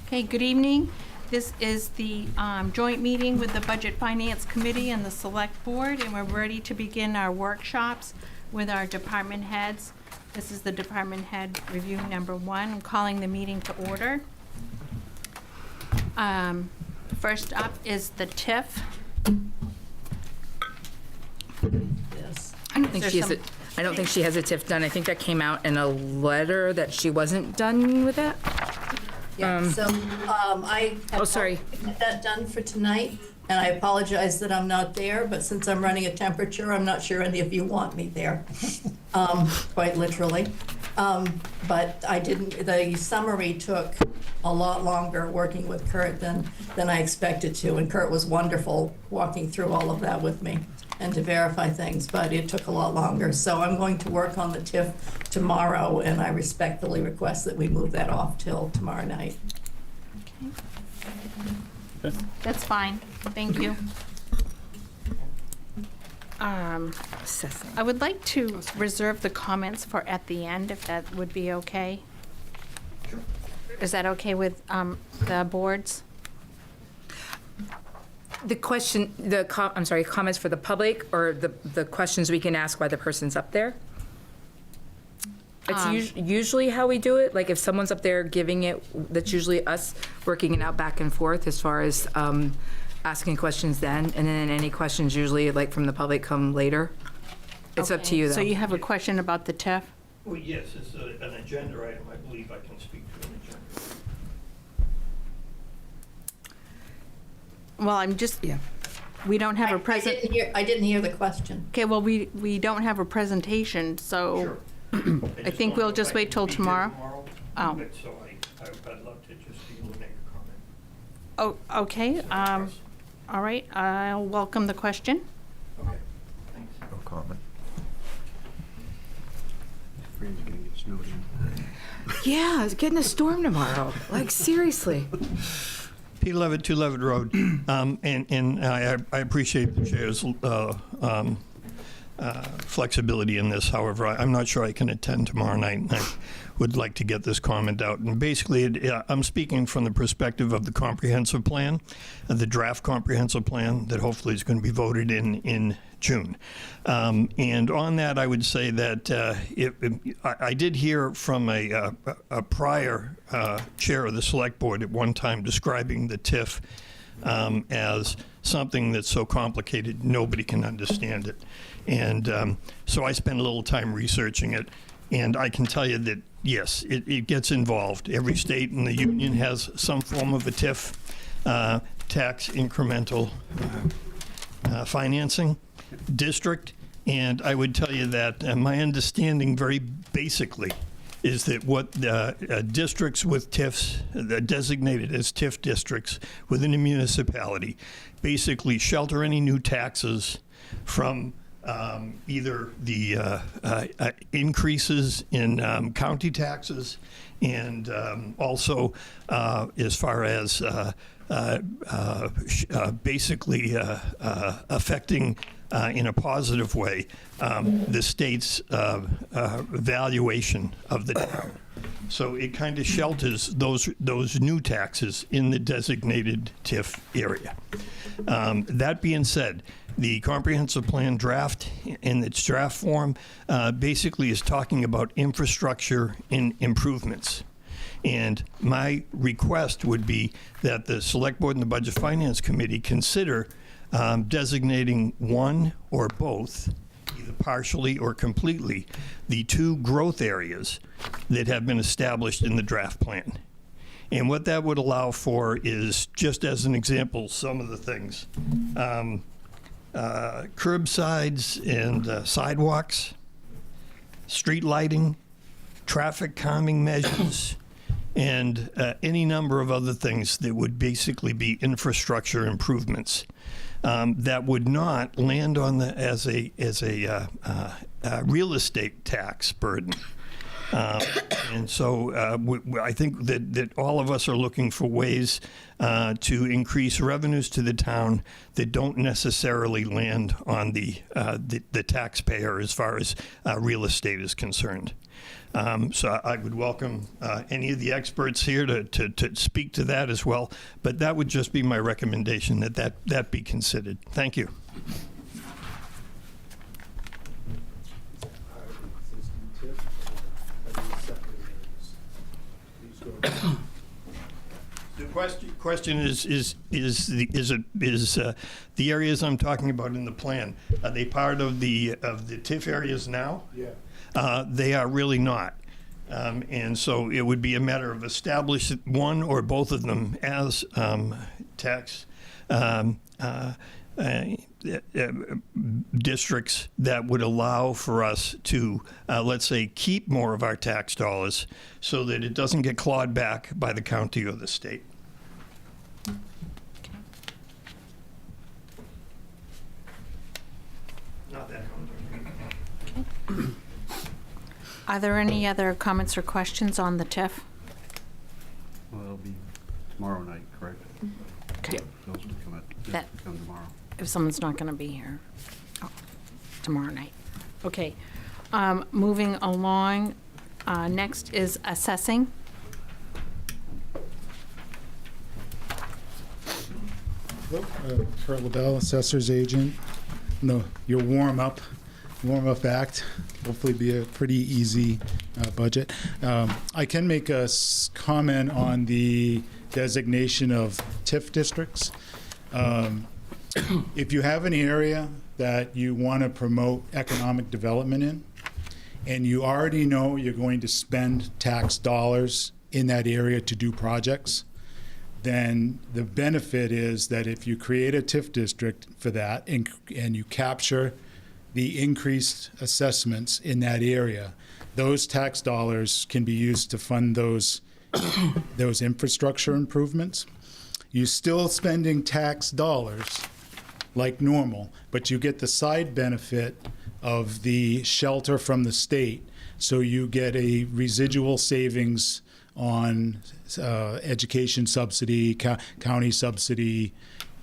Okay, good evening. This is the joint meeting with the Budget Finance Committee and the Select Board, and we're ready to begin our workshops with our department heads. This is the department head review number 1. I'm calling the meeting to order. First up is the TIF. Yes. I don't think she has a TIF done. I think that came out in a letter that she wasn't done with that. Yeah, so I have sorry. get that done for tonight, and I apologize that I'm not there, but since I'm running a temperature, I'm not sure any of you want me there, quite literally. But I didn't, the summary took a lot longer working with Kurt than I expected to, and Kurt was wonderful walking through all of that with me and to verify things, but it took a lot longer. So I'm going to work on the TIF tomorrow, and I respectfully request that we move that off till tomorrow night. Okay. That's fine. Thank you. I would like to reserve the comments for at the end, if that would be okay. Sure. Is that okay with the boards? The question, comments for the public, or the questions we can ask while the person's up there? It's usually how we do it. Like if someone's up there giving it, that's usually us working it out back and forth as far as asking questions then. And then any questions usually like from the public come later. It's up to you though. So you have a question about the TIF? Well, yes, it's an agenda item. I believe I can speak to an agenda. Well, I'm just, we don't have a present. I didn't hear the question. Okay, well, we don't have a presentation, so Sure. I think we'll just wait till tomorrow. Oh. But so I'd love to just be able to make a comment. Oh, okay. All right, I'll welcome the question. Okay, thanks. No comment. Frank's gonna get snowed in. Yeah, it's getting a storm tomorrow. Like seriously. Pete Levitt, 2 Levitt Road. And I appreciate the chair's flexibility in this. However, I'm not sure I can attend tomorrow night, and I would like to get this comment out. And basically, I'm speaking from the perspective of the comprehensive plan, the draft comprehensive plan that hopefully is going to be voted in June. And on that, I would say that I did hear from a prior chair of the select board at one time describing the TIF as something that's so complicated nobody can understand it. And so I spent a little time researching it, and I can tell you that, yes, it gets involved. Every state in the union has some form of a TIF, tax incremental financing district, and I would tell you that my understanding very basically is that what districts with TIFs, designated as TIF districts within a municipality, basically shelter any new taxes from either the increases in county taxes and also as far as basically affecting in a positive way the state's valuation of the town. So it kind of shelters those new taxes in the designated TIF area. That being said, the comprehensive plan draft in its draft form basically is talking about infrastructure improvements. And my request would be that the Select Board and the Budget Finance Committee consider designating one or both, either partially or completely, the 2 growth areas that have been established in the draft plan. And what that would allow for is, just as an example, some of the things. Curbsides and sidewalks, street lighting, traffic calming measures, and any number of other things that would basically be infrastructure improvements that would not land on as a real estate tax burden. And so I think that all of us are looking for ways to increase revenues to the town that don't necessarily land on the taxpayer as far as real estate is concerned. So I would welcome any of the experts here to speak to that as well. But that would just be my recommendation, that be considered. Thank you. The question is the areas I'm talking about in the plan, are they part of the TIF areas now? Yeah. They are really not. And so it would be a matter of establishing one or both of them as tax districts that would allow for us to, let's say, keep more of our tax dollars so that it doesn't get clawed back by the county or the state. Not that complicated. Are there any other comments or questions on the TIF? Well, it'll be tomorrow night, correct? Okay. Those will That- come tomorrow. If someone's not going to be here tomorrow night. Okay. Moving along, next is assessing. Kurt LaBelle, Assessor's Agent. No, your warm-up act, hopefully be a pretty easy budget. I can make a comment on the designation of TIF districts. If you have an area that you want to promote economic development in, and you already know you're going to spend tax dollars in that area to do projects, then the benefit is that if you create a TIF district for that and you capture the increased assessments in that area, those tax dollars can be used to fund those infrastructure improvements. You're still spending tax dollars like normal, but you get the side benefit of the shelter from the state. So you get a residual savings on education subsidy, county subsidy,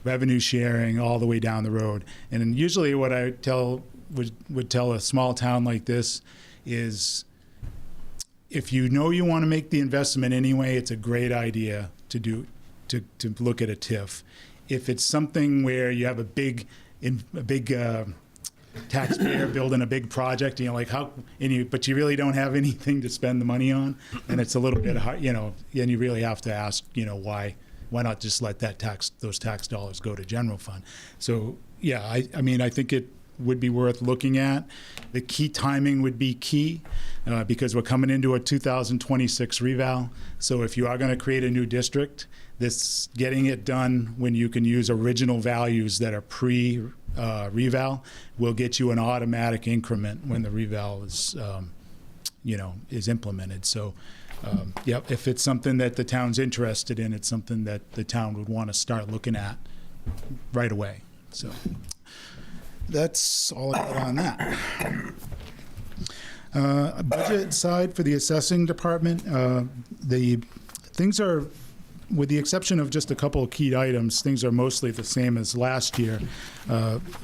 revenue sharing, all the way down the road. And usually what I would tell a small town like this is, if you know you want to make the investment anyway, it's a great idea to look at a TIF. If it's something where you have a big taxpayer building a big project, and you're like, but you really don't have anything to spend the money on, and it's a little bit hard, and you really have to ask, why not just let those tax dollars go to general fund? So yeah, I mean, I think it would be worth looking at. The key timing would be key because we're coming into a 2026 reval. So if you are going to create a new district, getting it done when you can use original values that are pre-reval will get you an automatic increment when the reval is implemented. So if it's something that the town's interested in, it's something that the town would want to start looking at right away. So that's all I got on that. Budget side for the assessing department, the things are, with the exception of just a couple of key items, things are mostly the same as last year.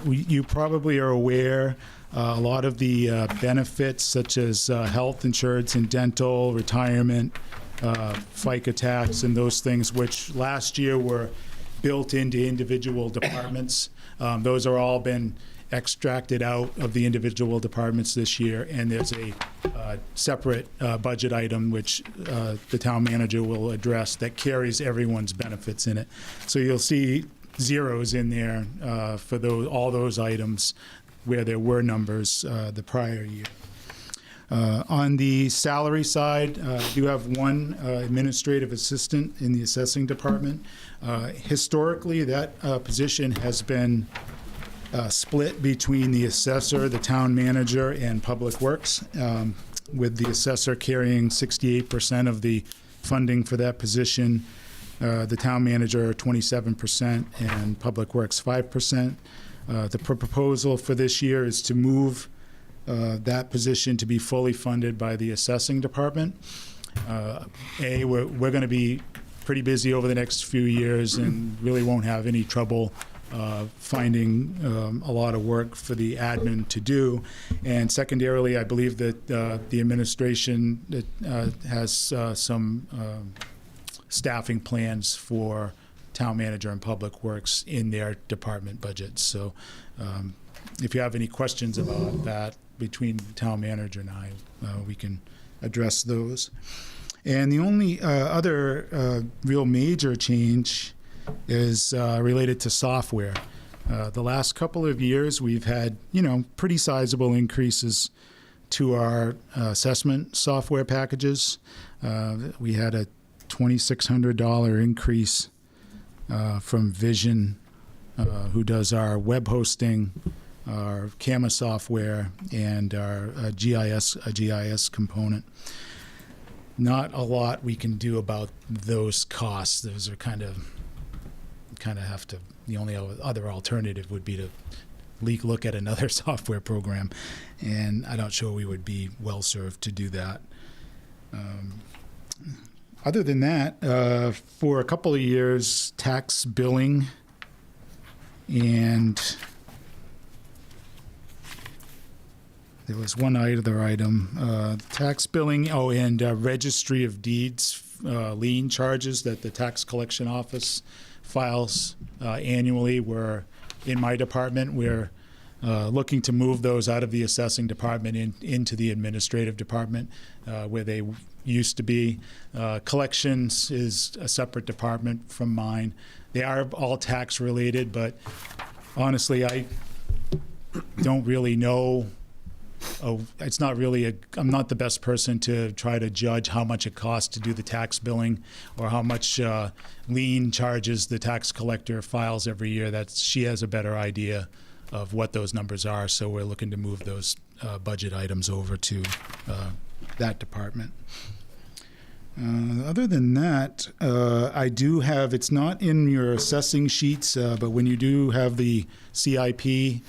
You probably are aware a lot of the benefits such as health insurance and dental, retirement, FICA tax, and those things, which last year were built into individual departments. Those are all been extracted out of the individual departments this year, and there's a separate budget item which the town manager will address that carries everyone's benefits in it. So you'll see zeros in there for all those items where there were numbers the prior year. On the salary side, you have one administrative assistant in the assessing department. Historically, that position has been split between the assessor, the town manager, and public works, with the assessor carrying 68% of the funding for that position, the town manager 27%, and public works 5%. The proposal for this year is to move that position to be fully funded by the assessing department. We're going to be pretty busy over the next few years and really won't have any trouble finding a lot of work for the admin to do. And secondarily, I believe that the administration has some staffing plans for town manager and public works in their department budgets. So if you have any questions about that between the town manager and I, we can address those. And the only other real major change is related to software. The last couple of years, we've had, pretty sizable increases to our assessment software packages. We had a $2,600 increase from Vision, who does our web hosting, our camera software, and our GIS component. Not a lot we can do about those costs. Those are kind of have to, the only other alternative would be to look at another software program, and I'm not sure we would be well served to do that. Other than that, for a couple of years, tax billing and there was one other item, tax billing, and registry of deeds, lien charges that the tax collection office files annually. We're in my department. We're looking to move those out of the assessing department into the administrative department where they used to be. Collections is a separate department from mine. They are all tax related, but honestly, I don't really know. It's not really I'm not the best person to try to judge how much it costs to do the tax billing or how much lien charges the tax collector files every year. She has a better idea of what those numbers are, so we're looking to move those budget items over to that department. Other than that, I do have, it's not in your assessing sheets, but when you do have the CIP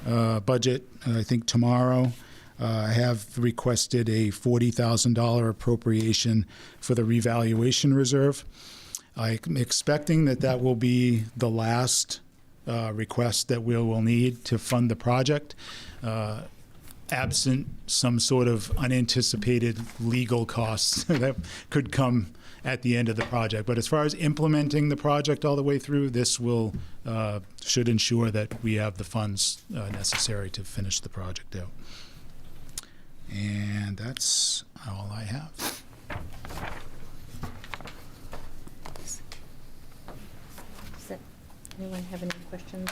budget, I think tomorrow, I have requested a $40,000 appropriation for the revaluation reserve. I'm expecting that will be the last request that we will need to fund the project, absent some sort of unanticipated legal costs that could come at the end of the project. But as far as implementing the project all the way through, this will should ensure that we have the funds necessary to finish the project out. And that's all I have. Does anyone have any questions?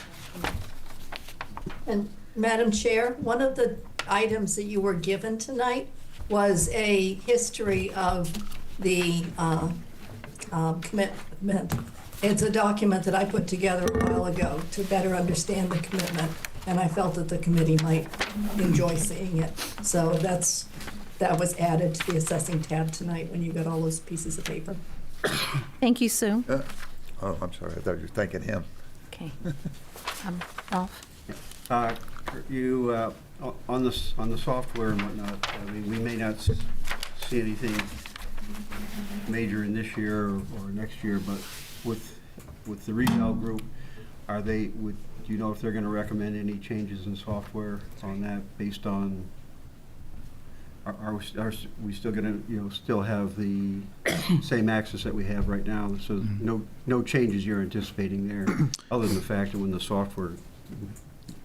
And Madam Chair, one of the items that you were given tonight was a history of the commitment. It's a document that I put together a while ago to better understand the commitment, and I felt that the committee might enjoy seeing it. So that was added to the assessing tab tonight when you got all those pieces of paper. Thank you, Sue. Oh, I'm sorry, I thought you were thanking him. Okay. Ralph? You, on the software and whatnot, I mean, we may not see anything major in this year or next year, but with the retail group, do you know if they're gonna recommend any changes in software on that based on, are we still gonna, still have the same access that we have right now? So no changes you're anticipating there, other than the fact that when the software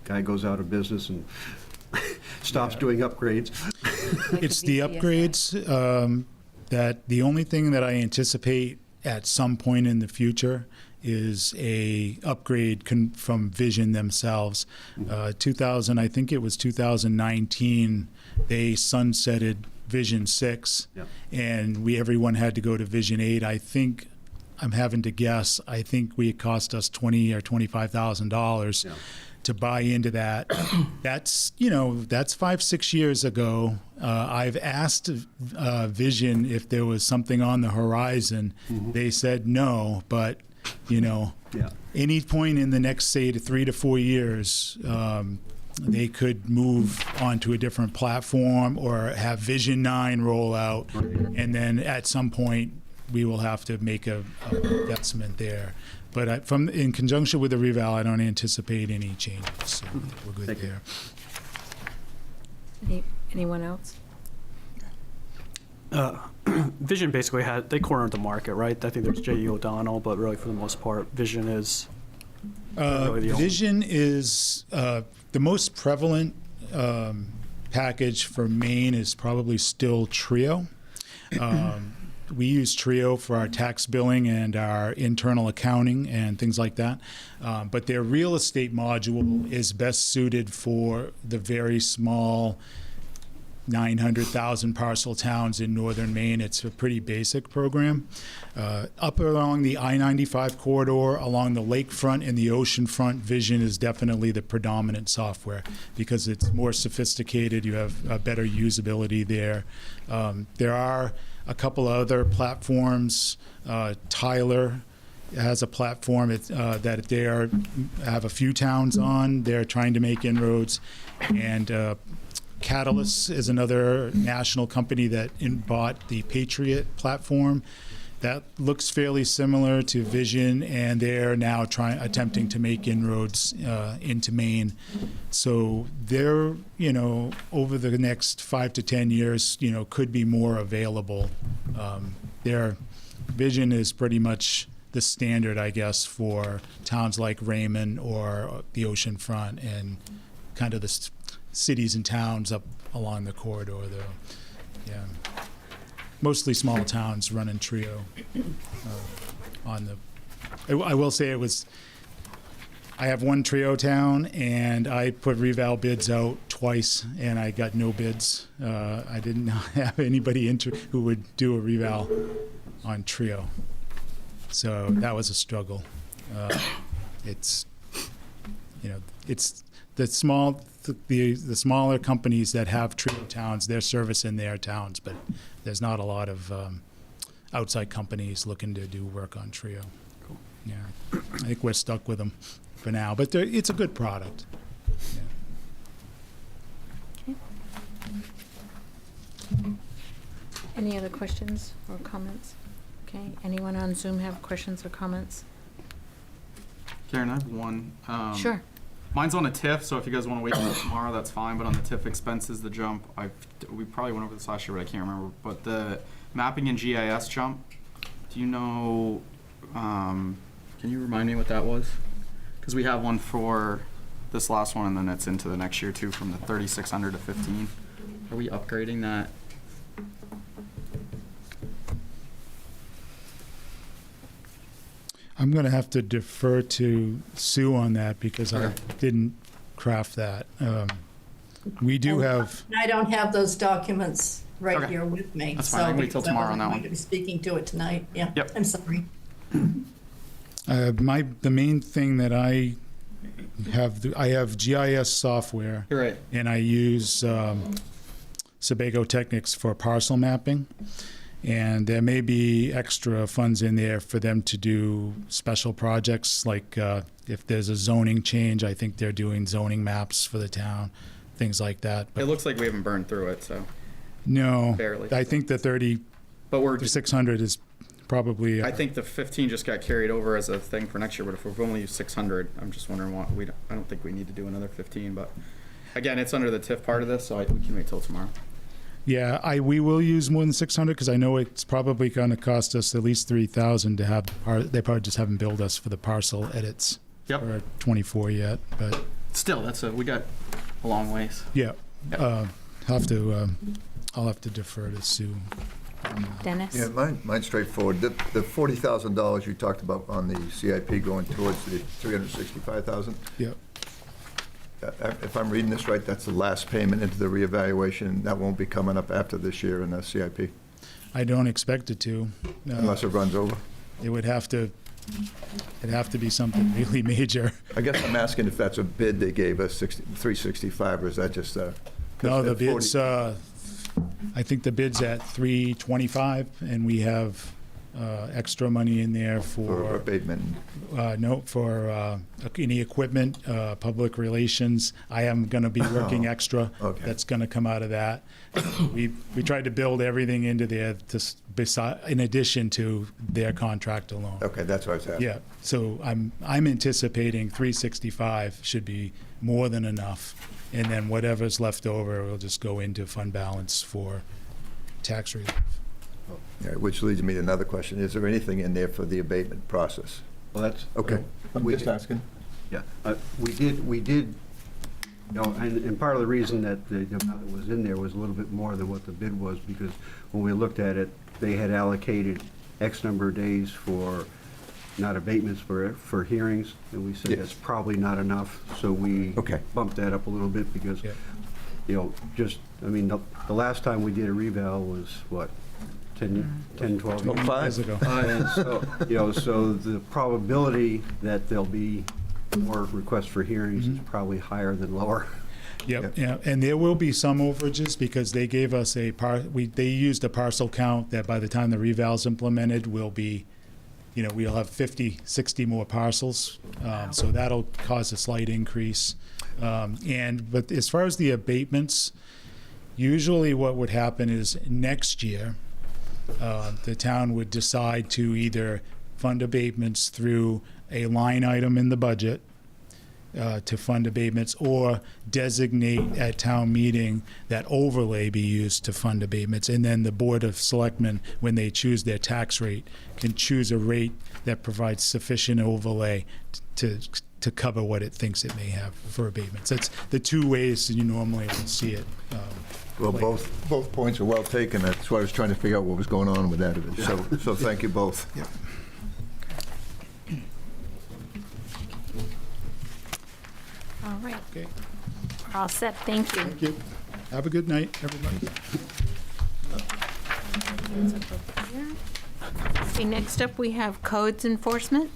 guy goes out of business and stops doing upgrades. It's the upgrades that the only thing that I anticipate at some point in the future is a upgrade from Vision themselves. I think it was 2019, they sunsetted Vision 6, Yep. and everyone had to go to Vision 8. I'm having to guess, I think it cost us $20,000 or $25,000 Yeah. to buy into that. That's 5-6 years ago. I've asked Vision if there was something on the horizon. Mm-hmm. They said no, but any point in the next, say, 3 to 4 years, they could move onto a different platform or have Vision 9 roll out, and then at some point, we will have to make a investment there. But in conjunction with the reval, I don't anticipate any changes, so we're good Thank you. there. Anyone else? Vision basically they cornered the market, right? I think there's J.E. O'Donnell, but really for the most part, Vision is really the only. Vision is the most prevalent package for Maine is probably still Trio. We use Trio for our tax billing and our internal accounting and things like that. But their real estate module is best suited for the very small 900,000 parcel towns in northern Maine. It's a pretty basic program. Up along the I-95 corridor, along the lakefront and the oceanfront, Vision is definitely the predominant software because it's more sophisticated. You have better usability there. There are a couple other platforms. Tyler has a platform that they have a few towns on. They're trying to make inroads. And Catalyst is another national company that bought the Patriot platform. That looks fairly similar to Vision, and they're now attempting to make inroads into Maine. So they're, over the next 5 to 10 years, could be more available. Their Vision is pretty much the standard, I guess, for towns like Raymond or the oceanfront and kind of the cities and towns up along the corridor, though. Yeah. Mostly small towns running Trio on the. I will say I have one Trio town, and I put reval bids out twice, and I got no bids. I didn't have anybody who would do a reval on Trio, so that was a struggle. It's the smaller companies that have Trio towns, they're servicing their towns, but there's not a lot of outside companies looking to do work on Trio. Cool. Yeah, I think we're stuck with them for now, but it's a good product. Yeah. Any other questions or comments? Okay, anyone on Zoom have questions or comments? Karen, I have one. Sure. Mine's on a TIF, so if you guys want to wait until tomorrow, that's fine. But on the TIF expenses, the jump, we probably went over this last year, but I can't remember. But the mapping and GIS jump, do you know, can you remind me what that was? Because we have one for this last one, and then it's into the next year too, from the 3,600 to 15. Are we upgrading that? I'm going to have to defer to Sue on that because I didn't craft that. We do have. I don't have those documents right Okay. here with me. That's fine. I can wait till tomorrow on that I'm one. going to be speaking to it tonight. Yeah. Yep. I'm sorry. The main thing that I have GIS software. You're right. And I use Sebago Technics for parcel mapping. And there may be extra funds in there for them to do special projects, like if there's a zoning change, I think they're doing zoning maps for the town, things like that. It looks like we haven't burned through it, so. No, Barely. I think the But we're. 600 is probably. I think the 15 just got carried over as a thing for next year. But if we've only used 600, I'm just wondering why I don't think we need to do another 15. But again, it's under the TIF part of this, so we can wait till tomorrow. Yeah, we will use more than 600 because I know it's probably going to cost us at least 3,000 to have. They probably just haven't billed us for the parcel edits. Yep. For 24 yet, but Still, we got a long ways. yeah, Yep. I'll have to defer to Sue. Dennis? Yeah, mine's straightforward. The $40,000 you talked about on the CIP going towards the $365,000, Yep. if I'm reading this right, that's the last payment into the reevaluation. That won't be coming up after this year in the CIP, I don't expect it to. unless it runs over. It would have to. It'd have to be something really major. I guess I'm asking if that's a bid they gave us, 365, or is that just No, the at 40 bid's. I think the bid's at 325, and we have extra money in there For abatement. no, for any equipment, public relations. I am going to be working extra. Okay. That's going to come out of that. We tried to build everything into there in addition to their contract alone. Okay, that's what I was asking. Yeah, so I'm anticipating 365 should be more than enough. And then whatever's left over will just go into fund balance for tax relief. Yeah, which leads me to another question. Is there anything in there for the abatement process? Well, that's. Okay, I'm just asking. Yeah, we did, you know, and part of the reason that the amount that was in there was a little bit more than what the bid was, because when we looked at it, they had allocated X number of days for, not abatements, for hearings, and we said Yes. that's probably not enough, so we Okay. bumped that up a little bit, because, Yeah. you know, just, I mean, the last time we did a reval was, what, 10, 12 years? Years ago. And so, you know, so the probability that there'll be more requests for hearings is probably higher than lower. Yep, yeah, and there will be some overages because they gave us they used a parcel count that by the time the reval's implemented will be, you know, we'll have 50, 60 more parcels. So that'll cause a slight increase. But as far as the abatements, usually what would happen is next year, the town would decide to either fund abatements through a line item in the budget to fund abatements, or designate at town meeting that overlay be used to fund abatements. And then the Board of Selectmen, when they choose their tax rate, can choose a rate that provides sufficient overlay to cover what it thinks it may have for abatements. That's the two ways you normally would see it. Well, both points are well taken. That's why I was trying to figure out what was going on with that. So thank you both. Yeah. All right, Okay, we're all set, thank you. thank you. Have a good night, everybody. Okay, next up, we have codes enforcement.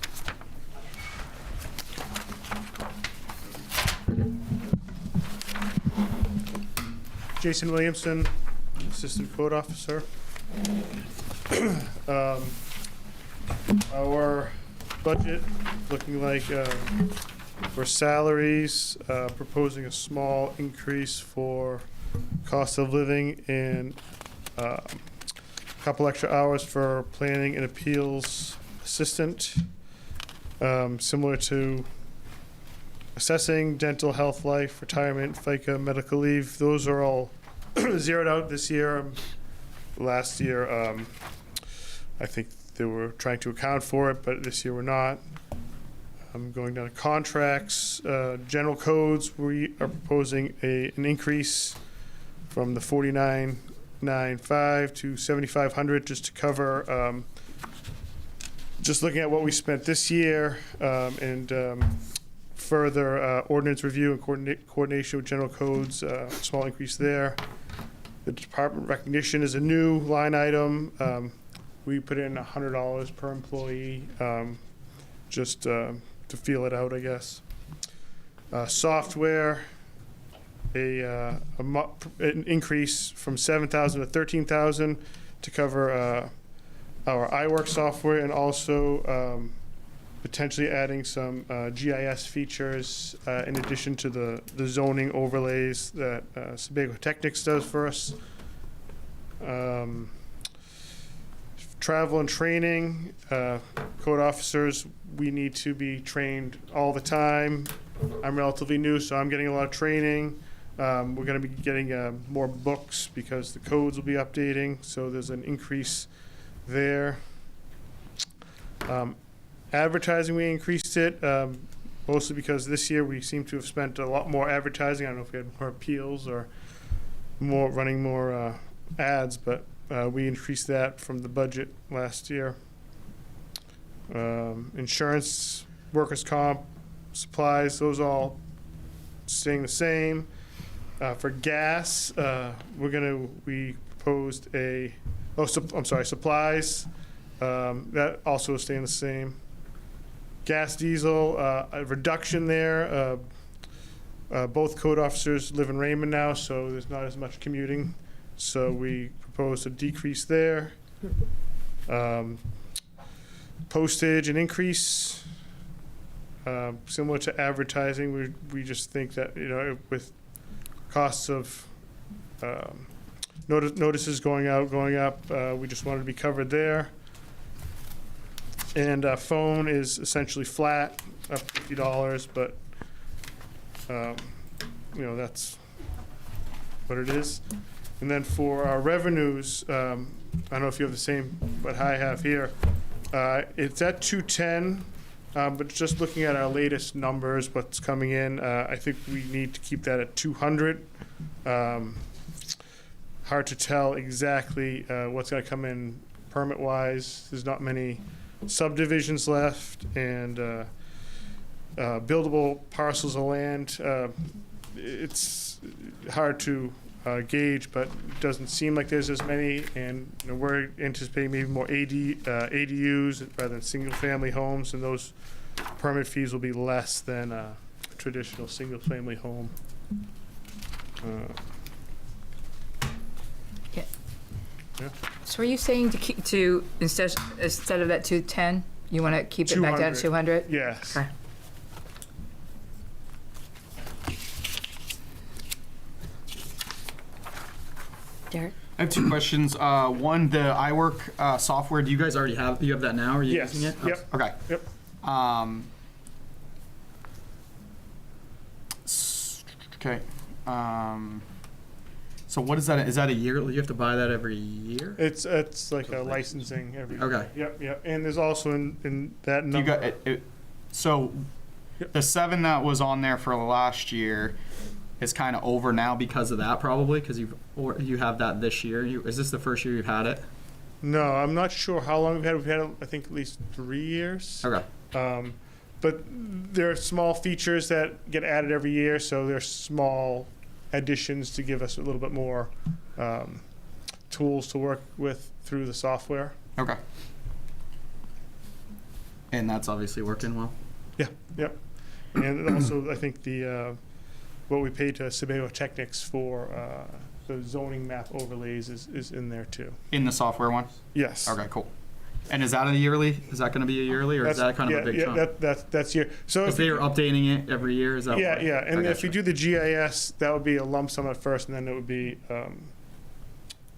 Jason Williamson, Assistant Code Officer. Our budget, looking like for salaries, proposing a small increase for cost of living and a couple extra hours for planning and appeals assistant, similar to assessing, dental, health, life, retirement, FICA, medical leave. Those are all zeroed out this year. Last year, I think they were trying to account for it, but this year we're not. I'm going down to contracts, general codes. We are proposing an increase from the 49.95 to 7,500, just to cover, just looking at what we spent this year, and further ordinance review and coordination with general codes, small increase there. The department recognition is a new line item. We put in $100 per employee, just to feel it out, I guess. Software, an increase from 7,000 to 13,000 to cover our iWork software, and also potentially adding some GIS features in addition to the zoning overlays that Sebago Technics does for us. Travel and training, code officers, we need to be trained all the time. I'm relatively new, so I'm getting a lot of training. We're going to be getting more books because the codes will be updating, so there's an increase there. Advertising, we increased it, mostly because this year we seem to have spent a lot more advertising. I don't know if we had more appeals or running more ads, but we increased that from the budget last year. Insurance, workers' comp, supplies, those all staying the same. For gas, we proposed supplies, that also is staying the same. Gas, diesel, a reduction there. Both code officers live in Raymond now, so there's not as much commuting. So we proposed a decrease there. Postage, an increase, similar to advertising. We just think that, with costs of notices going up, we just wanted to be covered there. And phone is essentially flat, up $50, but, that's what it is. And then for our revenues, I don't know if you have the same, but I have here. It's at 210, but just looking at our latest numbers, what's coming in, I think we need to keep that at 200. Hard to tell exactly what's going to come in permit-wise. There's not many subdivisions left, and buildable parcels of land. It's hard to gauge, but it doesn't seem like there's as many, and we're anticipating maybe more ADUs rather than single-family homes, and those permit fees will be less than a traditional single-family home. So are you saying to keep, instead of at 210, you want to keep it back down to 200? Yes. Okay. Derek? I have two questions. One, the iWork software. Do you guys already have? You have that now? Are you Yes. using it? Yep. Okay. Yep. Okay. So what is that? Is that a year? You have to buy that every year? It's like a licensing every year. Okay. Yep. And there's also in that You number. got it. So the 7 that was on there for last year is kind of over now because of that, probably because you have that this year. Is this the first year you've had it? No, I'm not sure how long we've had it. We've had it, I think, at least 3 years. Okay. But there are small features that get added every year, so there's small additions to give us a little bit more tools to work with through the software. Okay. And that's obviously working well. Yeah, yep. And also, I think the what we paid to Sebago Technics for the zoning map overlays is in there too. In the software one? Yes. Okay, cool. And is that a yearly? Is that going to be a yearly, or is that kind of a big chunk? That's year. So Because they are updating it every year, is that yeah, why? yeah. And I if you gotcha. do the GIS, that would be a lump sum at first, and then it would be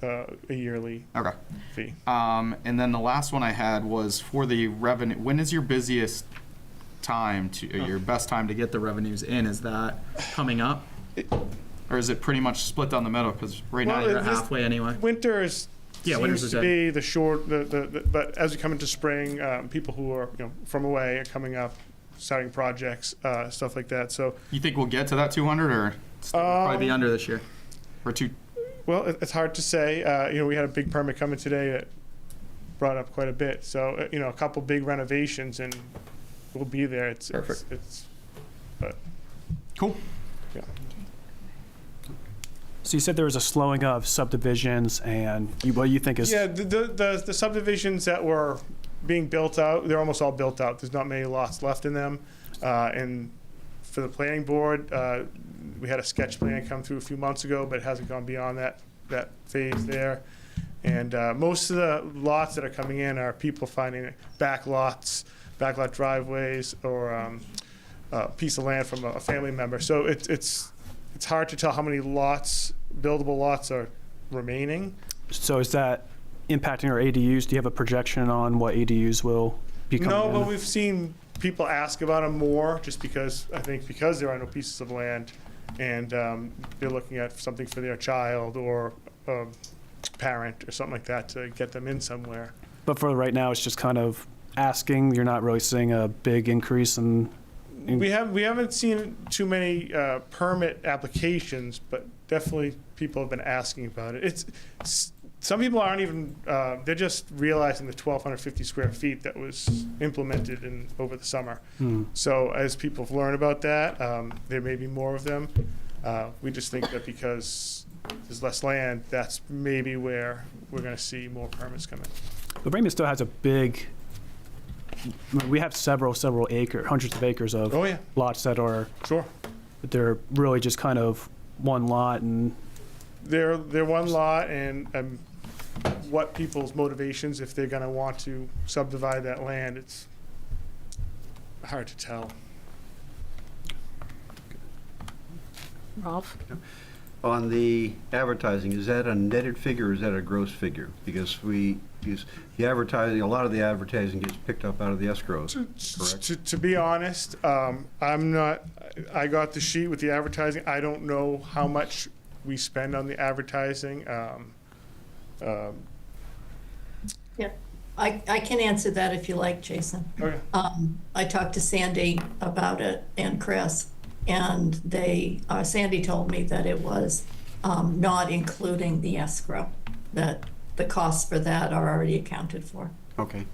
a yearly Okay. fee. And then the last one I had was for the revenue. When is your busiest time your best time to get the revenues in? Is that coming up? Or is it pretty much split down the middle? Because right now you're at halfway anyway. Winter is winter's seems a to day. be the short. But as we come into spring, people who are from away are coming up, starting projects, stuff like that. So You think we'll get to that 200, or still probably be under this year? Or two? well, it's hard to say. We had a big permit coming today that brought up quite a bit. So a couple big renovations and we'll be there. It's Perfect. But Cool. yeah. So you said there was a slowing of subdivisions, and what you think is Yeah, the subdivisions that were being built out, they're almost all built out. There's not many lots left in them. And for the planning board, we had a sketch plan come through a few months ago, but it hasn't gone beyond that phase there. And most of the lots that are coming in are people finding backlot driveways, or a piece of land from a family member. So it's hard to tell how many buildable lots are remaining. So is that impacting our ADUs? Do you have a projection on what ADUs will be coming No, in? but we've seen people ask about them more, just because there are no pieces of land, and they're looking at something for their child or parent or something like that to get them in somewhere. But for right now, it's just kind of asking. You're not really seeing a big increase in. We haven't seen too many permit applications, but definitely people have been asking about it. Some people aren't even, they're just realizing the 1,250 square feet that was implemented over the summer. So as people have learned about that, there may be more of them. We just think that because there's less land, that's maybe where we're going to see more permits come in. But Raymond still has a big. We have several hundreds of acres of Oh, yeah. lots that are. Sure. But they're really just kind of one lot, and They're one lot, and what people's motivations, if they're gonna want to subdivide that land, it's hard to tell. Rolf? On the advertising, is that a netted figure or is that a gross figure? Because the advertising, a lot of the advertising gets picked up out of the escrows, correct? To be honest, I'm not, I got the sheet with the advertising. I don't know how much we spend on the advertising. Yeah, I can answer that if you like, Jason. Okay. I talked to Sandy about it and Chris, and Sandy told me that it was not including the escrow, that the costs for that are already accounted for. Okay.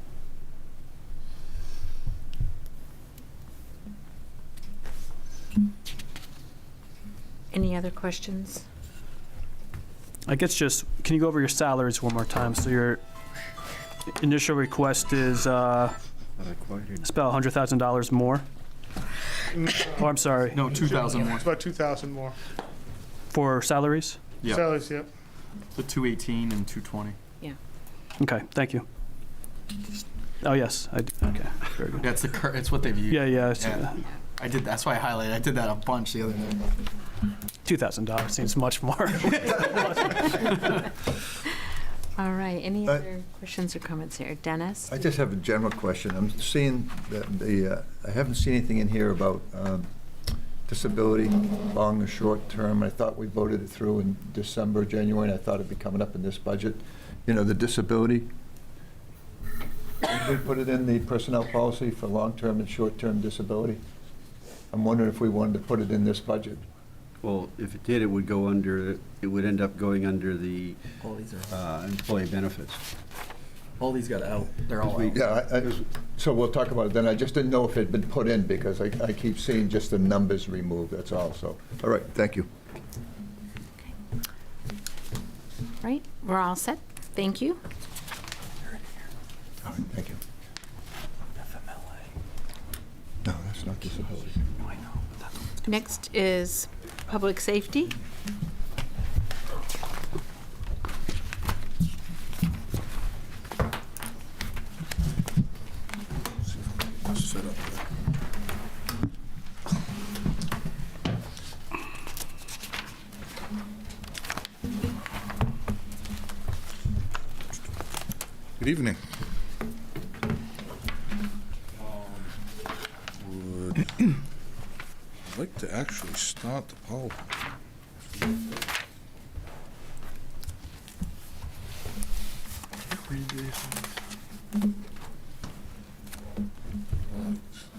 Any other questions? I guess just, can you go over your salaries one more time? So your initial request is, it's about $100,000 more? Oh, I'm sorry, No, 2,000 more. It's about 2,000 more. for salaries? Yeah. Salaries, yep. The 218 and 220. Okay, thank you. Oh, yes, okay, very good. Yeah, it's what they've used. Yeah, yeah, Yeah. I did. That's why I highlighted. I did that a bunch the other day. $2,000 seems much more. All right, any other questions or comments here? Dennis? I just have a general question. I'm seeing that I haven't seen anything in here about disability, long or short term. I thought we voted it through in December, January, and I thought it'd be coming up in this budget. You know, the disability. Did we put it in the personnel policy for long-term and short-term disability? I'm wondering if we wanted to put it in this budget. Well, if it did, it would go under, it would end up going under the All these are. employee benefits. All these got out. They're all out. Yeah, so we'll talk about it then. I just didn't know if it had been put in because I keep seeing just the numbers removed, that's all. So, all right, thank you. Right, we're all set. Thank you. All right, thank you. No, that's not disability. Next is public safety. Good evening. I'd like to actually start the PowerPoint.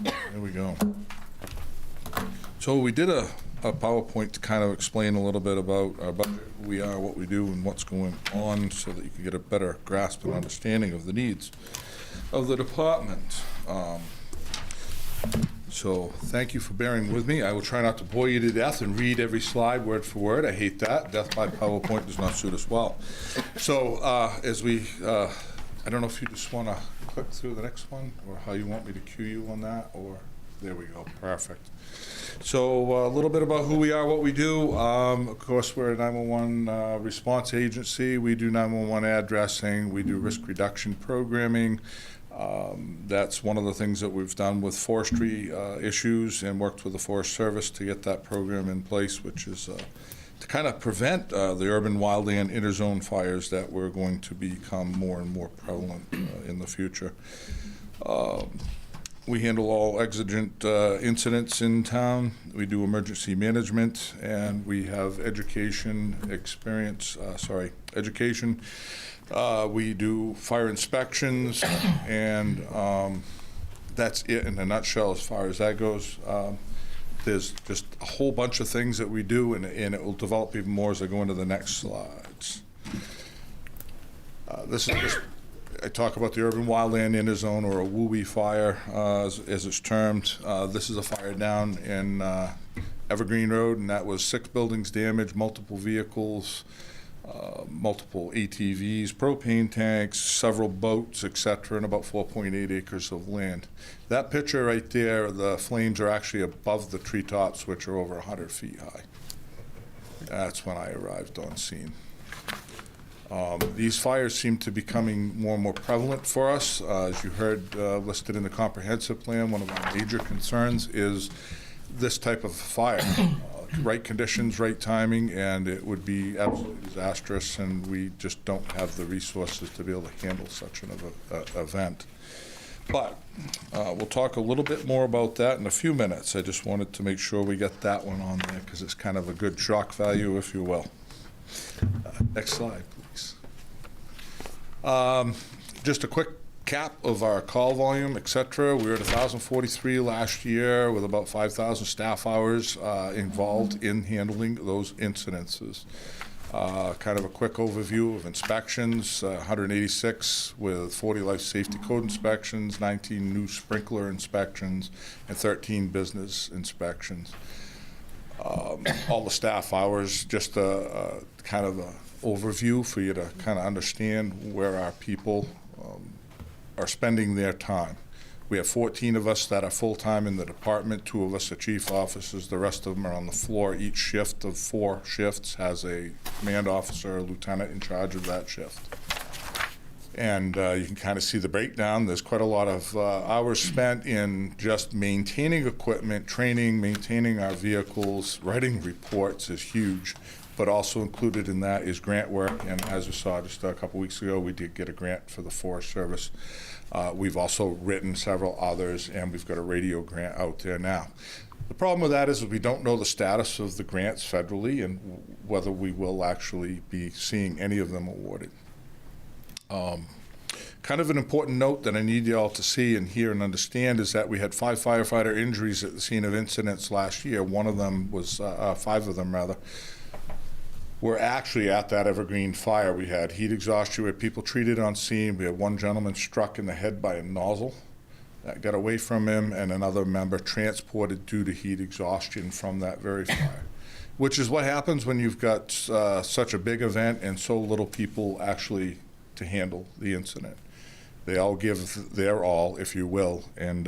There we go. So we did a PowerPoint to kind of explain a little bit about our budget, who we are, what we do, and what's going on, so that you can get a better grasp and understanding of the needs of the department. So thank you for bearing with me. I will try not to bore you to death and read every slide word for word. I hate that. Death by PowerPoint does not suit us well. So as we, I don't know if you just want to click through the next one, or how you want me to cue you on that, or there we go. Perfect. So a little bit about who we are, what we do. Of course, we're a 911 response agency. We do 911 addressing. We do risk reduction programming. That's one of the things that we've done with forestry issues and worked with the Forest Service to get that program in place, which is to kind of prevent the urban wildland interzone fires that were going to become more and more prevalent in the future. We handle all exigent incidents in town. We do emergency management, and we have education experience, education. We do fire inspections, and that's it in a nutshell as far as that goes. There's just a whole bunch of things that we do, and it will develop even more as I go into the next slides. This is just, I talk about the urban wildland interzone, or a WUI fire, as it's termed. This is a fire down in Evergreen Road, and that was 6 buildings damaged, multiple vehicles, multiple ATVs, propane tanks, several boats, etc., and about 4.8 acres of land. That picture right there, the flames are actually above the treetops, which are over 100 feet high. That's when I arrived on scene. These fires seem to be becoming more and more prevalent for us. As you heard listed in the comprehensive plan, one of our major concerns is this type of fire. Right conditions, right timing, and it would be absolutely disastrous, and we just don't have the resources to be able to handle such an event. But we'll talk a little bit more about that in a few minutes. I just wanted to make sure we get that one on there because it's kind of a good shock value, if you will. Next slide, please. Just a quick cap of our call volume, et cetera. We were at 1,043 last year with about 5,000 staff hours involved in handling those incidences. Kind of a quick overview of inspections, 186 with 40 life safety code inspections, 19 new sprinkler inspections, and 13 business inspections. All the staff hours, just a kind of an overview for you to kind of understand where our people are spending their time. We have 14 of us that are full-time in the department. 2 of us are chief officers. The rest of them are on the floor. Each shift of 4 shifts has a command officer or lieutenant in charge of that shift. And you can kind of see the breakdown. There's quite a lot of hours spent in just maintaining equipment, training, maintaining our vehicles. Writing reports is huge, but also included in that is grant work. And as you saw just a couple weeks ago, we did get a grant for the Forest Service. We've also written several others, and we've got a radio grant out there now. The problem with that is we don't know the status of the grants federally and whether we will actually be seeing any of them awarded. Kind of an important note that I need you all to see and hear and understand is that we had 5 firefighter injuries at the scene of incidents last year. One of them was, 5 of them rather, were actually at that Evergreen fire. We had heat exhaustion, we had people treated on scene. We had one gentleman struck in the head by a nozzle that got away from him, and another member transported due to heat exhaustion from that very fire, which is what happens when you've got such a big event and so little people actually to handle the incident. They all give their all, if you will, and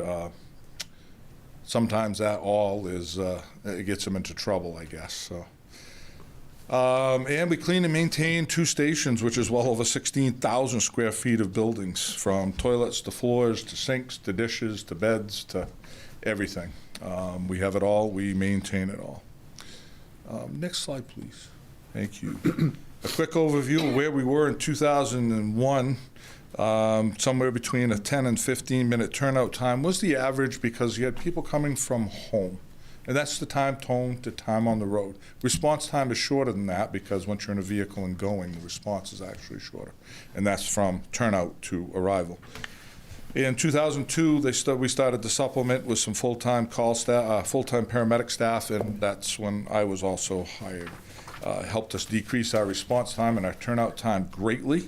sometimes that all is, it gets them into trouble, I guess, so. And we clean and maintain 2 stations, which is well over 16,000 square feet of buildings, from toilets to floors to sinks to dishes to beds to everything. We have it all. We maintain it all. Next slide, please. Thank you. A quick overview of where we were in 2001. Somewhere between a 10 and 15-minute turnout time was the average because you had people coming from home. And that's the time to time on the road. Response time is shorter than that because once you're in a vehicle and going, the response is actually shorter. And that's from turnout to arrival. In 2002, we started to supplement with some full-time call staff, full-time paramedic staff, and that's when I was also hired. Helped us decrease our response time and our turnout time greatly.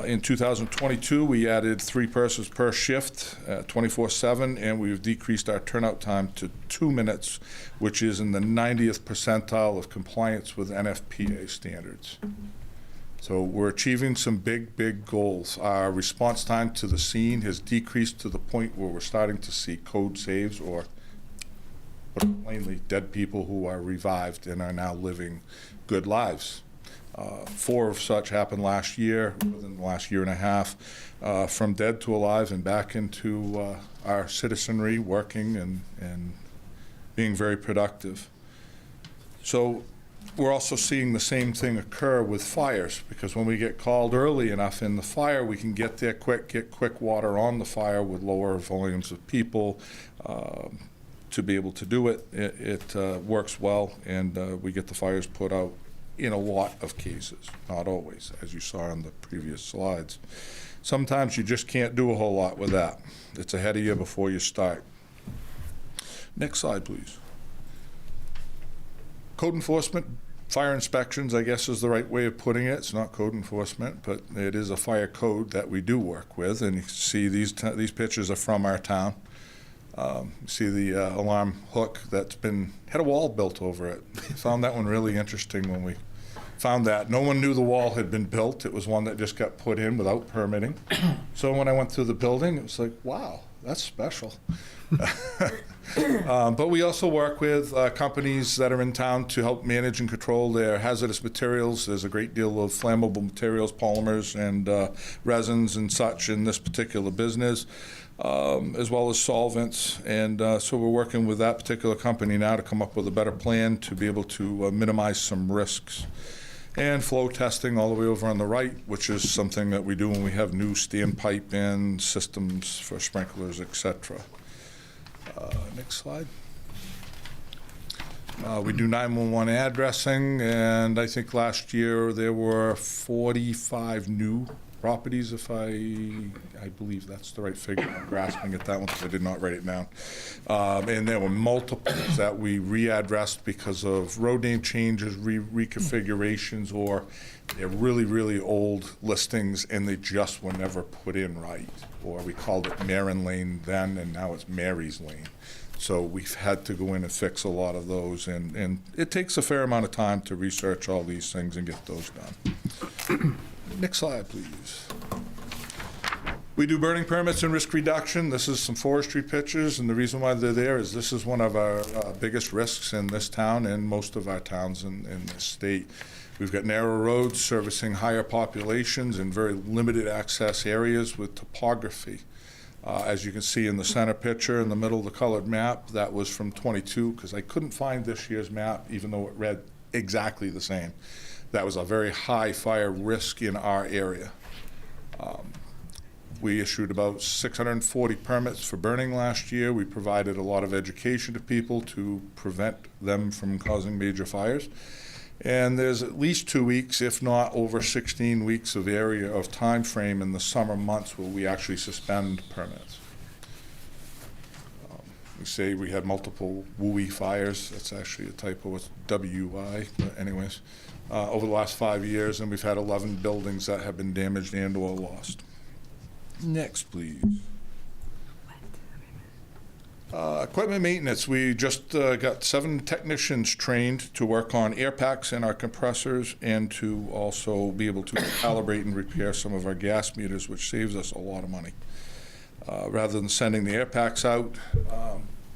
In 2022, we added 3 persons per shift, 24/7, and we've decreased our turnout time to 2 minutes, which is in the 90th percentile of compliance with NFPA standards. So we're achieving some big goals. Our response time to the scene has decreased to the point where we're starting to see code saves, or put it plainly, dead people who are revived and are now living good lives. 4 of such happened last year, within the last year and a half, from dead to alive and back into our citizenry, working and being very productive. So we're also seeing the same thing occur with fires, because when we get called early enough in the fire, we can get there quick, get quick water on the fire with lower volumes of people to be able to do it. It works well, and we get the fires put out in a lot of cases, not always, as you saw on the previous slides. Sometimes you just can't do a whole lot with that. It's ahead of you before you start. Next slide, please. Code enforcement, fire inspections, I guess is the right way of putting it. It's not code enforcement, but it is a fire code that we do work with. And you can see these pictures are from our town. You see the alarm hook that's had a wall built over it. Found that one really interesting when we found that. No one knew the wall had been built. It was one that just got put in without permitting. So when I went through the building, it was like, wow, That's special. But we also work with companies that are in town to help manage and control their hazardous materials. There's a great deal of flammable materials, polymers, and resins and such in this particular business, as well as solvents. And so we're working with that particular company now to come up with a better plan to be able to minimize some risks. And flow testing all the way over on the right, which is something that we do when we have new standpipe in systems for sprinklers, etc. Next slide. We do 911 addressing, and I think last year there were 45 new properties, if I believe that's the right figure. I'm grasping at that one because I did not write it down. And there were multiples that we readdressed because of road name changes, reconfigurations, or they're really, really old listings and they just were never put in right. Or we called it Marin Lane then, and now it's Mary's Lane. So we've had to go in and fix a lot of those, and it takes a fair amount of time to research all these things and get those done. Next slide, please. We do burning permits and risk reduction. This is some forestry pictures, and the reason why they're there is this is one of our biggest risks in this town and most of our towns in the state. We've got narrow roads servicing higher populations and very limited access areas with topography. As you can see in the center picture in the middle of the colored map, that was from 22, because I couldn't find this year's map, even though it read exactly the same. That was a very high fire risk in our area. We issued about 640 permits for burning last year. We provided a lot of education to people to prevent them from causing major fires. And there's at least 2 weeks, if not over 16 weeks of area of time frame in the summer months where we actually suspend permits. We say we had multiple WUI fires. That's actually a typo. It's WI, but anyways. Over the last 5 years, and we've had 11 buildings that have been damaged and or lost. Next, please. Equipment maintenance. We just got 7 technicians trained to work on air packs in our compressors and to also be able to calibrate and repair some of our gas meters, which saves us a lot of money. Rather than sending the air packs out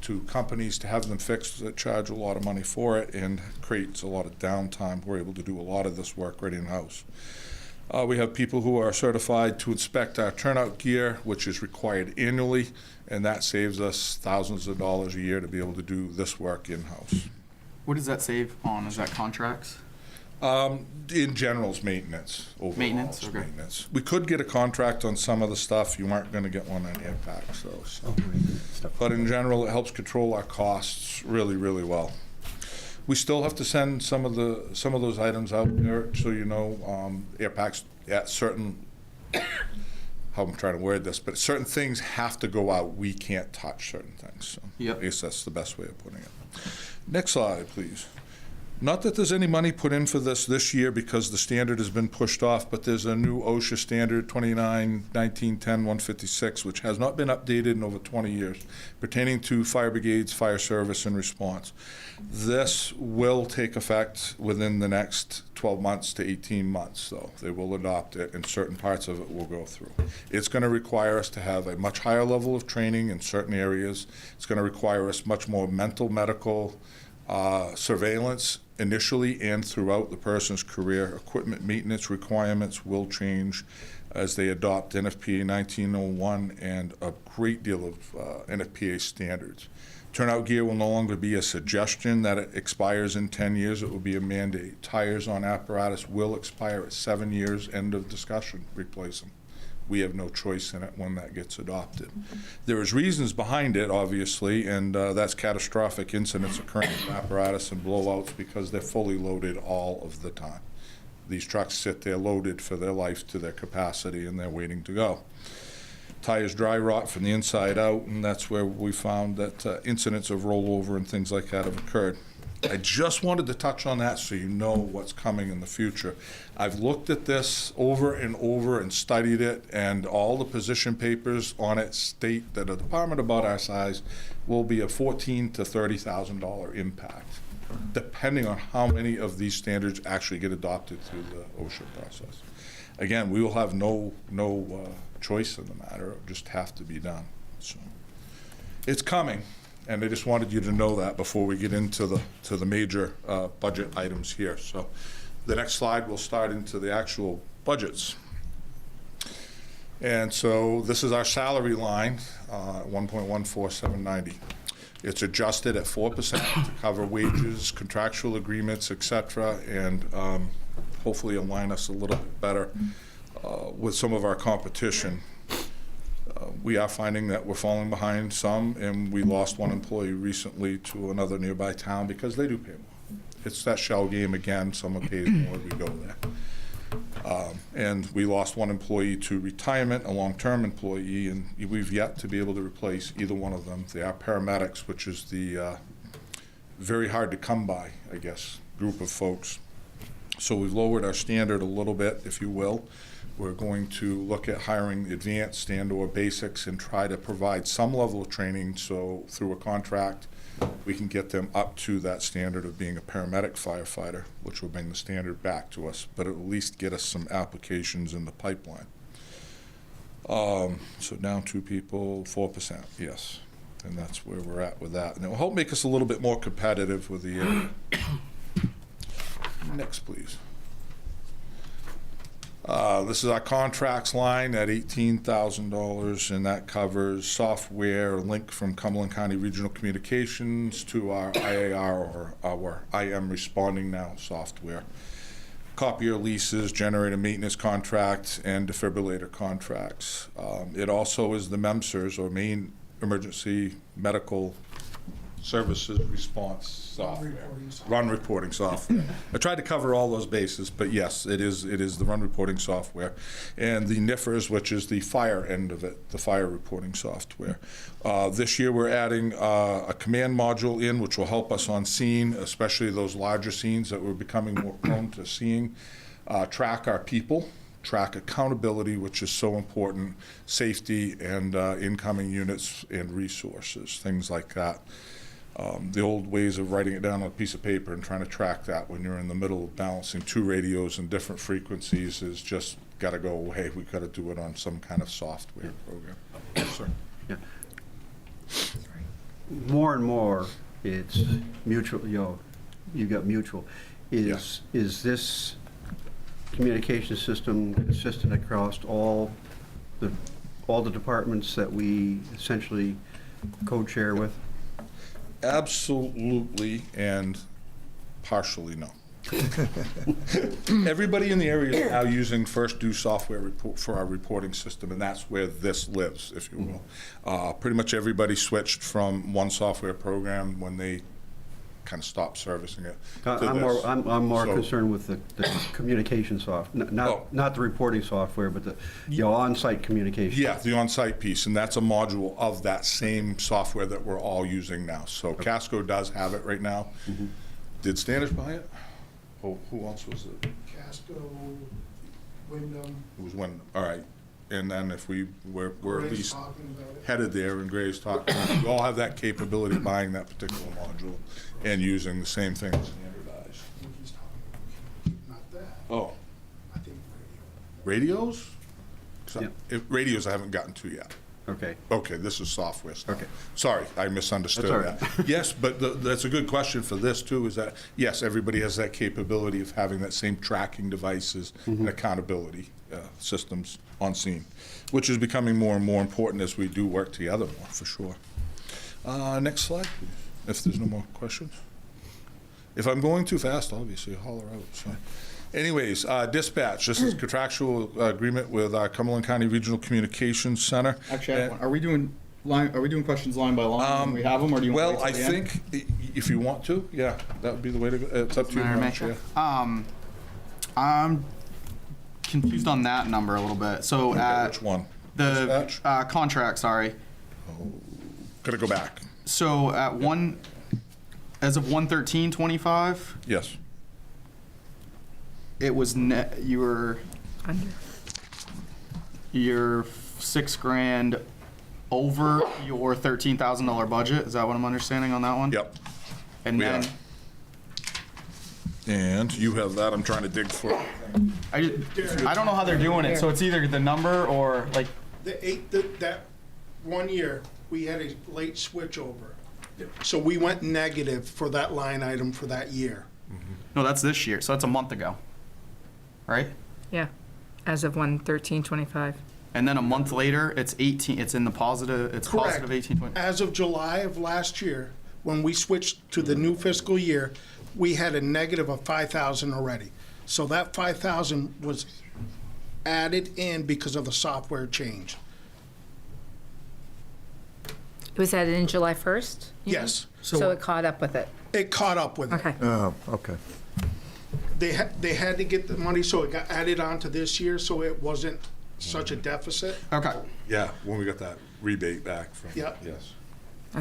to companies to have them fixed that charge a lot of money for it and creates a lot of downtime, we're able to do a lot of this work right in-house. We have people who are certified to inspect our turnout gear, which is required annually, and that saves us thousands of dollars a year to be able to do this work in-house. What does that save on? Is that contracts? In general, it's maintenance. Overall, Maintenance, it's okay. maintenance. We could get a contract on some of the stuff. You aren't going to get one on air packs, though. So. But in general, it helps control our costs really, really well. We still have to send some of those items out, Eric, so you know, air packs at certain, how I'm trying to word this, but certain things have to go out. We can't touch certain things. So Yep. I guess that's the best way of putting it. Next slide, please. Not that there's any money put in for this year because the standard has been pushed off, but there's a new OSHA standard, 29/1910/156, which has not been updated in over 20 years, pertaining to fire brigades, fire service, and response. This will take effect within the next 12 months to 18 months, though. They will adopt it, and certain parts of it will go through. It's going to require us to have a much higher level of training in certain areas. It's going to require us much more medical surveillance initially and throughout the person's career. Equipment maintenance requirements will change as they adopt NFPA 1901 and a great deal of NFPA standards. Turnout gear will no longer be a suggestion that it expires in 10 years. It will be a mandate. Tires on apparatus will expire at 7 years. End of discussion. Replace them. We have no choice in it when that gets adopted. There is reasons behind it, obviously, and that's catastrophic incidents occurring with apparatus and blowouts because they're fully loaded all of the time. These trucks sit there loaded for their life to their capacity, and they're waiting to go. Tires dry rot from the inside out, and that's where we found that incidents of rollover and things like that have occurred. I just wanted to touch on that so you know what's coming in the future. I've looked at this over and over and studied it, and all the position papers on it state that a department about our size will be a $14,000 to $30,000 impact, depending on how many of these standards actually get adopted through the OSHA process. Again, we will have no choice in the matter. It will just have to be done. So it's coming, and I just wanted you to know that before we get into the major budget items here. So the next slide, we'll start into the actual budgets. And so this is our salary line, 1.14790. It's adjusted at 4% to cover wages, contractual agreements, et cetera, and hopefully align us a little bit better with some of our competition. We are finding that we're falling behind some, and we lost one employee recently to another nearby town because they do pay more. It's that shell game again. Someone pays more, we go there. And we lost one employee to retirement, a long-term employee, and we've yet to be able to replace either one of them. They are paramedics, which is the very hard to come by, I guess, group of folks. So we've lowered our standard a little bit, if you will. We're going to look at hiring advanced and/or basics and try to provide some level of training, so through a contract, we can get them up to that standard of being a paramedic firefighter, which will bring the standard back to us, but at least get us some applications in the pipeline. So down 2 people, 4%, yes. And that's where we're at with that. And it will help make us a little bit more competitive with the next, please. This is our contracts line at $18,000, and that covers software link from Cumberland County Regional Communications to our IAR, or our IM Responding Now software. Copier leases, generator maintenance contracts, and defibrillator contracts. It also is the MEMSERS, or Main Emergency Medical Services Response Software. Run reporting software. I tried to cover all those bases, but yes, it is the run reporting software. And the NIFRS, which is the fire end of it, the fire reporting software. This year we're adding a command module in, which will help us on scene, especially those larger scenes that we're becoming more prone to seeing. Track our people, track accountability, which is so important, safety and incoming units and resources, things like that. The old ways of writing it down on a piece of paper and trying to track that when you're in the middle of balancing 2 radios and different frequencies is just got to go away. We've got to do it on some kind of software program. Yes, sir. Yeah. More and more, it's mutual, you got mutual. Is this communication system consistent across all the departments that we essentially co-chair with? Absolutely, and partially no. Everybody in the area is now using First Due software for our reporting system, and that's where this lives, if you will. Pretty much everybody switched from one software program when they kind of stopped servicing it. I'm more concerned with the communication software, not the reporting software, but the on-site communication. Yeah, the on-site piece, and that's a module of that same software that we're all using now. So Casco does have it right now. Mm-hmm. Did Standish buy it? Oh, who else was it? Casco, Wyndham. It was Wyndham. All right. And then if we're at least headed there, and Gray's talking, we all have that capability of buying that particular module and using the same thing standardized. Not that. Oh, I think radios? Yeah. Radios I haven't gotten to yet. Okay. Okay, this is software stuff. Okay. Sorry, I misunderstood That's all that. Yes, but that's a good question for this too, is that, yes, everybody has that capability of having that same tracking devices and accountability systems on scene, which is becoming more and more important as we do work together more, for sure. Next slide, please, if there's no more questions. If I'm going too fast, obviously, holler out. So. Anyways, dispatch, this is contractual agreement with our Cumberland County Regional Communications Center. Actually, are we doing questions line by line when we have them, or do you want Well, to wait till I the end? think if you want to, yeah, that would be the way to go. It's up to you, Madam Chair. I'm confused on that number a little bit. So Okay, at which one? the Dispatch? contract, sorry. Gotta go back. So at as of 1/13/25, Yes. it was you're $6,000 over your $13,000 budget. Is that what I'm understanding on that one? Yep. And We then are. And you have that. I'm trying to dig for. I don't know how they're doing it. So it's either the number or like that one year, we had a late switchover. So we went negative for that line item for that year. No, that's this year, so that's a month ago, right? Yeah, as of 1/13/25. And then a month later, it's 18. It's in the positive. It's Correct. positive 18. As of July of last year, when we switched to the new fiscal year, we had a negative of 5,000 already. So that 5,000 was added in because of the software change. It was added in July 1st? Yes. So it caught up with it. It caught up with it. Okay. Oh, okay. They had to get the money, so it got added on to this year, so it wasn't such a deficit. Okay. Yeah, when we got that rebate back from, Yeah. yes.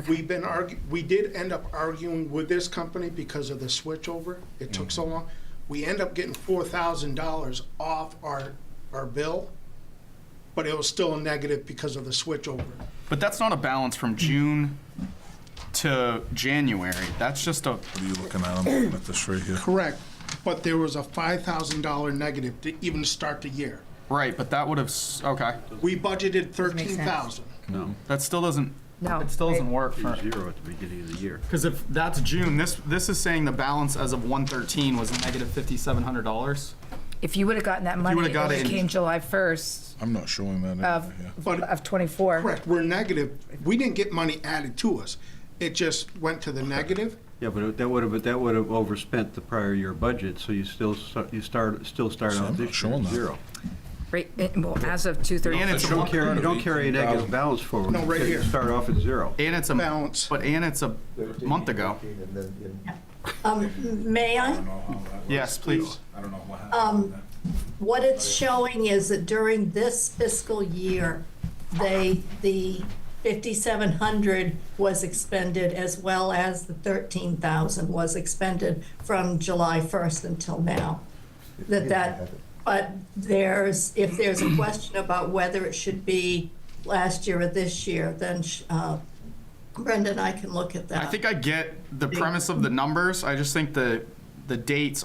We did end up arguing with this company because of the switchover. It took so long. We end up getting $4,000 off our bill, but it was still a negative because of the switchover. But that's not a balance from June to January. That's just a. What are you looking at? I'm looking at this right here. Correct, but there was a $5,000 negative to even start the year. Right, but that would have. Okay. We budgeted 13,000. No. That still doesn't. No. It still doesn't work for. Zero at the beginning of the year. Because if that's June, this is saying the balance as of 1/13 was negative $5,700. If you would have gotten that money, would've it got would it have in- came July 1st I'm not showing that. of, anywhere of 24. Correct, we're negative. We didn't get money added to us. It just went to the negative. Yeah, but that would have overspent the prior year budget, so you still start I'm out not this year showing at that. zero. Right, well, as of 2/30. And it's You a don't carry a negative balance forward. No, right You here. start off at zero. and it's a Balance. But it's a month ago. And then May I? Yes, please. I don't know what happened. What it's showing is that during this fiscal year, the 5,700 was expended as well as the 13,000 was expended from July 1st until now. But if there's a question about whether it should be last year or this year, then Brenda and I can look at that. I think I get the premise of the numbers. I just think the dates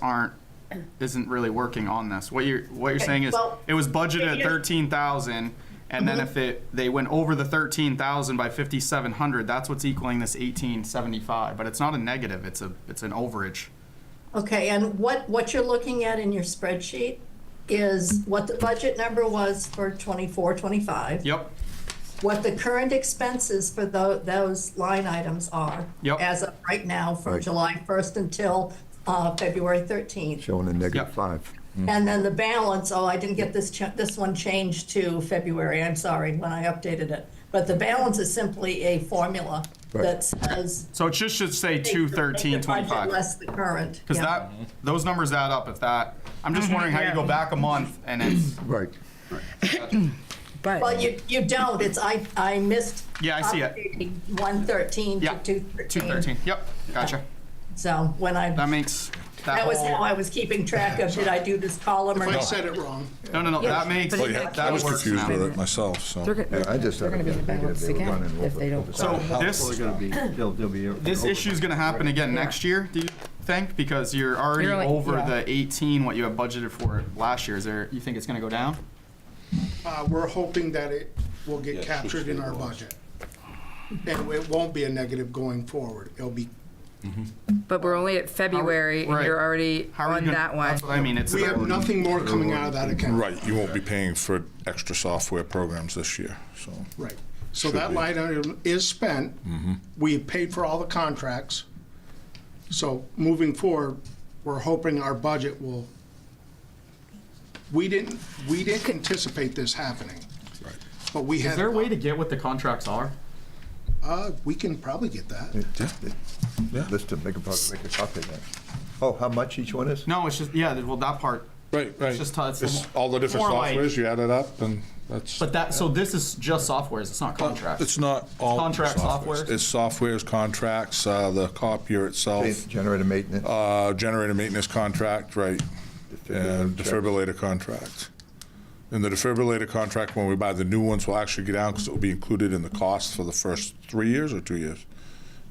isn't really working on this. What you're saying is well, it was budgeted at yeah. 13,000, and then if they went over the 13,000 by 5,700, that's what's equaling this 1,875. But it's not a negative. It's an overage. Okay, and what you're looking at in your spreadsheet is what the budget number was for 24, 25. Yep. What the current expenses for those line items are. Yep. As of right now, from Right. July 1st until February 13th. showing a negative Yep. 5. And then the balance, I didn't get this one changed to February, I'm sorry, when I updated it. But the balance is simply a formula Right. that says. So it just should say take the budget 21325. Less the current. Because yeah. those numbers add up. If that, I'm just wondering how you go back a month and it's. Right. But Well, you don't, I missed. Yeah, I see it. updating 113 to Yeah, 213. 213. Yep, gotcha. So when That makes that was how I was keeping track of, did I do this column or If I not? said it wrong. No. Yeah, That makes but Well, yeah, I that was works confused now. with it myself, so. they're gonna, Yeah, I just they're thought gonna it be was the negative. balance They were again running if they don't. So this Well, they'll be. this issue is going to happen again next year. Do you think? Because you're already You're like- over yeah. the 18 what you have budgeted for last year. You think it's going to go down? We're hoping that it will get captured in our budget. And it won't be a negative going forward. It'll be, But we're only at February and Right. you're already How are you on gonna, that one. That's what I mean. It's we have nothing more coming out of that account. Right, you won't be paying for extra software programs this year, so. Right. So Should that be. line item is spent. We paid for all the contracts. So moving forward, we're hoping our budget will, we didn't anticipate this happening. Right. But we Is had, there a way to get what the contracts are? we can probably get that. Yeah. List to make a copy of that. Oh, how much each one is? No, it's just well that part. Right. just it's It's all the different more like- softwares, you add it up, and that's. But so this is just softwares. It's not contracts. It's not all. Contract softwares? It's softwares, contracts, the copier itself, Generator maintenance. generator maintenance contract, right, and defibrillator contract. And the defibrillator contract, when we buy the new ones, will actually get down because it will be included in the cost for the first 3 years or 2 years.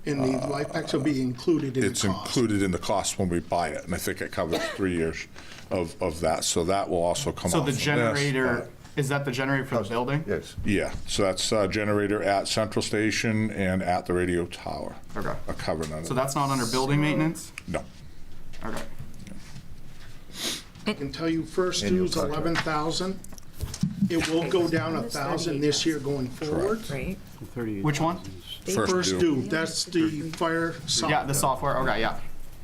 And the life packs will be included in the It's cost. included in the cost when we buy it, and I think it covers 3 years of that, so that will also come off. So the of this, generator, Is that the generator for the building? Yes. Yeah, so that's generator at Central Station and at the radio tower. Okay. Are covered under. So that's not under building maintenance? No. Okay. I can tell you first Annual due's contract. 11,000. It will go down 1,000 this year going forward. Right? Which one? First due, that's the fire software. Yeah, the software, okay, yeah.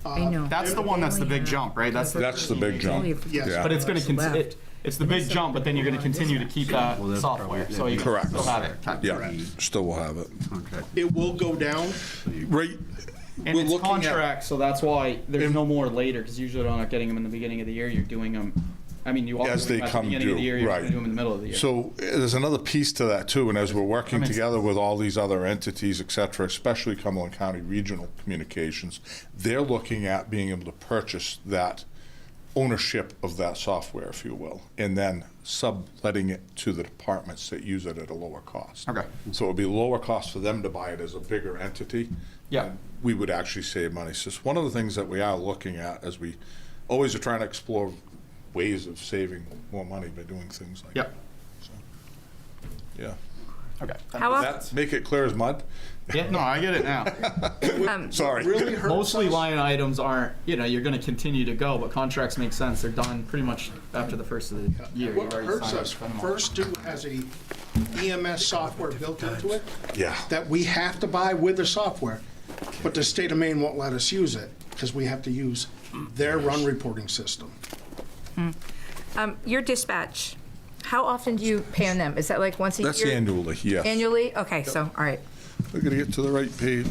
I know. That's the one that's the big jump, right? That's That's the big jump. Yes. Yeah. But it's gonna it's the big jump, but then you're gonna continue to keep that software, so you Correct. still have it. Yeah, still will have it. It will go down. Right. And We're it's looking at- contract, so that's why there's no more later, because usually you're not getting them in the beginning of the year, you're doing them, I mean, you are As doing they them at the come beginning of the due, year, you're right. gonna do them in the middle of the year. So there's another piece to that too, and as we're working That makes together with all these other entities, et cetera, especially Cumberland County Regional Communications, they're looking at being able to purchase that ownership of that software, if you will, and then subletting it to the departments that use it at a lower cost. Okay. So it would be lower cost for them to buy it as a bigger entity. Yeah. We would actually save money. So it's one of the things that we are looking at as we always are trying to explore ways of saving more money by doing things like that. Yep, Yeah. okay. How Does often, that make it clear as mud? Yeah, no, I get it now. Sorry. Really hurts Mostly us. line items aren't, you're gonna continue to go, but contracts make sense, they're done pretty much after the first of the year. What You've already hurts signed us, up for them all. first due has a EMS software built into it Yeah. that we have to buy with the software, but the state of Maine won't let us use it because we have to use their run reporting system. your dispatch, how often do you pay on them? Is that like once a year? That's annually, yes. Annually? Okay, so, all right. We're gonna get to the right page.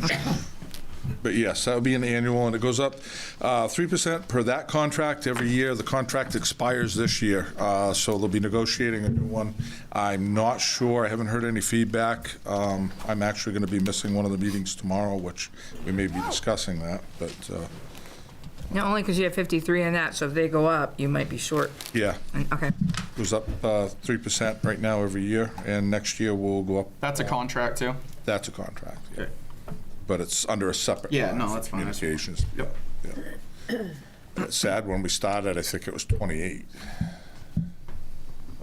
But yes, that would be an annual, and it goes up 3% per that contract every year. The contract expires this year, so they'll be negotiating a new one. I'm not sure, I haven't heard any feedback. I'm actually gonna be missing one of the meetings tomorrow, which we may be discussing that, but, Not only because you have 53 on that, so if they go up, you might be short. yeah. Okay. Goes up 3% right now every year, and next year we'll go up. That's a contract too? That's a contract, yeah. Okay. But it's under a separate. Yeah, line no, for that's fine. Communications. Yep. Yeah. It's sad, when we started, I think it was 28.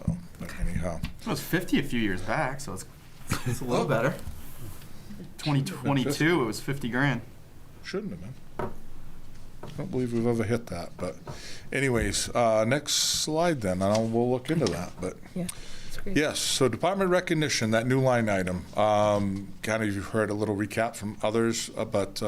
So, but anyhow, It was 50 a few years back, so it's a little better. 2022, it was 50 grand. shouldn't have been. I don't believe we've ever hit that, but anyways, next slide then, and we'll look into that, but. Yeah, that's great. Yes, so department recognition, that new line item. Kind of, you've heard a little recap from others, but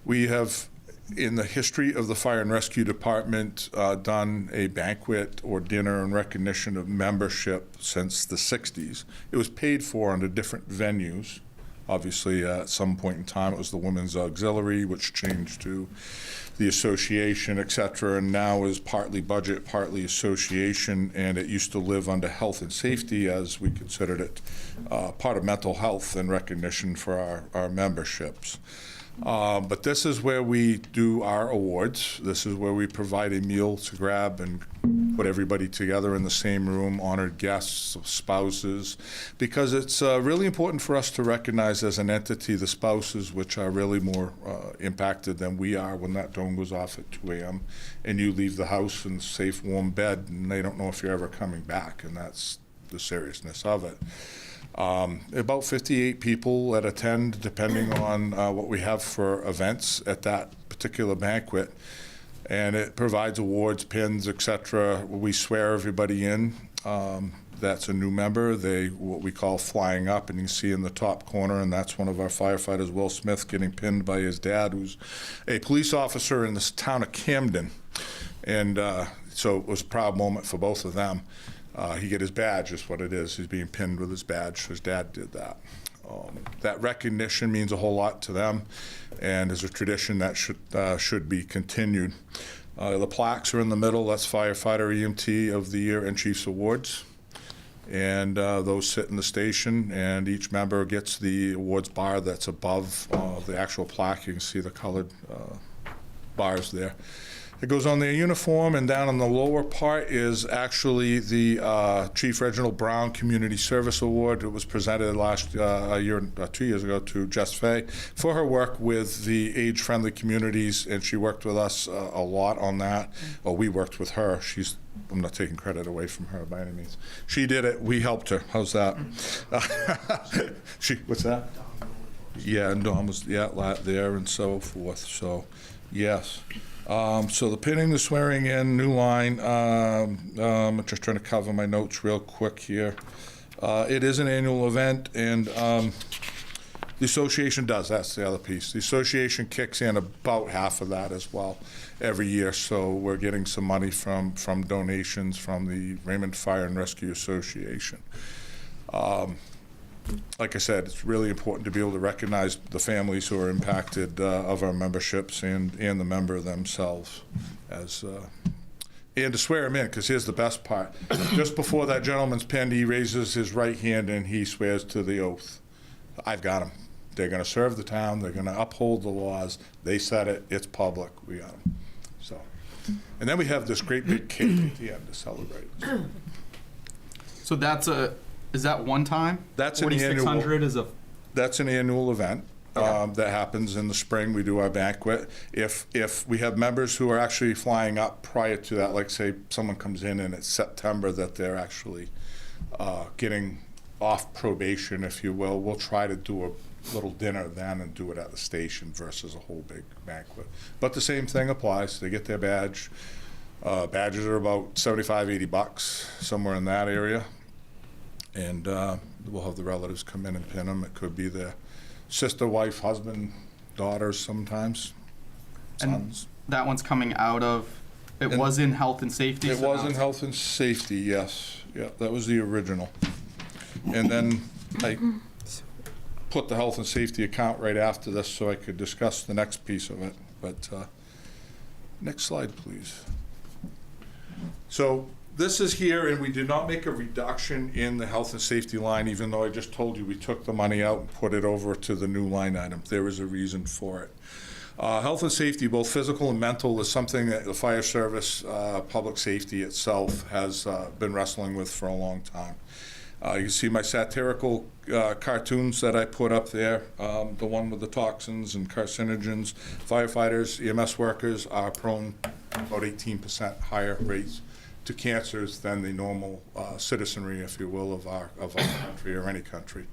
we have, in the history of the Fire and Rescue Department, done a banquet or dinner in recognition of membership since the 60s. It was paid for under different venues. Obviously, at some point in time, it was the Women's Auxiliary, which changed to the association, et cetera, and now is partly budget, partly association, and it used to live under health and safety, as we considered it part of mental health and recognition for our memberships. But this is where we do our awards. This is where we provide a meal to grab and put everybody together in the same room, honored guests, spouses, because it's really important for us to recognize as an entity the spouses, which are really more impacted than we are when that dome goes off at 2 a.m. and you leave the house in a safe, warm bed, and they don't know if you're ever coming back, and that's the seriousness of it. About 58 people that attend, depending on what we have for events at that particular banquet. And it provides awards, pins, et cetera. We swear everybody in. That's a new member. They, what we call flying up, and you can see in the top corner, and that's one of our firefighters, Will Smith, getting pinned by his dad, who's a police officer in this town of Camden. And so it was a proud moment for both of them. He get his badge, is what it is. He's being pinned with his badge. His dad did that. That recognition means a whole lot to them, and is a tradition that should be continued. The plaques are in the middle. That's Firefighter EMT of the Year and Chiefs Awards. And those sit in the station, and each member gets the awards bar that's above the actual plaque. You can see the colored bars there. It goes on their uniform, and down on the lower part is actually the Chief Reginald Brown Community Service Award. It was presented last 2 years ago to Jess Fay for her work with the age-friendly communities, and she worked with us a lot on that. Well, we worked with her. She's I'm not taking credit away from her by any means. She did it, we helped her, how's that? What's that? Yeah, and Dawn was, there and so forth, so, yes. So the pinning, the swearing in, new line, I'm just trying to cover my notes real quick here. It is an annual event, and the association does, that's the other piece. The association kicks in about half of that as well every year, so we're getting some money from donations from the Raymond Fire and Rescue Association. Like I said, it's really important to be able to recognize the families who are impacted of our memberships and the member themselves as and to swear him in, because here's the best part. Just before that gentleman's pinned, he raises his right hand and he swears to the oath. I've got him. They're going to serve the town. They're going to uphold the laws. They said it. It's public. We got them. So, and then we have this great big cake at the end to celebrate. So is that one time? That's an annual. 4,600 is a. That's an annual event. Okay. That happens in the spring. We do our banquet. If we have members who are actually flying up prior to that, like say someone comes in and it's September that they're actually getting off probation, if you will, we'll try to do a little dinner then and do it at the station versus a whole big banquet. But the same thing applies. They get their badge. Badges are about $75, $80, somewhere in that area. And we'll have the relatives come in and pin them. It could be their sister, wife, husband, daughters sometimes, sons. And that one's coming out of, it was in health and safety? It so was now in it's- health and safety, yes. Yeah, that was the original. And then I put the health and safety account right after this so I could discuss the next piece of it. But next slide, please. So this is here, and we did not make a reduction in the health and safety line, even though I just told you we took the money out and put it over to the new line item. There is a reason for it. Health and safety, both physical and mental, is something that the fire service, public safety itself has been wrestling with for a long time. You can see my satirical cartoons that I put up there, the one with the toxins and carcinogens. Firefighters, EMS workers are prone about 18% higher rates to cancers than the normal citizenry, if you will, of our country or any country.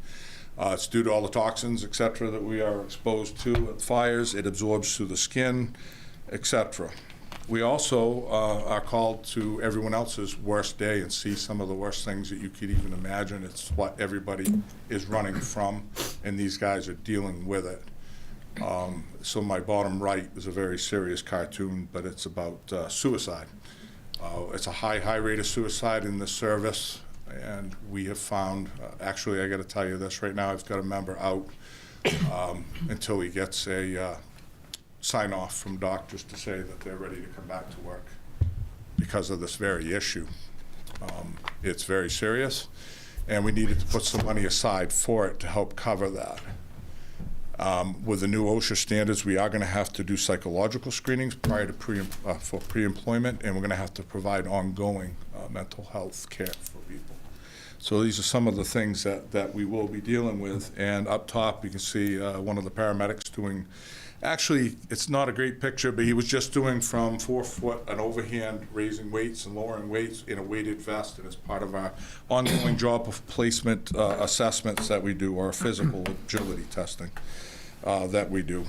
It's due to all the toxins, et cetera, that we are exposed to at fires. It absorbs through the skin, et cetera. We also are called to everyone else's worst day and see some of the worst things that you could even imagine. It's what everybody is running from, and these guys are dealing with it. So my bottom right is a very serious cartoon, but it's about suicide. It's a high rate of suicide in the service, and we have found, actually I got to tell you this right now, I've got a member out until he gets a sign off from doctors to say that they're ready to come back to work because of this very issue. It's very serious, and we needed to put some money aside for it to help cover that. With the new OSHA standards, we are going to have to do psychological screenings prior to for pre-employment, and we're going to have to provide ongoing mental health care for people. So these are some of the things that we will be dealing with. And up top, you can see one of the paramedics doing, actually, it's not a great picture, but he was just doing from 4 foot an overhand, raising weights and lowering weights in a weighted vest, and it's part of our ongoing job of placement assessments that we do, or physical agility testing that we do.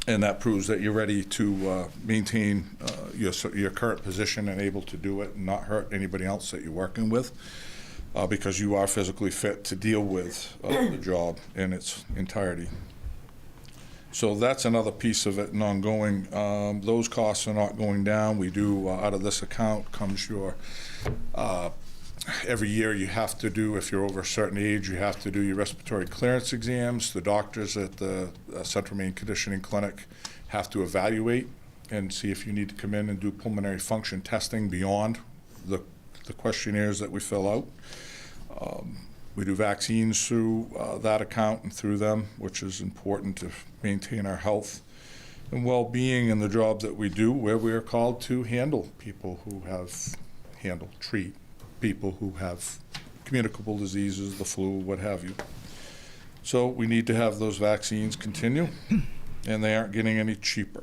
And that proves that you're ready to maintain your current position and able to do it and not hurt anybody else that you're working with, because you are physically fit to deal with the job in its entirety. So that's another piece of it and ongoing. Those costs are not going down. We do, out of this account comes your, every year you have to do, if you're over a certain age, you have to do your respiratory clearance exams. The doctors at the Central Maine Conditioning Clinic have to evaluate and see if you need to come in and do pulmonary function testing beyond the questionnaires that we fill out. We do vaccines through that account and through them, which is important to maintain our health and well-being in the job that we do, where we are called to handle people who have, treat people who have communicable diseases, the flu, what have you. So we need to have those vaccines continue, and they aren't getting any cheaper.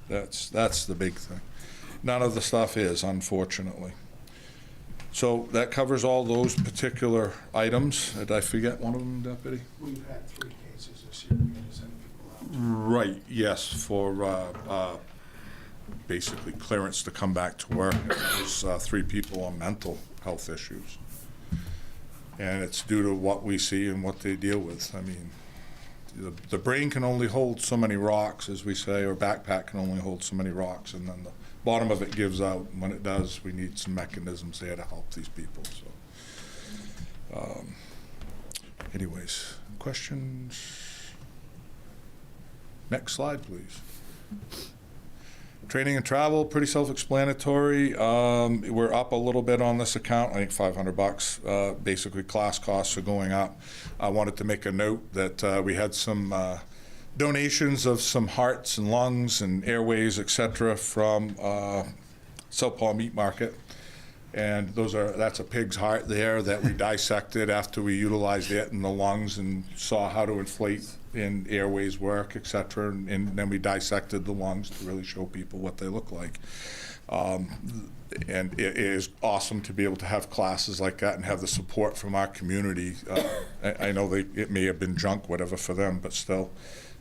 That's the big thing. None of the stuff is, unfortunately. So that covers all those particular items. Did I forget one of them, Deputy? We've had 3 cases this year. We had to send people out. Right, yes, for basically clearance to come back to work. There's 3 people on mental health issues. And it's due to what we see and what they deal with. I mean, the brain can only hold so many rocks, as we say, or backpack can only hold so many rocks, and then the bottom of it gives out. And when it does, we need some mechanisms there to help these people. So, anyways, questions? Next slide, please. Training and travel, pretty self-explanatory. We're up a little bit on this account, I think $500. Basically, class costs are going up. I wanted to make a note that we had some donations of some hearts and lungs and airways, etc., from South Paul Meat Market. And that's a pig's heart there that we dissected after we utilized it in the lungs and saw how to inflate and airways work, etc. And then we dissected the lungs to really show people what they look like. And it is awesome to be able to have classes like that and have the support from our community. I know it may have been junk, whatever, for them, but still,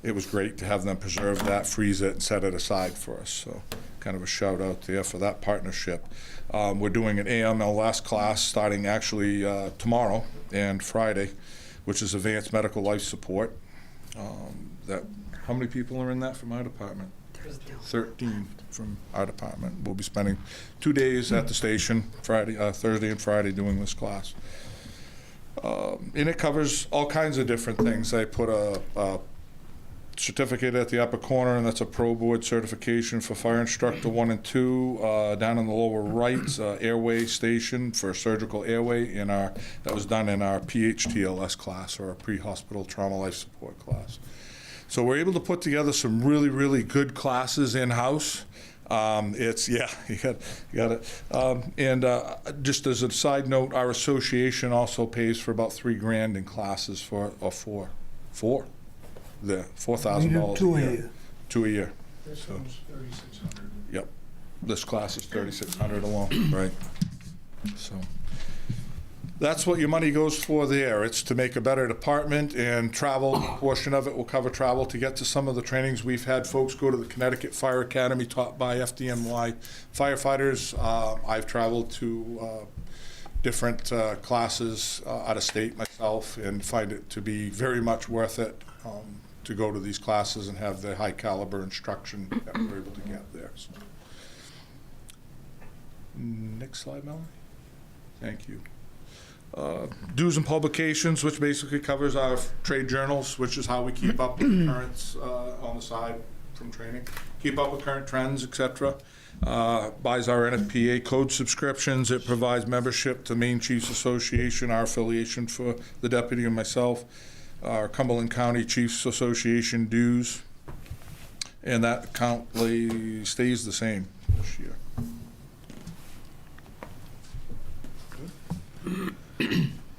it was great to have them preserve that, freeze it, and set it aside for us. So kind of a shout out there for that partnership. We're doing an AMLS class starting actually tomorrow and Friday, which is Advanced Medical Life Support. How many people are in that from our department? 13 from our department. We'll be spending 2 days at the station, Thursday and Friday, doing this class. And it covers all kinds of different things. I put a certificate at the upper corner, and that's a Pro Board certification for Fire Instructor 1 and 2. Down in the lower right, airway station for surgical airway that was done in our PHTLS class, or a pre-hospital trauma life support class. So we're able to put together some really, really good classes in-house. You got it. Just as a side note, our association also pays for about $3,000 in classes $4,000 a year. 2 a year. This one's 3,600. Yep. This class is 3,600 alone, right? So that's what your money goes for there. It's to make a better department, and travel, a portion of it will cover travel to get to some of the trainings. We've had folks go to the Connecticut Fire Academy taught by FDNY firefighters. I've traveled to different classes out of state myself, and find it to be very much worth it to go to these classes and have the high caliber instruction that we're able to get there. So. Next slide, Melanie. Thank you. Dues and publications, which basically covers our trade journals, which is how we keep up with currents on the side from training, keep up with current trends, etc. Buys our NFPA code subscriptions. It provides membership to Maine Chiefs Association, our affiliation for the deputy and myself, our Cumberland County Chiefs Association dues, and that account stays the same this year.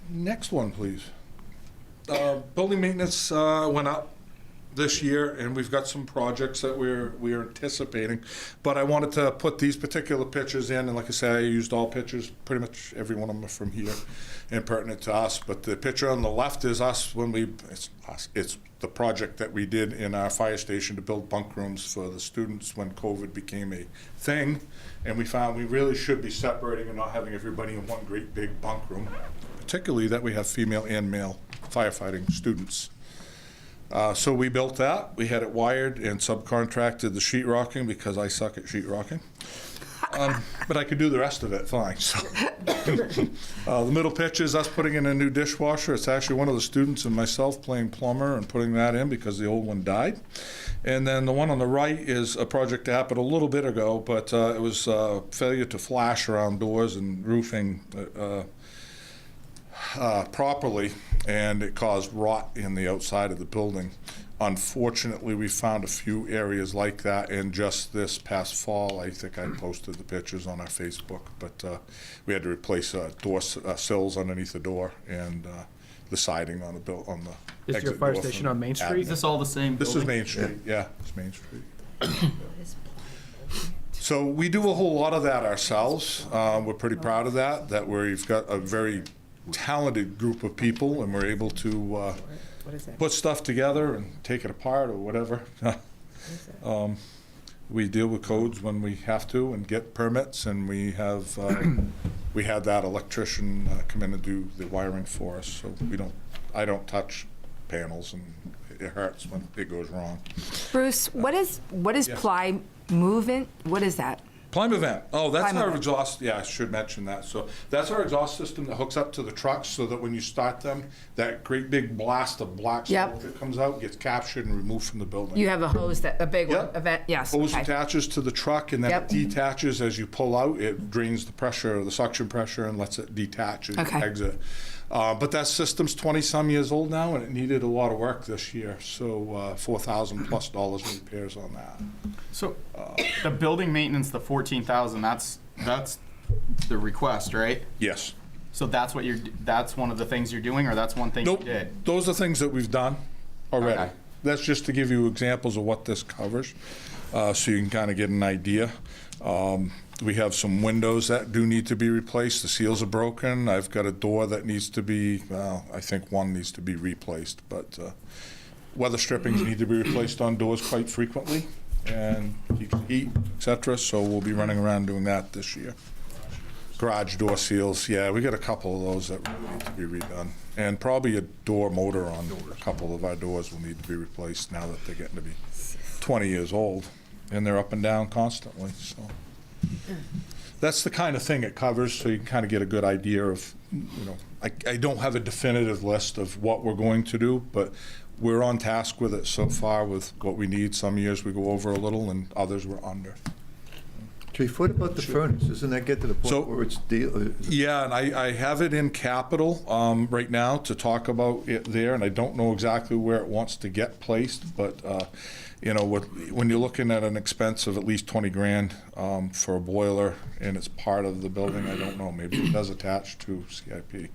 Next one, please. Building maintenance went up this year, and we've got some projects that we're anticipating. But I wanted to put these particular pictures in, and like I said, I used all pictures. Pretty much every one of them are from here and pertinent to us. But the picture on the left is us it's the project that we did in our fire station to build bunk rooms for the students when COVID became a thing. And we found we really should be separating and not having everybody in one great big bunk room, particularly that we have female and male firefighting students. So we built that. We had it wired and subcontracted the sheetrocking because I suck at sheetrocking. But I could do the rest of it fine. So. The middle picture is us putting in a new dishwasher. It's actually one of the students and myself playing plumber and putting that in because the old one died. And then the one on the right is a project that happened a little bit ago, but it was failure to flash around doors and roofing properly, and it caused rot in the outside of the building. Unfortunately, we found a few areas like that, and just this past fall, I think I posted the pictures on our Facebook, but we had to replace door sills underneath the door and the siding on the Is your exit fire door station from on Main Street? Is this all the same This is building? Main Street, yeah, it's Main Street. So we do a whole lot of that ourselves. We're pretty proud of that we've got a very talented group of people, and we're able to What is it? put stuff together and take it apart or whatever. We deal with codes when we have to and get permits, and we have, we had that electrician come in and do the wiring for us, so I don't touch panels, and it hurts when it goes wrong. Bruce, what is Yes. ply movement? What is that? Plime event. Oh, that's Plime our event. exhaust. Yeah, I should mention that. So that's our exhaust system that hooks up to the trucks so that when you start them, that great big blast of black Yep. smoke that comes out gets captured and removed from the building. You have a hose a big one, Yep. event, yes. Hose okay. attaches to the truck, and then Yep. it detaches as you pull out. It drains the pressure, the suction pressure, and lets it detach and Okay. exit. But that system's 20-some years old now, and it needed a lot of work this year. So $4,000+ in repairs on that. So, the building maintenance, the 14,000, that's the request, right? Yes. So that's one of the things you're doing, or that's one thing Nope. you did? Those are things that we've done already. Okay. That's just to give you examples of what this covers, so you can kind of get an idea. We have some windows that do need to be replaced. The seals are broken. I've got a door that needs to be, well, I think one needs to be replaced, but weather strippings need to be replaced on doors quite frequently, and keep heat, et cetera, so we'll be running around doing that this year. Garage door seals, yeah, we got a couple of those that really need to be redone. And probably a door motor on a couple of our doors will need to be replaced now that they're getting to be 20 years old, and they're up and down constantly, so. That's the kind of thing it covers, so you can kind of get a good idea of, I don't have a definitive list of what we're going to do, but we're on task with it so far with what we need. Some years we go over a little, and others we're under. Chief, what about the furnace? Doesn't that get to the So- point where it's deal? Yeah, and I have it in capital right now to talk about it there, and I don't know exactly where it wants to get placed, but when you're looking at an expense of at least 20 grand for a boiler, and it's part of the building, I don't know, maybe it does attach to CIP.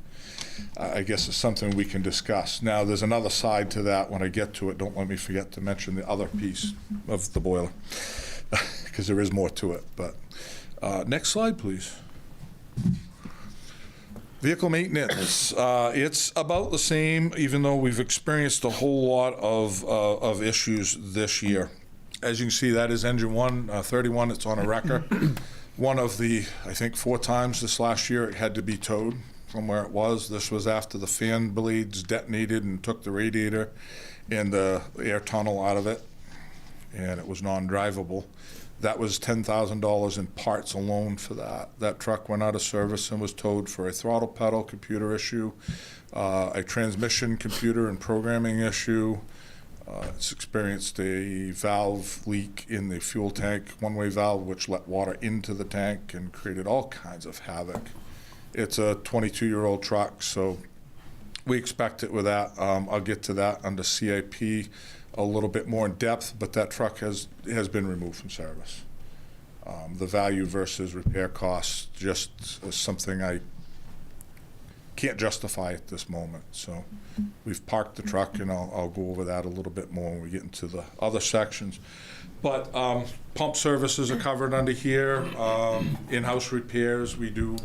I guess it's something we can discuss. Now, there's another side to that when I get to it. Don't let me forget to mention the other piece of the boiler, because there is more to it. But next slide, please. Vehicle maintenance, it's about the same, even though we've experienced a whole lot of issues this year. As you can see, that is engine 131, it's on a wrecker. One of the, I think 4 times this last year, it had to be towed from where it was. This was after the fan blades detonated and took the radiator and the air tunnel out of it, and it was non-drivable. That was $10,000 in parts alone for that. That truck went out of service and was towed for a throttle pedal computer issue, a transmission computer and programming issue. It's experienced a valve leak in the fuel tank, one-way valve, which let water into the tank and created all kinds of havoc. It's a 22-year-old truck, so we expect it with that. I'll get to that under CIP a little bit more in depth, but that truck has been removed from service. The value versus repair costs just is something I can't justify at this moment. So we've parked the truck, and I'll go over that a little bit more when we get into the other sections. But pump services are covered under here. In-house repairs, we do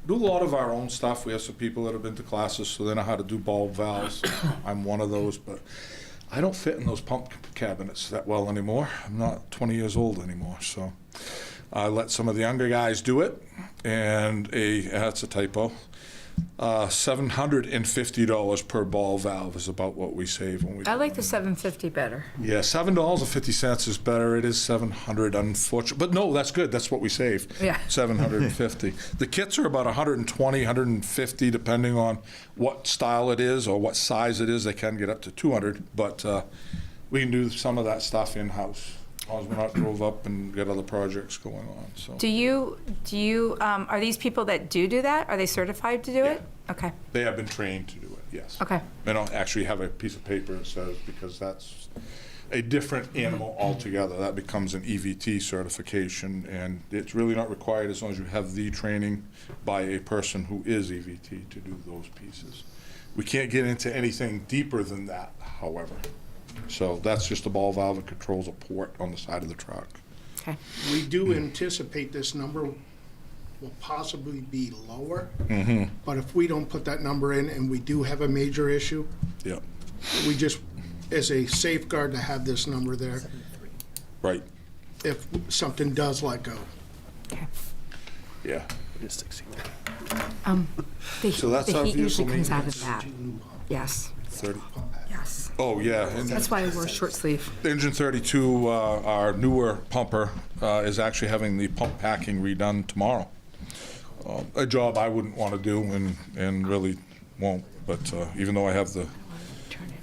do a lot of our own stuff. We have some people that have been to classes, so they know how to do bulb valves. I'm one of those, but I don't fit in those pump cabinets that well anymore. I'm not 20 years old anymore, so I let some of the younger guys do it, and that's a typo. $750 per ball valve is about what we save when we. I like the 750 better. Yeah, $7.50 is better. It is $700, unfortunately, but no, that's good. That's what we save. Yeah. $750. The kits are about $120, $150, depending on what style it is or what size it is. They can get up to $200, but we can do some of that stuff in-house, as long as we're not drove up and get other projects going on. So Do you are these people that do that? Are they certified to do it? Okay. they have been trained to do it. Yes. Okay. They don't actually have a piece of paper that says, because that's a different animal altogether. That becomes an EVT certification, and it's really not required as long as you have the training by a person who is EVT to do those pieces. We can't get into anything deeper than that, however. So that's just a ball valve that controls a port on the side of the truck. Okay. We do anticipate this number will possibly be lower. But if we don't put that number in and we do have a major issue, Yeah, we just, as a safeguard to have this number there right, if something does let go. Okay. yeah. So that's our the heat usually vehicle comes out of that. Yes, 30. yes. Oh, yeah. And That's why I wore short sleeve. Engine 32, our newer pumper, is actually having the pump packing redone tomorrow. A job I wouldn't want to do and really won't, but even though I have the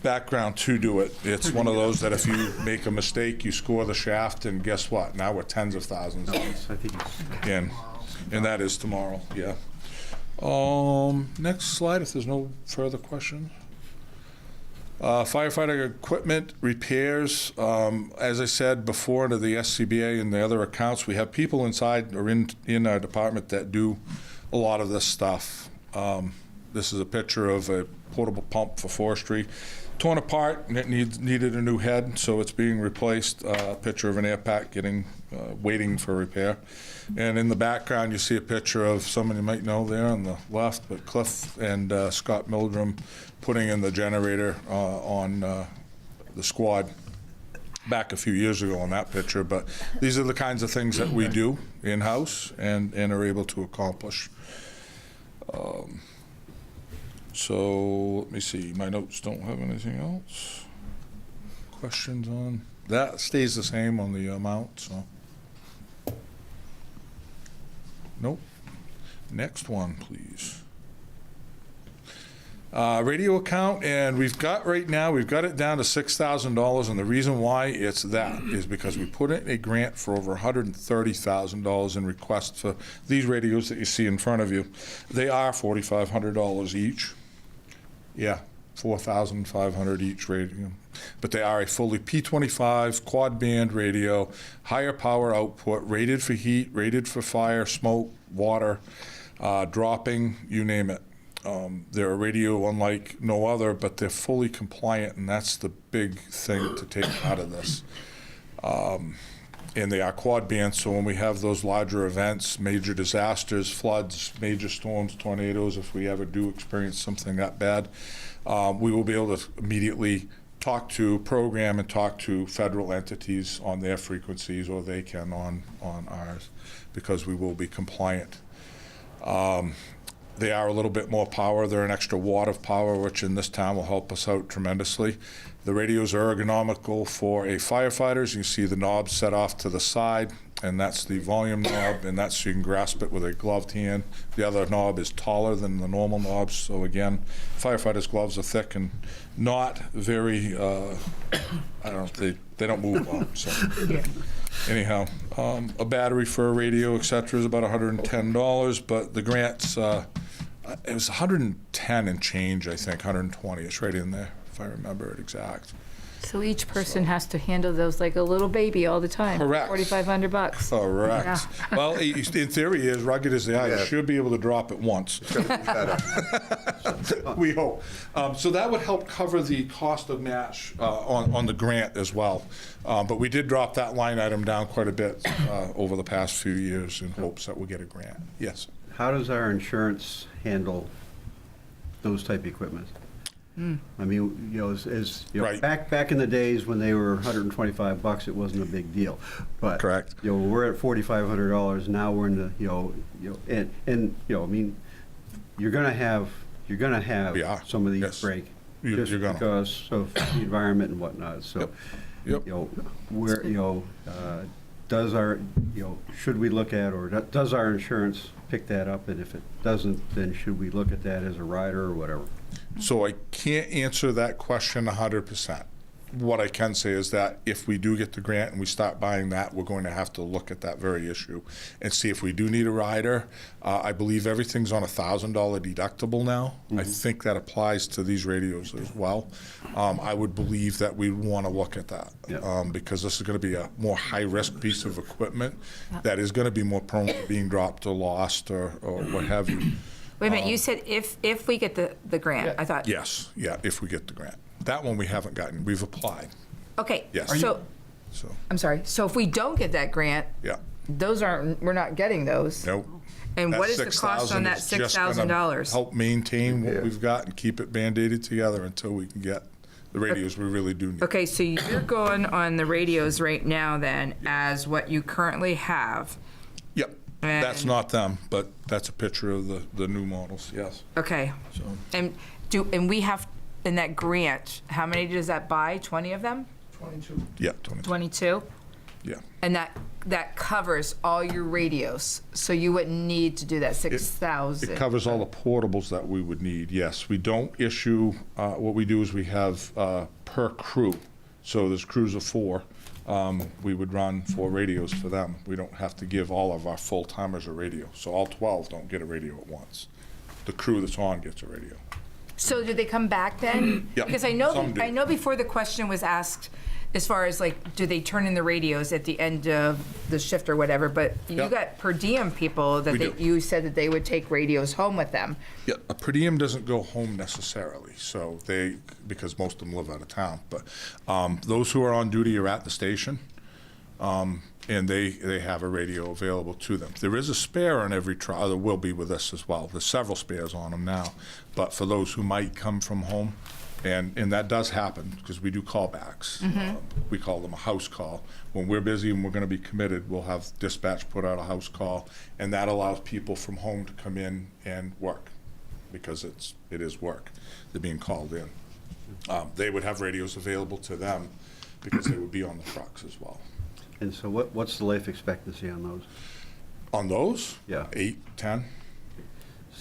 background to do it, it's one of those that if you make a mistake, you score the shaft, and guess what? Now we're tens of thousands I think it's in, and that is tomorrow, yeah. Next slide, if there's no further questions. Firefighter equipment repairs, as I said before, under the SCBA and the other accounts, we have people inside or in our department that do a lot of this stuff. This is a picture of a portable pump for forestry. Torn apart, and it needed a new head, so it's being replaced. A picture of an air pack waiting for repair. And in the background, you see a picture of someone you might know there on the left, but Cliff and Scott Mildrum putting in the generator on the squad back a few years ago on that picture. But these are the kinds of things that we do in-house and are able to accomplish. So let me see, my notes don't have anything else. Questions on, that stays the same on the amount, so. Nope. Next one, please. Radio account, and we've got right now, we've got it down to $6,000, and the reason why it's that is because we put in a grant for over $130,000 in requests for these radios that you see in front of you. They are $4,500 each. Yeah, $4,500 each radio. But they are a fully P25 quad band radio, higher power output, rated for heat, rated for fire, smoke, water, dropping, you name it. They're a radio unlike no other, but they're fully compliant, and that's the big thing to take out of this. And they are quad band, so when we have those larger events, major disasters, floods, major storms, tornadoes, if we ever do experience something that bad, we will be able to immediately program and talk to federal entities on their frequencies, or they can on ours, because we will be compliant. They are a little bit more power. They're an extra watt of power, which in this town will help us out tremendously. The radios are ergonomical for a firefighter. As you can see, the knob's set off to the side, and that's the volume knob, and that's so you can grasp it with a gloved hand. The other knob is taller than the normal knobs, so again, firefighters' gloves are thick and not very, I don't know, they don't move well, so. Yeah. Anyhow, a battery for a radio, et cetera, is about $110, but the grants, it was 110 and change, I think, 120. It's right in there, if I remember it exact. So each person has to handle those like a little baby all the time. Correct. $4,500. Correct. Yeah. Well, in theory, as rugged as they are, you should be able to drop it once. We hope. So that would help cover the cost of match on the grant as well. But we did drop that line item down quite a bit over the past few years in hopes that we'll get a grant. Yes. How does our insurance handle those type of equipment? I mean, you know, as you know, Right. back in the days when they were $125, it wasn't a big deal. But Correct. you know, we're at $4,500 now. We're in the and you know, I mean, you're gonna have We are. some of these Yes. break You're just gonna. because of the environment and whatnot. So, Yep. you know, where does our should we look at, or does our insurance pick that up? And if it doesn't, then should we look at that as a rider or whatever? So I can't answer that question 100%. What I can say is that if we do get the grant and we start buying that, we're going to have to look at that very issue and see if we do need a rider. I believe everything's on $1,000 deductible now. I think that applies to these radios as well. I would believe that we want to look at that because this is going to be a more high-risk piece of equipment that is going to be more prone to being dropped or lost or what have you. Wait a minute, you said if we get the grant, I thought. Yes, yeah, if we get the grant. That one we haven't gotten. We've applied. Okay, Yes. so So, I'm sorry, so if we don't get that grant, yeah, we're not getting those? nope. And That what is the cost on $6,000 that is just gonna $6,000? help maintain what Yeah. we've got and keep it Band-Aided together until we can get the radios we really do need. Okay, so you're going on the radios right now then as what you currently have. Yep, that's And- not them, but that's a picture of the new models, yes. Okay. So, And we have, in that grant, how many does that buy? 20 of them? 22. yeah, Tony, 22? yeah. And that covers all your radios, so you wouldn't need to do that 6,000? It covers all the portables that we would need, yes. We don't issue, what we do is we have per crew. So there's crews of 4. We would run 4 radios for them. We don't have to give all of our full-timers a radio. So all 12 don't get a radio at once. The crew that's on gets a radio. So do they come back then? Yeah, Because I some do. know before the question was asked, as far as like, do they turn in the radios at the end of the shift or whatever, but you Yeah. got per diem people that We do. you said that they would take radios home with them. Yeah, a per diem doesn't go home necessarily, so because most of them live out of town, but those who are on duty are at the station, and they have a radio available to them. There is a spare on every trial, there will be with us as well. There's several spares on them now, but for those who might come from home, and that does happen, because we do callbacks. We call them a house call. When we're busy and we're gonna be committed, we'll have dispatch put out a house call, and that allows people from home to come in and work, because it is work. They're being called in. They would have radios available to them, because they would be on the trucks as well. And so what's the life expectancy on those? On those? Yeah. 8, 10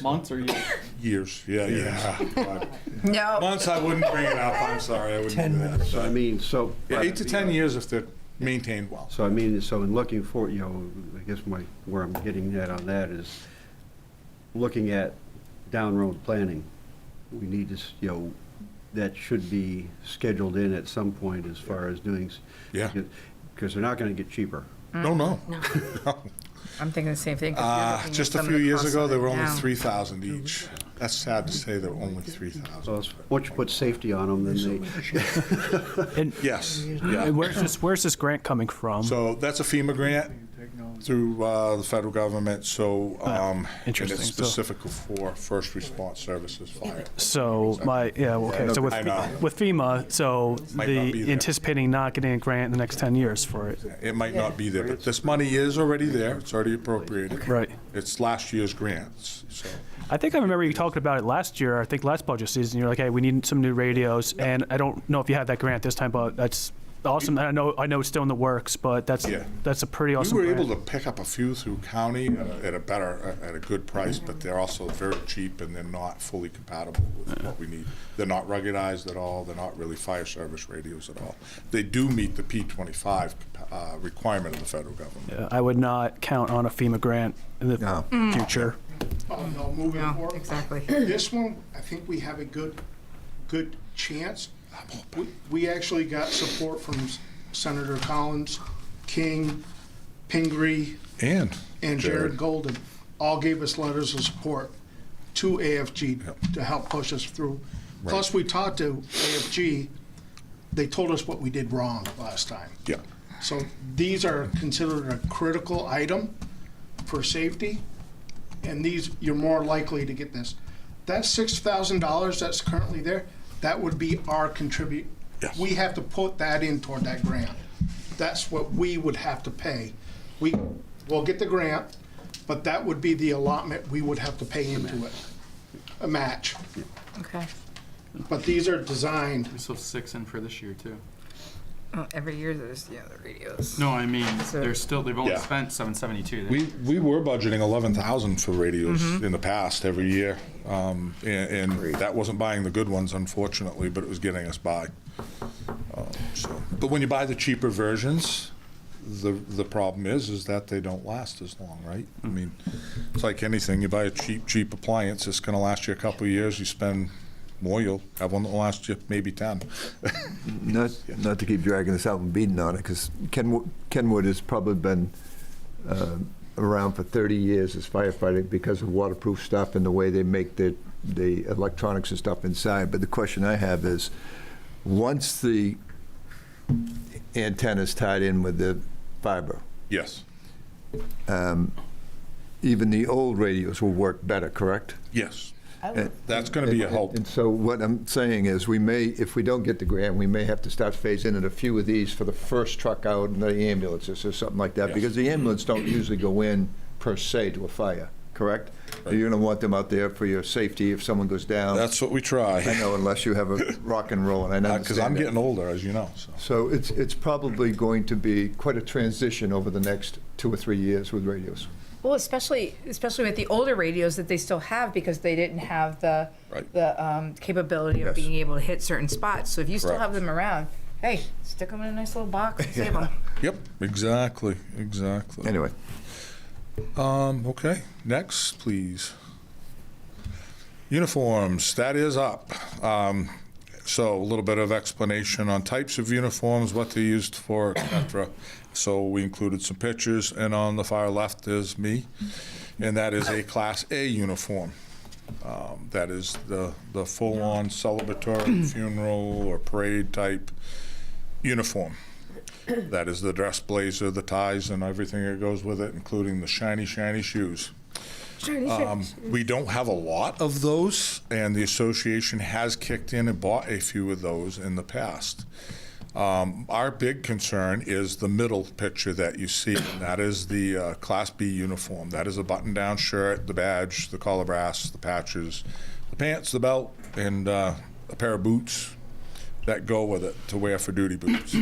Months or years? years, yeah. God. No. Months, I wouldn't bring it up, I'm sorry, I wouldn't do that. So I mean, so. Yeah, 8 to 10 years if they're maintained well. So I mean, so in looking for, I guess where I'm getting at on that is, looking at down-road planning, we need to, that should be scheduled in at some point as far as doing. Yeah. Because they're not gonna get cheaper. No. I'm thinking the same thing. 'cause you're looking at Just a some of few the years costs ago, of they it were only now. 3,000 each. That's sad to say, they were only 3,000. So once you put safety on them, then they. And Yes, and yeah. where's this grant coming from? So that's a FEMA grant through the federal government, so, and interesting. it's So- specific for first response services, fire. So okay, so I know. with FEMA, so Might not be there. anticipating not getting a grant in the next 10 years for it. It might not be there, but this money is already there, it's already appropriated. Right. It's last year's grants, so. I think I remember you talking about it last year, I think last budget season, you're like, hey, we need some new radios, and I don't know if you had that grant this time, but that's awesome. I know it's still in the works, but that's Yeah. a pretty We awesome were grant. able to pick up a few through county at a good price, but they're also very cheap and they're not fully compatible with what we need. They're not ruggedized at all, they're not really fire service radios at all. They do meet the P25 requirement of the federal government. Yeah, I would not count on a FEMA grant in the No. future. Oh, no, moving No, forward. exactly. This one, I think we have a good chance. We actually got support from Senator Collins, King, Pingree, And Jared Golden. All gave us letters of support to AFG to help push us through. Plus, we talked to AFG. They told us what we did wrong last time. Yeah, So these are considered a critical item for safety, and these, you're more likely to get this. That $6,000 that's currently there, that would be our contribute. Yes. We have to put that in toward that grant. That's what we would have to pay. We'll get the grant, but that would be the allotment we would have to pay into it, a match. Okay. But these are designed, We still have 6 in for this year too. Well, every year there's, the radios. No, I mean, So- they've only Yeah. spent 772. we were budgeting 11,000 for radios in the past every year. And that wasn't buying the good ones, unfortunately, but it was getting us by. But when you buy the cheaper versions, the problem is that they don't last as long, right? I mean, it's like anything, you buy a cheap appliance, it's gonna last you a couple of years, you spend more, you'll have one that'll last you maybe 10. Not to keep dragging this out and beating on it, because Kenwood has probably been around for 30 years as firefighting because of waterproof stuff and the way they make the electronics and stuff inside. But the question I have is, once the antennas tied in with the fiber. Yes, Even the old radios will work better, correct? yes. And- That's going to be a help. And so what I'm saying is, we may, if we don't get the grant, we may have to start phasing in a few of these for the first truck out in the ambulances or something like that, Yes. because the ambulance don't usually go in per se to a fire, correct? Right. You're going to want them out there for your safety if someone goes down. That's what we try. I know, unless you have a rock and roll, and I understand Because I'm that. getting older, as you know, so. So it's probably going to be quite a transition over the next 2 or 3 years with radios. Well, especially with the older radios that they still have because they didn't have the Right. capability of Yes. being able to hit certain spots. So if you still Correct. have them around, hey, stick them in a nice little box and save them. Yep, exactly. Anyway, Okay, next, please. Uniforms, that is up. So a little bit of explanation on types of uniforms, what they're used for, et cetera. So we included some pictures, and on the far left is me, and that is a Class A uniform. That is the full-on celebratory funeral or parade type uniform. That is the dress blazer, the ties, and everything that goes with it, including the shiny, shiny shoes. We don't have a lot of those, and the association has kicked in and bought a few of those in the past. Our big concern is the middle picture that you see, and that is the Class B uniform. That is a button-down shirt, the badge, the collar brass, the patches, the pants, the belt, and a pair of boots that go with it to wear for duty boots.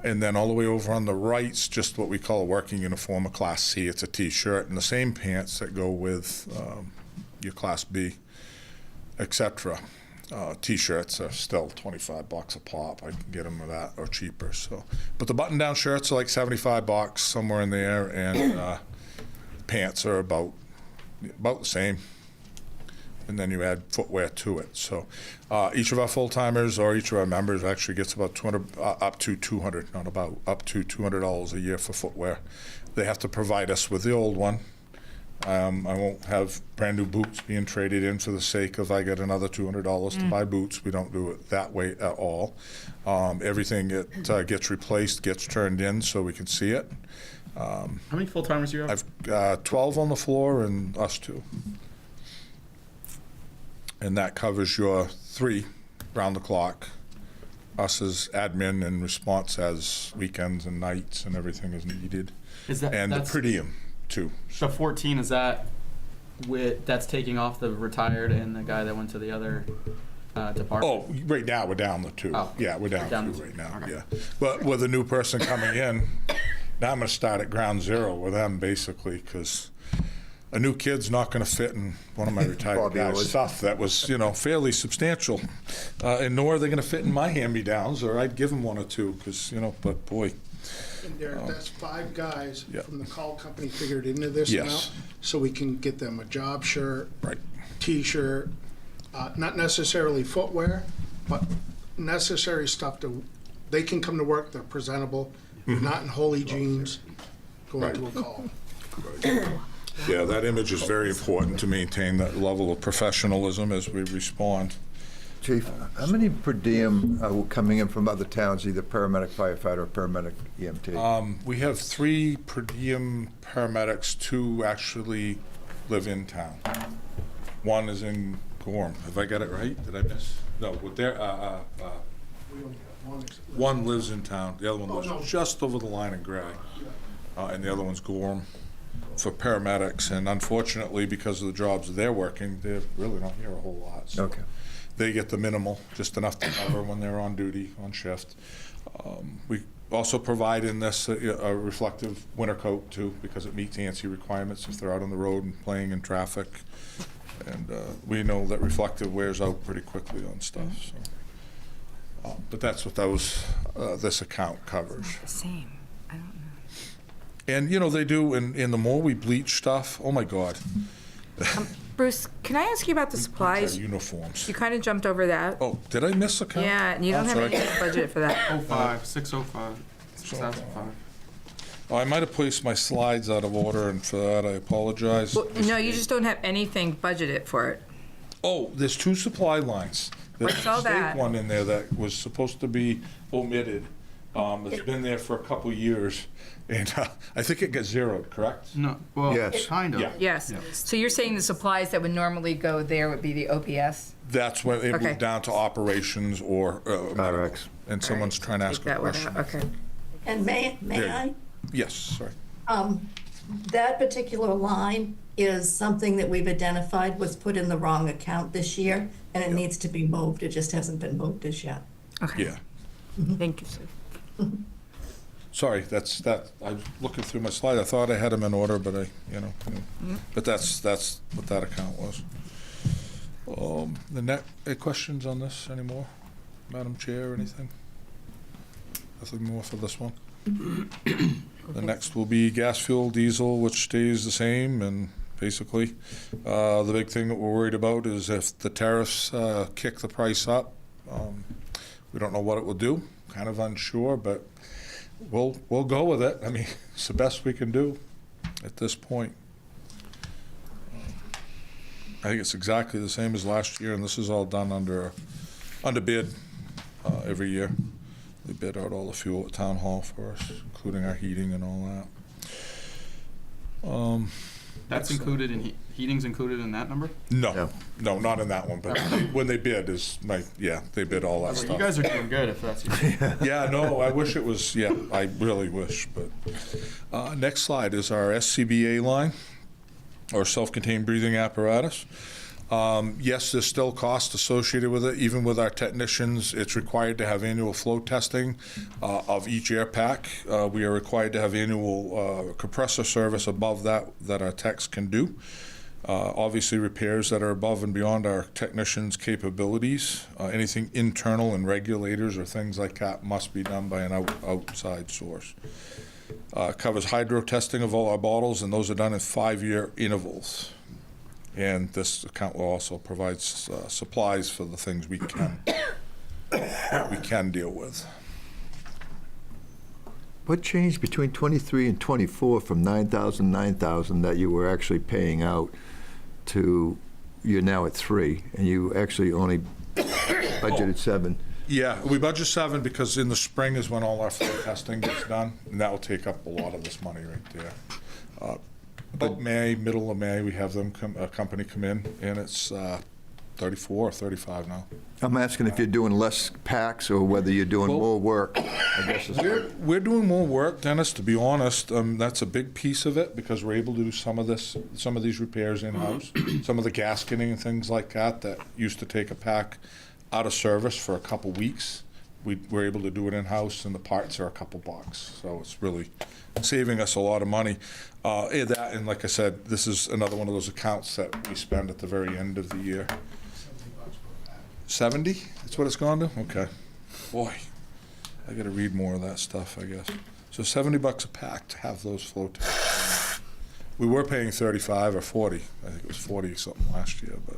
And then all the way over on the right's just what we call a working uniform, a Class C. It's a T-shirt and the same pants that go with your Class B, etc. T-shirts are still $25 a pop. I can get them with that or cheaper. So, but the button-down shirts are like $75 somewhere in there, and pants are about the same. And then you add footwear to it. So each of our full-timers or each of our members actually gets about up to $200 a year for footwear. They have to provide us with the old one. I won't have brand-new boots being traded in for the sake of I get another $200 to buy boots. We don't do it that way at all. Everything that gets replaced gets turned in so we can see it. How many full-timers do you have? I've 12 on the floor and us 2. And that covers your 3 round the clock. Us as admin and response as weekends and nights and everything is needed. Is that And the that's- per diem too. So 14, is that that's taking off the retired and the guy that went to the other department? Oh, right now we're down to 2. Oh, Yeah, we're down down to to 2 two. right now, Okay. yeah. But with a new person coming in, now I'm gonna start at ground zero with them basically, because a new kid's not going to fit in one of my retired Bobby guys' would. stuff that was, fairly substantial. And nor are they going to fit in my hand-me-downs, or I'd give them 1 or 2, because, but boy, And that's 5 guys Yeah. from the call company figured into this Yes. amount, so we can get them a job shirt, right. T-shirt, not necessarily footwear, but necessary stuff they can come to work, they're presentable, they're not in holy jeans, going Right. to a call. Yeah, that image is very important to maintain that level of professionalism as we respond. Chief, how many per diem are coming in from other towns, either paramedic, firefighter, or paramedic EMT? We have 3 per diem paramedics, 2 actually live in town. 1 is in Gorham. Have I got it right? Did I miss? No, with their, We only have one. 1 lives in town, the other one Oh, lives no. just over the line in Gray. And the other one's Gorham for paramedics. And unfortunately, because of the jobs they're working, they're really not here a whole lot. So Okay. they get the minimal, just enough to cover when they're on duty, on shift. We also provide in this a reflective winter coat too, because it meets ANSI requirements if they're out on the road and playing in traffic. And we know that reflective wears out pretty quickly on stuff. So, but that's what this account covers. The same. I don't know. And they do, and the more we bleach stuff, oh my God. Bruce, can I ask you about the supplies? Uniforms. You kind of jumped over that. Oh, did I miss a count? Yeah, and you don't I'm have sorry. any budget for that. 05, 605, 6005. Oh, I might have placed my slides out of order, and for that, I apologize. Well, no, you just don't have anything budgeted for it. Oh, there's 2 supply lines. There's I saw a mistake that. one in there that was supposed to be omitted, It's been there for a couple years, and I think it got zeroed, correct? No, well, Yes. kind of. Yeah. Yes. Yeah. So you're saying the supplies that would normally go there would be the OPS? That's when it Okay. moved down to operations or RX. and someone's trying to ask Take a that one question. out, okay. And may There you go. I? Yes, sorry. That particular line is something that we've identified was put in the wrong account this year, and it needs to be moved. It just hasn't been moved as yet. Okay, Yeah. thank you, Sue. Sorry, that's that. I was looking through my slide. I thought I had them in order, but but that's what that account was. Any questions on this anymore, Madam Chair, or anything? Nothing more for this one? The next will be gas, fuel, diesel, which stays the same, and basically, the big thing that we're worried about is if the tariffs kick the price up. We don't know what it will do, kind of unsure, but we'll go with it. I mean, it's the best we can do at this point. I think it's exactly the same as last year, and this is all done under bid every year. They bid out all the fuel at Town Hall for us, including our heating and all that. That's included in, heating's included in that number? No, not in that one, but when they bid they bid all that You stuff. guys are doing good if that's your. Yeah, no, I wish it was, I really wish, but. Next slide is our SCBA line, or self-contained breathing apparatus. Yes, there's still cost associated with it. Even with our technicians, it's required to have annual flow testing of each air pack. We are required to have annual compressor service above that our techs can do. Obviously, repairs that are above and beyond our technicians' capabilities. Anything internal and regulators or things like that must be done by an outside source. Covers hydro testing of all our bottles, and those are done in 5-year intervals. And this account will also provide supplies for the things we can deal with. What changed between 23 and 24 from 9,000 that you were actually paying out to you're now at 3, and you actually only budgeted 7? Yeah, we budget 7 because in the spring is when all our flow testing gets done, and that will take up a lot of this money right there. About May, middle of May, we have them a company come in, and it's 34 or 35 now. I'm asking if you're doing less packs or whether you're doing more work. I guess We're doing more work, Dennis, to be honest. That's a big piece of it because we're able to do some of these repairs in-house, some of the gasketing and things like that used to take a pack out of service for a couple weeks. We're able to do it in-house, and the parts are a couple bucks. So it's really saving us a lot of money. And like I said, this is another one of those accounts that we spend at the very end of the year. 70? That's what it's gone to? Okay. Boy, I got to read more of that stuff, I guess. So $70 a pack to have those flow tests. We were paying 35 or 40. I think it was 40 something last year, but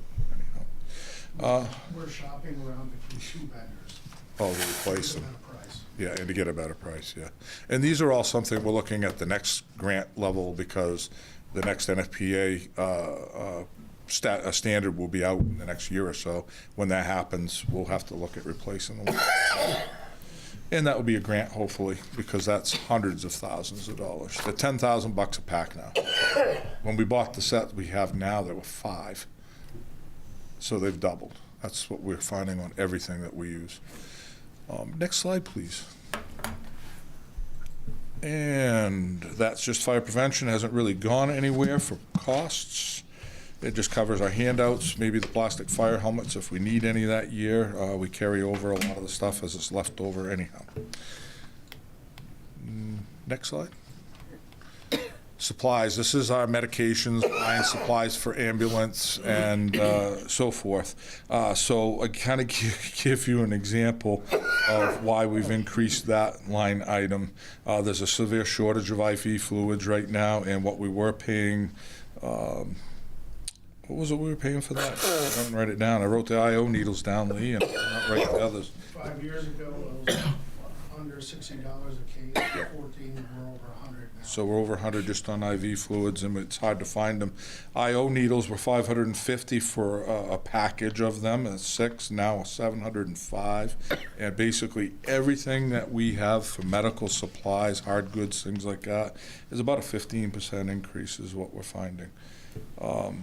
anyhow. We're shopping around between 2 vendors. Oh, to replace them. Better price. Yeah, and to get a better price, yeah. And these are all something we're looking at the next grant level because the next NFPA standard will be out in the next year or so. When that happens, we'll have to look at replacing them. And that will be a grant, hopefully, because that's hundreds of thousands of dollars. They're $10,000 a pack now. When we bought the set we have now, there were 5. So they've doubled. That's what we're finding on everything that we use. Next slide, please. And that's just fire prevention. Hasn't really gone anywhere for costs. It just covers our handouts, maybe the plastic fire helmets if we need any that year. We carry over a lot of the stuff as it's left over anyhow. Next slide. Supplies. This is our medications, buying supplies for ambulance and so forth. So I kind of give you an example of why we've increased that line item. There's a severe shortage of IV fluids right now, and what we were paying, what was it we were paying for that? I didn't write it down. I wrote the IO needles down, Lee, and I did not write the others. 5 years ago, it was under $60 a case, 14, we're over 100 now. So we're over 100 just on IV fluids, and it's hard to find them. IO needles were 550 for a package of them, and 6, now 705. And basically everything that we have for medical supplies, hard goods, things like that, is about a 15% increase is what we're finding.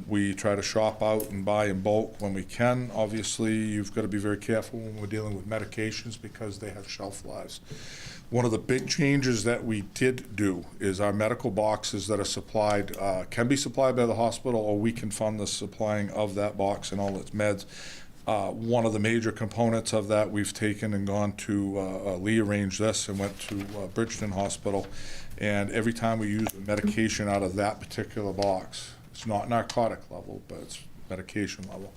We try to shop out and buy in bulk when we can. Obviously, you've got to be very careful when we're dealing with medications because they have shelf lives. One of the big changes that we did do is our medical boxes that are supplied can be supplied by the hospital, or we can fund the supplying of that box and all its meds. One of the major components of that, we've taken and gone to rearrange this and went to Bridgeton Hospital, and every time we use a medication out of that particular box, it's not narcotic level, but it's medication level,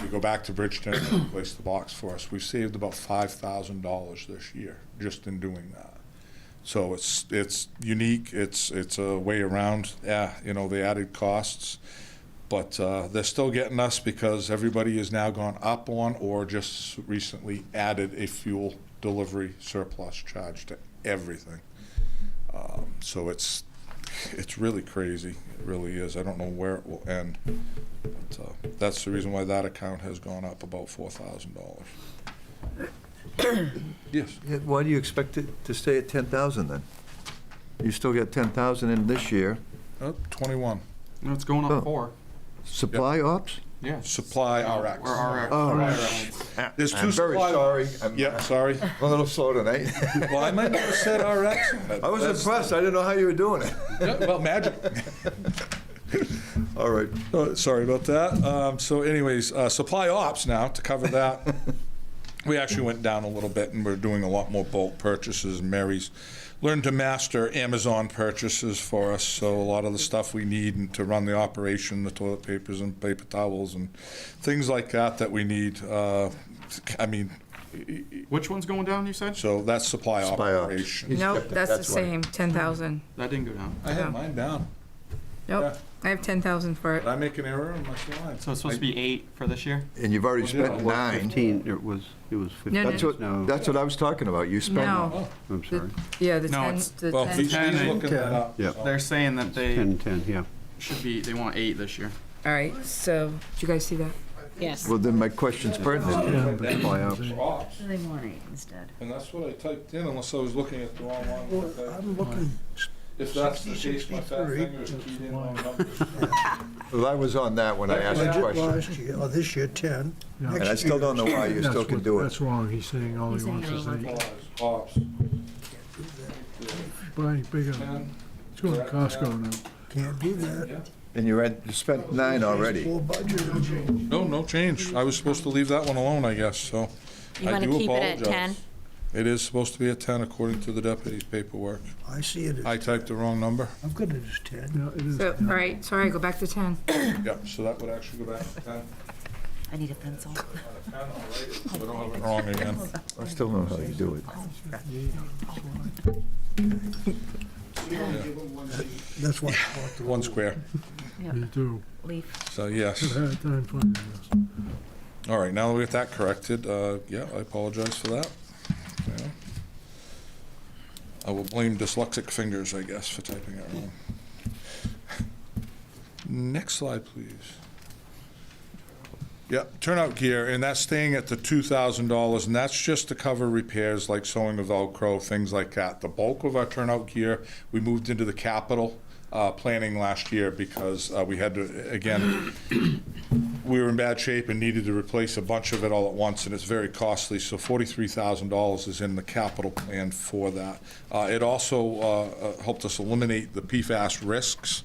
we go back to Bridgeton and replace the box for us. We've saved about $5,000 this year just in doing that. So it's unique. It's a way around, the added costs, but they're still getting us because everybody has now gone up on or just recently added a fuel delivery surplus charge to everything. So it's really crazy. It really is. I don't know where it will end. But that's the reason why that account has gone up about $4,000. Yes. Yeah, why do you expect it to stay at 10,000 then? You still got 10,000 in this year. 21. No, it's going up Oh. 4. Supply ops? Yeah. Supply RX. Or RX. Oh, There's two I'm very supply- sorry. I'm Yeah, sorry. a little slow tonight. Well, I might not have said RX. I was impressed. I didn't know how you were doing it. Yeah, well, magic. All right. Sorry about that. So anyways, supply ops now, to cover that. We actually went down a little bit, and we're doing a lot more bulk purchases. Mary's learned to master Amazon purchases for us, so a lot of the stuff we need to run the operation, the toilet papers and paper towels and things like that we need. Which one's going down, you said? So that's supply Supply ops. operation. He's Nope, kept it, that's the that's why. same, 10,000. That didn't go down. I had mine down. Nope, I have 10,000 for it. Did I make an error on my slide? So it's supposed to be 8 for this year? And you've already Well, yeah, spent Well, 9. 15, it was 15. No, no. That's what I was talking about. You spent. No, I'm sorry. yeah, the No, 10, it's- the Well, 10. he's looking that up. Yeah. so. They're saying that they 10, yeah. should be, they want 8 this year. All right, so, did you guys see that? Yes. Well, then my question's pertinent. Supply ops. Ops. They want 8 instead. And that's what I typed in, unless I was looking at the wrong one. I'm looking, If that's the 60, case, my fat 63. finger is keyed in wrong numbers. Well, I was on that when I asked the Budget question. last year, or this year, 10. And I still don't know why you still can do it. That's wrong, he's saying all He's he saying wants is all he 8. Ops. Buying bigger, 10. it's going to Costco now. Can't do that. And you spent 9 already. Full budget. No change. I was supposed to leave that one alone, I guess, so. You I want to do keep it at apologize. 10? It is supposed to be at 10 according to the deputy's paperwork. I see it I as, typed the wrong number. I've got it as 10. Yeah, it is. So, all right, sorry, go back to 10. Yep, so that would actually go back to 10. I need a pencil. 10, all right, so I don't have it wrong again. I still don't know how you do it. That's why I bought the. One square. Me too. Leaf. So yes. Should have had time finding this. All right, now that we get that corrected, yeah, I apologize for that. Yeah. I will blame dyslexic fingers, I guess, for typing it wrong. Next slide, please. Yeah, turnout gear, and that's staying at the $2,000, and that's just to cover repairs like sewing of Velcro, things like that. The bulk of our turnout gear, we moved into the capital planning last year because we had to, again, we were in bad shape and needed to replace a bunch of it all at once, and it's very costly, so $43,000 is in the capital plan for that. It also helped us eliminate the PFAS risks.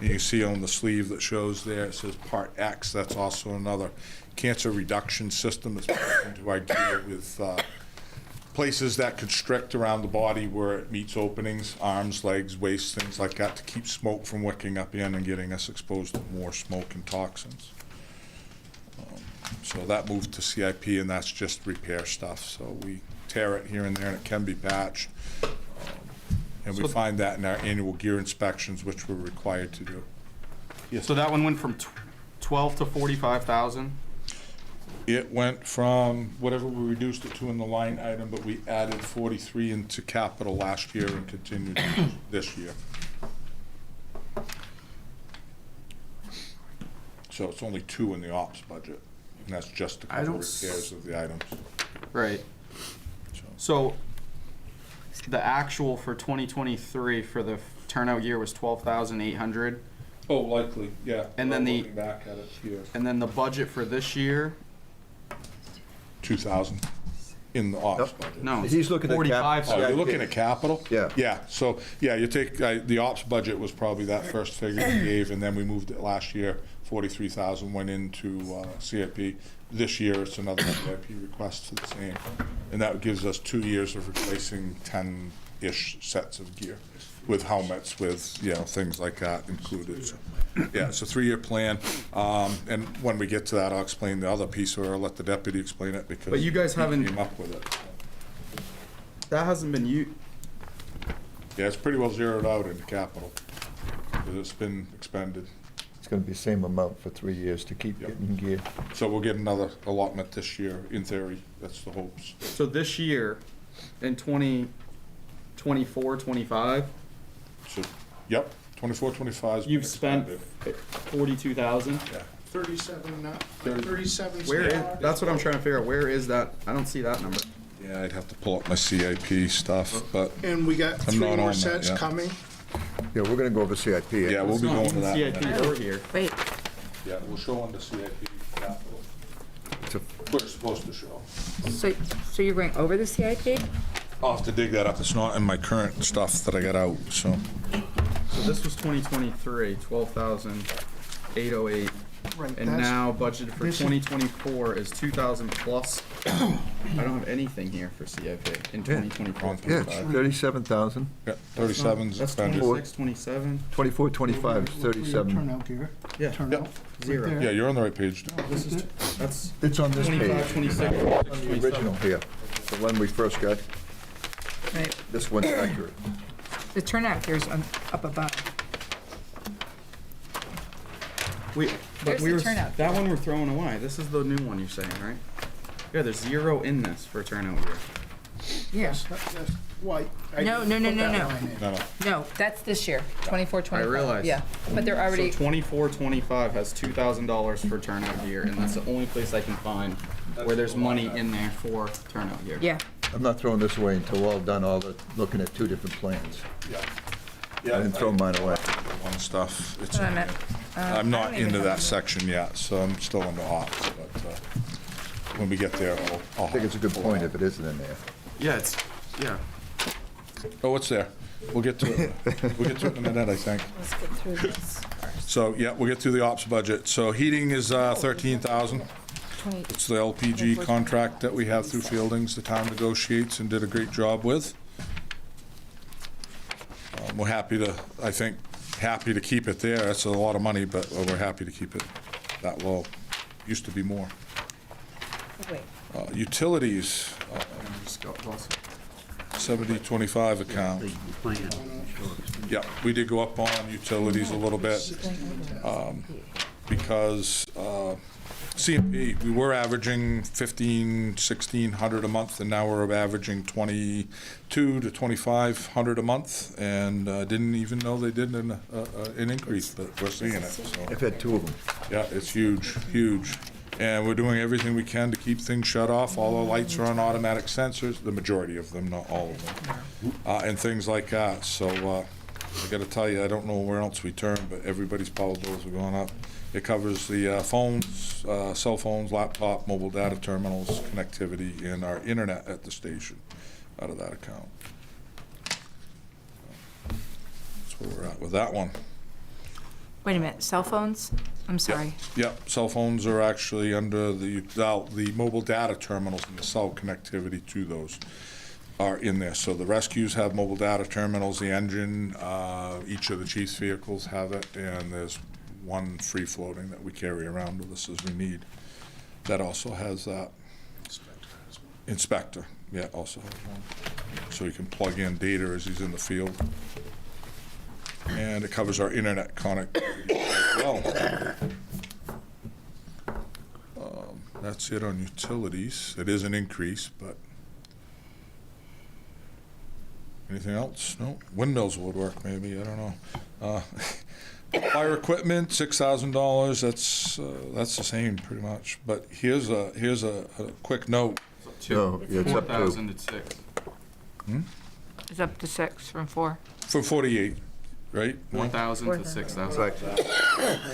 You can see on the sleeve that shows there, it says Part X. That's also another cancer reduction system that's built into our gear with places that constrict around the body where it meets openings, arms, legs, waist, things like that, to keep smoke from wicking up in and getting us exposed to more smoke and toxins. So that moved to CIP, and that's just repair stuff. So we tear it here and there, and it can be patched. And we find that in our annual gear inspections, which we're required to do. So that one went from 12 to 45,000. It went from whatever we reduced it to in the line item, but we added 43 into capital last year and continued this year. So it's only 2 in the ops budget, and that's just to cover repairs of the items. Right. So the actual for 2023 for the turnout year was 12,800. Oh, likely, yeah. And then the- Looking back at it here, And then the budget for this year, 2,000 in the ops Yep. budget. no, He's looking at 45. Oh, you're looking at capital? Yeah. Yeah, so, yeah, you take, the ops budget was probably that first figure we gave, and then we moved it last year, 43,000 went into CIP. This year, it's another CIP request for the same, and that gives us 2 years of replacing 10-ish sets of gear, with helmets, with, you know, things like that included. So, yeah, it's a 3-year plan, and when we get to that, I'll explain the other piece, or I'll let the deputy explain it, because But you guys he haven't- came up with it. That hasn't been Yeah, it's pretty well zeroed out in capital, because it's been expended. It's gonna be the same amount for 3 years to keep Yep. getting gear. So we'll get another allotment this year, in theory, that's the hopes. So this year, in 2024, 25, So, yep, 24, 25 's been you've spent expended. 42,000. Yeah. 37, Thirty- 37. Where is, that's what I'm trying to figure out. Where is that? I don't see that number. Yeah, I'd have to pull up my CIP stuff, but, And we got I'm 3 not on more that sets yet. coming. Yeah, we're gonna go over CIP. yeah, we'll It's be not going in to that. CIP next. or here. Wait, Yeah, we'll show on the CIP capital. It's a- We're supposed to show. so you're going over the CIP? I'll have to dig that up, it's not in my current stuff that I got out, so. So this was 2023, 12,808. Right, And that's- now budgeted for this is- 2024 is 2,000 plus. I don't have anything here for CIP in 2024, Yeah, it's 25. 37,000. Yeah, 37's That's expended. 26, 27. 24, 25 is Look for your 37. Turnout gear. Yeah. Turnout. Yep. Right Zero. there. Yeah, you're on the right page. This is, that's It's on this 25, page, 26, the 27. original here, the one we first got. Right. This one's accurate. The turnout gear's up above. But There's we the were, turnout. that one we're throwing away. This is the new one you're saying, right? Yeah, there's 0 in this for turnout gear. Yes. That's why. I No, didn't no, put no, that no. line in. No, No, that's this year, 24, 25. realize. Yeah, but they're already, So 24, 25 has $2,000 for turnout gear, and that's the only place I can find where there's money in there for turnout gear. yeah. I'm not throwing this away until we're all done, looking at 2 different plans. yeah. I didn't throw mine away. One stuff, it's, What I meant. I'm not I don't even into have that the- section yet, so I'm still in the ops, but, when we get there, I'll. I think it's a good point if it isn't in there. Yeah, it's, yeah. Oh, it's there. We'll get to it. We'll get to it in a minute, I think. Let's get through this first. So, yeah, we'll get through the ops budget. So heating is 13,000. 20, It's the LPG contract that we have through Fieldings, the town negotiates and did a great job with. We're happy to, I think, happy to keep it there. It's a lot of money, but we're happy to keep it that low. Used to be more. wait. Utilities, 7025 account. Yeah, we did go up on utilities a little bit, because CMP, we were averaging 1,600 a month, and now we're averaging 22 to 2,500 a month, and didn't even know they did an increase, but we're seeing it, so. I've had 2 of them. Yeah, it's huge, huge. And we're doing everything we can to keep things shut off. All our lights are on automatic sensors, the majority of them, not all of them, and things like that. So I gotta tell you, I don't know where else we turn, but everybody's power bills are going up. It covers the phones, cell phones, laptop, mobile data terminals, connectivity, and our internet at the station out of that account. That's where we're at with that one. Wait a minute, cell phones? I'm sorry. Yep, cell phones are actually under the mobile data terminals and the cell connectivity to those are in there. So the rescues have mobile data terminals, the engine, each of the chief's vehicles have it, and there's one free floating that we carry around with us as we need. That also has that. Inspector, yeah, also has one. So he can plug in data as he's in the field. And it covers our internet connectivity as well. That's it on utilities. It is an increase, but anything else? No? Windmills would work, maybe, I don't know. Fire equipment, $6,000, that's the same, pretty much. But here's a quick note. No, yeah, it's up to, 4,000 to 6. It's up to 6 from 4. For 48, right? No? 4,000 to 6,000. right.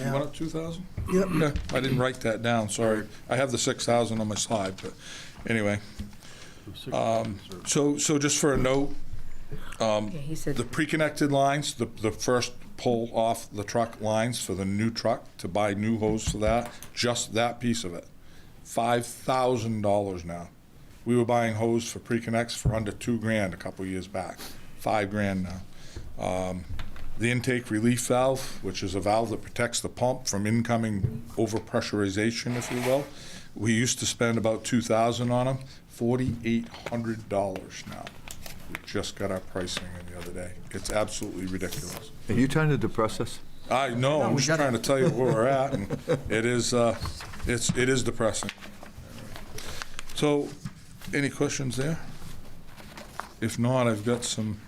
You went up 2,000? Yep. Yeah, I didn't write that down, sorry. I have the 6,000 on my slide, but anyway. So just for a note, Yeah, he said. the pre-connected lines, the first pull off the truck lines for the new truck to buy new hose for that, just that piece of it, $5,000 now. We were buying hose for pre-connects for under $2,000 a couple years back, $5,000 now. The intake relief valve, which is a valve that protects the pump from incoming overpressurization, if you will. We used to spend about $2,000 on them, $4,800 now. We just got our pricing in the other day. It's absolutely ridiculous. Are you trying to depress us? I know, I'm just trying to tell you where we're at, and it is depressing. So, any questions there? If not, I've got some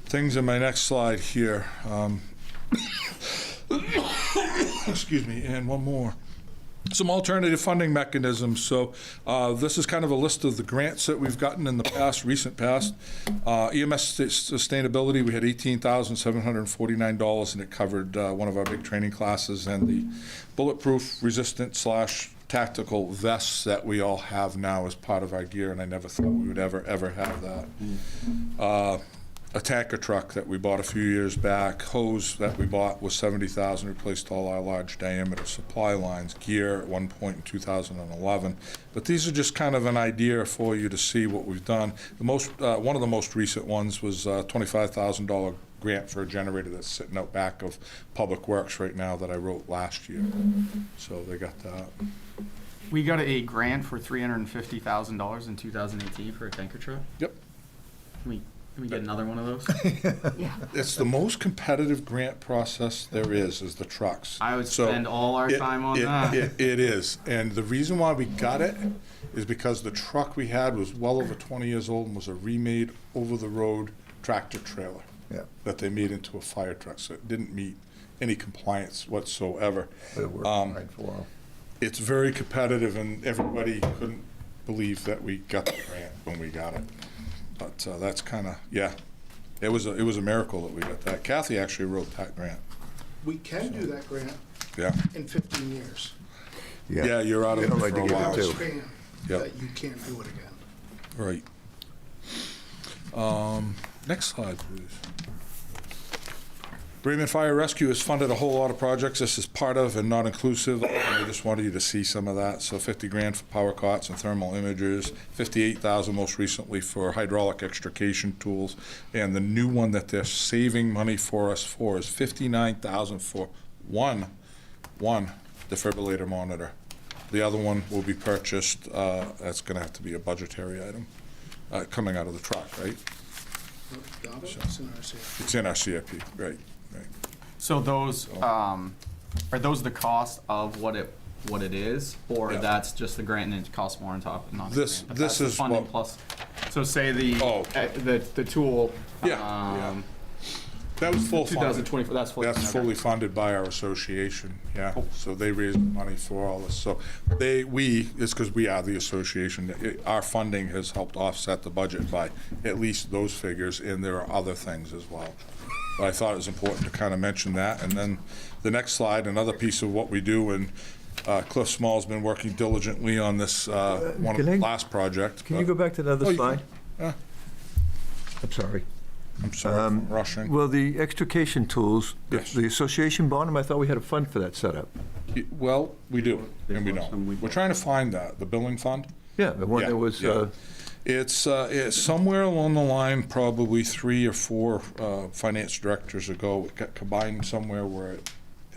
things in my next slide here. Excuse me, and one more. Some alternative funding mechanisms. So this is kind of a list of the grants that we've gotten in the past, recent past. EMS sustainability, we had $18,749, and it covered one of our big training classes and the bulletproof resistant / tactical vests that we all have now as part of our gear, and I never thought we would ever have that. A tanker truck that we bought a few years back, hose that we bought was $70,000, replaced all our large diameter supply lines, gear at one point in 2011. But these are just kind of an idea for you to see what we've done. The one of the most recent ones was a $25,000 grant for a generator that's sitting out back of Public Works right now that I wrote last year. So they got that. We got a grant for $350,000 in 2018 for a tanker truck. Yep. Can we get another one of those? Yeah. It's the most competitive grant process there is the trucks. I would So spend all our time on that. It is. And the reason why we got it is because the truck we had was well over 20 years old and was a remade over-the-road tractor trailer. Yeah. That they made into a fire truck. So it didn't meet any compliance whatsoever. But it worked fine for a while. It's very competitive, and everybody couldn't believe that we got the grant when we got it. But that's kind of, yeah, it was a miracle that we got that. Kathy actually wrote that grant. We can do that grant Yeah. in 15 years. Yeah, you're out of They it don't like for to a give it while. to. Understand Yep. that you can't do it again. Right. Next slide, please. Raymond Fire Rescue has funded a whole lot of projects. This is part of and not inclusive. I just wanted you to see some of that. So $50,000 for power cots and thermal imagers, $58,000 most recently for hydraulic extrication tools, and the new one that they're saving money for us for is $59,000 for one defibrillator monitor. The other one will be purchased. That's going to have to be a budgetary item coming out of the truck, right? Got it? It's in our CIP. It's in our CIP, right. So those, are those the cost of what it is, or Yeah. that's just the grant and it costs more on top? Not the This- grant, but this that's the is funding what- plus. So say the tool. Yeah. That was full funded. 2024. That's fully. That's okay. fully funded by our association, yeah. So they raise money for all this. So it's because we are the association. Our funding has helped offset the budget by at least those figures, and there are other things as well. But I thought it was important to kind of mention that. And then the next slide, another piece of what we do, and Cliff Small's been working diligently on this, one of Can the I- last project. Can you go back to the Oh, other you slide? can. I'm sorry. I'm sorry for rushing. Well, the extrication tools, Yes. the association bought them. I thought we had a fund for that set up. Well, we do, and we bought some, we don't. We're bought. trying to find that, the billing fund. Yeah, the one Yeah, that was, yeah. It's somewhere along the line, probably 3 or 4 finance directors ago, it got combined somewhere where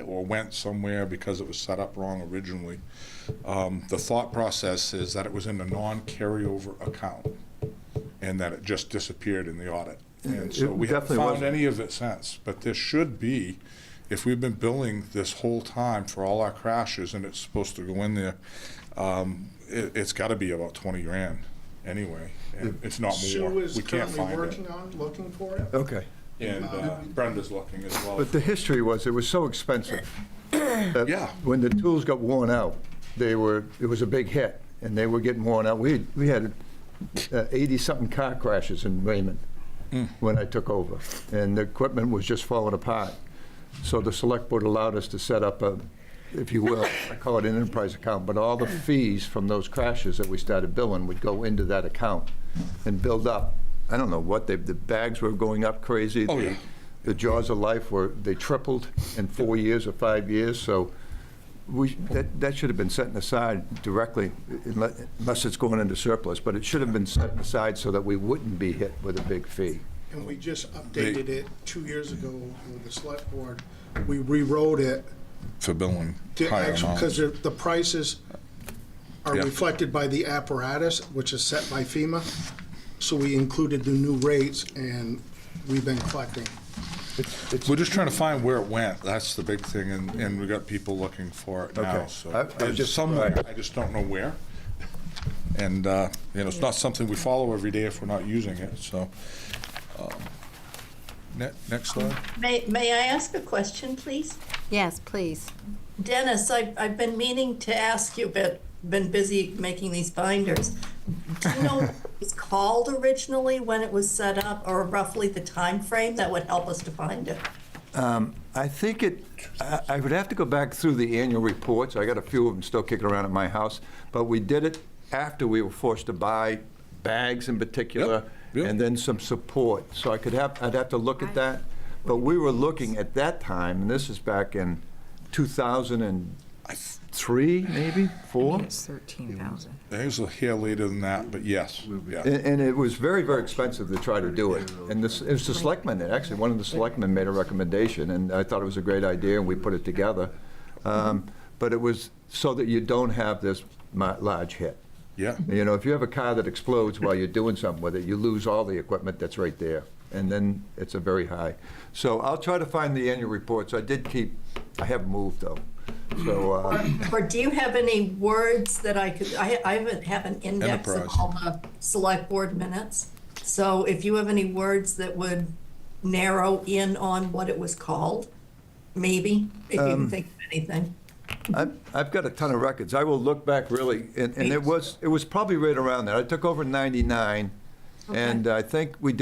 or went somewhere because it was set up wrong originally. The thought process is that it was in a non-carryover account and that it just disappeared in the audit. And so It we haven't definitely found wasn't. any of it since, but there should be, if we've been billing this whole time for all our crashes and it's supposed to go in there, It's gotta be about 20 grand anyway, and it's not more. Sue is We can't currently find it. working on, looking for it. Okay. And Brenda's looking as well. But the history was, it was so expensive. that Yeah. When the tools got worn out, it was a big hit, and they were getting worn out. We had 80-something car crashes in Raymond when I took over, and the equipment was just falling apart. So the select board allowed us to set up a, if you will, I call it an enterprise account, but all the fees from those crashes that we started billing would go into that account and build up. I don't know what, the bags were going up crazy. Oh, yeah. The jaws of life they tripled in 4 years or 5 years, so that should have been set aside directly, unless it's going into surplus, but it should have been set aside so that we wouldn't be hit with a big fee. And we just updated it 2 years ago with the select board. We rewrote it For billing to higher actually, because amounts. the prices are Yeah. reflected reflected by the apparatus, which is set by FEMA. So we included the new rates, and we've been collecting. We're just trying to find where it went. That's the big thing, and we got people looking for it now, Okay. so. I It's just- somewhere, I just don't know where. And, it's not something we follow every day if we're not using it, so. Next slide. May I ask a question, please? Yes, please. Dennis, I've been meaning to ask you, but been busy making these binders. Do you know what it was called originally when it was set up, or roughly the time frame that would help us to find it? I think I would have to go back through the annual reports. I got a few of them still kicking around at my house, but we did it after we were forced to buy bags in particular, Yep. and then some support. So I'd have to look at that. But we were looking at that time, and this is back in 2003, maybe, 4? It's 13,000. It was a hair later than that, but yes, yeah. And it was very, very expensive to try to do it. And it was the selectmen, actually, one of the selectmen made a recommendation, and I thought it was a great idea, and we put it together. But it was so that you don't have this large hit. Yeah. You know, if you have a car that explodes while you're doing something with it, you lose all the equipment that's right there, and then it's a very high. So I'll try to find the annual reports. I have moved, though. So, Or do you have any words that I have an index of Enterprise. all the select board minutes. So if you have any words that would narrow in on what it was called, maybe, if you can think of anything. I've got a ton of records. I will look back really, and it was probably right around that. I took over in '99, and I think we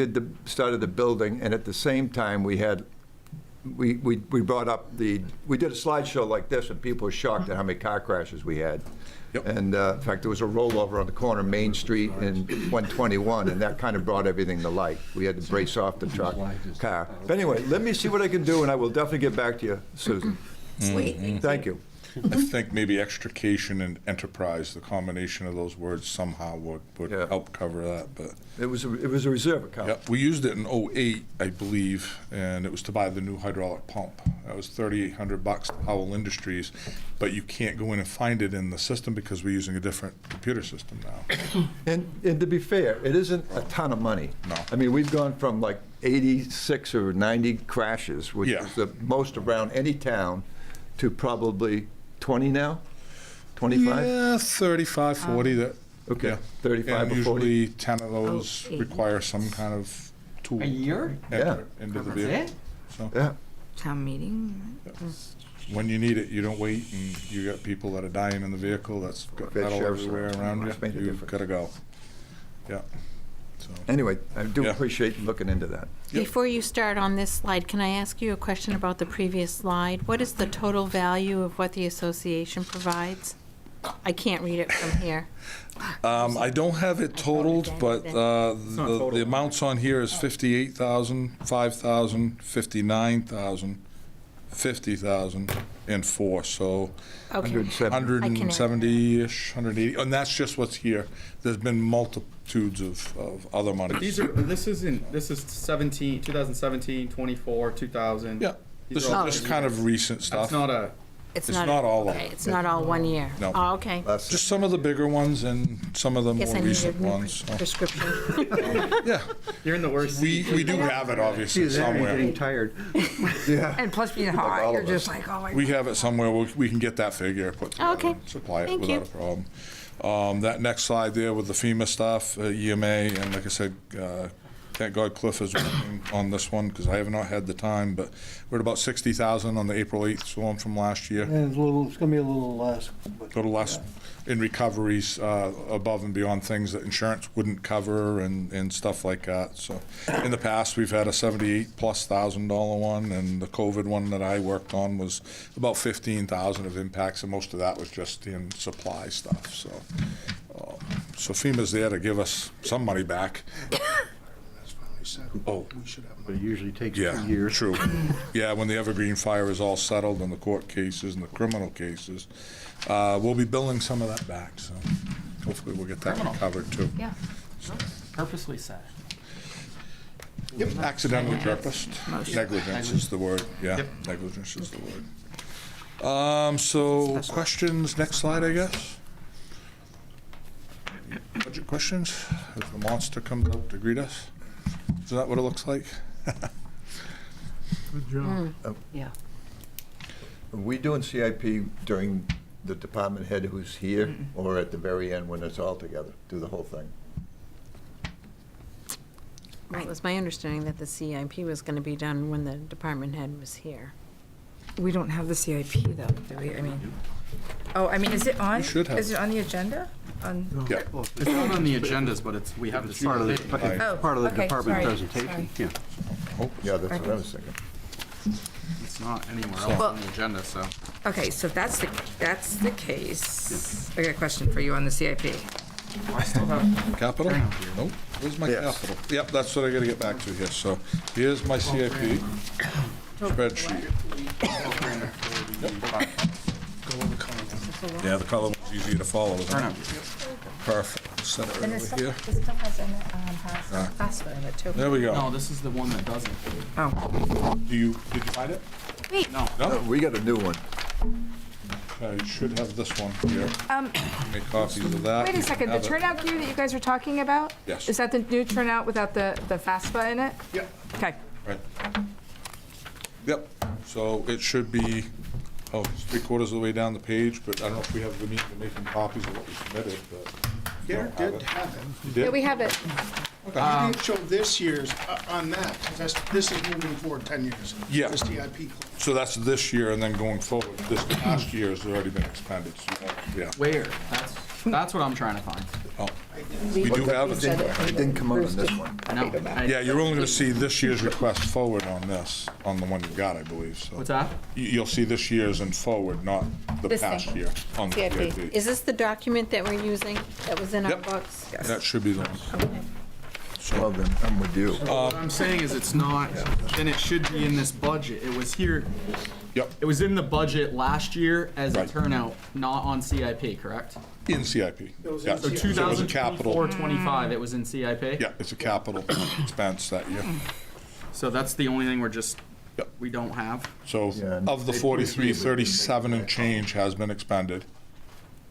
started the building, and at the same time, we brought up we did a slideshow like this, and people were shocked at how many car crashes we had. Yep. And in fact, there was a rollover on the corner of Main Street and 121, and that kind of brought everything to light. We had to brace off the car. But anyway, let me see what I can do, and I will definitely get back to you, Susan. Sweet. Thank you. I think maybe extrication and enterprise, the combination of those words somehow would Yeah. help cover that, but. It was a reserve account. Yeah, we used it in '08, I believe, and it was to buy the new hydraulic pump. That was $3,800 to Powell Industries, but you can't go in and find it in the system because we're using a different computer system now. And to be fair, it isn't a ton of money. No. I mean, we've gone from like 86 or 90 crashes, which Yeah. is the most around any town, to probably 20 now? 25? Yeah, 35, 40, that, Okay, yeah. 35 And or 40. usually 10 of those Oh, require some kind of tool. A year? enter into the That's vehicle. it? So, Yeah. Town meeting? when you need it, you don't wait, and you got people that are dying in the vehicle, that's got Bad metal sheriff's everywhere office. around Must make a you, you've difference. gotta go. Yeah, so. Anyway, I do Yeah. appreciate looking into that. Yep. Before you start on this slide, can I ask you a question about the previous slide? What is the total value of what the association provides? I can't read it from here. I don't have it totaled, but the amounts on here is 58,000, 5,000, 59,000, 50,000, and 4, so Okay. 170-ish, 180, and that's just what's here. There's been multitudes of other monies. This is 2017, 24, 2000. Yeah, this is just kind of recent stuff. That's not a It's not all of okay, it. it's not all 1 year? No. Oh, okay. Just some of the bigger ones and some of the Guess more I need a recent new ones. so. prescription. Yeah, You're in the worst. we do have it obviously She's already somewhere. getting tired. Yeah. And plus being all hot, of you're us. just like, oh my. We have it somewhere, we can get that figure, put together, Okay. and supply it Thank without you. a problem. That next slide there with the FEMA stuff, EMA, and like I said, thank God Cliff is working on this one, because I have not had the time, but we're at about 60,000 on the April 8th storm from last year. And it's gonna be a little less. A little less in recoveries above and beyond things that insurance wouldn't cover and stuff like that. So in the past, we've had a $78,000+ one, and the COVID one that I worked on was about 15,000 of impacts, and most of that was just in supply stuff. So FEMA's there to give us some money back. That's finally settled. Oh. We should have But money. it usually takes Yeah, 2 years. true. Yeah, when the Evergreen fire is all settled and the court cases and the criminal cases, we'll be billing some of that back, so hopefully we'll get that Criminal. covered too. Yeah. Purposely sad. Accidentally purposed. Negligence is the word, yeah, Yep. negligence is the word. So questions, next slide, I guess? Budget questions? If the monster comes out to greet us? Is that what it looks like? Good job. Yeah. Are we doing CIP during the department head who's here, or at the very end when it's all together? Do the whole thing? Well, it was my understanding that the CIP was going to be done when the department head was here. We don't have the CIP though, do we? I mean, oh, I mean, is it on? You should have. Is it on the agenda? Yeah. It's not on the agendas, but we have the It's part of the, CIP. it's Oh, part of the okay, department sorry, presentation, yeah. Oh, yeah, that's what I was thinking. It's not anywhere else on the agenda, so. Okay, so if that's the case, I got a question for you on the CIP. I still have. Capital? Nope, where's my Yes. capital? Yep, that's what I gotta get back to here, so here's my CIP spreadsheet. Yeah, the color one's easier to follow, isn't it? Perfect, set it right over here. This stuff has FAFSA in it too. There we No, go. this is the one that doesn't. Oh, Did you find it? No. No? We got a new one. I should have this one here. Make copies of that. wait a second, the Have it. turnout gear that you guys were talking about? Yes. Is that the new turnout without the FAFSA in it? Yeah. Okay. Right. Yep, so it should be, it's 3/4 of the way down the page, but I don't know if we have the means of making copies of what we submitted, but. Garrett have did it. have it. You Yeah, did? we have it. You didn't show this year's on that, because this is moving forward 10 years. Yeah. The CIP. So that's this year and then going forward. This past year has already been expended, so, yeah. Where? That's what I'm trying to find. Oh, we do have it. It didn't come out on this one. No. Yeah, you're only gonna see this year's request forward on this, on the one you got, I believe, so. What's that? You'll see this year's and forward, not the This past thing. year on the CIP. CIP. Is this the document that we're using that was in our Yep. books? That should be the one. Well, then, I'm with you. What I'm saying is it's not, and it should be in this budget. It was here, Yep, it was in the budget last year as a Right. turnout, not on CIP, correct? in CIP. was Yeah, in So CIP. it was a capital. 2024-25, it was in CIP? Yeah, it's a capital expense that year. So that's the only thing we're just, Yep. we don't have? So Yeah, and of the they- 43, 37 and change has been expended.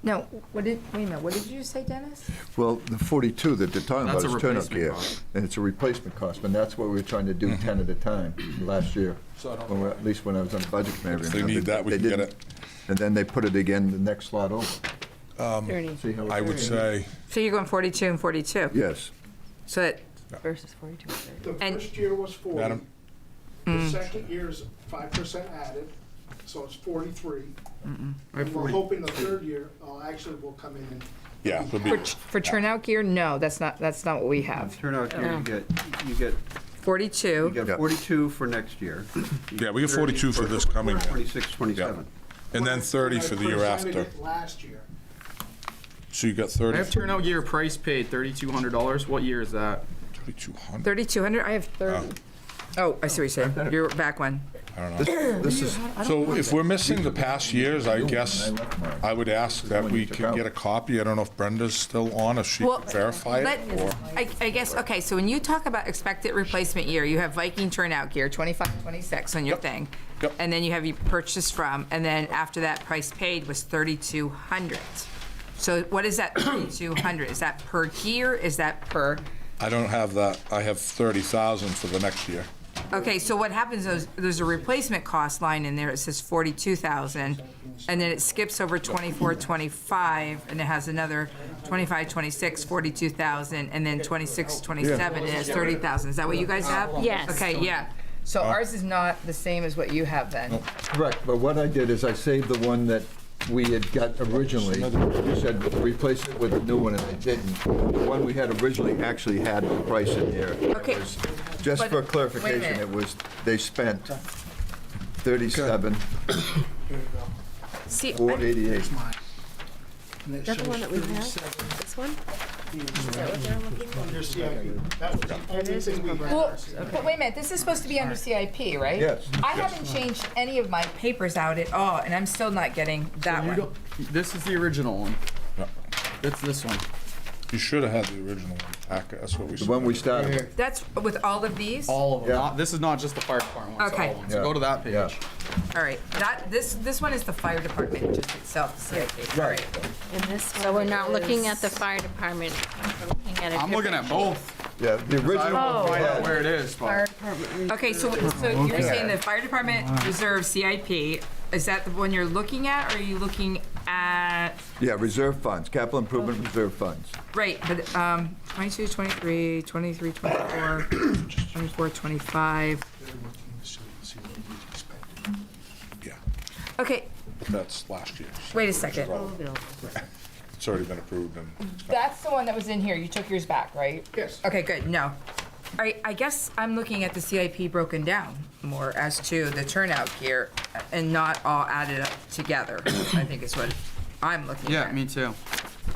No, wait a minute, what did you say, Dennis? Well, the 42 that they're talking about That's a is turnout replacement gear. cost. And it's a replacement cost, and that's what we were trying to do 10 at a time last year. So I don't When we- At least when I was on the budget committee. If they need that, we They can get didn't. it. And then they put it again the next slot over. 30. See how I would say, So you're going 42 and 42? Yes. So that, Versus 42 and 30. The And- first year was 40. Madam, The second year is 5% added, so it's 43. And we're hoping the third year, actually will come in and. yeah, it'll be, for turnout gear, no, that's not what we have. Turnout here, you get 42, 42 for next year. yeah, we get 42 for this coming year. 26, 27. And then 30 for the year Presented after. it last year. So you got I 30, have turnout gear price paid $3,200. What year is that? 3,200. 3,200, I have 30. Oh, I see what you're saying. You're back one. I don't know. This is, So if we're missing the past years, I guess I would ask that we can get a copy. I don't know if Brenda's still on, if she can verify it, or... I guess, okay, so when you talk about expected replacement year, you have Viking turnout gear, 25, 26 on your thing. Yep. And then you have you purchased from, and then after that, price paid was 3,200. So what is that 3,200? Is that per gear? Is that per? I don't have that. I have 30,000 for the next year. Okay, so what happens is there's a replacement cost line in there. It says 42,000, and then it skips over 24, 25, and it has another 25, 26, 42,000, and then 26, 27, and it's 30,000. Is that what you guys have? Yes. Okay, yeah. So ours is not the same as what you have then. correct, but what I did is I saved the one that we had got originally. You said replace it with a new one, and I didn't. The one we had originally actually had the price in there. Okay. It was- Just But- for wait a clarification, minute. it was, they spent 37, See, 488. And it Is that the shows one that we have? 37. This one? Is that what they're looking for? Under CIP. That was the only thing we had. well, but wait a minute, this is supposed to be under CIP, right? Yes. I haven't changed any of my papers out at all, and I'm still not getting that one. This is the original one. Yeah. It's this one. You should have had the original packet. That's what we The one we started with. That's with all of these? All of them. Yeah. Not, this is not just the fire department one. It's Okay. all of them. So Yeah. go to that page. Yeah. All right, this one is the fire department just itself, CIP. All right. And this So we're not looking at the is- fire department, we're looking at a I'm looking at different both. Yeah, the I don't original know one we find out had. where it is, Fire but department. Okay, so you're saying the fire department reserve CIP, is that the one you're looking at, or are you looking at, Yeah, reserve funds, capital improvement reserve funds. right, but 22, 23, 23, 24, 24, 25. Yeah, Okay, that's last year's. wait a second. It's already been approved and That's the one that was in here. You took yours back, right? Yes. Okay, good, no. All right, I guess I'm looking at the CIP broken down more as to the turnout gear and not all added up together, I think is what I'm looking at. yeah, me too.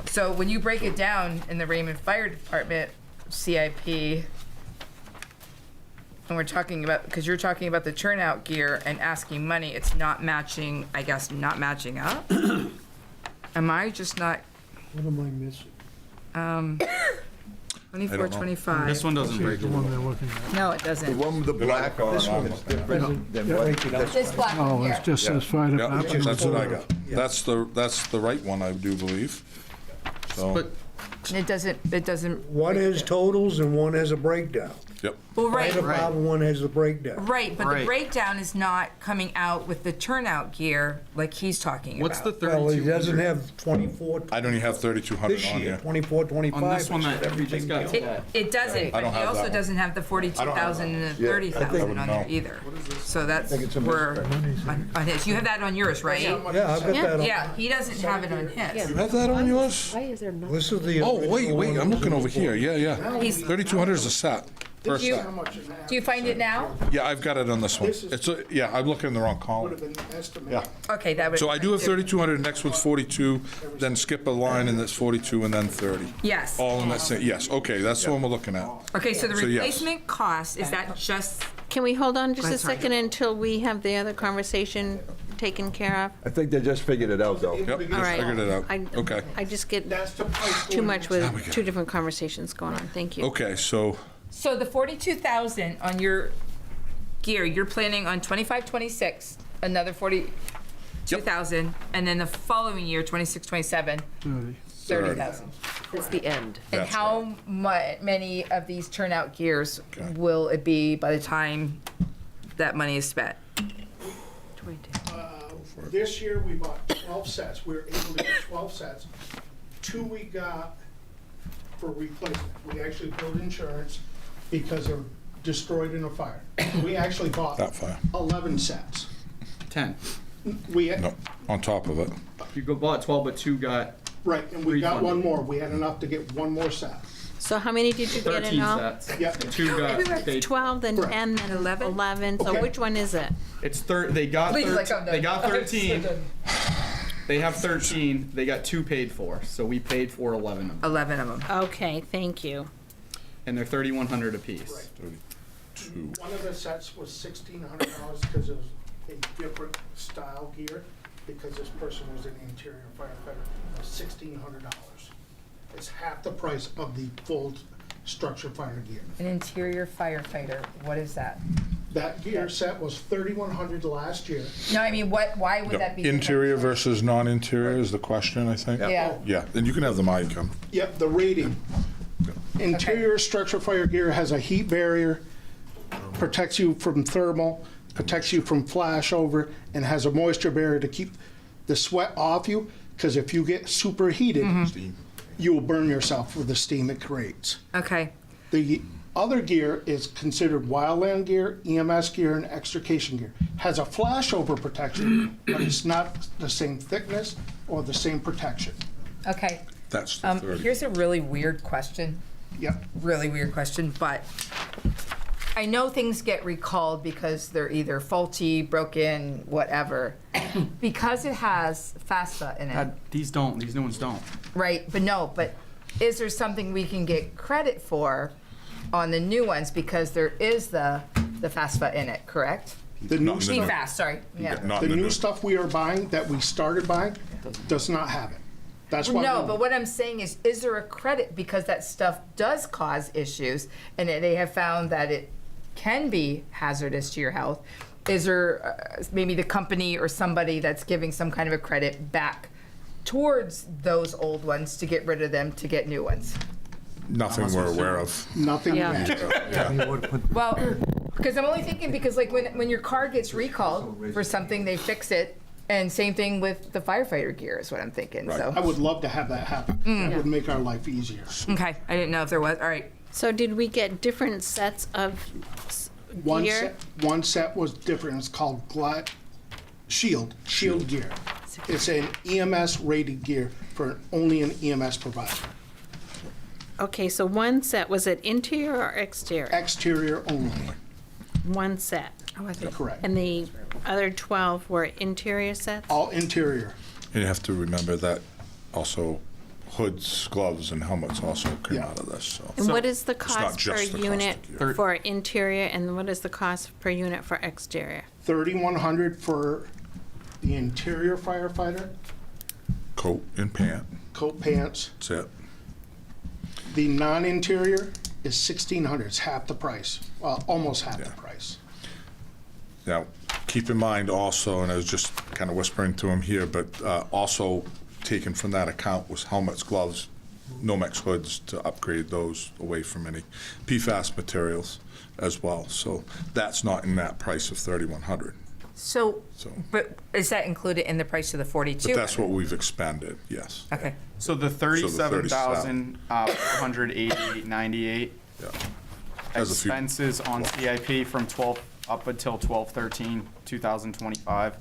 So when you break it down in the Raymond Fire Department CIP, and we're talking about, because you're talking about the turnout gear and asking money, it's not matching, I guess, not matching up? Am I just not, What am I missing? 24, don't know. 25? This one doesn't break The the one rule. they're looking at. No, it The doesn't. one with the black on This one is different than Yeah, what right, this This black one Oh, here. it just says fire Yeah, department. that's what I got. That's the right one, I do believe. So, But It doesn't. One has totals and one has a breakdown. yep. Well, Fire right, department one has the breakdown. right, but the Right. breakdown is not coming out with the turnout gear like he's talking what's the about. Well, he 3200? doesn't have 24 I don't even have 3,200 this on year, here. 24, 25. On this one it's that we just got everything today. It doesn't, I but don't he have also that one. doesn't have the 42,000 and the Yeah, I 30,000 wouldn't on there know. either. So that's think it's a where, misprint. on his, you have that on yours, right? Yeah, I've got that on. Yeah, he doesn't have it on his. You have that on yours? Why is there not? This is the. Oh, wait, original wait, one I'm that was looking in over the here. book. Yeah. He's, 3,200 is a set. Per you, set. do you find it now? Yeah, I've got it on this one. This is- It's yeah, I'm looking in the wrong Would column. have been estimated. Yeah. Okay, that would. So I do have 3,200, next with 42, then skip a line and that's 42 and then 30. Yes. All in that same, yes, okay, that's the one we're looking at. Okay, so the So, yes. replacement cost, is that just, Can we hold on just Go a ahead, sorry. second until we have the other conversation taken care of? I think they just figured it out, though. Yep, All just right. figured it out. I- Okay, I just get That's the price. too going much in. with two different conversations going on. Thank you. okay, so, so the 42,000 on your gear, you're planning on 25, 26, another 42,000, and then the following year, 26, 27, 30,000. It's the end. And That's how many of these turnout gears will it be by the time that money is spent? 22. This year, we bought 12 sets. We were able to get 12 sets. 2 we got for replacement. We actually billed insurance because they're destroyed in a fire. We actually bought that fire. 11 sets. 10. We, No, on top of it. You go bought 12, but 2 got right, and we got Refunded. one more. We had enough to get one more set. So how many did you get in 13 all? sets. Yep. 2 got paid. 12, then Correct. 10, then 11? 11. So Okay. which one is it? It's they got Please, like, 13. I'm They done. got 13. They have 13. They got 2 paid for. So we paid for 11 of them. 11 of them. Okay, thank you. And they're 3,100 apiece. One of the sets was $1,600 because it was a different style gear, because this person was an interior firefighter. It was $1,600. It's half the price of the full structure fire gear. An interior firefighter, what is that? That gear set was $3,100 last year. No, I mean, why would that be? different? Interior versus non-interior is the question, I think. Yeah. Yeah, and you can have the mic. Yep, the rating. Interior structure fire gear has a heat barrier, protects you from thermal, protects you from flashover, and has a moisture barrier to keep the sweat off you, because if you get superheated, you will burn yourself with the steam it creates. Okay, The other gear is considered wildland gear, EMS gear, and extrication gear. Has a flashover protection, but it's not the same thickness or the same protection. okay. That's the 30. Here's a really weird question. Yep. Really weird question, but I know things get recalled because they're either faulty, broken, whatever. Because it has FAFSA in it, These new ones don't. right? But is there something we can get credit for on the new ones because there is the FAFSA in it, correct? The new, Not in the new- PFAS, sorry. Yeah. Not the in the new stuff we are buying, that we started buying, does not have it. That's why. No, but what I'm saying is there a credit because that stuff does cause issues and they have found that it can be hazardous to your health? Is there maybe the company or somebody that's giving some kind of a credit back towards those old ones to get rid of them to get new ones? Nothing we're aware of. Nothing. Yeah. Well, because I'm only thinking because like when your car gets recalled for something, they fix it. And same thing with the firefighter gear is what I'm thinking, Right. so. I would love to have that happen. It would make our life easier. Okay, I didn't know if there was, all right. So did we get different sets of gear? One set was different. It's called Shield gear. It's an EMS rated gear for only an EMS provider. Okay, so one set, was it interior or exterior? Exterior only. One set. Oh, I think. Correct. And the other 12 were interior sets? All interior. And you have to remember that also hoods, gloves, and helmets also came Yeah. out of this, so. And what is the not cost per just the cost unit of gear. for interior, and what is the cost per unit for exterior? $3,100 for the interior firefighter, Coat and pant, coat, pants. that's it. The non-interior is $1,600. It's half the price. Well, almost half the Yeah. price. Now, keep in mind also, and I was just kind of whispering to him here, but also taken from that account was helmets, gloves, Nomex hoods to upgrade those away from any PFAS materials as well. So that's not in that price of $3,100. So, So- but is that included in the price of the 42? But that's what we've expanded, yes. Okay. So the 37,488.98 Yeah. Has a few- expenses on CIP from 12 up until 12/13/2025.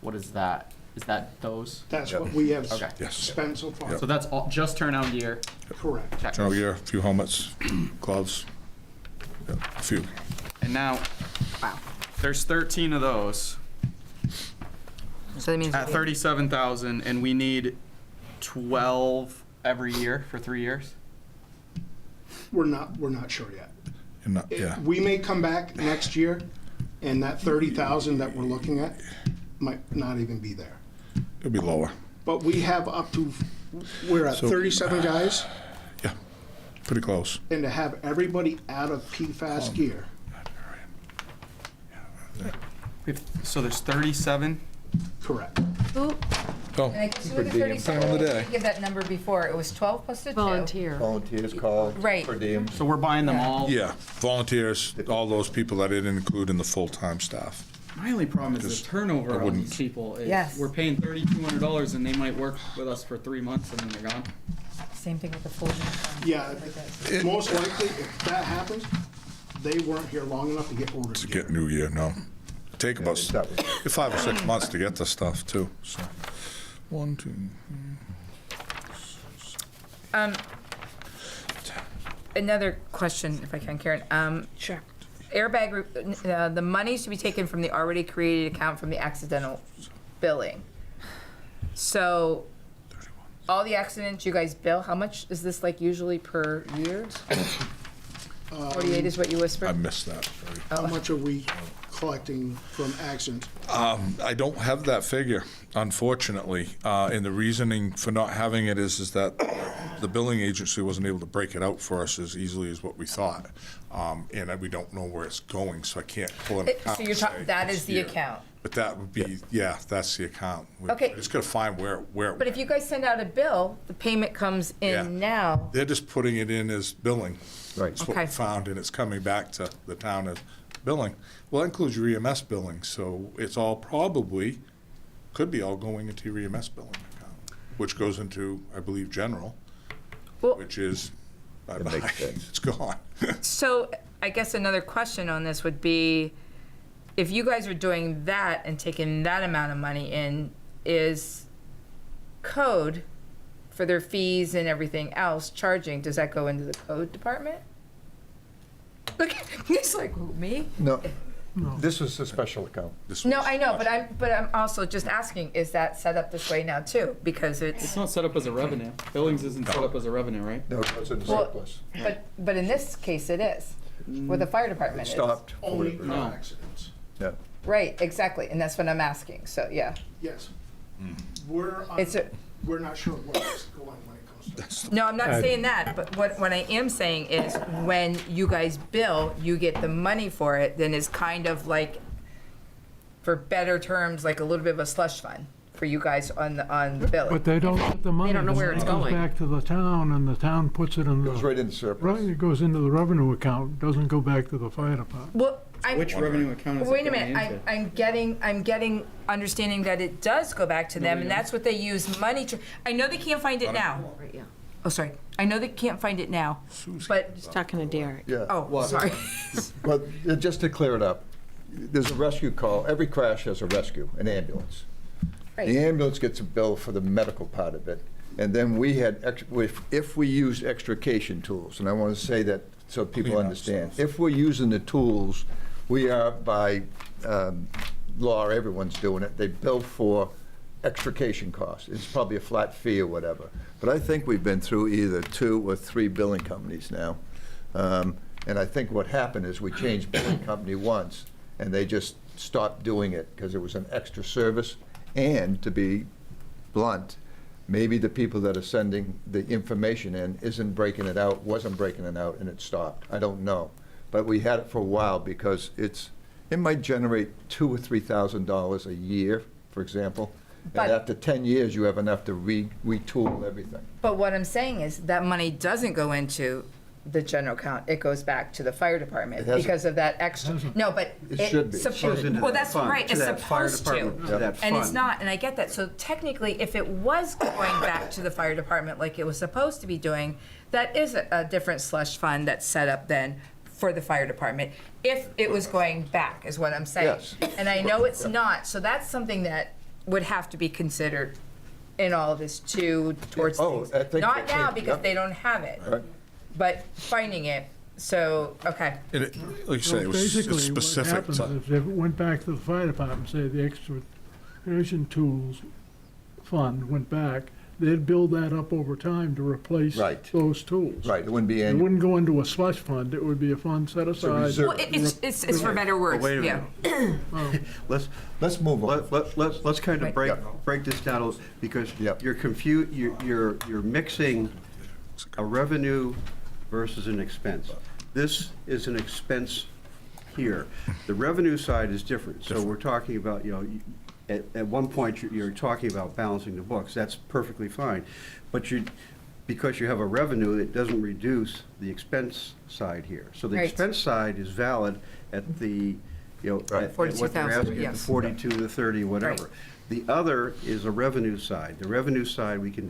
What is that? Is that those? That's what we have Okay. Yes. spent so far. So that's all, just turnout gear. Correct. Check. General gear, a few helmets, gloves, yeah, a few. And now, there's 13 of those So that means. at 37,000, and we need 12 every year for 3 years. We're not sure yet. And not, yeah, We may come back next year, and that 30,000 that we're looking at might not even be there. it'll be lower. But we have up to, we're at So- 37 guys, Yeah, pretty close. and to have everybody out of PFAS gear, So there's 37. correct. Who, Oh, and I guess who Per the diem. 37, Time of the I day. didn't give that number before, it was 12 plus the 2. Volunteer. Volunteers call. Right. Per diem. So we're buying them all. yeah, volunteers, all those people that I didn't include in the full-time staff. My only problem is Just- the turnover I on wouldn't- these people. Is Yes. We're paying $3,200 and they might work with us for 3 months and then they're gone. Same thing with the full uniform. Yeah, most likely, if that happens, they weren't here long enough to get ordered To gear. get new year, no. Take about That was- 5 or 6 months to get the stuff too, so. 1, 2, Another question, if I can, Karen. Sure. Airbag, the monies to be taken from the already created account from the accidental billing. So, all the accidents you guys bill, how much is this like usually per year? 48 is what you I whispered? missed that. Sorry. How much are we collecting from accidents? I don't have that figure, unfortunately. And the reasoning for not having it is that the billing agency wasn't able to break it out for us as easily as what we thought. And we don't know where it's going, so I can't pull an account. So you're and say talking, that it's is the here. account. But that would be, yeah, that's the account. Okay. We're just gonna find where it But if you guys send out a bill, the payment comes Yeah. in now. They're just putting it in as billing. Right. That's what we Okay. found, and it's coming back to the town as billing. Well, that includes your EMS billing, so it's all probably, could be all going into your EMS billing account, which goes into, I believe, general, Well- which is, bye-bye, makes sense. it's gone. So I guess another question on this would be, if you guys are doing that and taking that amount of money in, is code for their fees and everything else charging, does that go into the code department? Look, he's like, who, me? No, this is a special account. This No, was- I know, but I'm also just asking, is that set up this way now too? Because It's it's, not set up as a revenue. Billings isn't set up as a revenue, right? No, it's in Well, surplus. but in this case it is, where the fire department It is. stopped. Only car No. accidents. Yeah. Right, exactly, and that's what I'm asking, so, yeah. Yes. Mm. We're not sure what's going when it comes to. No, I'm not saying that, but what I am saying is, when you guys bill, you get the money for it, then it's kind of like, for better terms, like a little bit of a slush fund for you guys on the billing. But they don't get the money. don't know where it's It goes going. back to the town, and the town puts it in Goes the, right into surplus. right, it goes into the revenue account, doesn't go back to the fire department. Well, I'm, Which revenue account is it wait a going minute, into? I'm getting understanding that it does go back to them, and that's what they use money to, I know they can't find it now. Right, yeah. Oh, sorry, I know they can't find it now, but, Talking to Derek. Yeah. oh, sorry. But just to clear it up, there's a rescue call. Every crash has a rescue, an ambulance. Right. The ambulance gets a bill for the medical part of it. And then we had, if we used extrication tools, and I want to say that so people Clean up understand. stuff. If we're using the tools, we are by law, everyone's doing it, they bill for extrication costs. It's probably a flat fee or whatever. But I think we've been through either 2 or 3 billing companies now. And I think what happened is we changed billing company once, and they just stopped doing it because it was an extra service. And to be blunt, maybe the people that are sending the information in wasn't breaking it out, and it stopped. I don't know. But we had it for a while because it might generate $2,000 or $3,000 a year, for example. But- And after 10 years, you have enough to retool everything. But what I'm saying is, that money doesn't go into the general account, it goes back to the fire department It hasn't. because of that extra, no, but. It should be. suppo- Goes into Well, that that's fund, right, to it's that fire supposed to. department, to that And it's fund. not, and I get that, so technically, if it was going back to the fire department like it was supposed to be doing, that is a different slush fund that's set up then for the fire department, if it was going back, is what I'm saying. Yes. And I know it's not, so that's something that would have to be considered in all of this too, towards Oh, things. I think Not that- now, because yep. they don't have it, Right. but finding it, so, okay. And like you say, it was Basically, it's what specific happens to, is if it went back to the fire department, say the extrication tools fund went back, they'd build that up over time to replace Right. those tools. Right, it wouldn't be It annual. wouldn't go into a slush fund, it would be a fund set aside. reserve. Well, it's for better words, Wait a yeah. minute. Let's move on. Let's kind of Right. break this down a little, because Yep. you're mixing a revenue versus an expense. This is an expense here. The revenue side is different. So we're talking about, at one point, you're talking about balancing the books. That's perfectly fine. But because you have a revenue, it doesn't reduce the expense side here. So the Right. expense side is valid at the, at what they're 42,000, asking, at the yes. 42, the 30, whatever. Right. The other is a revenue side. The revenue side, we can,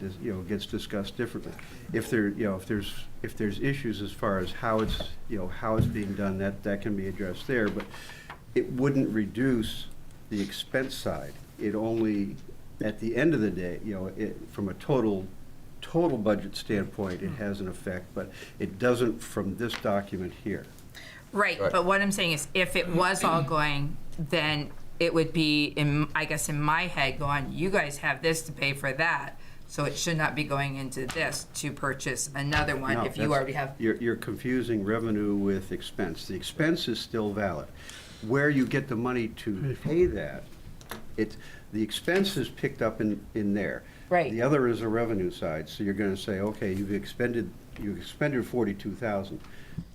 gets discussed differently. If there's issues as far as how it's being done, that can be addressed there, but it wouldn't reduce the expense side. It only, at the end of the day, from a total budget standpoint, it has an effect, but it doesn't from this document here. Right, Right. but what I'm saying is, if it was all going, then it would be, I guess in my head, going, you guys have this to pay for that. So it should not be going into this to purchase another one No, if you that's- already have. You're confusing revenue with expense. The expense is still valid. Where you get the money to pay that, the expense is picked up in there. Right. The other is a revenue side, so you're gonna say, okay, you've expended 42,000.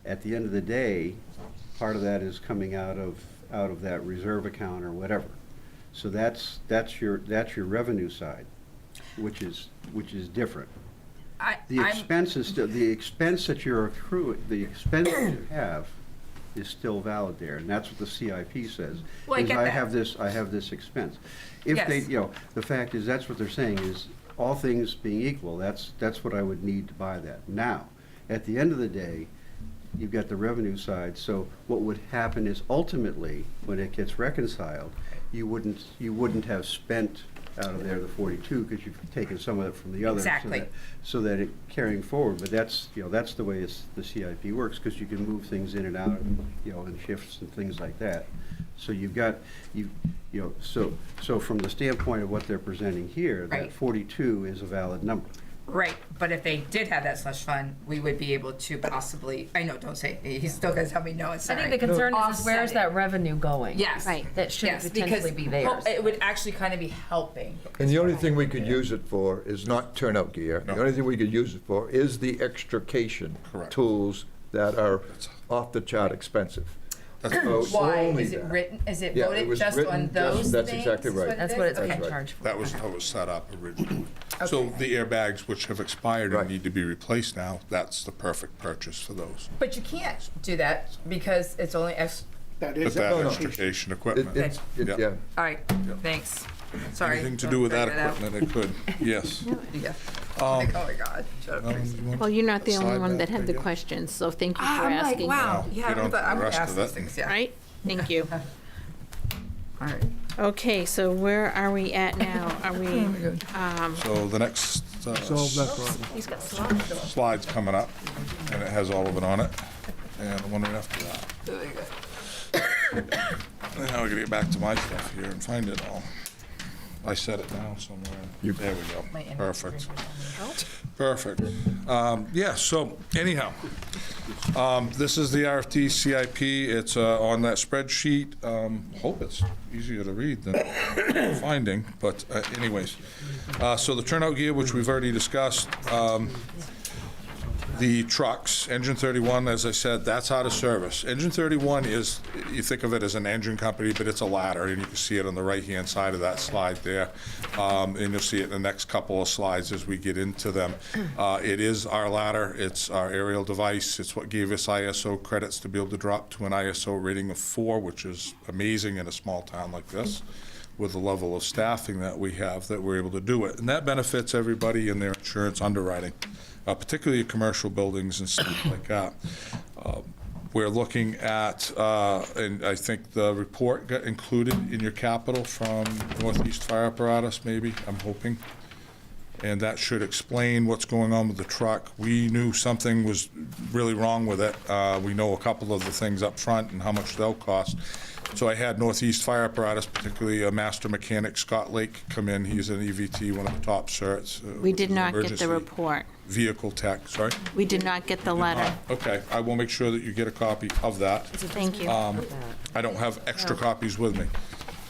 At the end of the day, part of that is coming out of that reserve account or whatever. So that's your revenue side, which is different. The expense is still, the expense that you're accruing, the expense that you have is still valid there, and that's what the CIP says. Well, I is get I that. have this expense. If they, Yes. the fact is, that's what they're saying is, all things being equal, that's what I would need to buy that. Now, at the end of the day, you've got the revenue side, so what would happen is ultimately, when it gets reconciled, you wouldn't have spent out of there the 42, because you've taken some of it from the other. Exactly. So that it carrying forward, but that's the way the CIP works, because you can move things in and out, in shifts and things like that. So you've got, so from the standpoint of what they're presenting here, Right. that 42 is a valid number. Right, but if they did have that slush fund, we would be able to possibly, I know, don't say, he's still gonna tell me no, it's I sorry. think the concern is where's Offset that revenue going? Yes. Right. That should Yes, potentially because be theirs. it would actually kind of be helping. And the only thing we could use it for is not turnout gear. The No. only thing we could use it for is the extrication Correct. tools that are off the chart expensive. That's Why? Only Is it that. written, is it Yeah, it voted was just written on just- those that's things? exactly is right. what it That's is? what it's Okay. being right. charged for. That was how it was set up originally. So Okay. the airbags, which have expired Right. and need to be replaced now, that's the perfect purchase for those. But you can't do that because it's only That But is. that no. extrication It- equipment. it's- Yeah. Yeah. all right, thanks. Sorry. Anything to Don't do with bring that out. equipment, it could, yes. Yeah. Like, oh my God. Shut up, please. Well, you're not the only Slide one that that had the figure. questions, so thank you for I'm like, asking. wow, No, yeah, get on to I'm the gonna rest ask of these it. things, yeah. Right? Thank you. All right. Okay, so where are we at now? Are we, So the next Solve that problem. He's got slots. slide's coming up, and it has all of it on it. And one right after that. And now we gotta get back to my stuff here and find it all. I set it down somewhere. There we go. Perfect. Perfect. Yeah, so anyhow, this is the RFT CIP. It's on that spreadsheet. Hope it's easier to read than finding, but anyways. So the turnout gear, which we've already discussed, the trucks, engine 31, as I said, that's out of service. Engine 31 is, you think of it as an engine company, but it's a ladder, and you can see it on the right-hand side of that slide there. And you'll see it in the next couple of slides as we get into them. It is our ladder, it's our aerial device, it's what gave us ISO credits to be able to drop to an ISO rating of 4, which is amazing in a small town like this, with the level of staffing that we have, that we're able to do it. And that benefits everybody in their insurance underwriting, particularly commercial buildings and stuff like that. We're looking at, and I think the report got included in your capital from Northeast Fire Apparatus, maybe, I'm hoping. And that should explain what's going on with the truck. We knew something was really wrong with it. We know a couple of the things up front and how much they'll cost. So I had Northeast Fire Apparatus, particularly a master mechanic, Scott Lake, come in. He's an EVT, one of the top certs. we did not get emergency the report. Vehicle tech, sorry. We did not get the letter. Okay, I will make sure that you get a copy of that. Thank you. I don't have extra copies with me.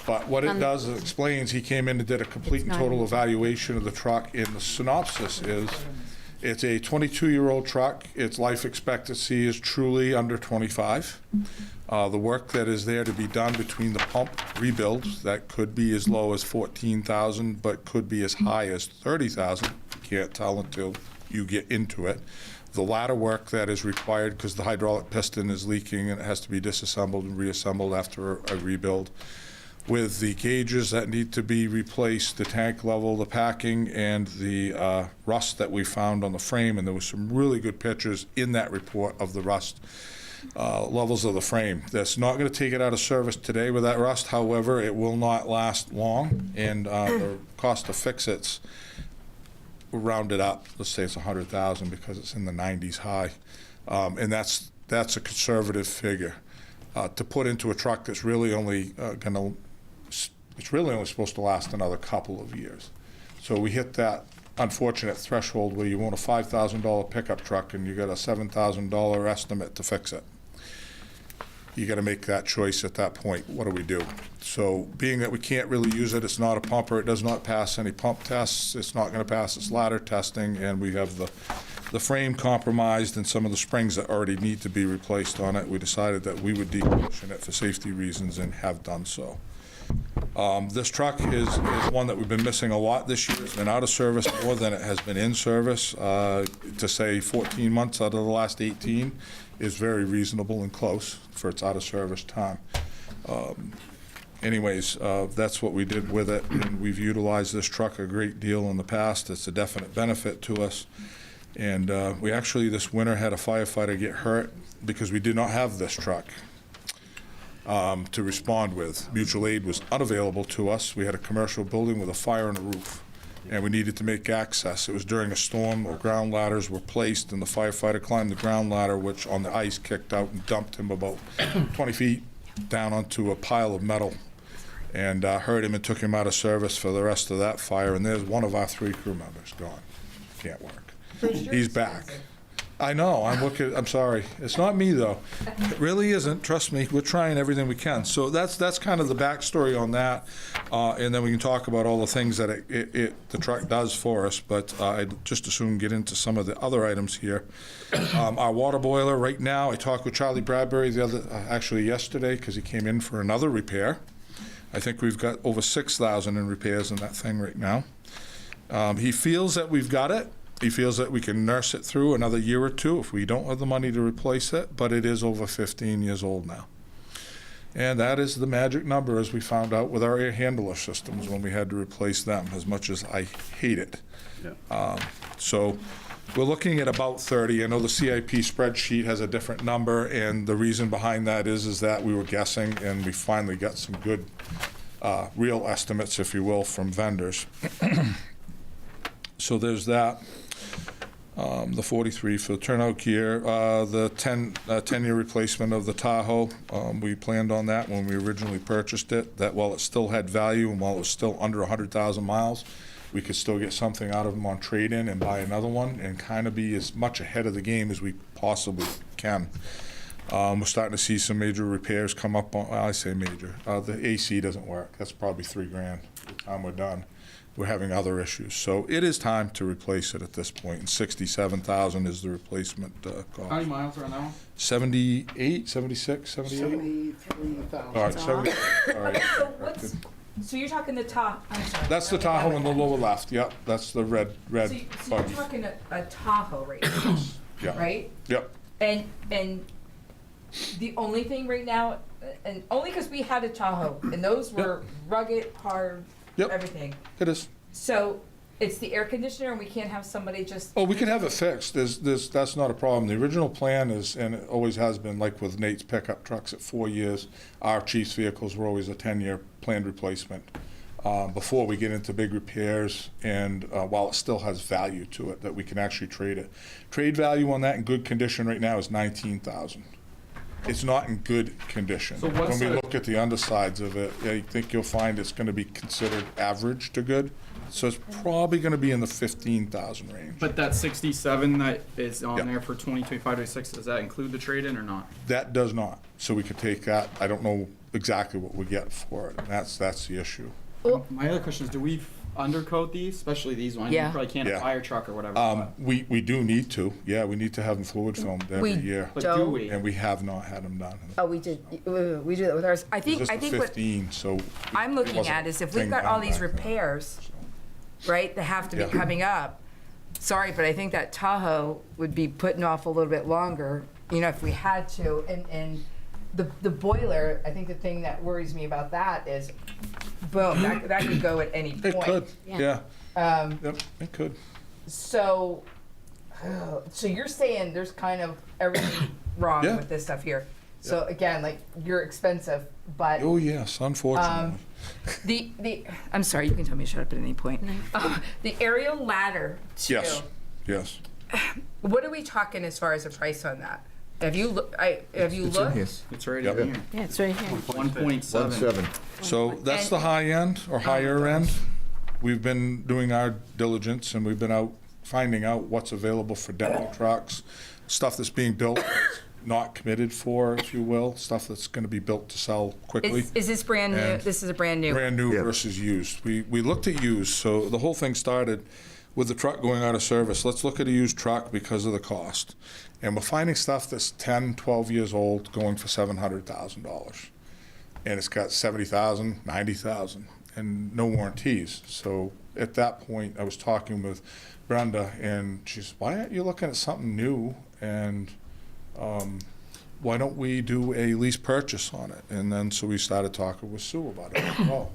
But what it does, it explains, he came in and did a complete and total evaluation of the truck, and the synopsis is, it's a 22-year-old truck. Its life expectancy is truly under 25. The work that is there to be done between the pump rebuilds, that could be as low as $14,000, but could be as high as $30,000. You can't tell until you get into it. The ladder work that is required, because the hydraulic piston is leaking and it has to be disassembled and reassembled after a rebuild. With the gauges that need to be replaced, the tank level, the packing, and the rust that we found on the frame, and there was some really good pictures in that report of the rust levels of the frame. That's not going to take it out of service today with that rust. However, it will not last long, and the cost to fix it's rounded up. Let's say it's $100,000 because it's in the 90s high, and that's a conservative figure to put into a truck that's really only going to. It's really only supposed to last another couple of years. So we hit that unfortunate threshold where you own a $5,000 pickup truck and you got a $7,000 estimate to fix it. You got to make that choice at that point. What do we do? So being that we can't really use it, it's not a pumper, it does not pass any pump tests, it's not going to pass its ladder testing, and we have the frame compromised and some of the springs that already need to be replaced on it. We decided that we would decommission it for safety reasons and have done so. This truck is one that we've been missing a lot this year. It's been out of service more than it has been in service. To say 14 months out of the last 18 is very reasonable and close for its out of service time. Anyways, that's what we did with it, and we've utilized this truck a great deal in the past. It's a definite benefit to us. And we actually this winter had a firefighter get hurt because we did not have this truck to respond with. Mutual aid was unavailable to us. We had a commercial building with a fire on the roof, and we needed to make access. It was during a storm where ground ladders were placed, and the firefighter climbed the ground ladder, which on the ice kicked out and dumped him about 20 feet down onto a pile of metal, and hurt him and took him out of service for the rest of that fire. And there's one of our 3 crew members gone. Can't work. He's back. I know, I'm sorry. It's not me, though. It really isn't, trust me. We're trying everything we can. So that's kind of the backstory on that. And then we can talk about all the things that the truck does for us, but I'd just as soon get into some of the other items here. Our water boiler, right now, I talked with Charlie Bradbury actually yesterday, because he came in for another repair. I think we've got over 6,000 in repairs in that thing right now. He feels that we've got it. He feels that we can nurse it through another year or two if we don't have the money to replace it, but it is over 15 years old now. And that is the magic number, as we found out with our air handler systems when we had to replace them, as much as I hate it. So we're looking at about 30. I know the CIP spreadsheet has a different number, and the reason behind that is that we were guessing, and we finally got some good real estimates, if you will, from vendors. So there's that. The 43 for the turnout gear, the 10-year replacement of the Tahoe. We planned on that when we originally purchased it, that while it still had value and while it was still under 100,000 miles, we could still get something out of them on trade-in and buy another one and kind of be as much ahead of the game as we possibly can. We're starting to see some major repairs come up on, I say major, the AC doesn't work. That's probably $3,000 by the time we're done. We're having other issues. So it is time to replace it at this point, and $67,000 is the replacement How cost. many miles are on that one? 78, 76, 78? 73,000. All right, 70, all right. So you're talking the top, I'm sorry. That's the Tahoe in the lower left, yep, that's the red So you're buggy. talking a Tahoe right now, Yeah. right? Yep, And the only thing right now, and only because we had a Tahoe, and those were rugged, hard, Yep. everything. it is. So it's the air conditioner, and we can't have somebody just. Oh, we can have it fixed. That's not a problem. The original plan is, and it always has been, like with Nate's pickup trucks at 4 years, our chief's vehicles were always a 10-year planned replacement before we get into big repairs, and while it still has value to it, that we can actually trade it. Trade value on that in good condition right now is $19,000. It's not in good condition. So what's When we the- look at the undersides of it, I think you'll find it's going to be considered average to good. So it's probably going to be in the 15,000 range. But that 67 that is on Yeah. there for 2025, 26, does that include the trade-in or not? That does not. So we could take that. I don't know exactly what we get for it. And that's the issue. My other question is, do we undercoat these, especially these ones? Yeah. You probably can't Yeah. a fire truck or whatever. but We do need to. Yeah, we need to have them fluid filmed every We year. do don't- we? And we have not had them done. Oh, we do that with ours. I think This is what 15, so. I'm it looking wasn't at is if a we've thing got all done these back then. repairs, right, that have to be Yeah. coming up. Sorry, but I think that Tahoe would be putting off a little bit longer, if we had to. And the boiler, I think the thing that worries me about that is, boom, that could go at any point. It could, yeah. Yep, it could. So you're saying there's kind of everything wrong Yeah. with this stuff here. So again, like, you're expensive, but Oh, yes, unfortunately. I'm sorry, you can tell me to shut up at any point. The aerial ladder too. Yes, yes. What are we talking as far as a price on that? Have you looked? It's right Yep. in here. Yeah, it's right here. 1.7. 1.7. So that's And- the high end or higher end. we've been doing our diligence, and we've been out finding out what's available for demo trucks, stuff that's being built, not committed for, if you will, stuff that's going to be built to sell quickly. Is this brand new? And This is a brand new? Brand new Yeah. versus used. We looked at used, so the whole thing started with the truck going out of service. Let's look at a used truck because of the cost. And we're finding stuff that's 10, 12 years old going for $700,000. And it's got 70,000, 90,000, and no warranties. So at that point, I was talking with Brenda, and she said, why aren't you looking at something new? And why don't we do a lease purchase on it? And then, so we started talking with Sue about it. Well,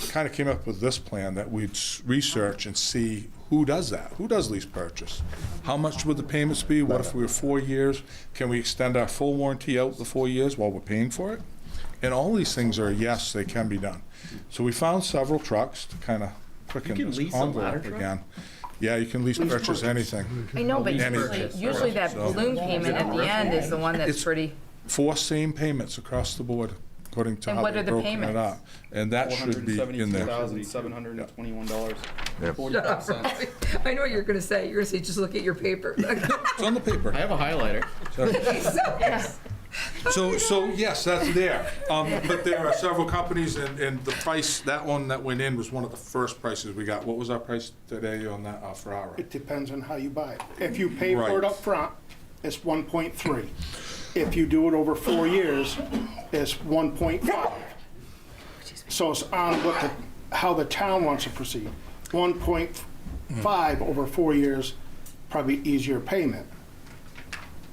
kind of came up with this plan that we'd research and see who does that? Who does lease purchase? How much would the payments be? What if we were 4 years? Can we extend our full warranty out the 4 years while we're paying for it? And all these things are, yes, they can be done. So we found several trucks to kind of quicken You can this lease a ladder convo truck? again. Yeah, you can lease purchase anything. I know, but Anything. usually that So- balloon payment at the end is the one that's It's- pretty, 4 same payments across the board, according to And how what they've are the broken it payments? up. And that should be in there. $472,721. Yep. 45 cents. I know what you're gonna say. You're gonna say, just look at your paper. It's on the paper. I have a highlighter. So yes, that's there. But there are several companies, and the price, that one that went in was one of the first prices we got. What was our price today on that Ferrari? It depends on how you buy it. If you pay for it Right. up front, it's 1.3. If you do it over 4 years, it's 1.5. So it's on how the town wants to proceed. 1.5 over 4 years, probably easier payment.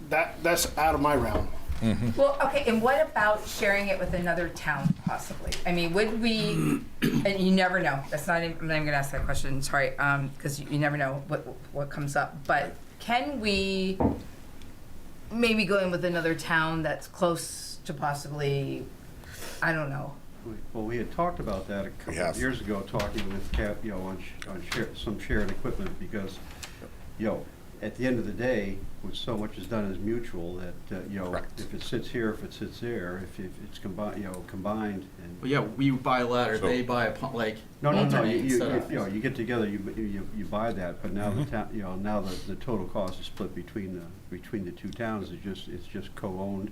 That's out of my realm. Well, okay, and what about sharing it with another town possibly? I mean, would we, and you never know, that's not, I'm not even gonna ask that question, sorry, because you never know what comes up. But can we maybe go in with another town that's close to possibly, I don't know. Well, we had talked about that a couple of years ago, talking with on some shared equipment, because, at the end of the day, when so much is done as mutual, that, if it sits here, if it sits there, if it's combined, and. But yeah, we buy a ladder, So- they buy a pump, like. No, alternate instead of- you get together, you buy that, but now now the total cost is split between the two towns, it's just co-owned.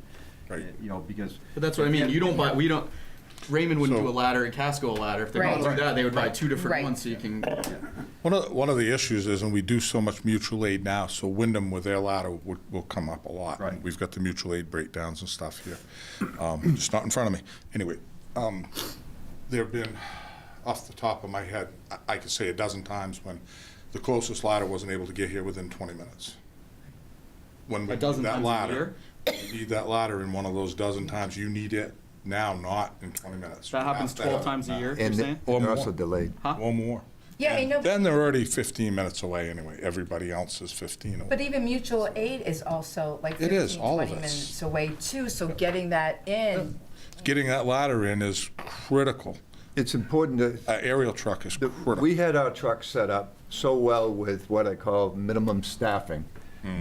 Right. Because. But that's what I mean, you don't buy, we don't, Raymond wouldn't do a ladder and Casco a ladder. If they're going Right. through that, they would buy 2 different Right. ones so you can. One of the issues is, and we do so much mutual aid now, so Wyndham with their ladder will come up a lot. Right. We've got the mutual aid breakdowns and stuff here. Just not in front of me. Anyway, there have been, off the top of my head, I could say a dozen times when the closest ladder wasn't able to get here within 20 minutes. When we A dozen need that times a ladder, you need that ladder in one of those dozen times. You need it now, not in 20 minutes. That happens Past 12 times a year, you're And saying? Or they're more. also delayed. Or more. Yeah, I know, Then they're already 15 minutes away anyway. Everybody else is 15 away. but even mutual aid is also like It is, 15, all of 20 us. minutes away too, so getting that in. Getting that ladder in is critical. It's important to, Aerial truck is critical. we had our truck set up so well with what I call minimum staffing.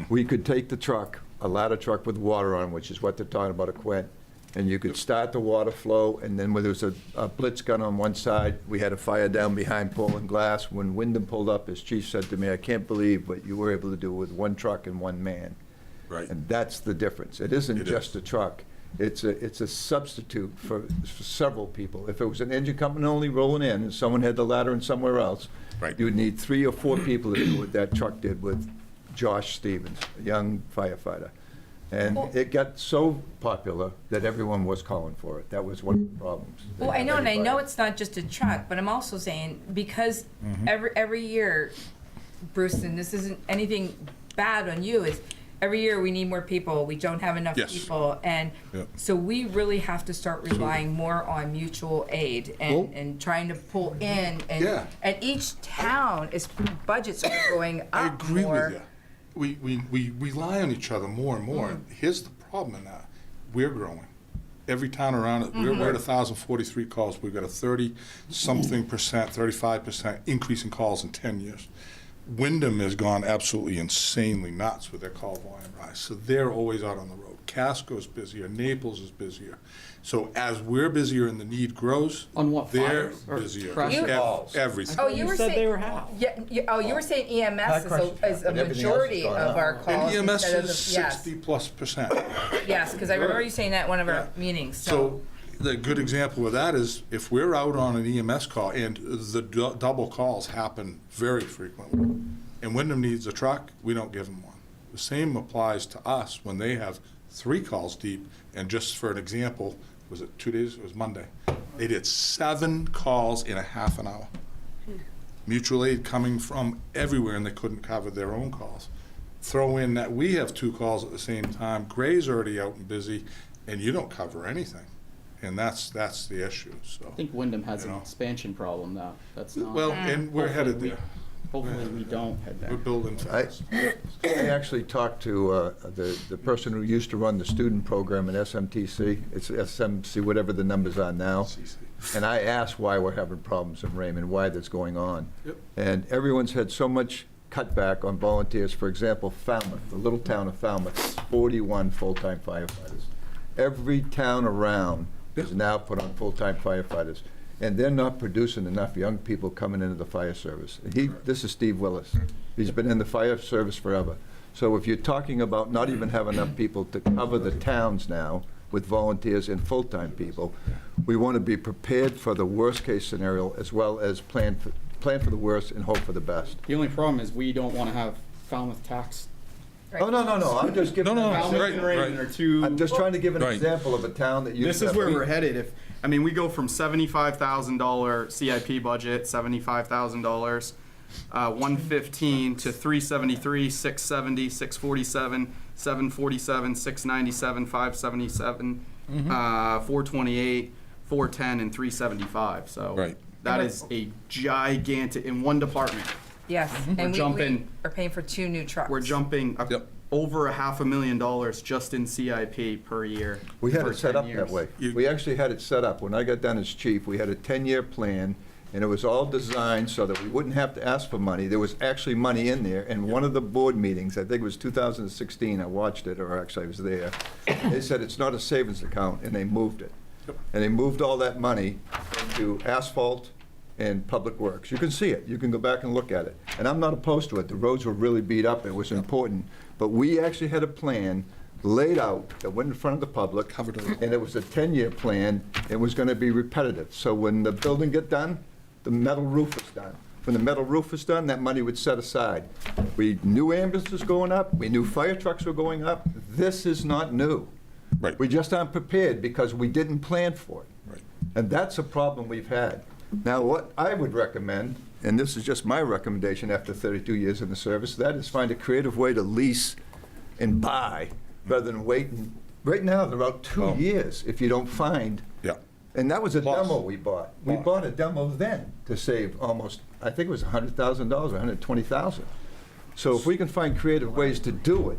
We could take the truck, a ladder truck with water on, which is what they're talking about, a Quint, and you could start the water flow, and then when there was a blitz gun on one side, we had a fire down behind pulling glass. When Wyndham pulled up, his chief said to me, I can't believe what you were able to do with one truck and one man. Right. And that's the difference. It isn't It just is. a truck. It's a substitute for several people. If it was an engine company only rolling in and someone had the ladder in somewhere else, Right. you would need 3 or 4 people to do what that truck did with Josh Stevens, a young firefighter. And it got so popular that everyone was calling for it. That was one of the problems. Well, I know, and I know it's not just a truck, but I'm also saying, because every year, Bruce, and this isn't anything bad on you, is every year we need more people, we don't have enough Yes. people, and Yep. so we really have to start relying more on mutual aid Well- and trying to pull in, Yeah. and each town is, budgets are going up I agree more. with you. We rely on each other more and more. Here's the problem in that. We're growing. Every town around it, we're at 1,043 calls. We've got a 30-something percent, 35% increase in calls in 10 years. Wyndham has gone absolutely insanely nuts with their call volume rise. So they're always out on the road. Casco's busier, Naples is busier. So as we're busier and the need grows, On what, they're fires or busier. crushing? Everything. Oh, you were said saying. they were half. Yeah, you were saying EMS is crushing, is a but everything else has majority gone of up. our calls. And EMS instead of is the- yes. 60+%. Yes, because I remember you saying that at one of our meetings, So the good example of that is if we're out on an EMS call, and the double calls happen very frequently, and Wyndham needs a truck, we don't give them one. The same applies to us when they have 3 calls deep, and just for an example, was it 2 days? It was Monday. They did 7 calls in a half an hour. Mutual aid coming from everywhere, and they couldn't cover their own calls. Throw in that we have 2 calls at the same time, Gray's already out and busy, and you don't cover anything. And that's the issue, so. I think Wyndham has You an know. expansion problem, though. That's not. Well, and we're headed Hopefully there. Hopefully we don't head We're there. building I fast. I actually talked to the person who used to run the student program at SMTC. It's SMC, whatever the numbers are now. And I asked why we're having problems in Raymond, why that's going on. Yep. And everyone's had so much cutback on volunteers. For example, Falmouth, the little town of Falmouth, 41 full-time firefighters. Every town around is now put on full-time firefighters. And they're not producing enough young people coming into the fire service. This is Steve Willis. He's been in the fire service forever. So if you're talking about not even having enough people to cover the towns now with volunteers and full-time people, we want to be prepared for the worst-case scenario as well as plan for the worst and hope for the best. The only problem is we don't want to have Falmouth tax. Oh, no, I'm just giving. No, Falmouth right, and Raymond right. are two. I'm just trying to give an Right. example of a town that used This to is have where eight- we're headed. We go from $75,000 CIP budget, $75,000, 115 to 373, 670, 647, 747, 697, 577, 428, 410, and 375. So Right. that is a gigantic in one department. yes, and we jumping- are paying for 2 new trucks. We're jumping Yep. over $500,000 just in CIP per year. We had for it set 10 up years. that way. You- We actually had it set up. When I got done as chief, we had a 10-year plan, and it was all designed so that we wouldn't have to ask for money. There was actually money in there. And one of the board meetings, I think it was 2016, I watched it, or actually I was there, they said it's not a savings account, and they moved it. And they moved all that money into asphalt and public works. You can see it. You can go back and look at it. And I'm not opposed to it. The roads were really beat up. It was important. But we actually had a plan laid out that went in front of the public. Covered it. And it was a 10-year plan. It was going to be repetitive. So when the building get done, the metal roof is done. When the metal roof is done, that money would set aside. We knew ambulances going up. We knew fire trucks were going up. This is not new. Right. We just aren't prepared because we didn't plan for it. Right. And that's a problem we've had. Now, what I would recommend, and this is just my recommendation after 32 years in the service, that is find a creative way to lease and buy rather than wait. Right now, they're out 2 years if you don't find. Yeah. And that was a Plus. demo we bought. We bought a demo then to save almost, I think it was $100,000 or $120,000. So if we can find creative ways to do it,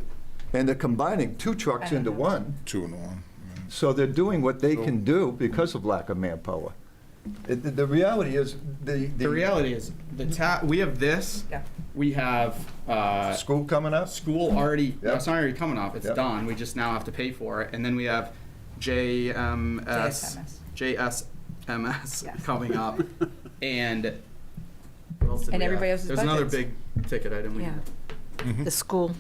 and they're combining 2 trucks into one, 2 and 1. so they're doing what they can do because of lack of manpower. The reality is, The reality is, we have this. Yeah. We have school coming up. school already. Yep. It's not already coming up. It's Yep. done. We just now have to pay for it. And then we have JSMS Yes. coming up, and what else did And we have? everybody else's There's another budgets. big ticket item. We Yeah. have. The school.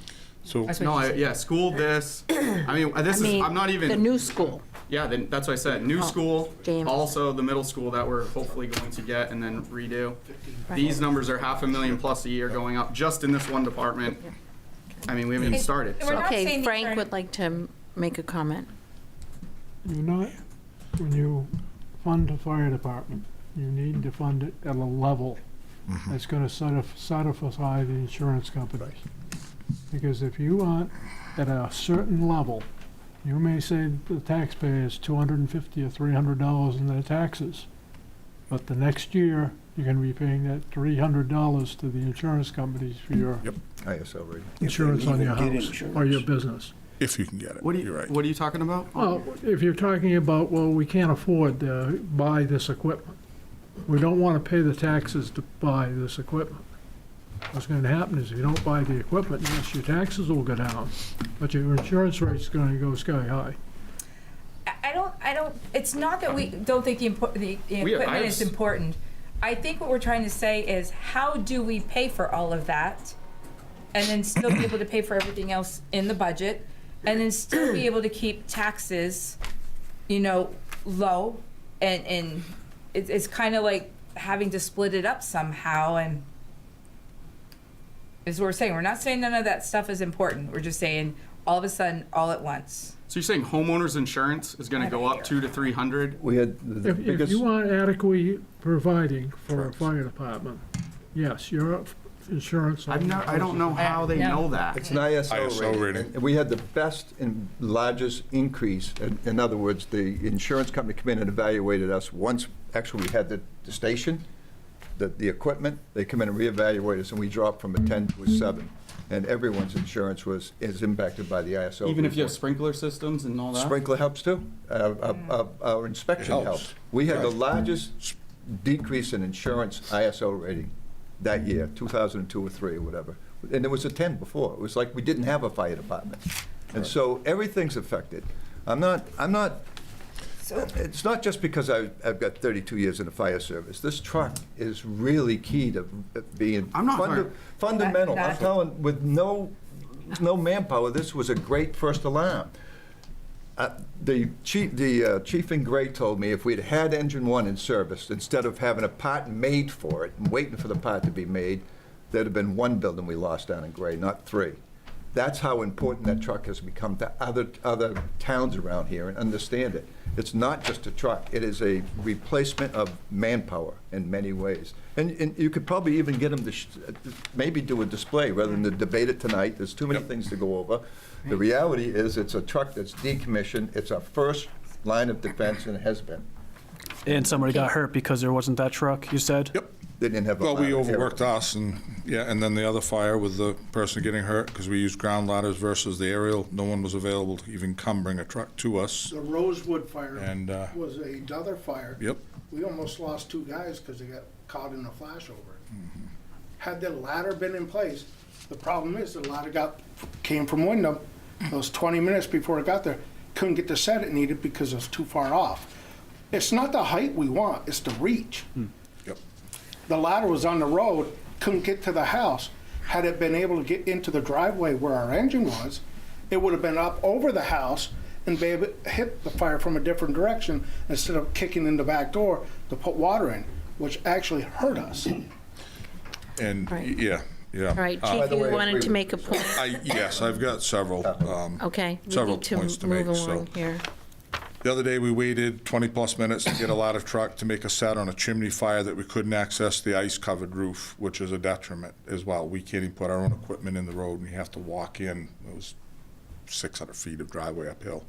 So, That's what No, you said. yeah, school. This. I mean, this is. I'm not even. The new school. Yeah, then that's what I said. New Oh, school, James. also the middle school that we're hopefully going to get and then redo. Right. These numbers are $500,000 plus a year going up just in this one department. I mean, we haven't even started. And we're So. not saying Okay, these Frank are- would like to make a comment. You're not, when you fund a fire department, you need to fund it at a level that's gonna satisfy the insurance companies. Because if you aren't at a certain level, you may say the taxpayer is $250 or $300 in their taxes, but the next year, you're gonna be paying that $300 to the insurance companies for your ISO rating. insurance on your even get house or insurance. your business. if you can get it, What are you're you, right. what are you talking about? Well, if you're talking about, well, we can't afford to buy this equipment, we don't want to pay the taxes to buy this equipment. what's gonna happen is if you don't buy the equipment, yes, your taxes will go down, but your insurance rate's gonna go sky high. I don't, it's not that we don't think the equipment is important. I think what we're trying to say is, how do we pay for all of that? And then still be able to pay for everything else in the budget? And then still be able to keep taxes, low? And it's kind of like having to split it up somehow, and is what we're saying. We're not saying none of that stuff is important. We're just saying all of a sudden, all at once. So you're saying homeowners insurance is going to go up 200 to 300? We had the If biggest. you want adequately providing for a fire department, yes, your insurance. I don't know how they know that. It's an ISO ISO rating. rating. And we had the best and largest increase. In other words, the insurance company came in and evaluated us once, actually, we had the station, the equipment, they come in and reevaluate us, and we dropped from a 10 to a 7. And everyone's insurance is impacted by the ISO. Even if you have report. sprinkler systems and all that? Sprinkler helps too. Our inspection It helps. helps. We had the Right. largest decrease in insurance ISO rating that year, 2002 or 3 or whatever. And it was a 10 before. It was like we didn't have a fire department. And so everything's affected. It's not just because I've got 32 years in the fire service. This truck is really key to being I'm not fired. fundamental. I'm telling, with no manpower, this was a great first alarm. The chief in Gray told me if we'd had engine 1 in service, instead of having a part made for it and waiting for the part to be made, there'd have been 1 building we lost down in Gray, not 3. That's how important that truck has become to other towns around here, and understand it. It's not just a truck. It is a replacement of manpower in many ways. And you could probably even get them to maybe do a display rather than to debate it tonight. There's too many things to go over. The reality is it's a truck that's decommissioned. It's our first line of defense, and it has been. And somebody got hurt because there wasn't that truck, you said? Yep. They didn't have a Well, we ladder. overworked us, and then the other fire with the person getting hurt, because we used ground ladders versus the aerial. No one was available to even come bring a truck to us. The Rosewood fire And, was another fire. Yep. We almost lost 2 guys because they got caught in a flashover. Had the ladder been in place, the problem is the ladder came from Wyndham. Those 20 minutes before it got there, couldn't get the set it needed because it was too far off. It's not the height we want, it's the reach. Yep. The ladder was on the road, couldn't get to the house. Had it been able to get into the driveway where our engine was, it would have been up over the house and be able to hit the fire from a different direction instead of kicking in the back door to put water in, which actually hurt us. And, Right. yeah. All right, Chief, you wanted to make a point? Yes, I've got several. Okay, we Several need to points to move make, so. along here. The other day, we waited 20-plus minutes to get a ladder truck to make a set on a chimney fire that we couldn't access the ice-covered roof, which is a detriment as well. We can't even put our own equipment in the road, and you have to walk in. It was 600 feet of driveway uphill.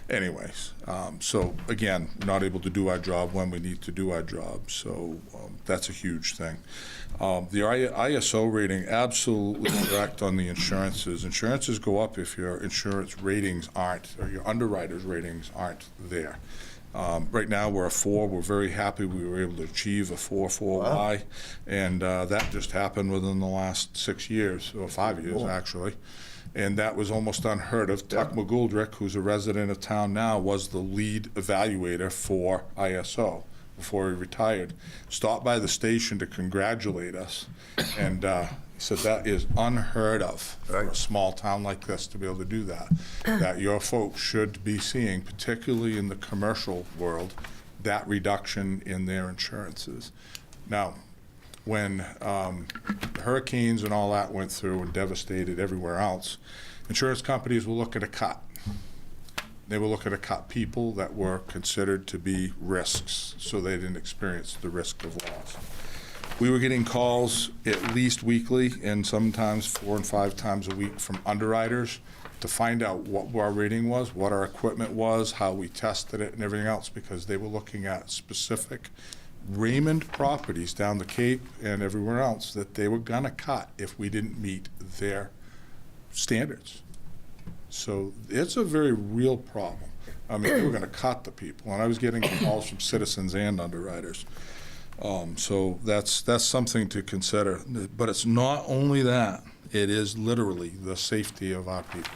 Anyways, so again, not able to do our job when we need to do our job, so that's a huge thing. The ISO rating, absolutely correct on the insurances. Insurances go up if your insurance ratings aren't, or your underwriter's ratings aren't there. Right now, we're a 4. We're very happy we were able to achieve a 4.4Y, and that just happened within the last 6 years, or 5 years, actually. And that was almost unheard of. Tuck McGoldrick, who's a resident of town now, was the lead evaluator for ISO before he retired. Stopped by the station to congratulate us, and he said that is unheard of for a small town like this to be able to do that. That your folks should be seeing, particularly in the commercial world, that reduction in their insurances. Now, when hurricanes and all that went through and devastated everywhere else, insurance companies were looking to cut. They were looking to cut people that were considered to be risks, so they didn't experience the risk of loss. We were getting calls at least weekly, and sometimes 4 and 5 times a week, from underwriters to find out what our rating was, what our equipment was, how we tested it, and everything else, because they were looking at specific Raymond properties down the Cape and everywhere else that they were gonna cut if we didn't meet their standards. So it's a very real problem. I mean, they were gonna cut the people, and I was getting calls from citizens and underwriters. So that's something to consider. But it's not only that, it is literally the safety of our people.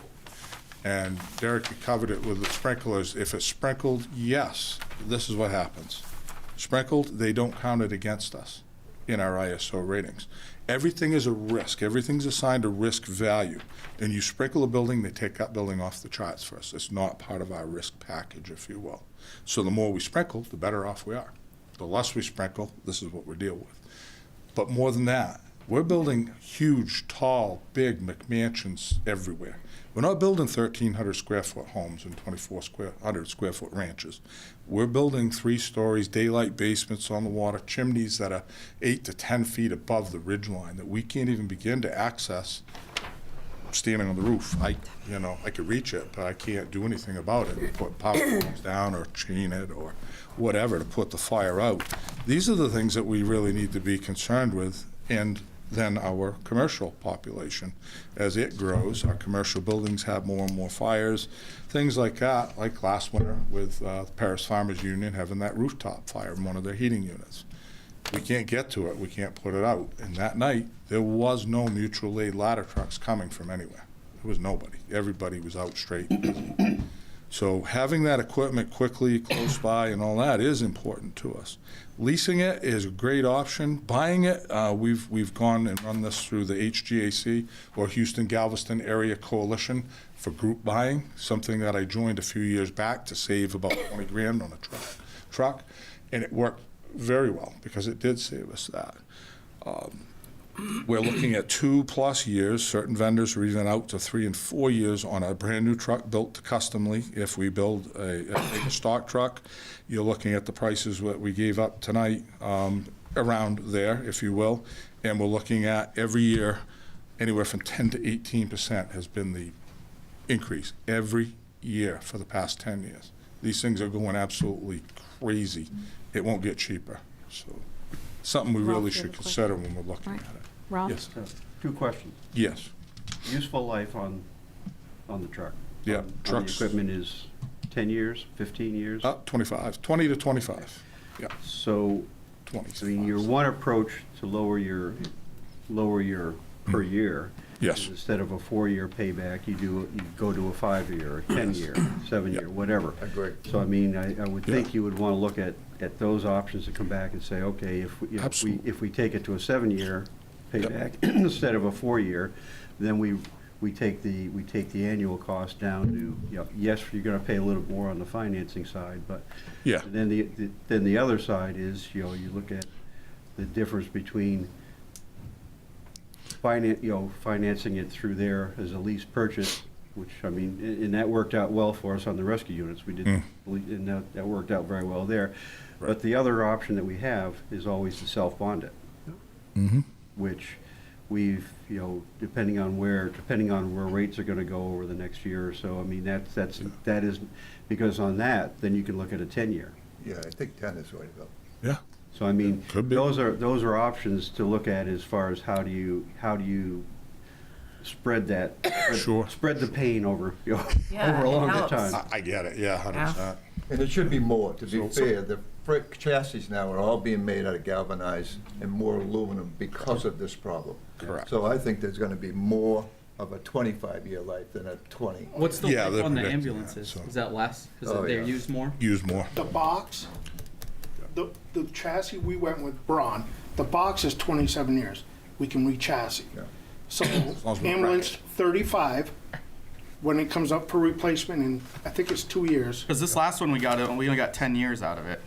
And Derek covered it with the sprinklers. If it's sprinkled, yes, this is what happens. Sprinkled, they don't count it against us in our ISO ratings. Everything is a risk. Everything's assigned a risk value. And you sprinkle a building, they take that building off the charts for us. It's not part of our risk package, if you will. So the more we sprinkle, the better off we are. The less we sprinkle, this is what we deal with. But more than that, we're building huge, tall, big McMansions everywhere. We're not building 1,300 square foot homes and 2,400 square foot ranches. We're building 3 stories, daylight basements on the water, chimneys that are 8 to 10 feet above the ridge line that we can't even begin to access standing on the roof. I could reach it, but I can't do anything about it. Put power lines down or chain it or whatever to put the fire out. These are the things that we really need to be concerned with. And then our commercial population, as it grows, our commercial buildings have more and more fires, things like that, like last winter with Paris Farmers Union having that rooftop fire in one of their heating units. We can't get to it, we can't put it out. And that night, there was no mutual aid ladder trucks coming from anywhere. There was nobody. Everybody was out straight and busy. So having that equipment quickly, close by, and all that is important to us. Leasing it is a great option. Buying it, we've gone and run this through the HGAC, or Houston Galveston Area Coalition, for group buying, something that I joined a few years back to save about 20 grand on a truck, and it worked very well because it did save us that. We're looking at 2+ years. Certain vendors are even out to 3 and 4 years on a brand new truck built customly. If we build a stock truck, you're looking at the prices that we gave up tonight, around there, if you will. And we're looking at every year, anywhere from 10 to 18% has been the increase every year for the past 10 years. These things are going absolutely crazy. It won't get cheaper. So something we really should consider when we're looking at it. Rob? Yes. 2 questions. Yes. Useful life on the truck. Yeah, On the trucks. equipment is 10 years, 15 years? 25, 20 to 25. Yeah, So, 20. I mean, your one approach to lower your per year. Yes. is instead of a 4-year payback, you go to a 5-year, or 10-year, 7-year, whatever. Agree. So, I mean, I would think you would want to look at those options and come back and say, okay, if we take it to a 7-year payback instead of a 4-year, then we take the annual cost down to, yes, you're going to pay a little more on the financing side, but Yeah. then the other side is, you look at the difference between financing it through there as a lease purchase, which, I mean, and that worked out well for us on the rescue units. We did, and that worked out very well there. Right. But the other option that we have is always to self-bond it, which we've, depending on where rates are going to go over the next year or so. I mean, that is because on that, then you can look at a 10-year. Yeah, I think 10 is right about. Yeah. So I mean, Could be. those are options to look at as far as how do you spread that, Sure. spread the pain over Yeah, over a it longer helps. time. I get it, yeah, 100%. And it should be more, to be So- fair. The freight chassis now are all being made out of galvanized and more aluminum because of this problem. Correct. So I think there's gonna be more of a 25-year life than a 20. What's the Yeah, life they're on the predicting that, ambulances? so- Is that less? Because Oh, they're yeah. used more? Use more. The box, the chassis we went with Braun, the box is 27 years. We can re-chassis. Yeah. So long as we ambulance, 35, when it comes up for replacement in, I think it's 2 years. Because this last one we only got 10 years out of it.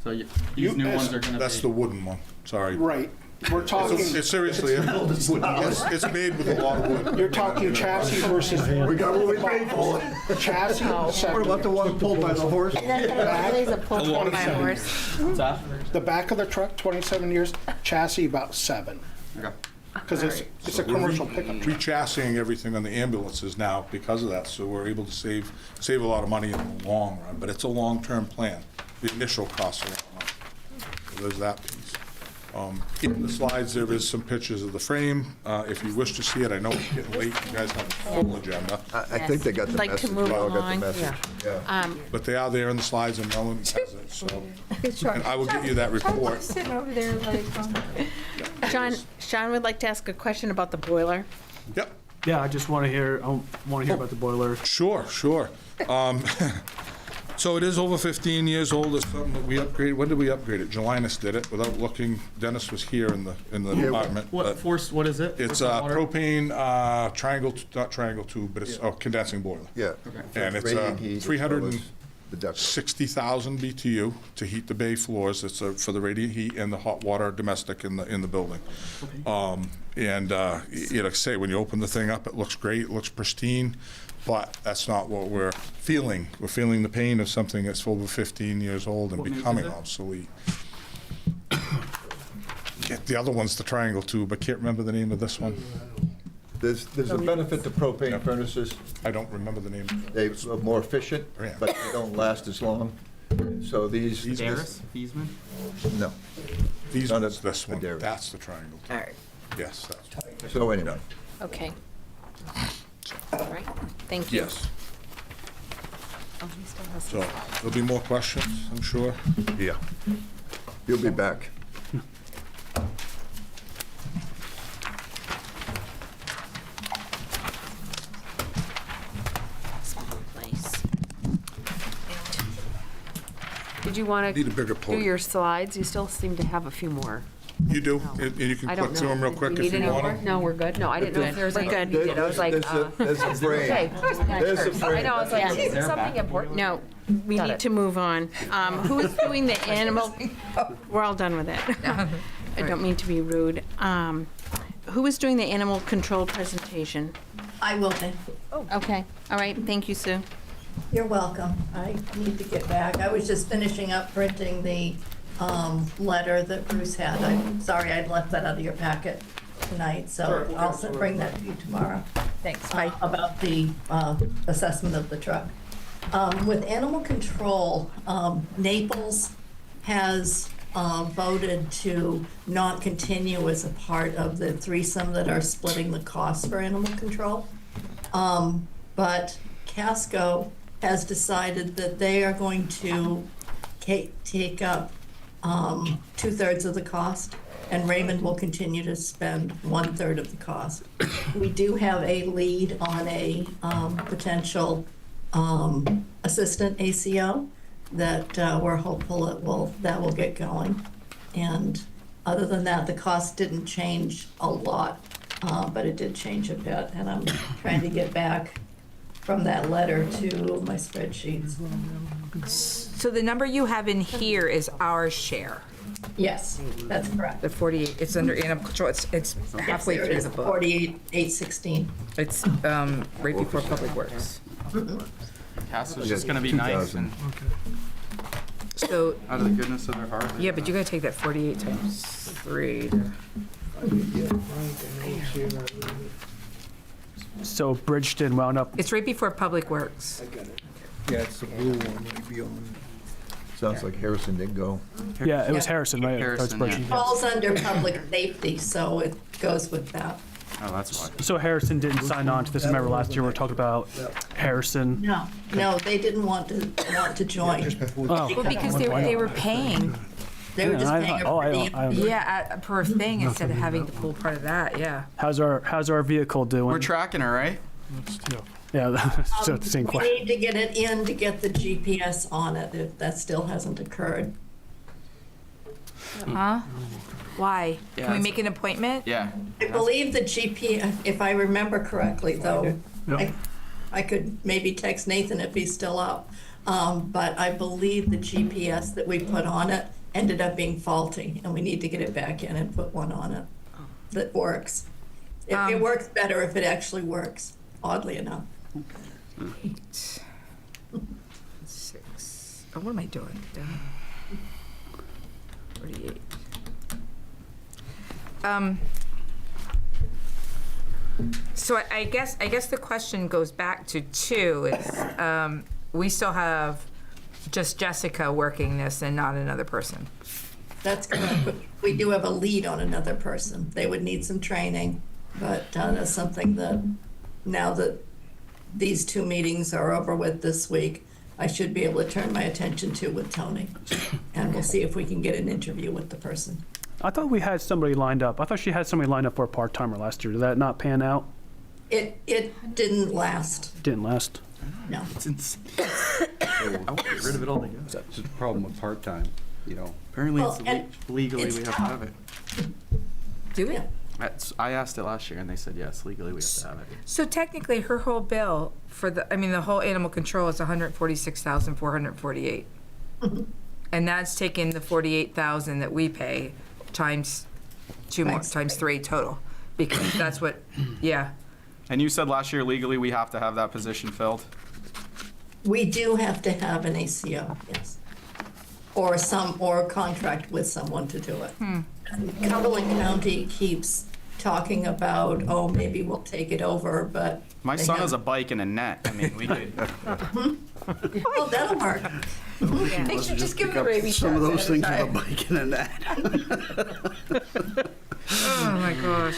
So these new ones are going to That's be. the wooden one, sorry. Right, we're talking, It's seriously, it's made with a lot of wood. you're talking chassis versus. We got what we paid for. Chassis, What about the one pulled by the horse? There's a pull from my horse. What's that? the back of the truck, 27 years, chassis about 7. Okay. Because it's a commercial pickup truck. Re-chassis everything on the ambulances now because of that, so we're able to save a lot of money in the long run, but it's a long-term plan. The initial cost of a lot of money. So there's that piece. In the slides, there is some pictures of the frame. If you wish to see it, I know it's getting late, you guys have a full agenda, I think they got the Like to message. move We all got the along. message. Yeah. but they are there in the slides and Melanie has it, so. And I will get you that report. Sitting over there like, Sean would like to ask a question about the boiler. Yep. Yeah, I just want to hear about the boiler. Sure. So it is over 15 years old. It's something that we upgraded. When did we upgrade it? Jelinus did it without looking. Dennis was here in the department. but What is it? It's a propane not triangle tube, but it's a condensing boiler. Yeah. And it's Radiant heat as well as the duct. 60,000 BTU to heat the bay floors. It's for the radiant heat and the hot water domestic in the building. Like I say, when you open the thing up, it looks great, it looks pristine, but that's not what we're feeling. We're feeling the pain of something that's over 15 years old and What make becoming is it? obsolete. The other one's the triangle tube. I can't remember the name of this one. There's a benefit to propane furnaces. I don't remember the name. They're more efficient, Yeah. but they don't last as long. So these, Darris? Feesman? no. These Not ones, a- this a one, dairy. that's the triangle tube. All right, Yes, that's, So anyway, okay. All right, thank you. yes. So there'll be more questions, I'm sure. yeah. You'll be back. Place. Did you want Need a to bigger do podium. your slides? You still seem to have a few more. You do, and you can I click don't through them know. real quick Do we if need you any want more? them. No, we're good. No, I didn't know if there was We're anything good. needed. I was like, There's a frame. okay, just make There's sure. a frame. I know, I was like, is something important? No, we Got need it. to move on. Who is doing the animal? We're all done with it. I don't mean to be rude. Who is doing the animal control presentation? I will be. Okay, all right, thank you, Sue. You're welcome. I need to get back. I was just finishing up printing the letter that Bruce had. I'm sorry I'd left that out of your packet tonight, so I'll bring that to you tomorrow. thanks. About the assessment of the truck. With animal control, Naples has voted to not continue as a part of the threesome that are splitting the costs for animal control. But Casco has decided that they are going to take up 2/3 of the cost, and Raymond will continue to spend 1/3 of the cost. We do have a lead on a potential assistant ACO that we're hopeful that will get going. And other than that, the cost didn't change a lot, but it did change a bit, and I'm trying to get back from that letter to my spreadsheets. So the number you have in here is our share, Yes, that's correct. the 48, it's under animal control, it's halfway Yes, there it through is, the book. 48,816. It's right before Public Works. Cass is just gonna be nice and So, out of the goodness of their heart. yeah, but you gotta take that 48 times 3. So Bridgeton wound up, It's right before Public Works. Yeah, it's the blue one, maybe on. Sounds like Harrison didn't go. yeah, it was Yeah. Harrison, right? That's Harrison, Bridgeton, yeah. yeah. Falls under public safety, so it goes with that. Oh, that's why. So Harrison didn't sign on to this. Remember last year we were talking about Harrison? No, they didn't want to join. Oh, Well, because they were paying, They were just Yeah, I- paying oh, a I- per diem. I- yeah, per thing instead of having to pull part of that, yeah. how's our vehicle doing? We're tracking her, right? Yeah, that's the same We question. need to get it in to get the GPS on it. That still hasn't occurred. Huh? Why? Yeah, Can we it's- make an appointment? Yeah. I believe the GPS, if I remember correctly, though, I could maybe text Nathan if he's still up. But I believe the GPS that we put on it ended up being faulty, and we need to get it back in and put one on it that works. It works better if it actually works, oddly enough. 6. Oh, what am I doing? 48. So I guess the question goes back to 2 is, we still have just Jessica working this and not another person. that's gonna, we do have a lead on another person. They would need some training, but that's something that, now that these 2 meetings are over with this week, I should be able to turn my attention to with Tony. And we'll see if we can get an interview with the person. I thought we had somebody lined up. I thought she had somebody lined up for a part-timer last year. Did that not pan out? It didn't last, Didn't last? no. It's insane. I want to get rid of it altogether. It's the problem with part-time, you know. Apparently, Well, it's and legally it's we have to have it. Do we? Yeah. I asked it last year, and they said yes, legally we have to have it. So technically, her whole bill for the whole animal control is 146,448. And that's taking the 48,000 that we pay times 2 more, times 3 total. Because that's what, yeah. And you said last year legally we have to have that position filled? We do have to have an ACO, yes. Or a contract with someone to do it. Cumberland County keeps talking about, oh, maybe we'll take it over, but. My they son have- has a bike and a net. I mean, we could. Oh, that'll work. They should just give them a baby Some of shot those at a things with a time. bike and a net. Oh, my gosh.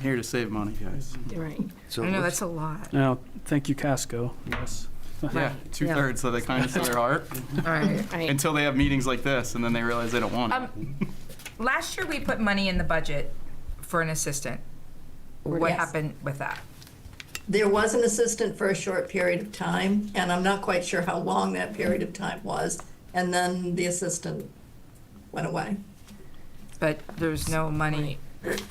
Here to save money, guys. Right. So I know, let's- that's a lot. Now, thank you, Casco. Yes. Yeah, 2/3, so they kind of to their heart All right. Right. until they have meetings like this, and then they realize they don't want it. Last year, we put money in the budget for an assistant. What Yes. happened with that? There was an assistant for a short period of time, and I'm not quite sure how long that period of time was, and then the assistant went away. But there's no money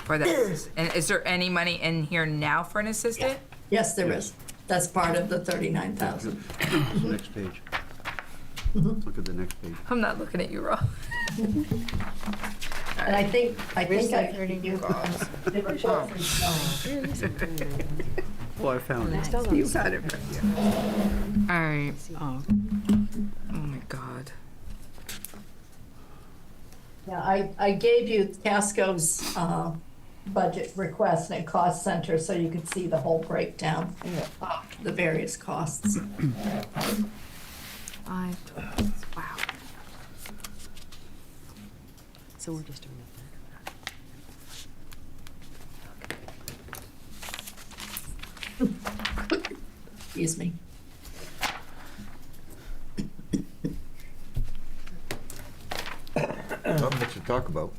for that. And is there any money in here now for an assistant? Yes, there is. That's part of the 39,000. Next page. Look at the next page. I'm not looking at you, Rob. And I think I Where's that you. 39,000? Well, I found it. You got it. All right. Oh. Oh, my God. Yeah, I gave you Casco's budget request and cost center so you could see the whole breakdown of the various costs. 5, wow. So we're just doing it. Excuse me. Not much to talk about.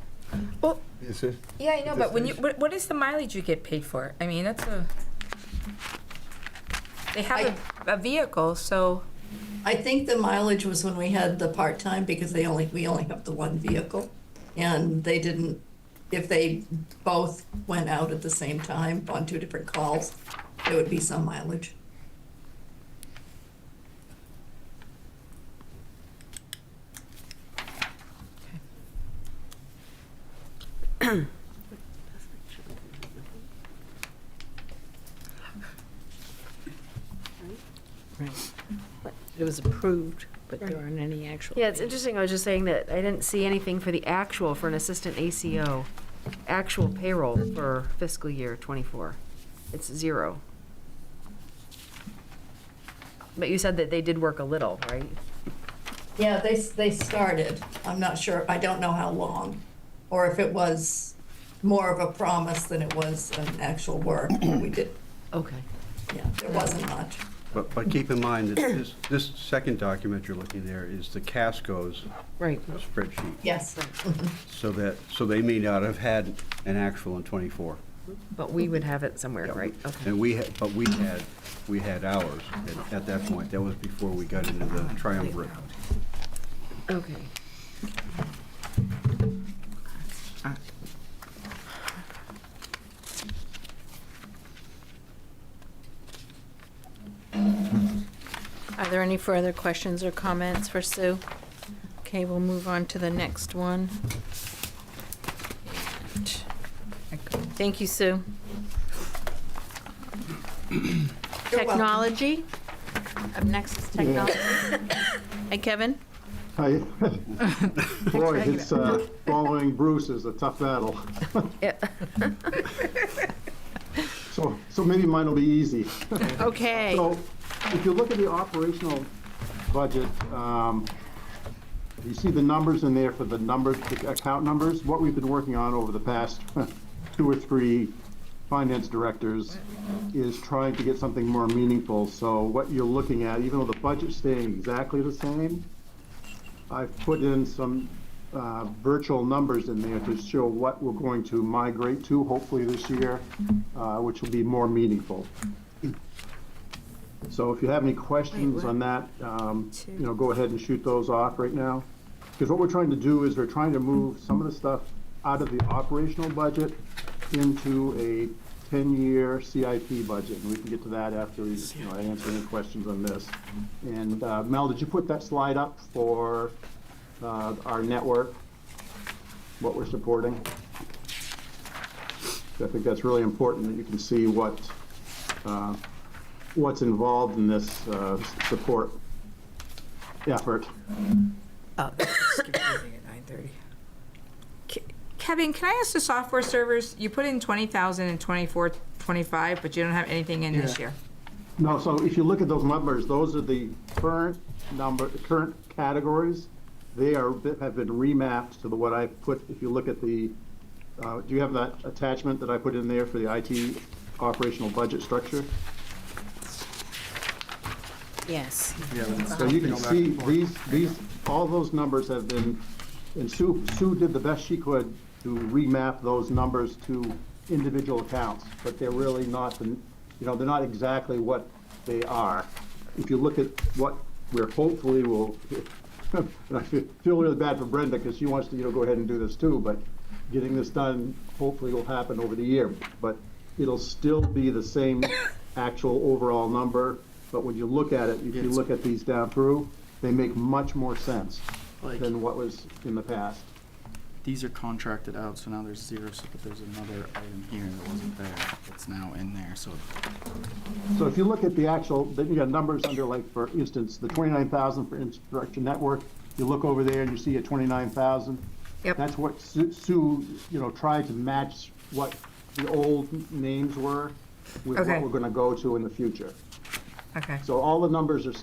Well, Is it? yeah, I know, but when you, what is the mileage you get paid for? I mean, that's they have a vehicle, so. I think the mileage was when we had the part-time because we only have the one vehicle. And they didn't, if they both went out at the same time on 2 different calls, there would be some mileage. Right. But it was approved, but there aren't any actual. Yeah, it's interesting. I was just saying that I didn't see anything for the actual for an assistant ACO, actual payroll for fiscal year '24. It's 0. But you said that they did work a little, right? Yeah, they started. I'm not sure, I don't know how long, or if it was more of a promise than it was an actual work. We did, Okay. yeah, there wasn't much. But keep in mind that this second document you're looking there is the Casco's Right. spreadsheet. Yes. So they may not have had an actual in '24. But we would have it somewhere, Yeah. right? Okay. And we had ours at that point. That was before we got into the triumvirate. Okay. Are there any further questions or comments for Sue? Okay, we'll move on to the next one. And- Thank you, Sue. welcome. Technology. Up next is technology. Hey, Kevin? Hi. Boy, it's, following Bruce is a tough battle. Yeah. So maybe mine will be easy. Okay. So if you look at the operational budget, you see the numbers in there for the numbers, the account numbers. What we've been working on over the past 2 or 3 finance directors is trying to get something more meaningful. So what you're looking at, even though the budget's staying exactly the same, I've put in some virtual numbers in there to show what we're going to migrate to, hopefully this year, which will be more meaningful. So if you have any questions on that, go ahead and shoot those off right now. Because what we're trying to do is we're trying to move some of the stuff out of the operational budget into a 10-year CIP budget, and we can get to that after I answer any questions on this. And Mel, did you put that slide up for our network, what we're supporting? I think that's really important that you can see what's involved in this support effort. Oh, that's confusing at 9:30. Kevin, can I ask the software servers, you put in 20,000 in 24, 25, but you don't have anything in this year? No, so if you look at those numbers, those are the current categories. They have been remapped to what I put. If you look at the, do you have that attachment that I put in there for the IT operational budget structure? Yes. So you can see all those numbers have been, and Sue did the best she could to remap those numbers to individual accounts, but they're really not, they're not exactly what they are. If you look at what we're hopefully will, and I feel really bad for Brenda because she wants to, go ahead and do this too, but getting this done hopefully will happen over the year, but it'll still be the same actual overall number. But when you look at it, if you look at these down through, they make much more sense than what was in the past. These are contracted out, so now there's 0, but there's another item here that wasn't there, that's now in there, so. So if you look at the actual, then you got numbers under, like, for instance, the 29,000 for infrastructure network, you look over there and you see a 29,000. Yep. That's what Sue, tried to match what the old names were with what we're gonna go to in the future. Okay. So all the numbers are,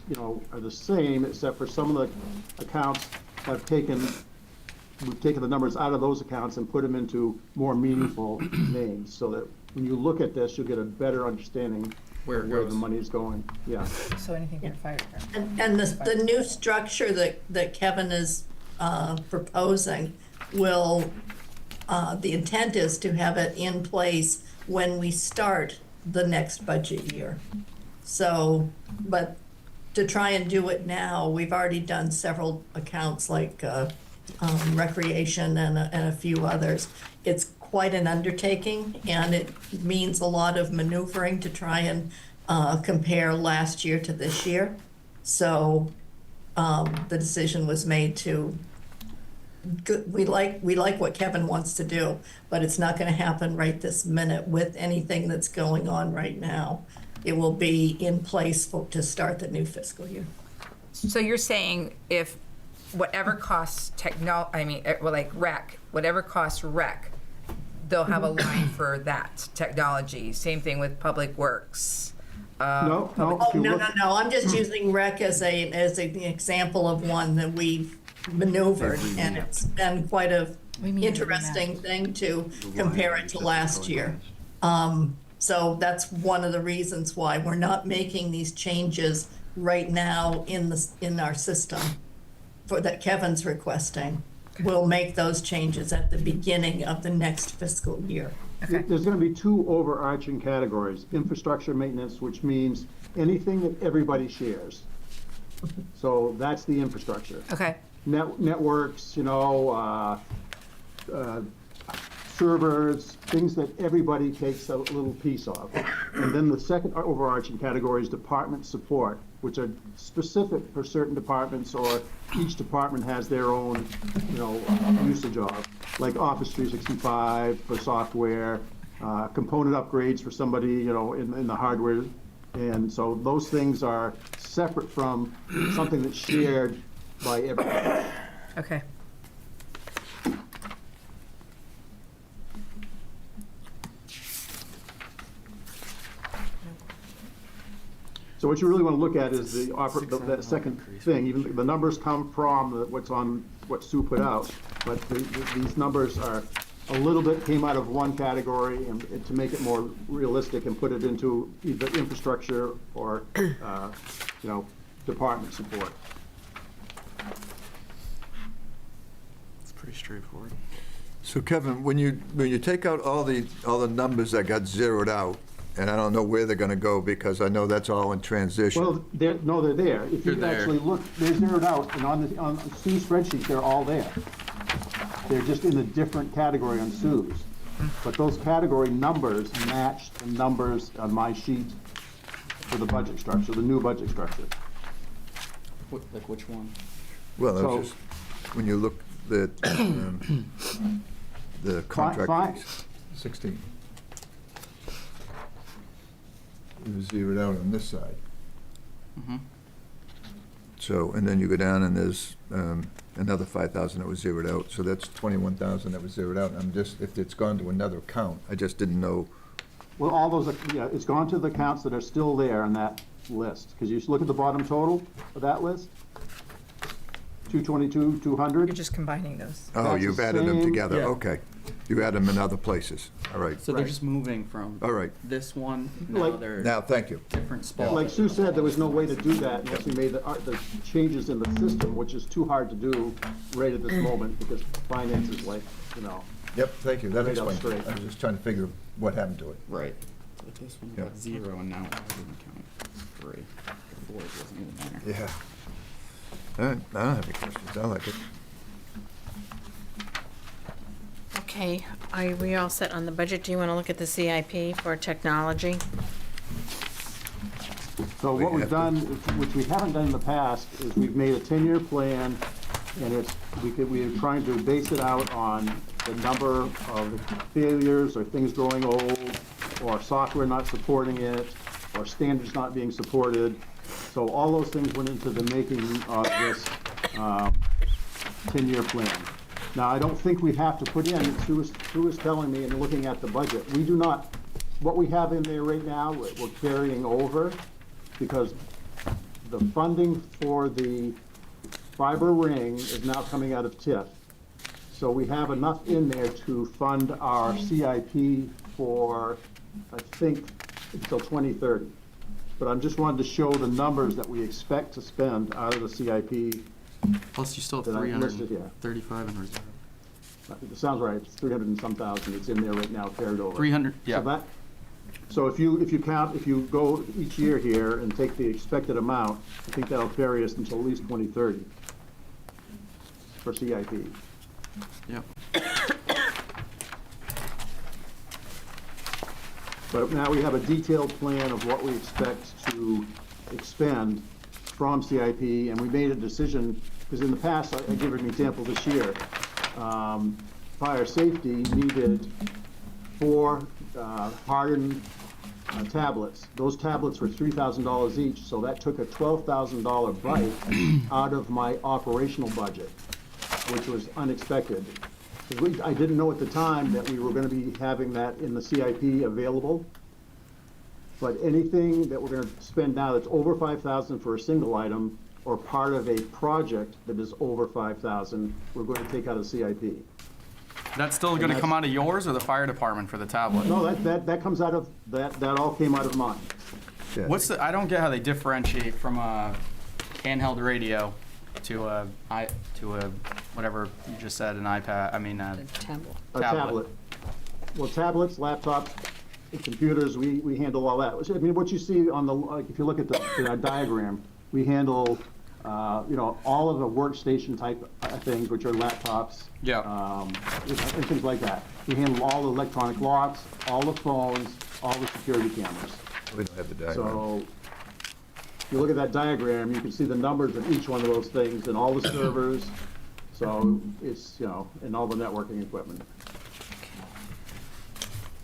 are the same, except for some of the accounts we've taken the numbers out of those accounts and put them into more meaningful names, so that when you look at this, you'll get a better understanding where the money is going. Yeah. So anything for the fire department? And the new structure that Kevin is proposing will, the intent is to have it in place when we start the next budget year. So, but to try and do it now, we've already done several accounts like recreation and a few others. It's quite an undertaking, and it means a lot of maneuvering to try and compare last year to this year. So the decision was made to, we like what Kevin wants to do, but it's not going to happen right this minute with anything that's going on right now. It will be in place to start the new fiscal year. So you're saying if whatever costs whatever costs rec, they'll have a line for that technology. Same thing with Public Works. No. Oh, no. I'm just using rec as an example of one that we've maneuvered, and it's been quite a interesting thing to compare it to last year. So that's one of the reasons why we're not making these changes right now in our system that Kevin's requesting. We'll make those changes at the beginning of the next fiscal year. Okay. There's going to be 2 overarching categories: infrastructure maintenance, which means anything that everybody shares. So that's the infrastructure. Okay. Networks, servers, things that everybody takes a little piece of. And then the second overarching category is department support, which are specific for certain departments, or each department has their own, usage of, like Office 365 for software, component upgrades for somebody, in the hardware. And so those things are separate from something that's shared by everybody. Okay. So what you really want to look at is that second thing. Even the numbers come from what Sue put out, but these numbers are a little bit came out of one category, and to make it more realistic and put it into either infrastructure or department support. It's pretty straightforward. So Kevin, when you take out all the numbers that got zeroed out, and I don't know where they're gonna go because I know that's all in transition. Well, they're there. If you actually look, they're zeroed out, and on Sue's spreadsheet, they're all there. They're just in a different category on Sue's. But those category numbers match the numbers on my sheet for the budget structure, the new budget structure. Like which one? Well, So- it's just, when you look at the contract Fine. piece, 16. It was zeroed out on this side. Mm-hmm. So, and then you go down and there's another 5,000 that was zeroed out, so that's 21,000 that was zeroed out. I'm just, if it's gone to another account, I just didn't know. Well, all those, it's gone to the accounts that are still there on that list. Because you look at the bottom total of that list, 222, 200. You're just combining those. Oh, That's you've the added them same- together, yeah. okay. You add them in other places, all right. So they're just moving from All right. this one, now Like- they're Now, thank you. different spots. Like Sue said, there was no way to do that unless we made the changes in the system, which is too hard to do right at this moment because finance is Yep, thank you, that Right up explains it. straight. I was just trying to figure what happened to it. Right. But this one Yeah. got 0 and now I didn't count 3. Before it wasn't even there. Yeah. All right, I don't have any questions, I like it. Okay, are we all set on the budget? Do you want to look at the CIP for technology? So what we've done, which we haven't done in the past, is we've made a 10-year plan, and we're trying to base it out on the number of failures or things growing old, or software not supporting it, or standards not being supported. So all those things went into the making of this 10-year plan. Now, I don't think we have to put in, Sue was telling me, and looking at the budget, we do not, what we have in there right now, we're carrying over, because the funding for the fiber ring is now coming out of TIF. So we have enough in there to fund our CIP for, I think, until 2030. But I just wanted to show the numbers that we expect to spend out of the CIP. Plus you still have That I listed here. 335 in reserve. It sounds right, it's 300 and some thousand, it's in there right now, carried over. 300, yeah. So if you go each year here and take the expected amount, I think that'll carry us until at least 2030 for CIP. Yep. But now we have a detailed plan of what we expect to expend from CIP, and we made a decision, because in the past, I give you an example this year, fire safety needed 4 hardened tablets. Those tablets were $3,000 each, so that took a $12,000 bite out of my operational budget, which was unexpected. I didn't know at the time that we were going to be having that in the CIP available. But anything that we're going to spend now that's over $5,000 for a single item or part of a project that is over $5,000, we're going to take out of CIP. That's still going to come out of yours or the fire department for the tablet? No, that comes out of, that all came out of mine. What's the, I don't get how they differentiate from a handheld radio to a whatever you just said, an iPad, I mean, Tablet. A tablet. Well, tablets, laptops, computers, we handle all that. I mean, what you see on the, like, if you look at the diagram, we handle, all of the workstation type things, which are laptops. Yeah. And things like that. We handle all the electronic locks, all the phones, all the security cameras. We don't have the diagram. So, if you look at that diagram, you can see the numbers of each one of those things and all the servers. So it's, and all the networking equipment.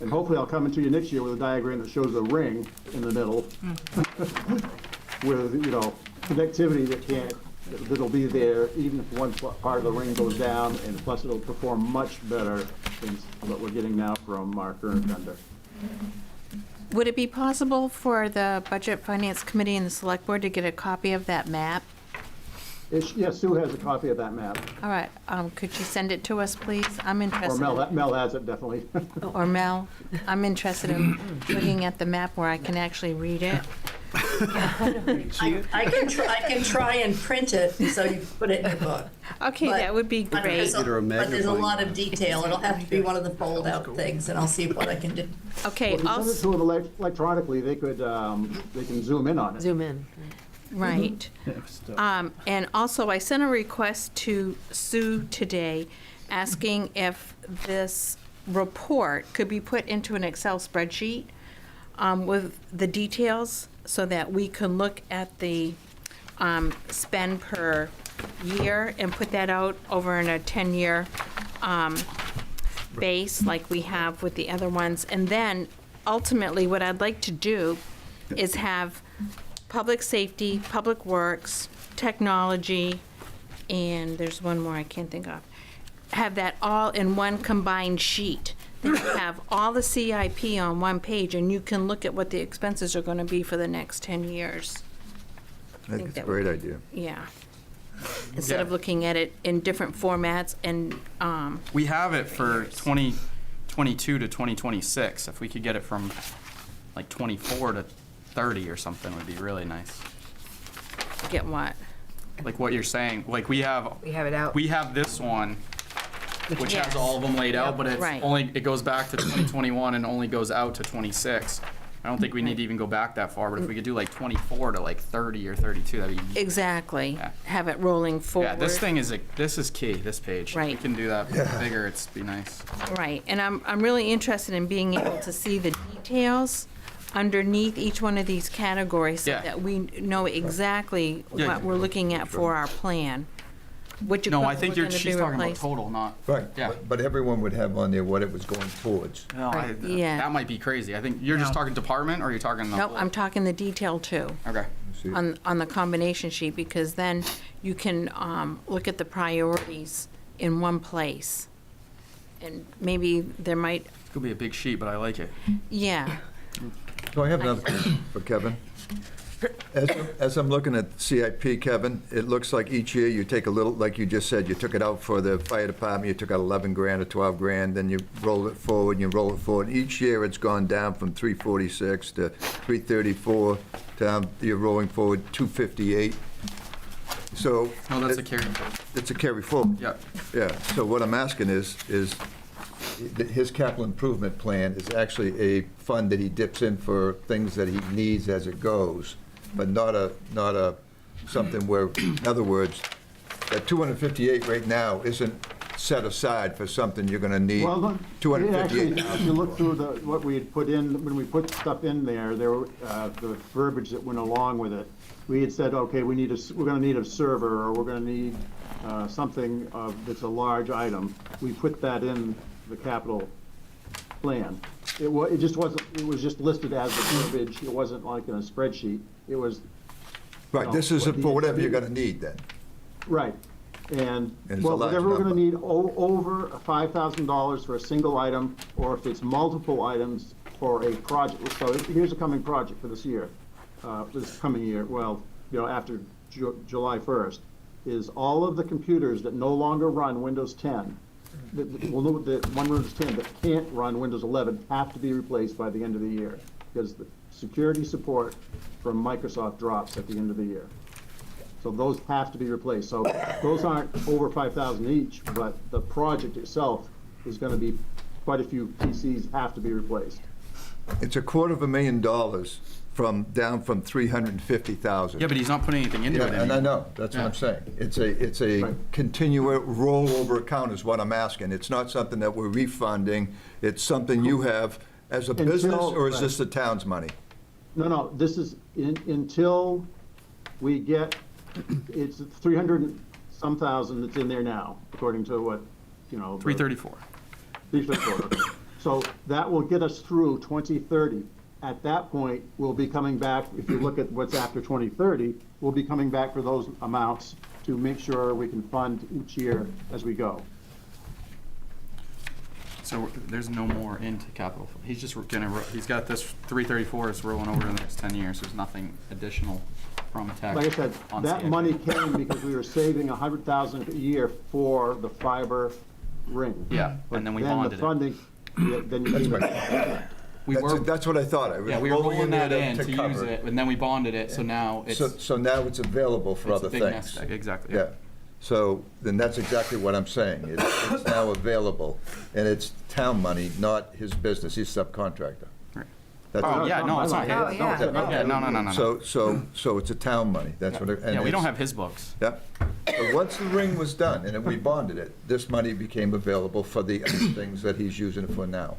And hopefully I'll come into you next year with a diagram that shows a ring in the middle with, connectivity that'll be there even if one part of the ring goes down, and plus it'll perform much better than what we're getting now from our current vendor. Would it be possible for the Budget Finance Committee and the Select Board to get a copy of that map? Yes, Sue has a copy of that map. All right, could you send it to us, please? I'm Or interested. Mel has it, definitely. Or Mel, I'm interested in looking at the map where I can actually read it. I can try and print it so you put it in your book. Okay, But- that would be But great. there's a- Get her a but there's a magnifying lot of glass. detail. It'll have to be one of the fold-out things, and I'll see what I can do. Okay, Well, if you send it to them electronically, they can zoom in on it. Zoom in. right. And also, I sent a request to Sue today asking if this report could be put into an Excel spreadsheet with the details so that we can look at the spend per year and put that out over in a 10-year base like we have with the other ones. And then ultimately, what I'd like to do is have public safety, public works, technology, and there's one more I can't think of. Have that all in one combined sheet. Then you have all the CIP on one page, and you can look at what the expenses are gonna be for the next 10 years. I think it's a that great would- idea. Yeah. Instead of looking at it in different formats and, We have it for 2022 to 2026. If we could get it from like 24 to 30 or something would be really nice. get what? Like what you're saying, like we have it out. we have this one, which Yes. has all of them laid out, but it's Right. only, it goes back to 2021 and only goes out to 26. I don't think we need to even go back that far, but if we could do like 24 to like 30 or 32, that'd be, Exactly. Yeah. Have it rolling forward. yeah, this thing is, this is key, this page. If we Right. can do that bigger, it's be nice. Right, and I'm really interested in being able to see the details underneath each one of these categories so Yeah. that we know exactly Yeah. what we're looking at for our plan. Which No, I equipment think we're you're, gonna she's be talking about replacing. total, not, Right. Yeah. But everyone would have on there what it was going towards. no, Yeah. that might be crazy. I think, you're just talking department or you're talking the Nope, whole? I'm talking the detail too, Okay. See? on the combination sheet, because then you can look at the priorities in one place. And maybe there might, It's gonna be a big sheet, but I like it. yeah, So I have another question for Kevin. As I'm looking at CIP, Kevin, it looks like each year you take a little, like you just said, you took it out for the fire department, you took out 11 grand or 12 grand, then you roll it forward, and you roll it forward. Each year it's gone down from 346 to 334, down, you're rolling forward 258. So. No, that's a carry. It's a carry forward. Yep. Yeah, so what I'm asking is his capital improvement plan is actually a fund that he dips in for things that he needs as it goes, but not a, something where, in other words, that 258 right now isn't set aside for something you're gonna need. Well, look, actually, 258. if you look through what we had put in, when we put stuff in there were, the verbiage that went along with it. We had said, okay, we're gonna need a server, or we're gonna need, something that's a large item. We put that in the capital plan. It was just listed as the verbiage. It wasn't like in a spreadsheet. It was. Right, this is for whatever you're gonna need then. Right. And, it's a well, large whatever we're gonna number. need over $5,000 for a single item, or if it's multiple items for a project. So here's a coming project for this year, this coming year, well, after July 1st, is all of the computers that no longer run Windows 10, the one Windows 10 that can't run Windows 11 have to be replaced by the end of the year, because the security support from Microsoft drops at the end of the year. So those have to be replaced. So those aren't over 5,000 each, but the project itself is gonna be, quite a few PCs have to be replaced. It's $250,000 down from 350,000. Yeah, but he's not putting anything into it Yeah, and I anymore. know, that's what I'm saying. It's a continual rollover account is what I'm asking. It's not something that we're refunding, it's something you have as a business, or is this the town's money? No, this is until we get, it's 300 and some thousand that's in there now, according to what, 334. 334, okay. So that will get us through 2030. At that point, we'll be coming back, if you look at what's after 2030, we'll be coming back for those amounts to make sure we can fund each year as we go. So there's no more into capital. He's just he's got this 334 is rolling over in the next 10 years. There's nothing additional from tax. Like I said, on that CIP. money came because we were saving 100,000 a year for the fiber ring. Yeah, But and then we the bonded it. funding, then you came back. That's what I thought. I was Yeah, we were rolling there that in to use cover it, and then we bonded it, so now it's, So now it's available for it's a other big things. nest egg, exactly. Yeah. So then that's exactly what I'm saying. It's now available, and it's town money, not his business. He's a subcontractor. Right. That's Oh, what- yeah, no, it's not his. Oh, yeah. Yeah, no. So it's a town money. That's what. And Yeah, we don't it's- have his books. Yeah. But once the ring was done and we bonded it, this money became available for the other things that he's using it for now.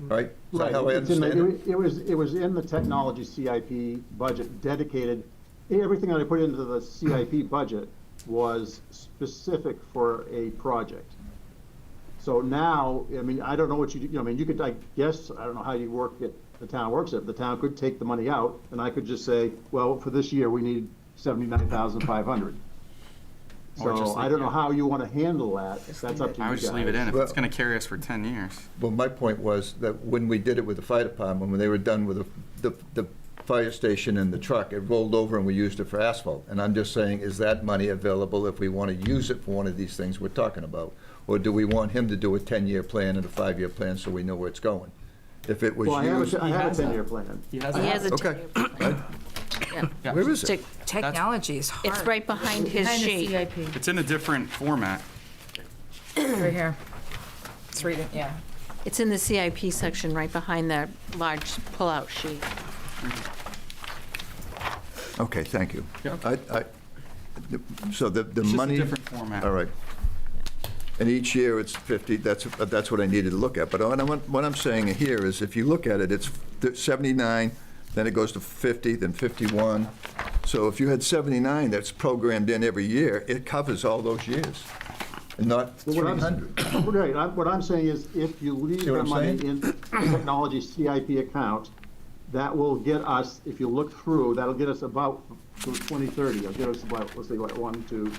Right? Is that Right, how I it's in the- understand it? it was in the technology CIP budget dedicated, everything that I put into the CIP budget was specific for a project. So now, I mean, I don't know what you do, I mean, you could, I guess, I don't know how you work it, the town works it. The town could take the money out, and I could just say, well, for this year, we need 79,500. Or just So I leave- don't know how you want to handle that. That's up to you guys. I would just leave it in if Well- it's gonna carry us for 10 years. Well, my point was that when we did it with the fire department, when they were done with the fire station and the truck, it rolled over and we used it for asphalt. And I'm just saying, is that money available if we want to use it for one of these things we're talking about? Or do we want him to do a 10-year plan and a 5-year plan so we know where it's going? If it was Well, used. I have a 10-year plan. He has He has a Okay. 10-year plan. Yeah. Where is it? Technology is hard. It's right behind his Behind the sheet. CIP. It's in a different format. Right here. It's reading, yeah. It's in the CIP section right behind the large pull-out sheet. Okay, thank you. Yep. So the It's just a money. different format. All right. And each year it's 50, that's what I needed to look at. But what I'm saying here is if you look at it, it's 79, then it goes to 50, then 51. So if you had 79 that's programmed in every year, it covers all those years, and not Well, what I'm- 300. Right, what I'm saying is, if you leave See what the I'm money saying? in technology CIP account, that will get us, if you look through, that'll get us about to 2030. It'll get us about, let's see, what, 1, 2,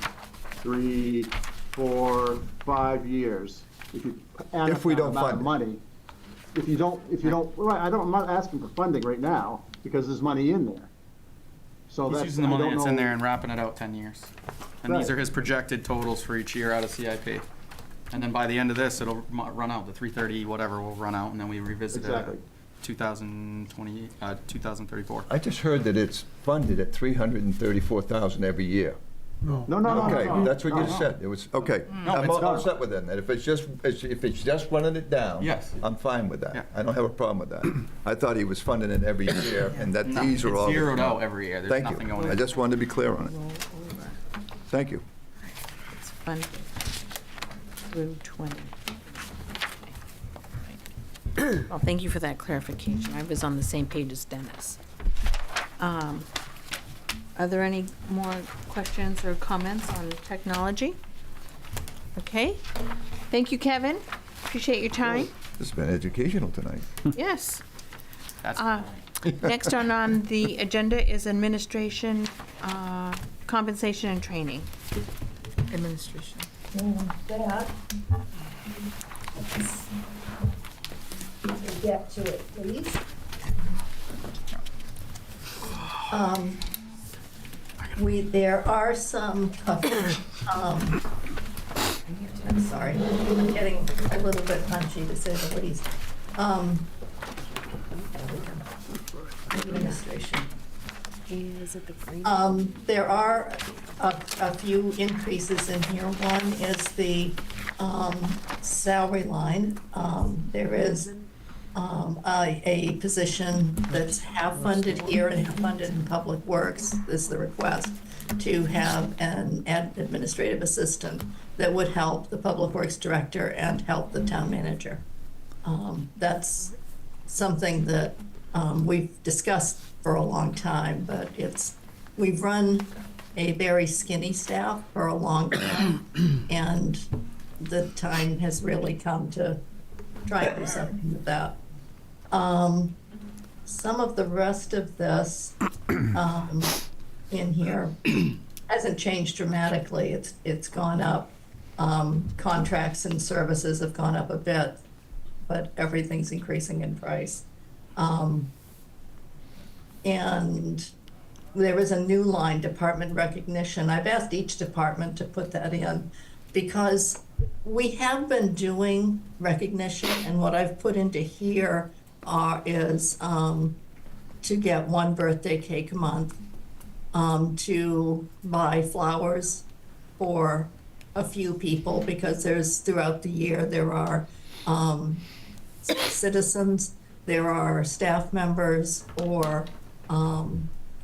3, 4, 5 years. If you add If up we that don't amount of fund it. money. If you don't, right, I'm not asking for funding right now, because there's money in there. So He's that's, using the I money don't that's in know- there and wrapping it out 10 years. And these Right. are his projected totals for each year out of CIP. And then by the end of this, it'll run out, the 330 whatever will run out, and then we revisit it Exactly. at 2034. I just heard that it's funded at 334,000 every year. No. No, no, no, no. Okay, no, that's what no, you no. said. It was, okay. No, I'm it's all not. set with that. And if it's just running it down. Yes. I'm fine with Yeah. that. I don't have a problem with that. I thought he was funding it every year and that No, these are all. it's zeroed out every year. There's Thank nothing you. going I in. just wanted to be clear on it. Thank you. It's funded through 20. Well, thank you for that clarification. I was on the same page as Dennis. Are there any more questions or comments on technology? Okay. Thank you, Kevin. Appreciate your time. This has been educational tonight. Yes. That's Next on the agenda is administration, compensation and training. Administration. That. Get to it, please. There are some, I'm sorry, I'm getting a little bit punchy to say the least. Administration. Is it the green? There are a few increases in here. One is the salary line. There is a position that's half funded here and half funded in Public Works, is the request, to have an administrative assistant that would help the Public Works Director and help the town manager. That's something that we've discussed for a long time, but we've run a very skinny staff for a long time, and the time has really come to try and do something with that. Some of the rest of this in here hasn't changed dramatically. It's gone up Contracts and services have gone up a bit, but everything's increasing in price. And there is a new line, department recognition. I've asked each department to put that in because we have been doing recognition, and what I've put into here is to get one birthday cake a month, to buy flowers for a few people, because throughout the year there are citizens, there are staff members, or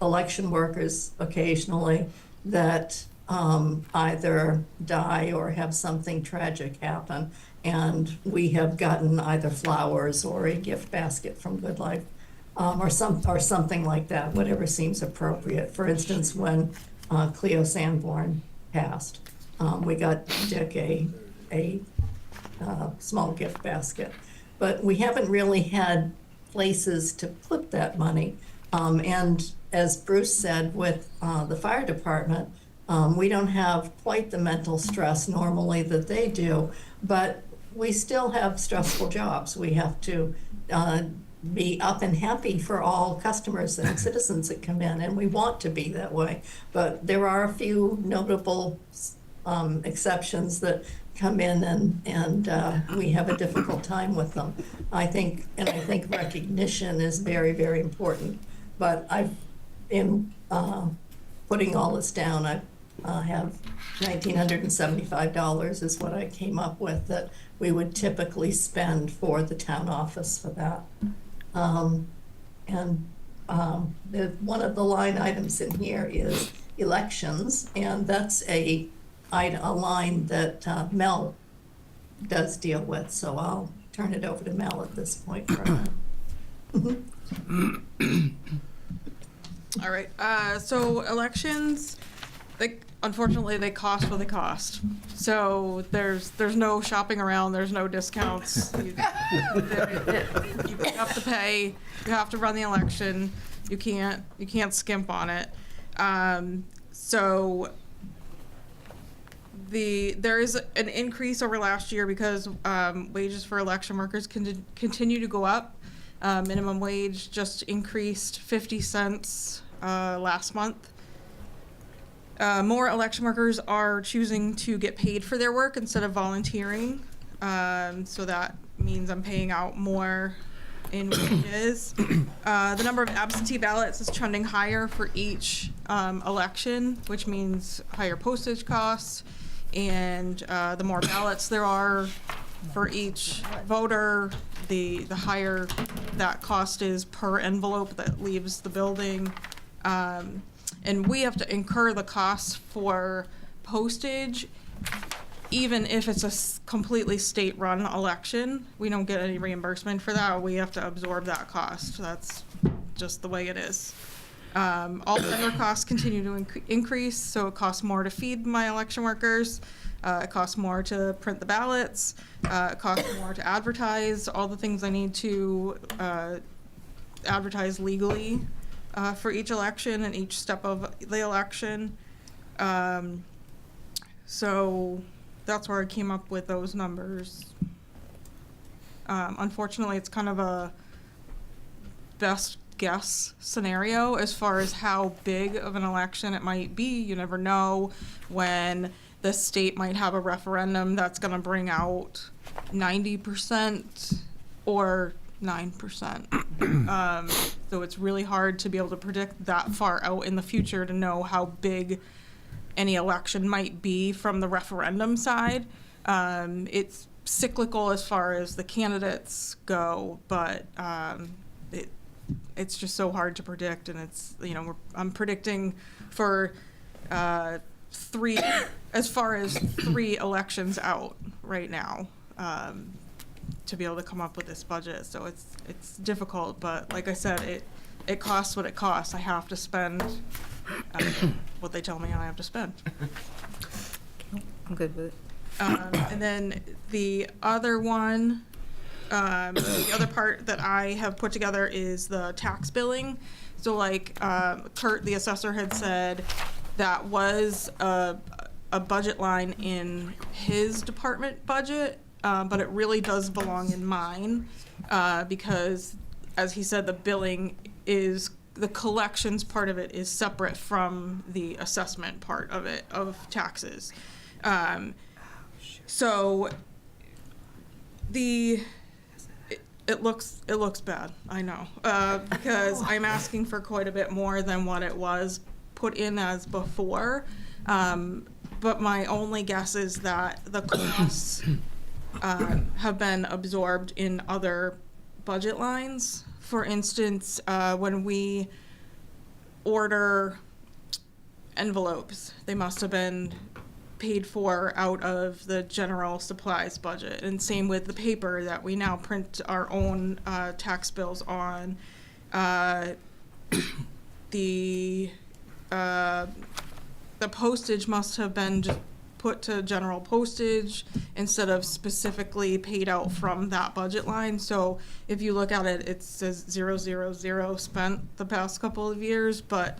election workers occasionally that either die or have something tragic happen. And we have gotten either flowers or a gift basket from Good Life, or something like that, whatever seems appropriate. For instance, when Cleo Sanborn passed, we got Dick a small gift basket. But we haven't really had places to put that money. And as Bruce said, with the fire department, we don't have quite the mental stress normally that they do, but we still have stressful jobs. We have to be up and happy for all customers and citizens that come in, and we want to be that way. But there are a few notable exceptions that come in, and we have a difficult time with them. I think recognition is very, very important. But in putting all this down, I have $1,975 is what I came up with that we would typically spend for the town office for that. One of the line items in here is elections, and that's a line that Mel does deal with, so I'll turn it over to Mel at this point for a minute. All right, so elections, unfortunately, they cost what they cost. So there's no shopping around, there's no discounts. You have to pay, you have to run the election, you can't skimp on it. So there is an increase over last year because wages for election workers continue to go up. Minimum wage just increased 50 cents last month. More election workers are choosing to get paid for their work instead of volunteering. So that means I'm paying out more in wages. The number of absentee ballots is trending higher for each election, which means higher postage costs. And the more ballots there are for each voter, the higher that cost is per envelope that leaves the building. And we have to incur the costs for postage, even if it's a completely state-run election. We don't get any reimbursement for that. We have to absorb that cost. That's just the way it is. All vendor costs continue to increase, so it costs more to feed my election workers. It costs more to print the ballots. It costs more to advertise all the things I need to advertise legally for each election and each step of the election. So that's where I came up with those numbers. Unfortunately, it's kind of a best guess scenario as far as how big of an election it might be. You never know when the state might have a referendum that's going to bring out 90% or 9%. So it's really hard to be able to predict that far out in the future to know how big any election might be from the referendum side. It's cyclical as far as the candidates go, but it's just so hard to predict, and it's, I'm predicting for three elections out right now to be able to come up with this budget. So it's difficult, but like I said, it costs what it costs. I have to spend what they tell me I have to spend. I'm good with it. And then the other one, the other part that I have put together is the tax billing. So like Kurt, the assessor, had said that was a a budget line in his department budget, but it really does belong in mine, because, as he said, the billing is, the collections part of it is separate from the assessment part of it, of taxes. So it looks bad, I know, because I'm asking for quite a bit more than what it was put in as before. But my only guess is that the costs have been absorbed in other budget lines. For instance, when we order envelopes, they must have been paid for out of the general supplies budget. And same with the paper that we now print our own tax bills on. The postage must have been just put to general postage instead of specifically paid out from that budget line. So if you look at it, it says 000 spent the past couple of years. But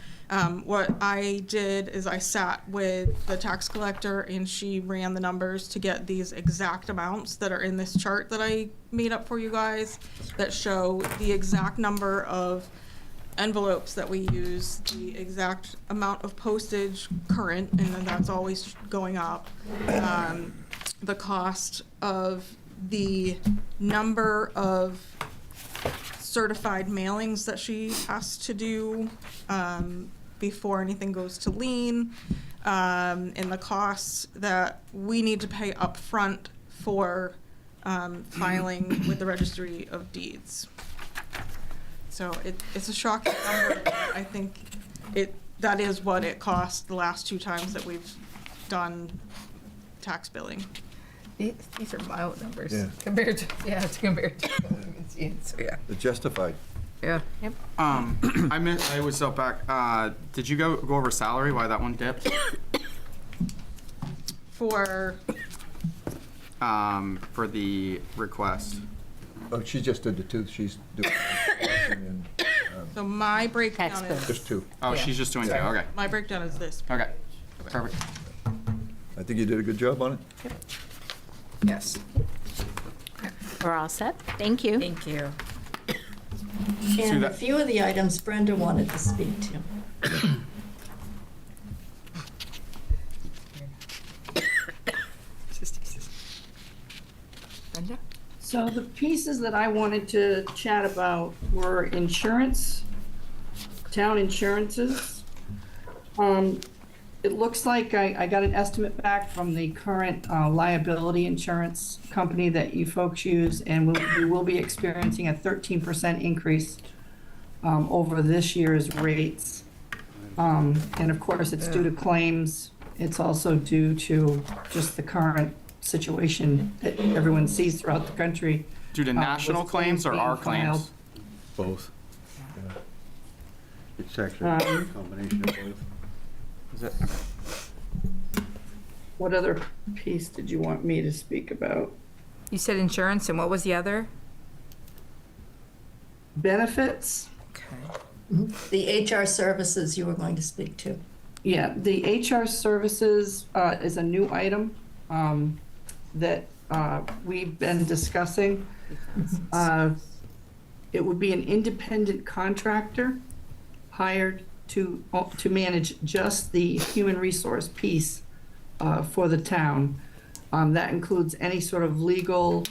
what I did is I sat with the tax collector and she ran the numbers to get these exact amounts that are in this chart that I made up for you guys that show the exact number of envelopes that we use, the exact amount of postage current, and then that's always going up, the cost of the number of certified mailings that she has to do before anything goes to lien, and the costs that we need to pay up front for filing with the Registry of Deeds. So it's a shocking number, but I think that is what it cost the last 2 times that we've done tax billing. These are mild numbers Yeah. compared to so yeah. They're justified. Yeah. Yep. I was up back. Did you go over salary? Why that one dipped? For the request. Oh, she just did the 2, she's doing, and, so my breakdown Tax is just 2. Oh, she's just doing 2. Okay. my breakdown is this. Okay. Perfect. I think you did a good job on it. Yes. We're all set. Thank you. Thank you. And a that- few of the items Brenda wanted to speak to. Brenda? So the pieces that I wanted to chat about were insurance, town insurances. It looks like I got an estimate back from the current liability insurance company that you folks use, and we will be experiencing a 13% increase over this year's rates. And of course, it's due to claims. It's also due to just the current situation that everyone sees throughout the country. Due to national with claims or being our filed. claims? Both. Yeah. It's actually a combination of both. Is it? What other piece did you want me to speak about? You said insurance, and what was the other? Benefits? Okay. The HR services you were going to speak to. Yeah, the HR services is a new item that we've been discussing. It would be an independent contractor hired to manage just the human resource piece for the town. That includes any sort of legal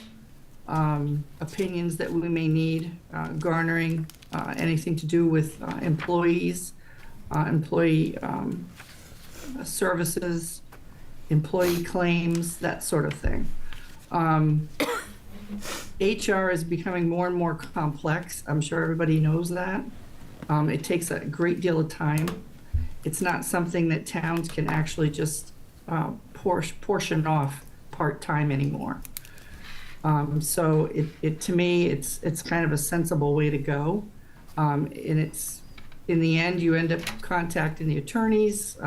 opinions that we may need, garnering anything to do with employees, employee services, employee claims, that sort of thing. HR is becoming more and more complex. I'm sure everybody knows that. It takes a great deal of time. It's not something that towns can actually just portion off part-time anymore. So it to me, it's kind of a sensible way to go. And it's, in the end, you end up contacting the attorneys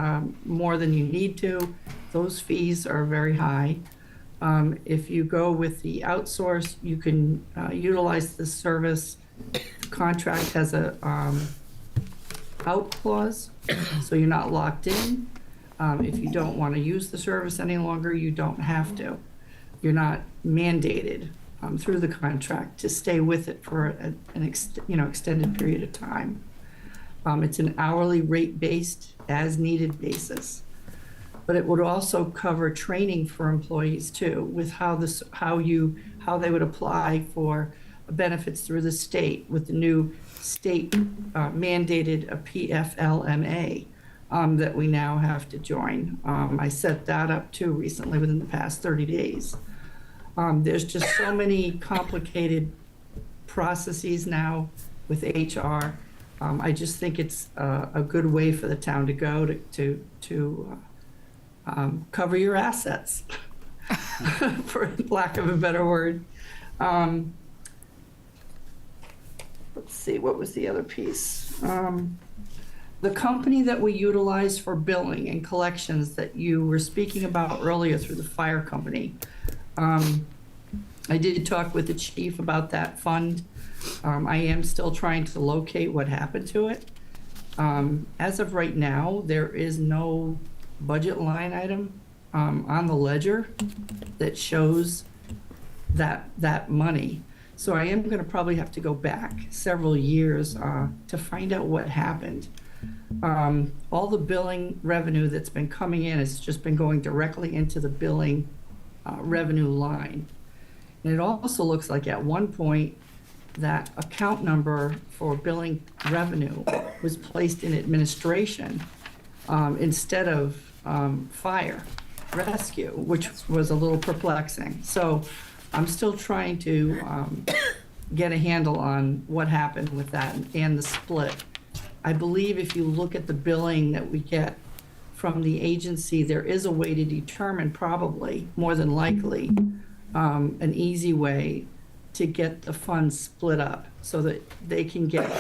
more than you need to. Those fees are very high. If you go with the outsource, you can utilize the service. The contract has a out clause, so you're not locked in. If you don't want to use the service any longer, you don't have to. You're not mandated through the contract to stay with it for an extended period of time. It's an hourly rate-based, as-needed basis. But it would also cover training for employees too, with how they would apply for benefits through the state with the new state mandated PFLMA that we now have to join. I set that up too recently within the past 30 days. There's just so many complicated processes now with HR. I just think it's a good way for the town to go to cover your assets, for lack of a better word. Let's see, what was the other piece? The company that we utilize for billing and collections that you were speaking about earlier through the fire company. I did talk with the chief about that fund. I am still trying to locate what happened to it. As of right now, there is no budget line item on the ledger that shows that money. So I am gonna probably have to go back several years to find out what happened. All the billing revenue that's been coming in has just been going directly into the billing revenue line. And it also looks like at one point that account number for billing revenue was placed in administration instead of fire rescue, which was a little perplexing. So I'm still trying to get a handle on what happened with that and the split. I believe if you look at the billing that we get from the agency, there is a way to determine, probably, more than likely, an easy way to get the funds split up so that they can get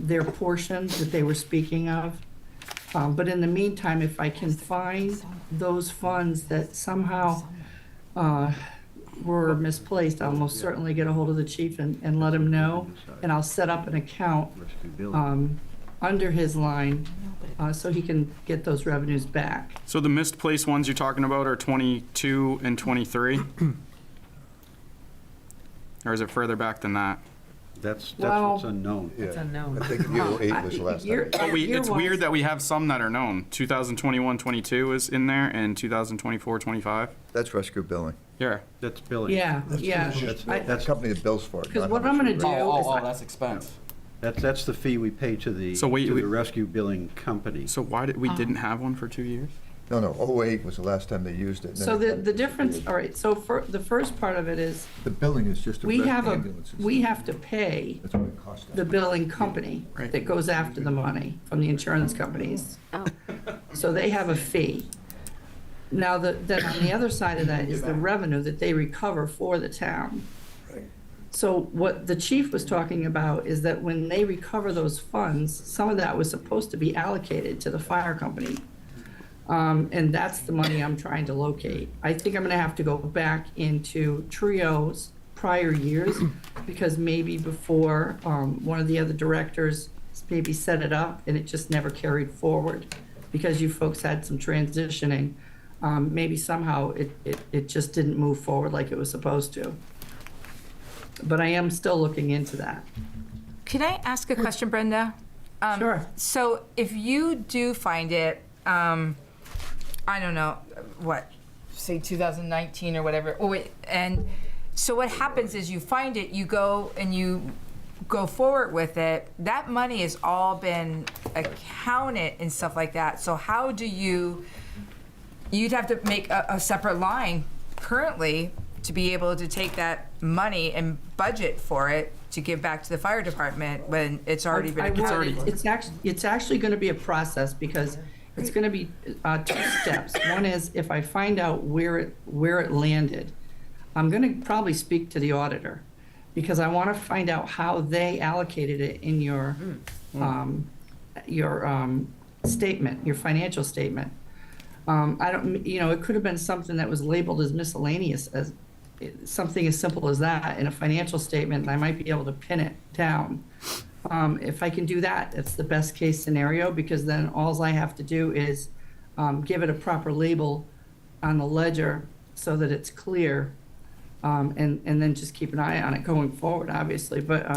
their portions that they were speaking of. But in the meantime, if I can find those funds that somehow were misplaced, I'll most certainly get a hold of the chief and let him know. And I'll set up an account under his line so he can get those revenues back. So the misplaced ones you're talking about are 22 and 23? Or is it further back than that? That's Well, what's unknown. It's unknown. I think year 8 was the last time. But it's weird that we have some that are known. 2021-22 is in there, and 2024-25. That's rescue billing. Yeah. That's billing. Yeah, yeah. That's the company that bills for it. Because not what how I'm much gonna we do rent. is that's expense. That's the fee we pay to the, So to the rescue billing company. So why did we didn't have one for 2 years? No, 08 was the last time they used it. and then So it- the difference, all right, so for the first part of it is, The billing is just a we have ambulance. we have to pay That's what it costs. the billing company Right. that goes after the money from the insurance companies. So they have a fee. Now, then on the other side of that is the revenue that they recover for the town. So what the chief was talking about is that when they recover those funds, some of that was supposed to be allocated to the fire company. And that's the money I'm trying to locate. I think I'm gonna have to go back into Trio's prior years, because maybe before, one of the other directors maybe set it up and it just never carried forward, because you folks had some transitioning. Maybe somehow it just didn't move forward like it was supposed to. But I am still looking into that. Can I ask a question, Brenda? Sure. So if you do find it, I don't know, what, say 2019 or whatever, and so what happens is you find it, you go and you go forward with it, that money has all been accounted and stuff like that, so how do you'd have to make a separate line currently to be able to take that money and budget for it to give back to the fire department when it's already been accounted for? It's actually going to be a process, because it's going to be 2 steps. One is if I find out where it landed, I'm going to probably speak to the auditor, because I want to find out how they allocated it in your statement, your financial statement. I don't, it could have been something that was labeled as miscellaneous, as something as simple as that in a financial statement, and I might be able to pin it down. If I can do that, it's the best case scenario, because then all I have to do is give it a proper label on the ledger so that it's clear, and then just keep an eye on it going forward, obviously. But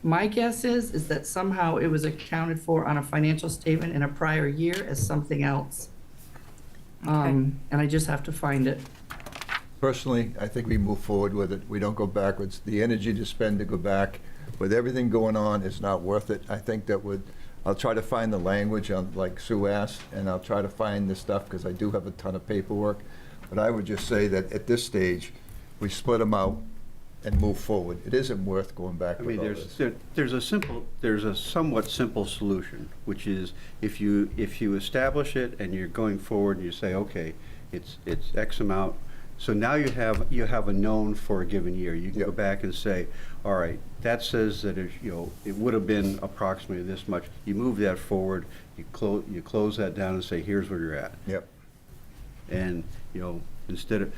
my guess is that somehow it was accounted for on a financial statement in a prior year as something else. And I just have to find it. Personally, I think we move forward with it. We don't go backwards. The energy to spend to go back with everything going on is not worth it. I think that I'll try to find the language, like Sue asked, and I'll try to find the stuff, because I do have a ton of paperwork. But I would just say that at this stage, we split them out and move forward. It isn't worth going back I with mean, all this. there's a somewhat simple solution, which is if you establish it and you're going forward and you say, okay, it's X amount, so now you have a known for a given year. You can go back and say, all right, that says that it would have been approximately this much. You move that forward, you close that down and say, here's where you're at. Yep. And instead of,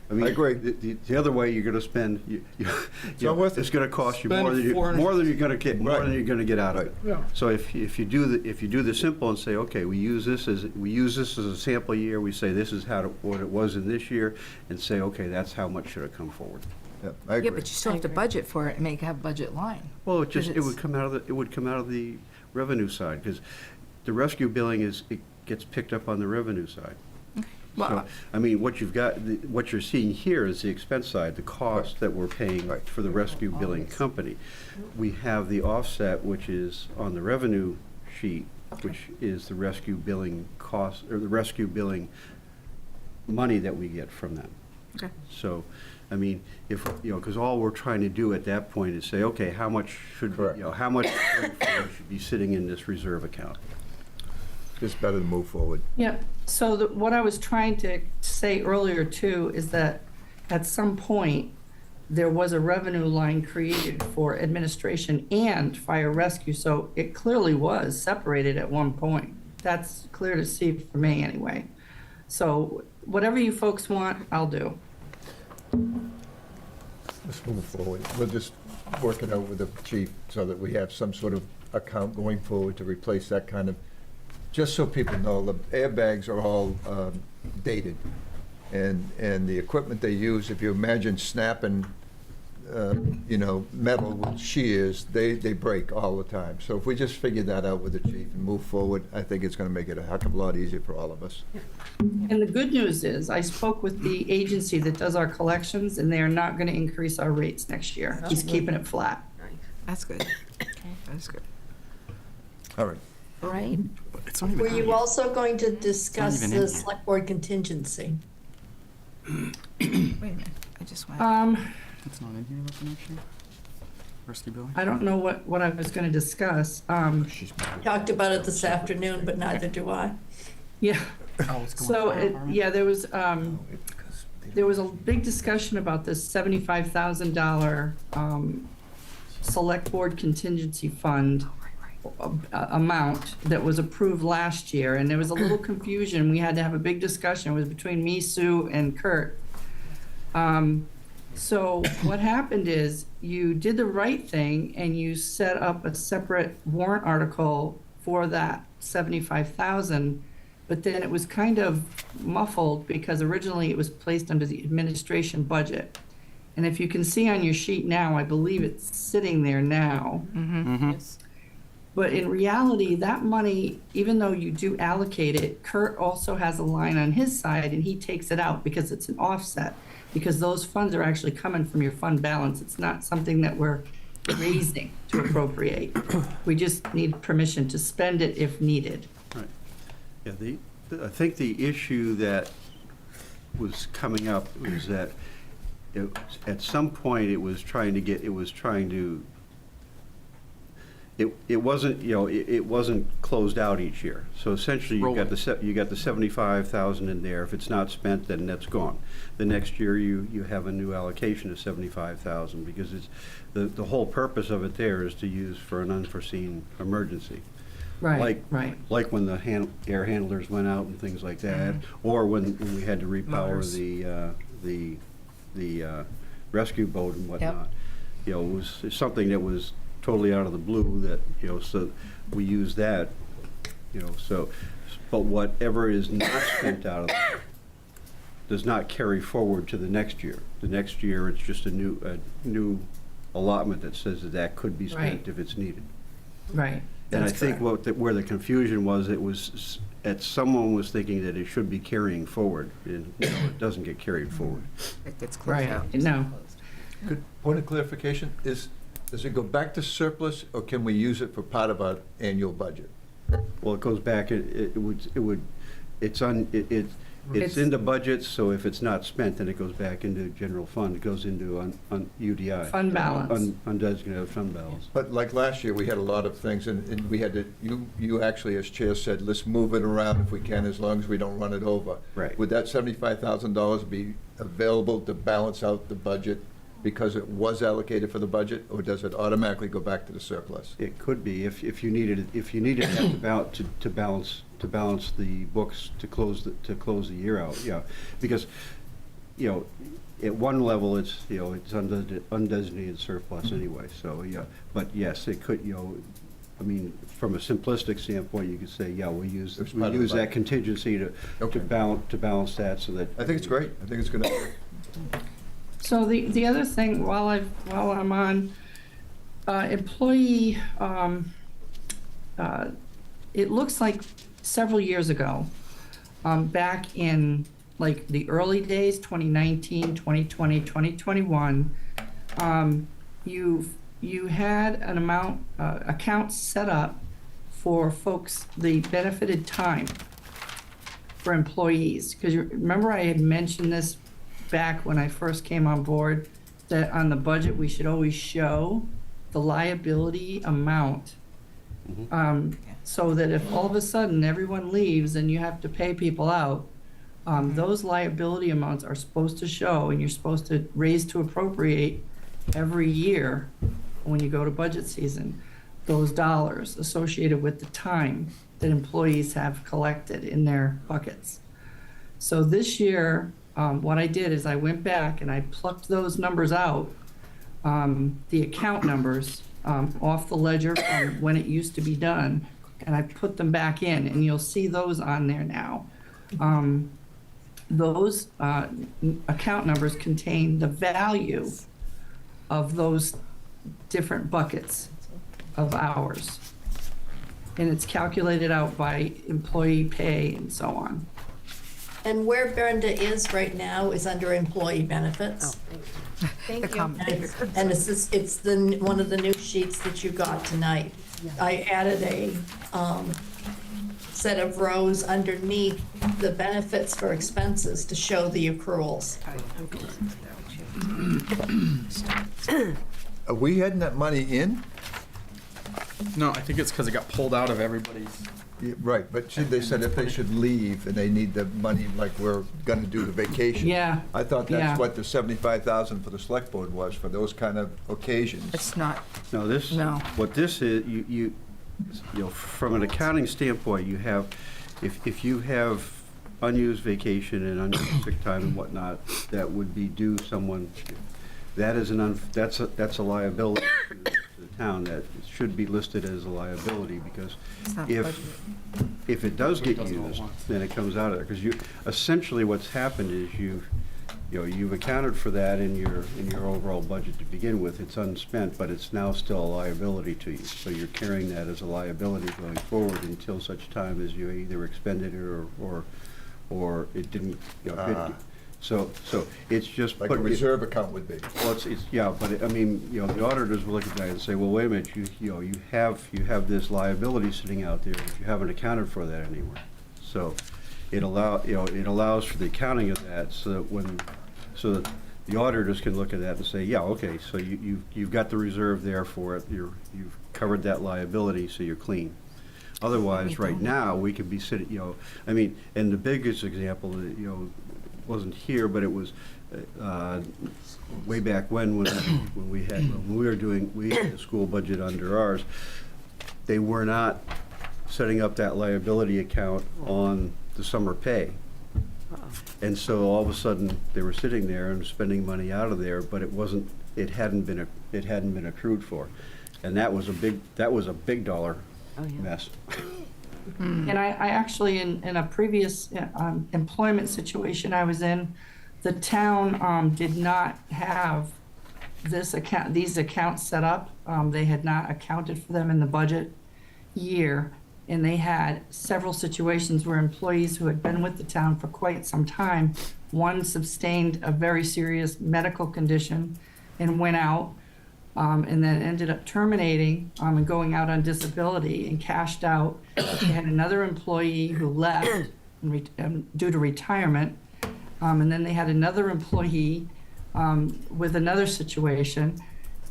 I mean, I agree. The other way, you're going to spend. It's going to cost you Spend more than you're going to get out of it. Yeah. So if you do the simple and say, okay, we use this as a sample year. We say this is what it was in this year, and say, okay, that's how much should have come forward. Yep, I Yeah, agree. but you still have to budget for it and have a budget line. Well, it would come out of the revenue side, because the rescue billing it gets picked up on the revenue side. So, I mean, what you're seeing here is the expense side, the cost that we're paying for the rescue billing company. We have the offset, which is on the revenue sheet, which is the rescue billing cost, or the rescue billing money that we get from them. Okay. So, I mean, because all we're trying to do at that point is say, okay, how much should be sitting in this reserve account? Just better to move forward. Yeah, so what I was trying to say earlier too is that at some point, there was a revenue line created for administration and fire rescue, so it clearly was separated at one point. That's clear to see for me anyway. So whatever you folks want, I'll do. Let's move forward. We'll just work it out with the chief so that we have some sort of account going forward to replace that kind of, just so people know, the airbags are all dated. And the equipment they use, if you imagine snapping, metal with shears, they break all the time. So if we just figure that out with the chief and move forward, I think it's going to make it a heck of a lot easier for all of us. And the good news is, I spoke with the agency that does our collections, and they are not going to increase our rates next year. He's keeping it flat. That's good. That's good. All right. Right. It's not even Were out you yet. also going to discuss even in the yet. select board contingency? Wait a minute, I just went. It's not in here for next year? Rescue billing? I don't know what I was going to discuss. Talked about it this afternoon, but neither do I. Yeah. Oh, it's going So, forward. there was a big discussion about this $75,000 select board contingency fund amount that was approved last year, and there was a little confusion. We had to have a big discussion. It was between me, Sue, and Kurt. So what happened is, you did the right thing and you set up a separate warrant article for that 75,000, but then it was kind of muffled because originally it was placed under the administration budget. And if you can see on your sheet now, I believe it's sitting there now. Yes. But in reality, that money, even though you do allocate it, Kurt also has a line on his side and he takes it out because it's an offset. Because those funds are actually coming from your fund balance. It's not something that we're raising to appropriate. We just need permission to spend it if needed. Right. Yeah, I think the issue that was coming up was that at some point it wasn't closed out each year. So essentially, you got the 75,000 in there. If it's not spent, then that's gone. The next year, you have a new allocation of 75,000 because it's the whole purpose of it there is to use for an unforeseen emergency. Right. Like when the air handlers went out and things like that, or when we had to repower the rescue boat and whatnot. It was something that was totally out of the blue that, so we use that you know, so, but whatever is not spent out of that does not carry forward to the next year. The next year, it's just a new allotment that says that that could be spent Right. if it's needed. Right. And I That's think correct. where the confusion was, it was, someone was thinking that it should be carrying forward, and no, it doesn't get carried forward. It gets closed Right, out. no. Good point of clarification, does it go back to surplus, or can we use it for part of our annual budget? Well, it goes back, it's It's- in the budget, so if it's not spent, then it goes back into general fund, it goes into UDI. Fund balance. Undesignated fund balance. But like last year, we had a lot of things, and we had to, you actually, as chair said, let's move it around if we can, as long as we don't run it over. Right. Would that $75,000 be available to balance out the budget because it was allocated for the budget, or does it automatically go back to the surplus? It could be, if you needed that to balance the books, to close the year out, yeah. Because, you know, at one level, it's, you know, it's undesignated surplus anyway, so, yeah. But yes, it could, you know, I mean, from a simplistic standpoint, you could say, yeah, we use It's part of the that budget. contingency to balance that, so that. I think it's great. I think it's gonna. So the other thing, while I'm on, employee, it looks like several years ago, back in like the early days, 2019, 2020, 2021, you had an amount, account set up for folks, the benefited time for employees. Because remember I had mentioned this back when I first came on board, that on the budget, we should always show the liability amount. So that if all of a sudden everyone leaves and you have to pay people out, those liability amounts are supposed to show, and you're supposed to raise to appropriate every year when you go to budget season, those dollars associated with the time that employees have collected in their buckets. So this year, what I did is I went back and I plucked those numbers out, the account numbers, off the ledger from when it used to be done, and I put them back in, and you'll see those on there now. Those account numbers contain the value of those different buckets of hours. And it's calculated out by employee pay and so on. And where Brenda is right now is under employee benefits. Thank you. And it's one of the new sheets that you got tonight. I added a set of rows underneath the benefits for expenses to show the accruals. Are we heading that money in? No, I think it's because it got pulled out of everybody's. Yeah, right, but they said if they should leave and they need the money like we're gonna do the vacation. Yeah. I thought Yeah. that's what the 75,000 for the select board was, for those kind of occasions. It's not, No, what this is, you know, from an accounting standpoint, you have, if you have unused vacation and unused sick time and whatnot, that would be due someone, that is that's a liability to the town that should be listed as a liability, because it's not if it does get does it all used, once. then it comes out of there, because essentially what's happened is you've accounted for that in your overall budget to begin with. It's unspent, but it's now still a liability to you. So you're carrying that as a liability going forward until such time as you either expended it or it didn't, you know, so it's just. Like a reserve account would be. Well, yeah, but I mean, you know, the auditors will look at that and say, well, wait a minute, you have this liability sitting out there, but you haven't accounted for that anywhere. So it allows for the accounting of that, so that the auditors can look at that and say, yeah, okay, so you've got the reserve there for it, you've covered that liability, so you're clean. Otherwise, right now, we could be sitting, you know, I mean, and the biggest example, you know, wasn't here, but it was way back when we had the school budget under ours. They were not setting up that liability account on the summer pay. And so all of a sudden, they were sitting there and spending money out of there, but it hadn't been accrued for. And that was a big dollar mess. And I actually, in a previous employment situation I was in, the town did not have these accounts set up. They had not accounted for them in the budget year. And they had several situations where employees who had been with the town for quite some time, one sustained a very serious medical condition and went out, and then ended up terminating and going out on disability and cashed out. They had another employee who left due to retirement, and then they had another employee with another situation,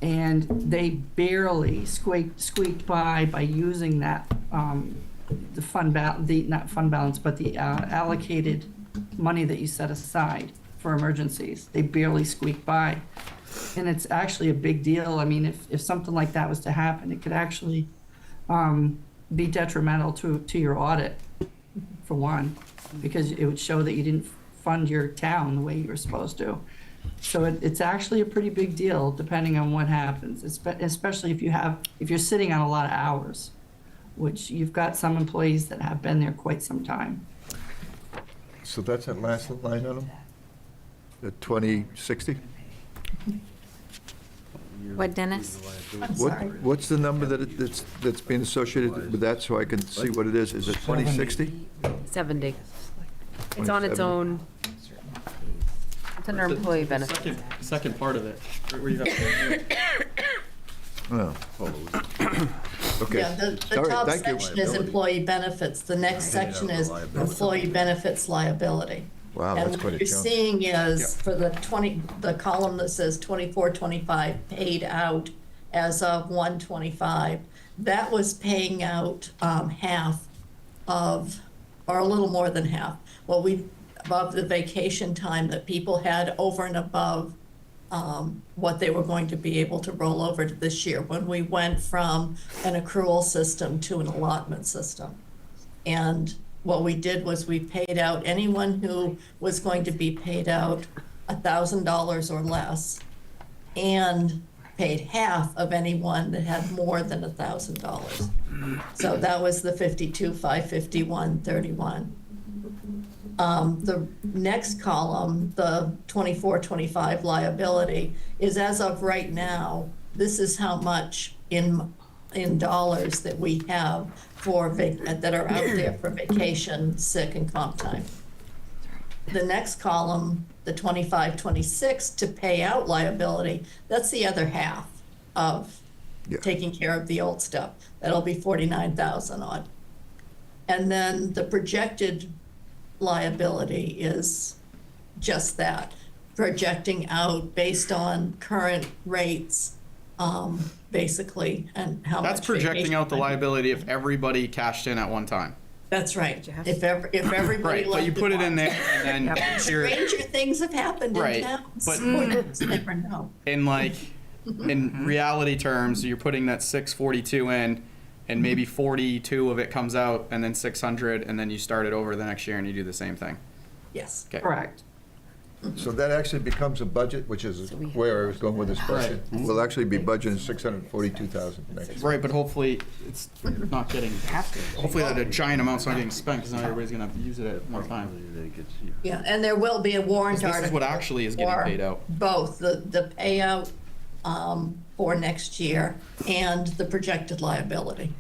and they barely squeaked by using that not fund balance, but the allocated money that you set aside for emergencies. They barely squeaked by. And it's actually a big deal. I mean, if something like that was to happen, it could actually be detrimental to your audit, for one, because it would show that you didn't fund your town the way you were supposed to. So it's actually a pretty big deal, depending on what happens, especially if you're sitting on a lot of hours, which you've got some employees that have been there quite some time. So that's that last line on them? The 2060? What, Dennis? What's the number that's being associated with that, so I can see what it is? Is it 2060? 70. It's on its own. It's under employee benefits. Second part of it, where you have. Oh. Okay. Yeah, the All right, top thank you. section is employee benefits. The next section is employee benefits liability. Wow, And that's quite a what you're jump. seeing is for the column that says 24-25 paid out as of 1/25, that was paying out half of, or a little more than half, above the vacation time that people had over and above what they were going to be able to roll over to this year, when we went from an accrual system to an allotment system. And what we did was we paid out anyone who was going to be paid out $1,000 or less, and paid half of anyone that had more than $1,000. So that was the 52,551.31. The next column, the 24-25 liability, is as of right now, this is how much in dollars that we have that are out there for vacation, sick, and comp time. The next column, the 25-26 to pay out liability, that's the other half of taking care of the old stuff. That'll be 49,000 odd. And then the projected liability is just that, projecting out based on current rates, basically, and how much. That's projecting vacation out the time. liability if everybody cashed in at one time. That's right. If everybody Right, but left you at put it in once. there and then you're, Stranger things have happened in Right, town. but- So you just never know. in like, in reality terms, you're putting that 642 in, and maybe 42 of it comes out, and then 600, and then you start it over the next year and you do the same thing. Yes. Okay. Correct. So that actually becomes a budget, which is where I was going with this question. We'll actually be budgeting 642,000 next year. Right, but hopefully it's not getting, hopefully that a giant amount's not getting spent, because not everybody's gonna use it at one time. Yeah, and there will be a warrant This article. is what actually is getting for paid out. Both, the payout for next year and the projected liability.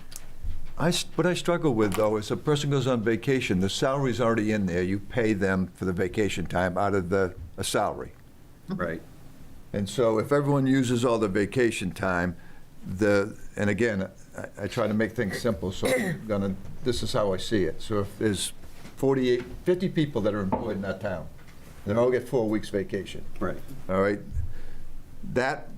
What I struggle with, though, is a person goes on vacation, the salary's already in there, you pay them for the vacation time out of a salary. Right. And so if everyone uses all the vacation time, and again, I try to make things simple, so this is how I see it. So if there's 50 people that are employed in that town, they all get 4 weeks vacation. Right. All right? That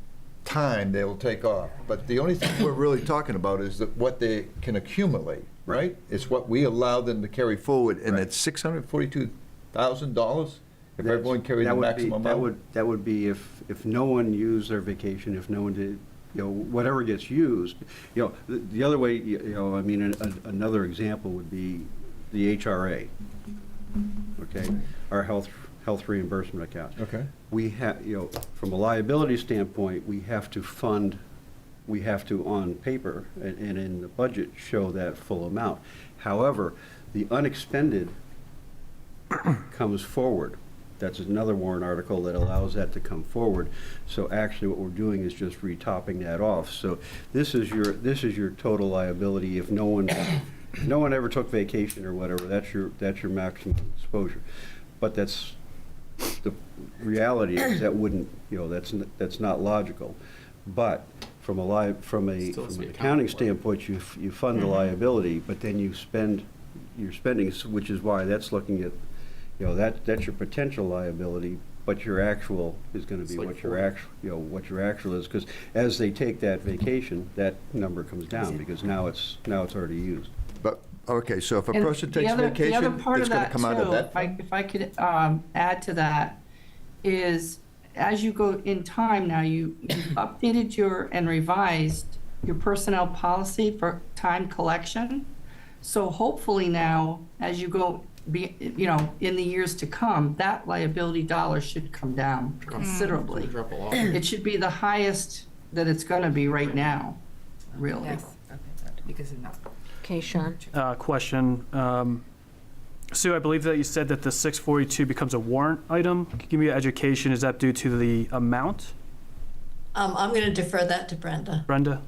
time they will take off. But the only thing we're really talking about is that what they can accumulate, right? It's what we allow them to carry forward, and it's $642,000 if everyone carried the maximum amount. That would be if no one used their vacation, if no one did, whatever gets used. The other way, I mean, another example would be the HRA, okay? Our health reimbursement account. Okay. We have, from a liability standpoint, we have to fund we have to, on paper and in the budget, show that full amount. However, the unexpended comes forward. That's another warrant article that allows that to come forward. So actually what we're doing is just retopping that off. So this is your total liability if no one ever took vacation or whatever. That's your maximum exposure. But that's the reality is that wouldn't, that's not logical. But from an accounting standpoint, you fund the liability, but then you're spending, which is why that's looking at, that's your potential liability, but your actual is going to be what your actual is, because as they take that vacation, that number comes down because now it's already used. But, okay, so if a And person takes the other vacation, part it's of going to that come out of too, that? if I could add to that, is as you go in time now, you've updated and revised your personnel policy for time collection. So hopefully now, as you go, in the years to come, that liability dollar should come down considerably. It should be the highest that it's going to be right now, really. Yes, because of that. Okay, Sean. Question. Sue, I believe that you said that the 642 becomes a warrant item. Can you give me an education? Is that due to the amount? I'm going to defer that to Brenda. Brenda?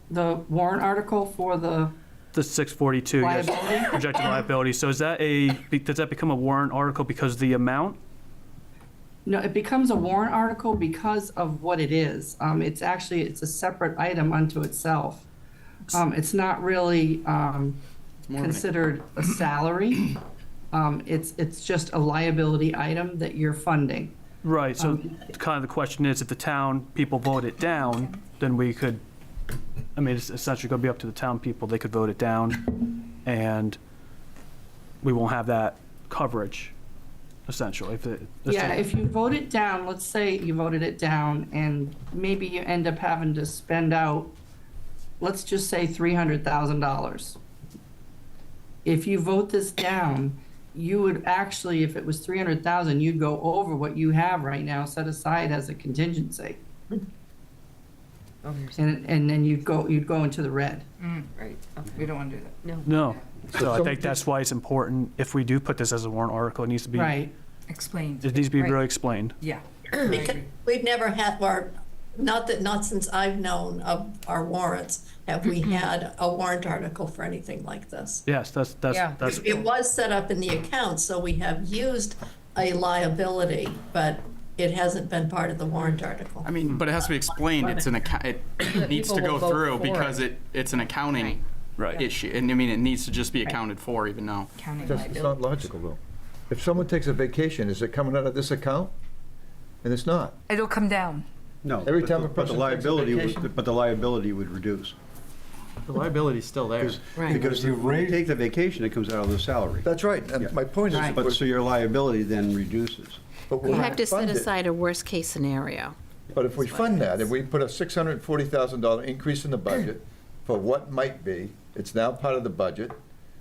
The warrant article for the 642, yes, liability? projected liability. So does that become a warrant article because of the amount? No, it becomes a warrant article because of what it is. It's a separate item unto itself. It's not really considered a salary. It's just a liability item that you're funding. Right, so kind of the question is, if the town people vote it down, then we could, it's essentially going to be up to the town people. They could vote it down, and we won't have that coverage, essentially. If you vote it down, let's say you voted it down, and maybe you end up having to spend out, let's just say $300,000. If you vote this down, you would actually, if it was 300,000, you'd go over what you have right now set aside as a contingency. And then you'd go into the red. Right, we don't want to do that. No. So I think that's why it's important, if we do put this as a warrant article, it needs to be. Right. Explained. It needs to be Right. really explained. Yeah. Because we've never had, not since I've known of our warrants, have we had a warrant article for anything like this. Yes, that's. It was set up in the account, so we have used a liability, but it hasn't been part of the warrant article. But it has to be explained. It's an it needs to People go will vote through for because it's an accounting issue, and it needs to just be accounted for even now. Counting It's not logical, though. If someone takes a vacation, is it coming out of this account? And it's not. It'll come down. No. Every time a but the person takes a liability vacation? but the liability would reduce. The liability's still there. Because when you take the vacation, it comes out of the salary. That's right. And my point is, But so your liability then reduces. but You when have we to set fund it- aside a worst-case scenario. But if we fund that, if we put a $640,000 increase in the budget for what might be, it's now part of the budget.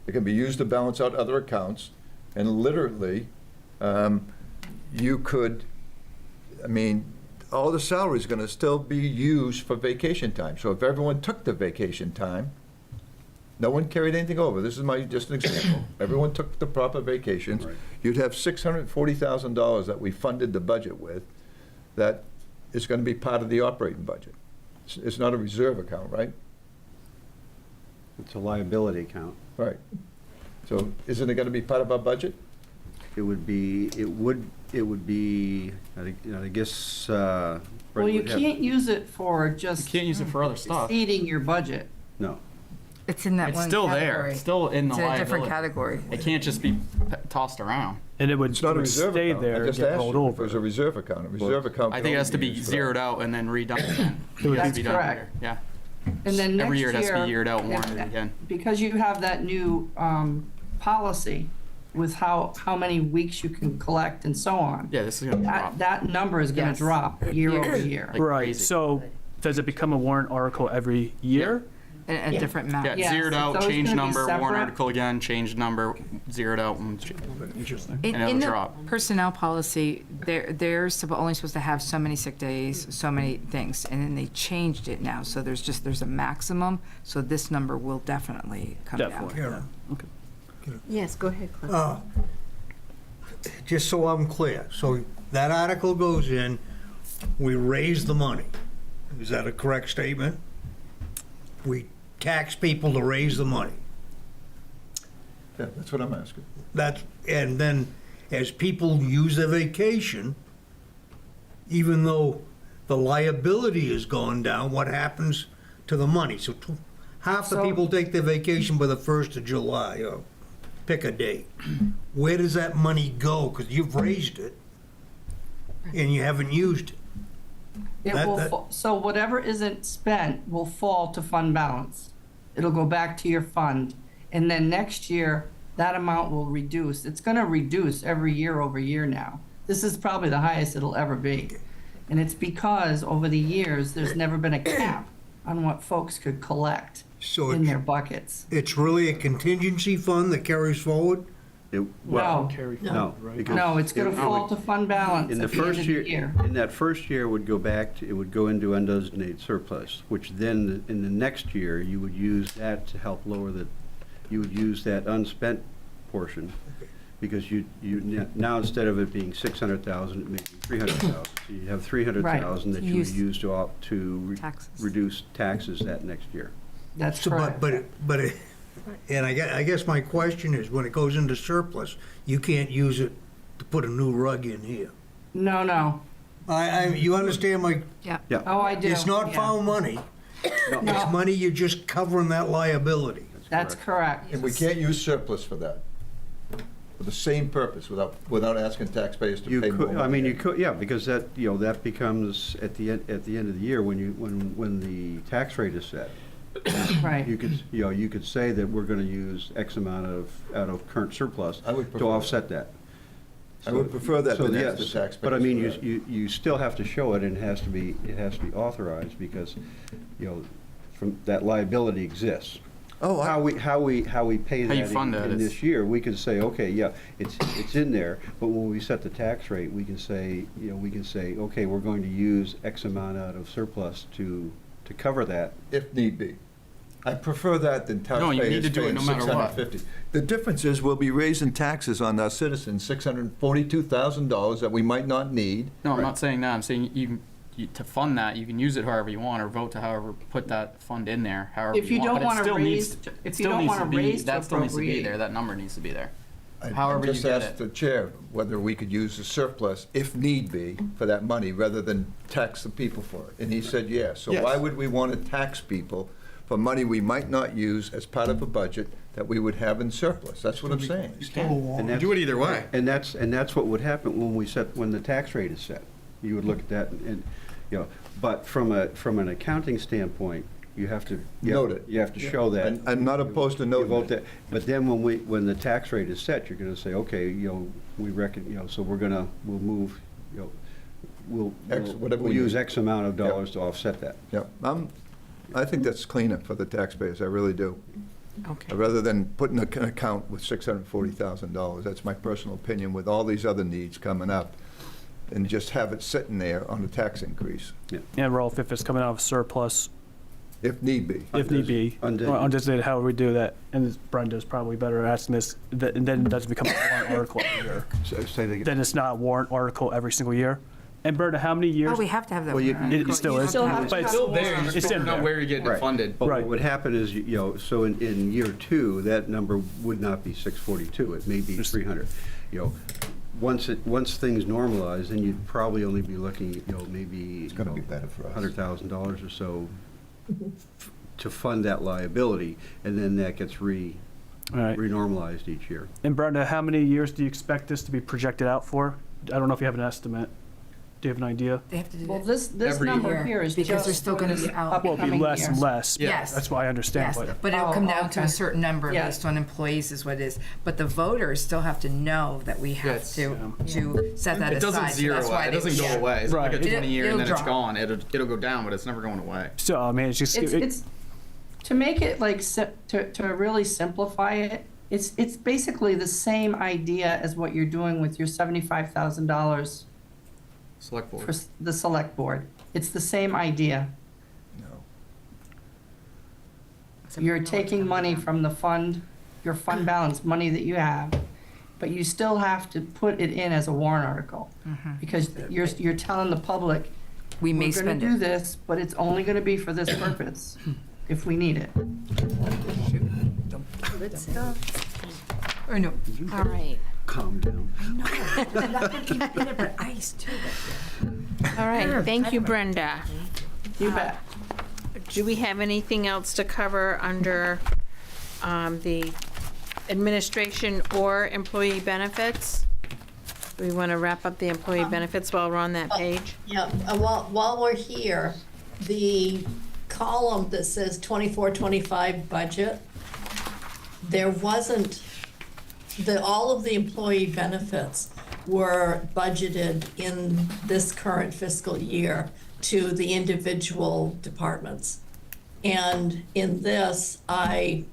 It can be used to balance out other accounts, and literally, you could, all the salary is going to still be used for vacation time. So if everyone took the vacation time, no one carried anything over. This is just an example. Everyone took the proper vacations. Right. You'd have $640,000 that we funded the budget with that is going to be part of the operating budget. It's not a reserve account, right? It's a liability account. Right. So isn't it going to be part of our budget? It would be, I guess. Well, you can't use it for just You can't use it for other stuff. exceeding your budget. No. It's in that It's one still category. there. It's still in the It's in a different liability. category. It can't just be tossed around. And it would It's not a reserve stay account. there I and just get asked rolled you if it was over. a reserve account. A reserve account. I can think it has to only be used for that. zeroed out and then redone again. It would That's be done correct. later. Yeah. And then next Every year it has to be year, yeared out and warranted again. because you have that new policy with how many weeks you can collect and so on. Yeah, this is gonna drop. That number is going to Yes. drop year over year. Like Right, crazy. so does it become a warrant article every year? a different map. Yeah, Yes, zeroed it's out, always changed gonna be number, warrant separate. article again, changed number, zeroed out, and Interesting. In, and it'll in the drop. personnel policy, they're only supposed to have so many sick days, so many things, and then they changed it now, so there's a maximum, so this number will definitely come down. Definitely. Karen, Yes, go ahead, Cliff. just so I'm clear, so that article goes in, we raise the money. Is that a correct statement? We tax people to raise the money. Yeah, that's what I'm asking. And then as people use their vacation, even though the liability has gone down, what happens to the money? So half the So- people take their vacation by the 1st of July, or pick a date. Where does that money go? Because you've raised it and you haven't used it. It That- will, that- so whatever isn't spent will fall to fund balance. It'll go back to your fund, and then next year, that amount will reduce. It's gonna reduce every year over year now. This is probably the highest it'll ever be. And it's because over the years, there's never been a cap on what folks could collect So in their buckets. it's really a contingency fund that carries forward? No, No, because no, it's gonna fall to fund balance in the at the end first of year, the year. in that first year would go back to, it would go into undesignated surplus, which then in the next year, you would use that to help lower you would use that unspent portion. Because now instead of it being 600,000, it may be 300,000. So you have 300,000 that you would use to reduce taxes that next year. That's So, correct. and I guess my question is, when it goes into surplus, you can't use it to put a new rug in here. No. You understand my? Yeah. Yeah. Oh, I do. It's not yeah. found money. No. It's money you're just covering that liability. That's correct. And we can't use surplus for that, for the same purpose, without asking taxpayers to You pay more could, money. I mean, you could, yeah, because that, that becomes at the end of the year, when the tax rate is set. Right. You could say that we're gonna use X amount out of current surplus I would to prefer offset that. I would prefer that So, than ask the yes, taxpayers. but I mean, for that. you still have to show it, and it has to be authorized, because, from, that liability exists. Oh, How we pay How you that fund that in is- this year, we can say, okay, yeah, it's in there, but when we set the tax rate, we can say, okay, we're going to use X amount out of surplus to cover that. If need be. I prefer that than No, you need taxpayers to do it paying no matter what. $650. The difference is we'll be raising taxes on our citizens, $642,000 that we might not need. No, I'm not saying that. I'm saying to fund that, you can use it however you want, or vote to however put that fund in there, however If you want. don't But it wanna still raise- needs- if it you still don't needs wanna to be- raise to that still needs to be appropriate. there. That number needs to be there. I However you just get asked it. the chair whether we could use the surplus, if need be, for that money, rather than tax the people for it. And he said yes. So Yes. why would we want to tax people for money we might not use as part of a budget that we would have in surplus? That's what I'm saying. And that's- Do it either way. And that's what would happen when the tax rate is set. You would look at that and, but from an accounting standpoint, you have to. Note it. You have to show that. I'm not opposed to You noting vote it. that, but then when the tax rate is set, you're gonna say, okay, we reckon, so we'll move, we'll whatever we use need. X amount of dollars to offset that. Yeah, I think that's cleaner for the taxpayers, I really do. Okay. Rather than putting an account with $640,000, that's my personal opinion, with all these other needs coming up, and just have it sitting there on a tax increase, And Rolf, if it's coming out of surplus, if need be. if need be, undesignated, how would we do that? And Brenda's probably better at asking this, and then it doesn't become a warrant article every year. Say that again. Then it's not a warrant article every single year. And Brenda, how many years? Oh, we have to have that. Well, you- warrant It article. still You is. have to have But it. it's still there. You It's just in don't know there. where you're getting it Right. funded. But Right. what would happen is, so in year two, that number would not be 642, it may be 300. Once things normalize, then you'd probably only be looking, maybe. It's gonna be better for us. $100,000 or so to fund that liability, and then that gets All right. renormalized each year. And Brenda, how many years do you expect this to be projected out for? I don't know if you have an estimate. Do you have an idea? They have to do Well, it this Every number year, here is because they're just still for gonna the be out. Well, it'll be upcoming less year. and less. Yes. That's why I understand. Yes, But but it'll Oh, come down to okay. a certain number Yes. based on employees is what it is. But the voters still have to know that we have Yes. to set that aside. It doesn't so zero that's why out. It they- doesn't go yeah. away. It's not like a Right. 20 year and It'll then it's drop. gone. It'll go down, but it's never going away. so, I mean, it's just. It's To make it like, to really simplify it, it's basically the same idea as what you're doing with your $75,000 Select board. for the select board. It's the same idea. You're taking money from the fund, your fund balance, money that you have, but you still have to put it in as a warrant article. Because you're telling the public, We may we're gonna spend do it. this, but it's only gonna be for this purpose, if we need it. Good stuff. Or no. All right. Calm down. But ice too. All right, thank you, Brenda. You bet. Do we have anything else to cover under the administration or employee benefits? Do we want to wrap up the employee benefits while we're on that page? Yeah, while we're here, the column that says 24-25 budget, there wasn't, all of the employee benefits were budgeted in this current fiscal year to the individual departments. And in this, I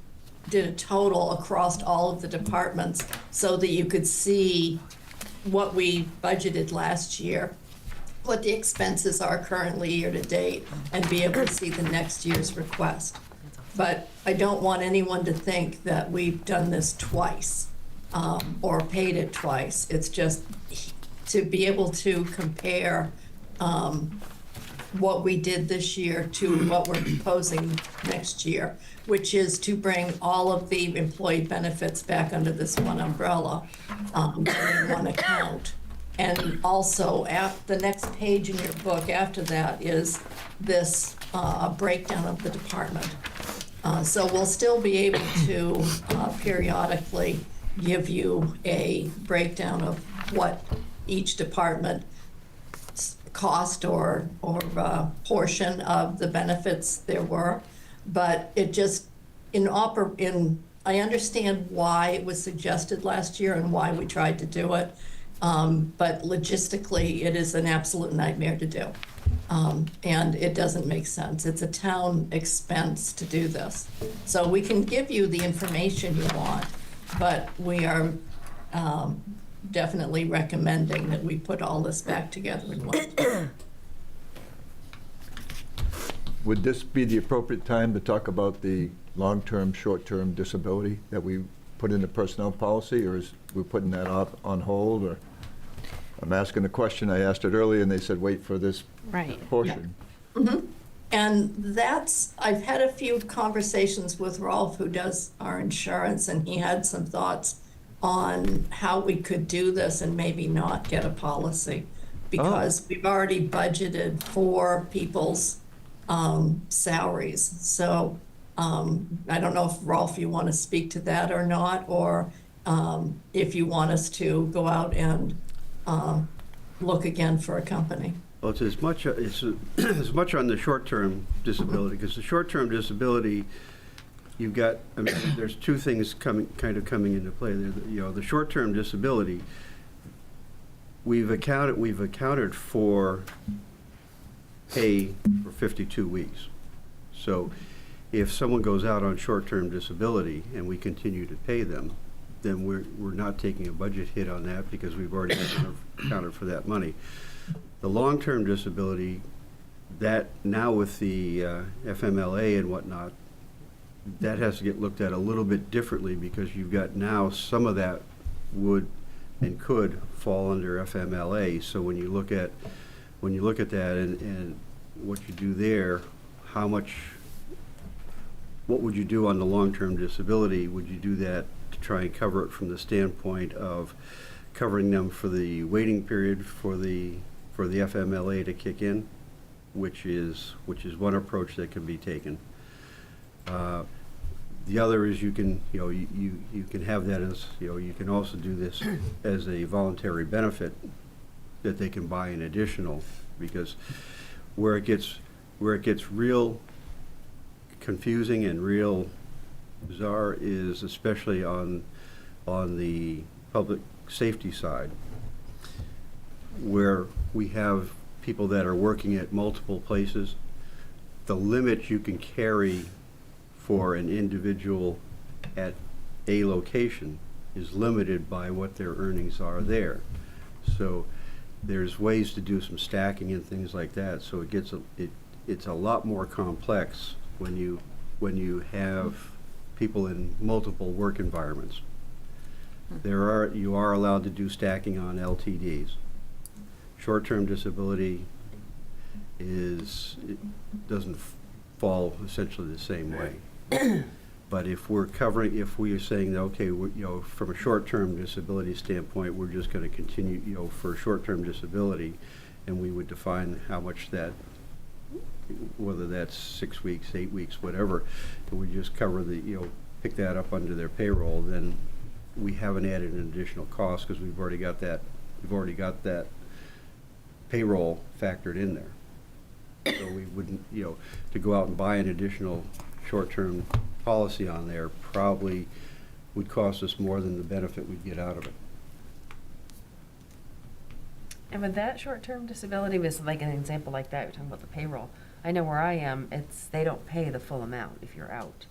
did a total across all of the departments so that you could see what we budgeted last year, what the expenses are currently year-to-date, and be able to see the next year's request. But I don't want anyone to think that we've done this twice, or paid it twice. It's just to be able to compare what we did this year to what we're proposing next year, which is to bring all of the employee benefits back under this one umbrella, in one account. And also, the next page in your book after that is this breakdown of the department. So we'll still be able to periodically give you a breakdown of what each department cost or portion of the benefits there were. But it just, I understand why it was suggested last year and why we tried to do it. But logistically, it is an absolute nightmare to do. And it doesn't make sense. It's a town expense to do this. So we can give you the information you want, but we are definitely recommending that we put all this back together in one. Would this be the appropriate time to talk about the long-term, short-term disability that we put in the personnel policy, or is we putting that off on hold, or? I'm asking the question, I asked it earlier, and they said, wait for this portion. And I've had a few conversations with Rolf, who does our insurance, and he had some thoughts on how we could do this and maybe not get a policy, because we've already budgeted for people's salaries. So I don't know if, Rolf, you want to speak to that or not, or if you want us to go out and look again for a company. Well, it's as much on the short-term disability, because the short-term disability, you've got, I mean, there's two things coming into play there. You know, the short-term disability, we've accounted for pay for 52 weeks. So if someone goes out on short-term disability and we continue to pay them, then we're not taking a budget hit on that because we've already accounted for that money. The long-term disability, that now with the FMLA and whatnot, that has to get looked at a little bit differently, because you've got now some of that would and could fall under FMLA. So when you look at that and what you do there, what would you do on the long-term disability? Would you do that to try and cover it from the standpoint of covering them for the waiting period for the FMLA to kick in, which is one approach that can be taken. The other is you can have that as, you can also do this as a voluntary benefit that they can buy an additional, because where it gets real confusing and real bizarre is especially on the public safety side, where we have people that are working at multiple places. The limit you can carry for an individual at a location is limited by what their earnings are there. So there's ways to do some stacking and things like that, so it gets it's a lot more complex when you have people in multiple work environments. You are allowed to do stacking on LTDs. Short-term disability doesn't fall essentially the same way. But if we are saying that, okay, from a short-term disability standpoint, we're just going to continue, for short-term disability, and we would define how much that, whether that's 6 weeks, 8 weeks, whatever, and we just cover pick that up under their payroll, then we haven't added an additional cost because we've already got that payroll factored in there. So we wouldn't, to go out and buy an additional short-term policy on there probably would cost us more than the benefit we'd get out of it. And with that short-term disability, was like an example like that, you're talking about the payroll. I know where I am, they don't pay the full amount if you're out.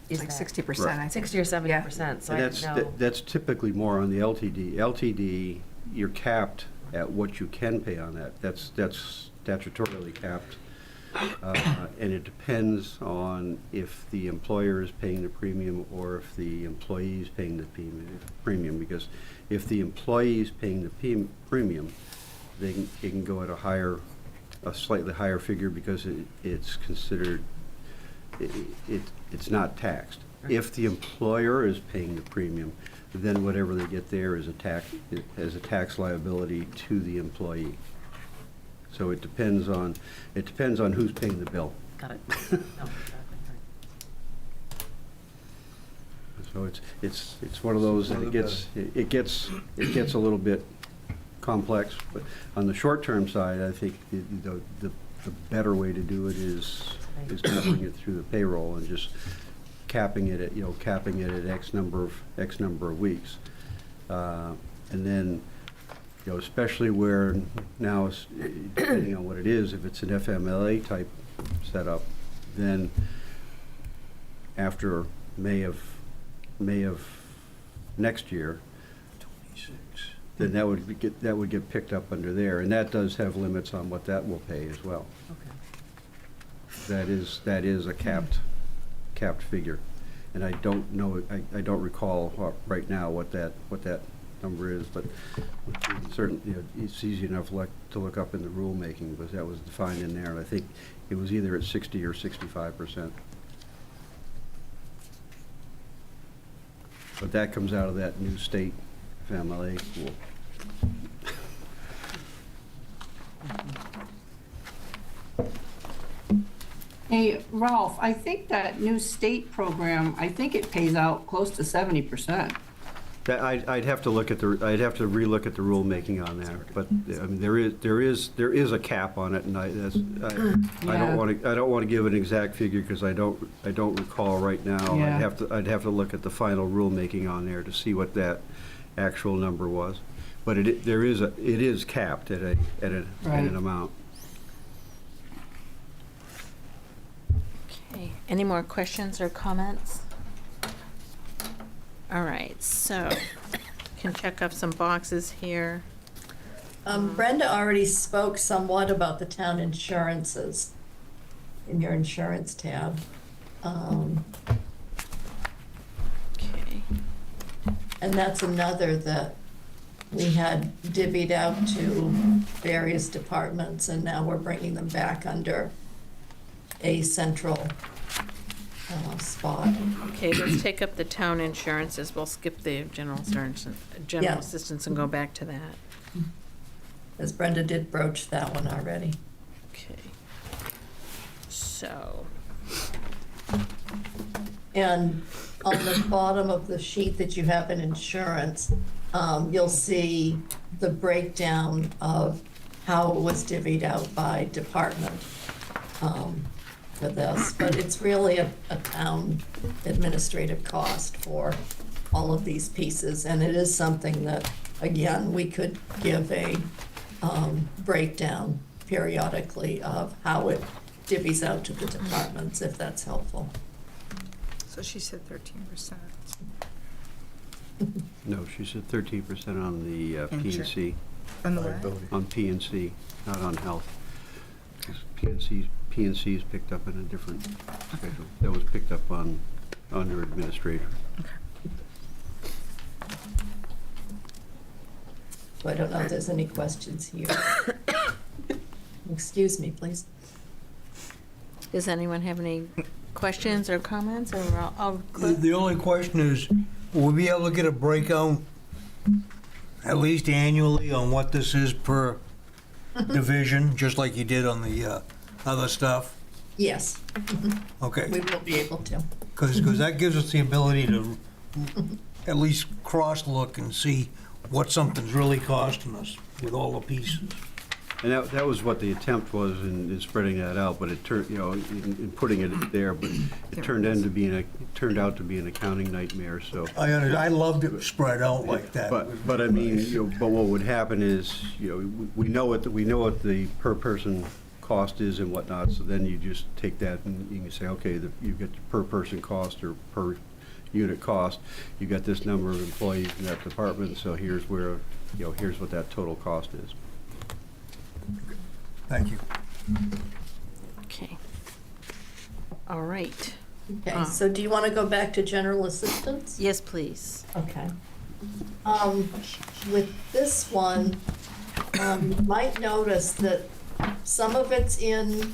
Is Like that 60%, I think. 60 or 70%, so I And don't know. that's typically more on the LTD. LTD, you're capped at what you can pay on that. That's statutorily capped. And it depends on if the employer is paying the premium or if the employee is paying the premium. Because if the employee is paying the premium, it can go at a slightly higher figure because it's considered, it's not taxed. If the employer is paying the premium, then whatever they get there is a tax liability to the employee. So it depends on who's paying the bill. Got it. No, exactly, right. So it's one of those that it gets a little bit complex. But on the short-term side, I think the better way to do it is covering it through the payroll and just capping it at X number of weeks, and then. Especially where now, depending on what it is, if it's an FMLA type setup, then after May of next year, then that would get picked up under there, and that does have limits on what that will pay as well. Okay. That is a capped figure, and I don't know, I don't recall right now what that number is, but certainly it's easy enough to look up in the rulemaking because that was defined in there, and I think it was either at 60 or 65%. But that comes out of that new state FMLA pool. Hey, Ralph, I think that new state program, I think it pays out close to 70%. I'd have to relook at the rulemaking on that, but I mean there is a cap on it, and I don't want to give an exact figure because I don't recall right now. Yeah. I'd have to look at the final rulemaking on there to see what that actual number was, but it is capped at an amount. Okay, any more questions or comments? All right, so can check off some boxes here. Brenda already spoke somewhat about the town insurances in your insurance tab. Okay. And that's another that we had divvied out to various departments, and now we're bringing them back under a central spot. Okay, let's take up the town insurances. We'll skip the general Yeah. assistance and go back to that. As Brenda did broach that one already. Okay. So, And on the bottom of the sheet that you have in insurance, you'll see the breakdown of how it was divvied out by department for this. But it's really a town administrative cost for all of these pieces. And it is something that, again, we could give a breakdown periodically of how it divvies out to the departments, if that's helpful. So she said 13%. No, she said 13% on the PNC. On the what? On PNC, not on health. 'Cause PNC is picked up in a different schedule. That was picked up under administrator. So I don't know if there's any questions here. Excuse me, please. Does anyone have any questions or comments, or I'll The only question is, will we be able to get a breakout, at least annually, on what this is per division, just like you did on the other stuff? Yes. Okay. We will be able to. Because that gives us the ability to at least cross-look and see what something's really costing us with all the pieces. And that was what the attempt was in spreading that out, but it turned, in putting it there, but it turned out to be an accounting nightmare, so. I loved it spread out like that. But I mean, but what would happen is, we know what the per person cost is and whatnot, so then you just take that and you can say, okay, you get the per person cost or per unit cost, you got this number of employees in that department, so here's where, here's what that total cost is. Thank you. Okay. All right. Okay, so do you want to go back to general assistance? Yes, please. Okay. With this one, you might notice that some of it's in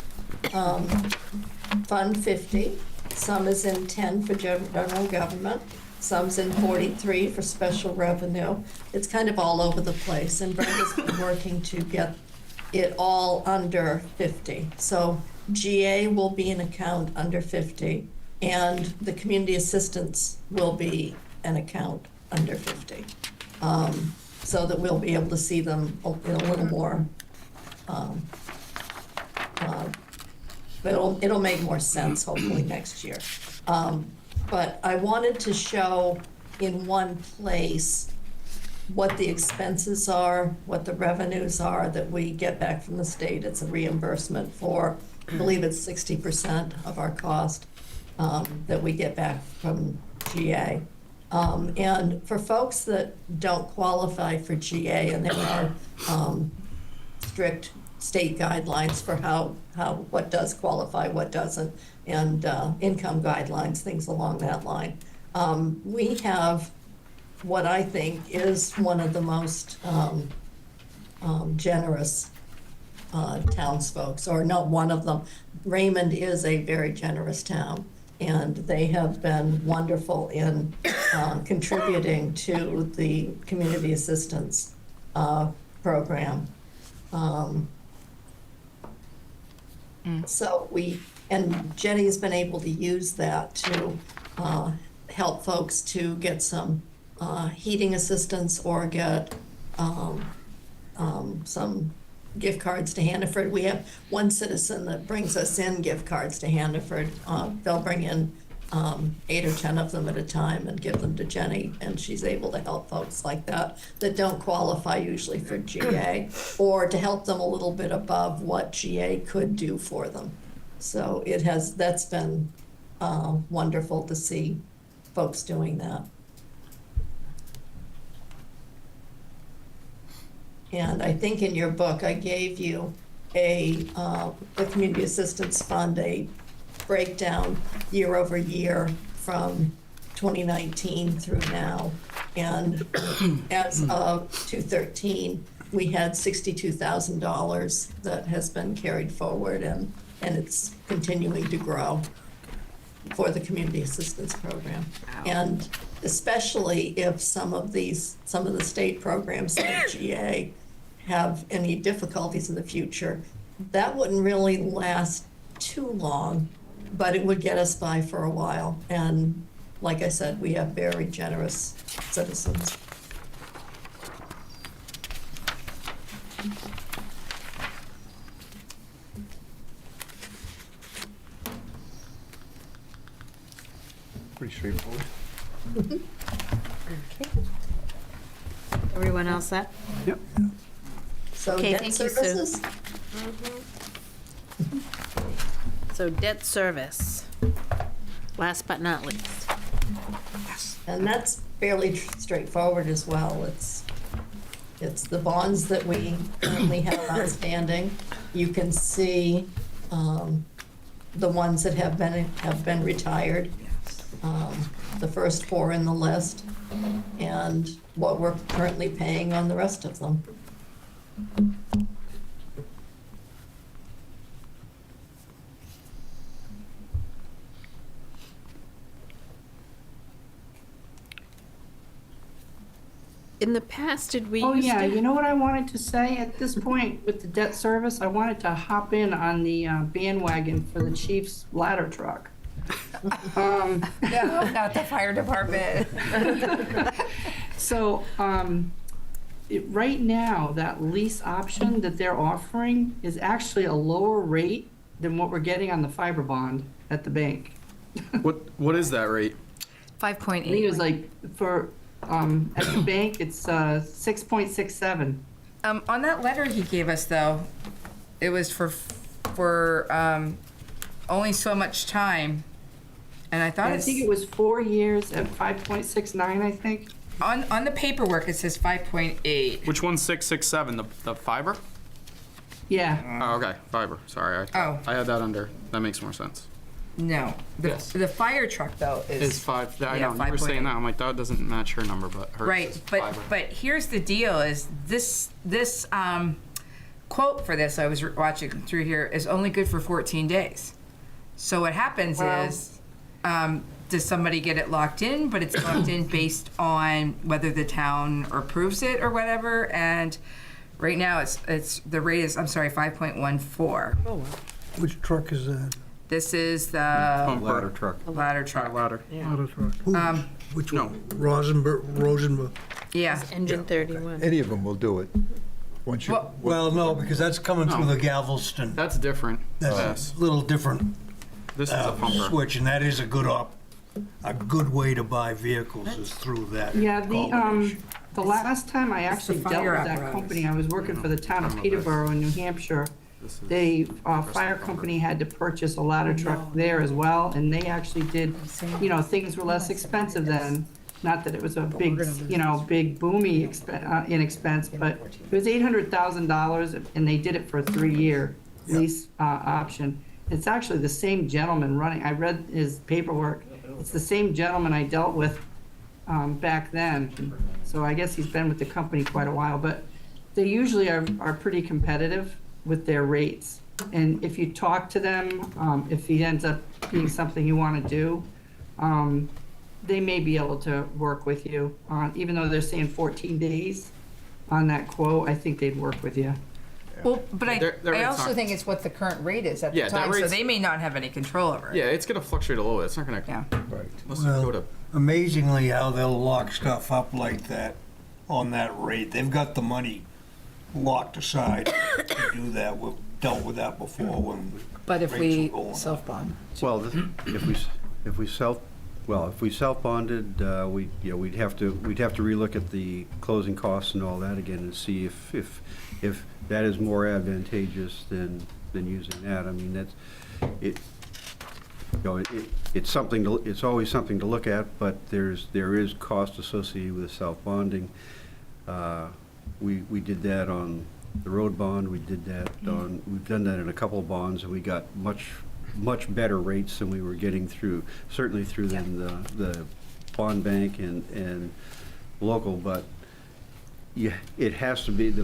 Fund 50, some is in 10 for general government, some's in 43 for special revenue. It's kind of all over the place, and Brenda's been working to get it all under 50. So GA will be an account under 50, and the community assistance will be an account under 50. So that we'll be able to see them in a little more, it'll make more sense hopefully next year. But I wanted to show in one place what the expenses are, what the revenues are that we get back from the state. It's a reimbursement for, I believe it's 60% of our cost that we get back from GA. And for folks that don't qualify for GA, and there are strict state guidelines for what does qualify, what doesn't, and income guidelines, things along that line. We have what I think is one of the most generous townsfolk, or not one of them. Raymond is a very generous town, and they have been wonderful in contributing to the community assistance program. So and Jenny's been able to use that to help folks to get some heating assistance or get some gift cards to Hannaford. We have one citizen that brings us in gift cards to Hannaford. They'll bring in 8 or 10 of them at a time and give them to Jenny, and she's able to help folks like that don't qualify usually for GA, or to help them a little bit above what GA could do for them. So that's been wonderful to see folks doing that. And I think in your book, I gave you the Community Assistance Fund, a breakdown year over year from 2019 through now. And as of 2013, we had $62,000 that has been carried forward, and it's continuing to grow for the Community Assistance Program. And especially if some of the state programs like GA have any difficulties in the future, that wouldn't really last too long, but it would get us by for a while. And like I said, we have very generous citizens. Pretty straightforward. Okay. Everyone else set? Yep. So Okay, debt thank you, Sue. services? So debt service. last but not least. And that's fairly straightforward as well. It's the bonds that we currently have outstanding. You can see the ones that have been retired. The first 4 in the list, and what we're currently paying on the rest of them. In the past, did we Oh, used yeah, to- you know what I wanted to say at this point with the debt service? I wanted to hop in on the bandwagon for the chief's ladder truck. No, not the fire department. So, right now, that lease option that they're offering is actually a lower rate than what we're getting on the fiber bond at the bank. What is that rate? 5.8. I think it was like for, at the bank, it's 6.67. On that letter he gave us, though, it was for only so much time, and I thought I think it was 4 years at 5.69, I think. on the paperwork it says 5.8. Which one's 667? The fiber? Yeah. Oh, okay, fiber. Sorry, I had that under. That makes more sense. No, the Yes. the fire truck though is Is 5? I yeah, know you were saying 5.8. that. I'm like that doesn't match her number, but hers Right, is but fiber. but here's the deal: is this quote for this I was watching through here is only good for 14 days. So what happens Wow. is, does somebody get it locked in? But it's locked in based on whether the town approves it or whatever. And right now it's the rate is 5.14. Oh, wow. Which truck is that? This is the Ladder truck. ladder truck. Ladder. Ladder truck. Which one? Rosenberg? Yeah. Engine 31. Any of them will do it. Once you, Well, no, because that's coming through the Galveston. That's different. That's a little different This is a pumper. switch, and that is a good way to buy vehicles is through that. Yeah, combination. the last time I actually the dealt fire with that apparatus. company, I was working for the town of Peterborough in New Hampshire. The fire company had to purchase a ladder truck there as well, and they actually did, things were less expensive then. Not that it was a big, big boomy in expense, but it was $800,000, and they did it for a 3-year lease option. It's actually the same gentleman running, I read his paperwork, it's the same gentleman I dealt with back then. So I guess he's been with the company quite a while, but they usually are pretty competitive with their rates. And if you talk to them, if it ends up being something you want to do, they may be able to work with you on, even though they're saying 14 days on that quote, I think they'd work with you. Well, but I Their rate's also not- think it's what the current rate is at Yeah, the that time, so rate's- they may not have any control over it. Yeah, it's gonna fluctuate a little bit. It's not gonna. Yeah. right. Let's go to. Amazingly how they'll lock stuff up like that on that rate. They've got the money locked aside to do that. We've dealt with that before when But if rates we were going up. self-bond. Well, if we self-bonded, we'd have to relook at the closing costs and all that again and see if that is more advantageous than using that. I mean, it's always something to look at, but there is cost associated with self-bonding. We did that on the road bond, we've done that in a couple of bonds, and we got much better rates than we were getting certainly through the bond bank and local, but the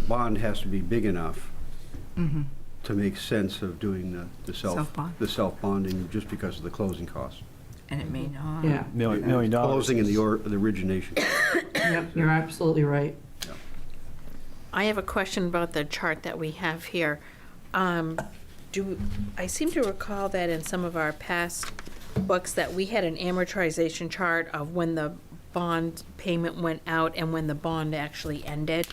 bond has to be big enough to make sense of doing Self-bond. the self-bonding just because of the closing costs. And it may not. Yeah, $1 million. Closing and the origination. yep, you're absolutely right. I have a question about the chart that we have here. I seem to recall that in some of our past books that we had an amortization chart of when the bond payment went out and when the bond actually ended.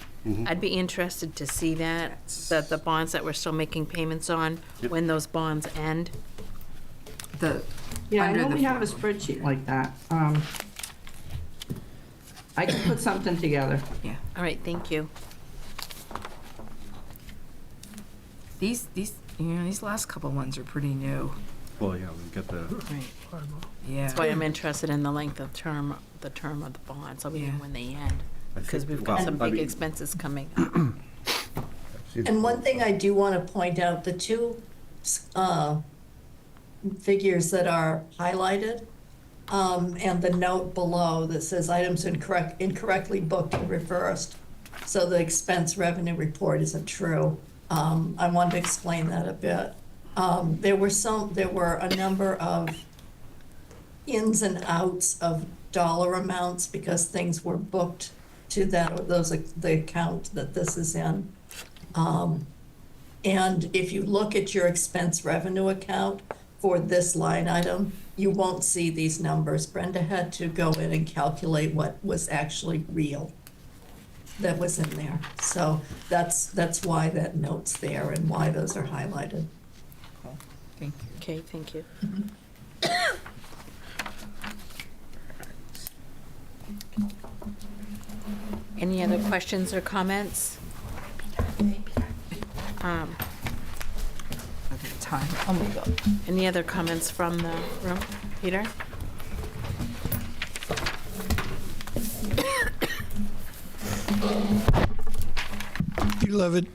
I'd be interested to see that the bonds that we're still making payments on, when those bonds end. Yeah, I Under know the we have a spreadsheet like that. I can put something together. Yeah. All right, thank you. These last couple ones are pretty new. Well, yeah, we get the, Right. Yeah. That's why I'm interested in the length of term, the term of the bond, so we know Yeah. when they end. I Because think- we've got well, some I big mean- expenses coming up. And one thing I do want to point out, the two figures that are highlighted, and the note below that says items incorrectly booked and reversed, so the expense revenue report isn't true. I wanted to explain that a bit. There were a number of ins and outs of dollar amounts because things were booked to the account that this is in. And if you look at your expense revenue account for this line item, you won't see these numbers. Brenda had to go in and calculate what was actually real that was in there. So that's why that note's there and why those are highlighted. Thank you. Okay, thank you. Any other questions or comments? Okay, time. Oh my God. Any other comments from the room? Peter?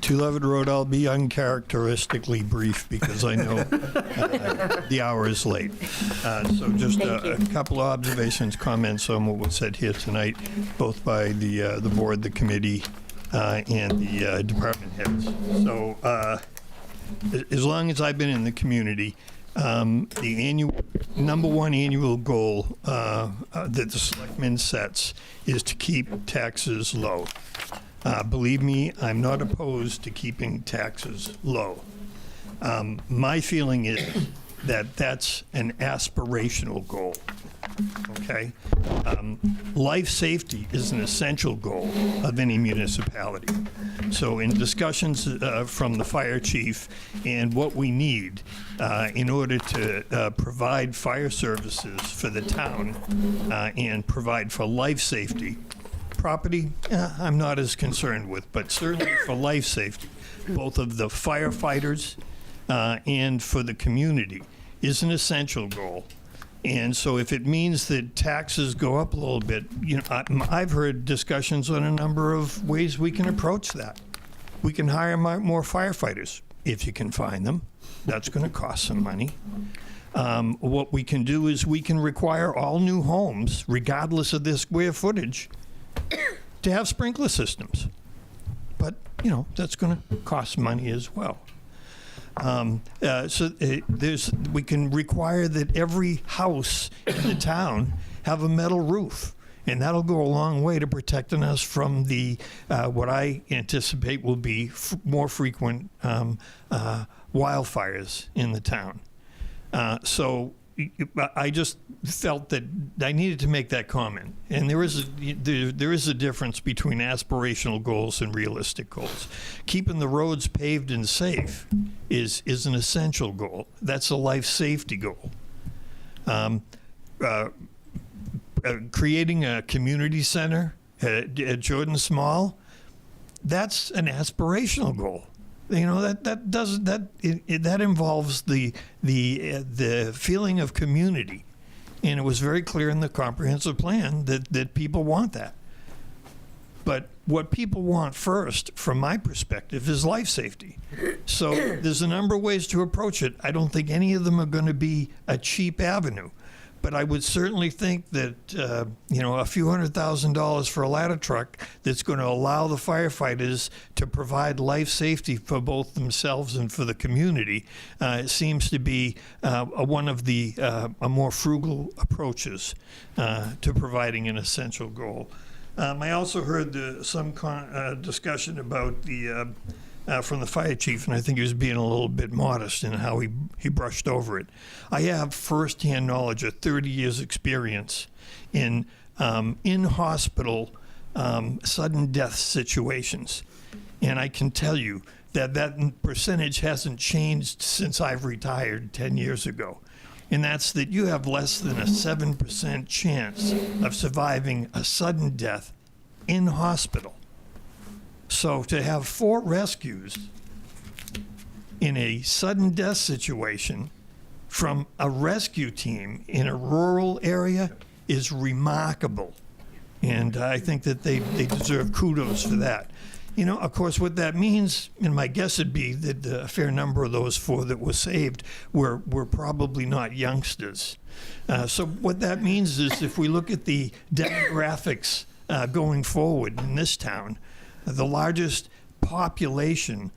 To Levitt Road, I'll be uncharacteristically brief because I know the hour is late. So just a couple of observations, comments on what was said here tonight, both by the board, the committee, and the department heads. So as long as I've been in the community, the number one annual goal that the selectmen sets is to keep taxes low. Believe me, I'm not opposed to keeping taxes low. My feeling is that that's an aspirational goal, okay? Life safety is an essential goal of any municipality. So in discussions from the fire chief and what we need in order to provide fire services for the town and provide for life safety, property, I'm not as concerned with, but certainly for life safety, both of the firefighters and for the community, is an essential goal. And so if it means that taxes go up a little bit, I've heard discussions on a number of ways we can approach that. We can hire more firefighters, if you can find them. That's going to cost some money. What we can do is we can require all new homes, regardless of their square footage, to have sprinkler systems. But, that's going to cost money as well. We can require that every house in the town have a metal roof. And that'll go a long way to protecting us from the what I anticipate will be more frequent wildfires in the town. So I just felt that I needed to make that comment. And there is a difference between aspirational goals and realistic goals. Keeping the roads paved and safe is an essential goal. That's a life safety goal. Creating a community center at Jordan Small, that's an aspirational goal. That involves the feeling of community, and it was very clear in the comprehensive plan that people want that. But what people want first, from my perspective, is life safety. So there's a number of ways to approach it. I don't think any of them are going to be a cheap avenue. But I would certainly think that, a few $100,000 for a ladder truck that's going to allow the firefighters to provide life safety for both themselves and for the community seems to be one of the more frugal approaches to providing an essential goal. I also heard some discussion about the from the fire chief, and I think he was being a little bit modest in how he brushed over it. I have firsthand knowledge of 30 years experience in hospital sudden death situations, and I can tell you that percentage hasn't changed since I've retired 10 years ago. And that's that you have less than a 7% chance of surviving a sudden death in hospital. So to have 4 rescues in a sudden death situation from a rescue team in a rural area is remarkable. And I think that they deserve kudos for that. You know, of course, what that means, and my guess would be that a fair number of those 4 that were saved were probably not youngsters. So what that means is if we look at the demographics going forward in this town, the largest population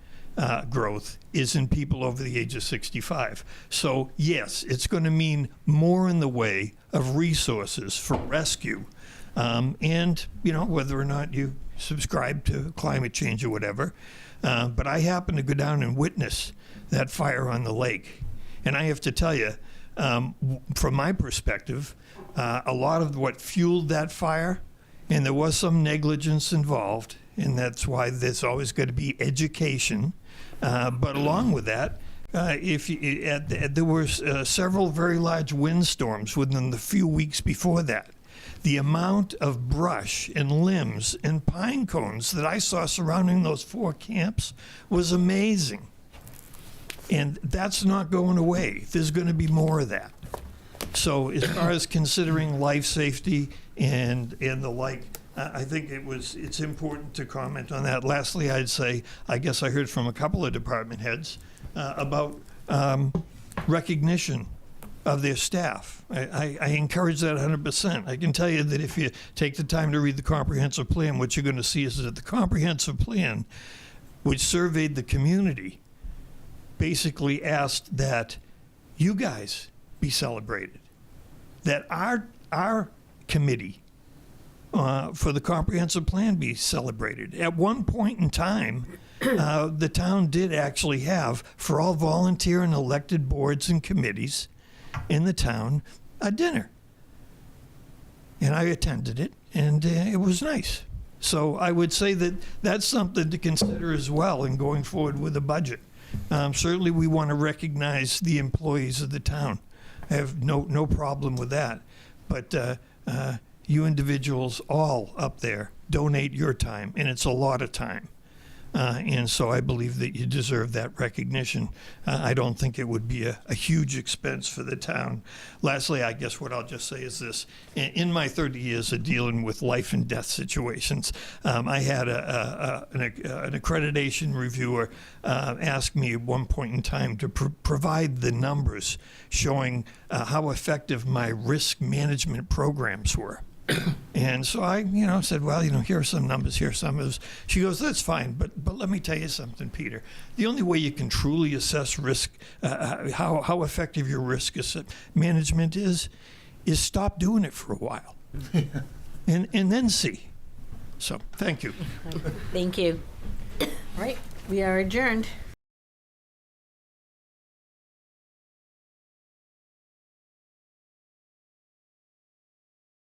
growth is in people over the age of 65. So yes, it's going to mean more in the way of resources for rescue. And, you know, whether or not you subscribe to climate change or whatever. But I happened to go down and witness that fire on the lake. And I have to tell you, from my perspective, a lot of what fueled that fire, and there was some negligence involved, and that's why there's always going to be education. But along with that, there were several very large windstorms within the few weeks before that. The amount of brush and limbs and pine cones that I saw surrounding those 4 camps was amazing. And that's not going away. There's going to be more of that. So as far as considering life safety and the like, I think it's important to comment on that. Lastly, I'd say, I guess I heard from a couple of department heads about recognition of their staff. I encourage that 100%. I can tell you that if you take the time to read the comprehensive plan, what you're going to see is that the comprehensive plan, which surveyed the community, basically asked that you guys be celebrated, that our committee for the comprehensive plan be celebrated. At one point in time, the town did actually have, for all volunteer and elected boards and committees in the town, a dinner. And I attended it, and it was nice. So I would say that that's something to consider as well in going forward with the budget. Certainly we want to recognize the employees of the town. I have no problem with that. But you individuals all up there donate your time, and it's a lot of time. And so I believe that you deserve that recognition. I don't think it would be a huge expense for the town. Lastly, I guess what I'll just say is this. In my 30 years of dealing with life and death situations, I had an accreditation reviewer ask me at one point in time to provide the numbers showing how effective my risk management programs were. And so I, said, well, here are some numbers, here are some numbers. She goes, that's fine, but let me tell you something, Peter. The only way you can truly assess risk, how effective your risk management is stop doing it for a while, and then see. So, thank you. Thank you. All right, we are adjourned.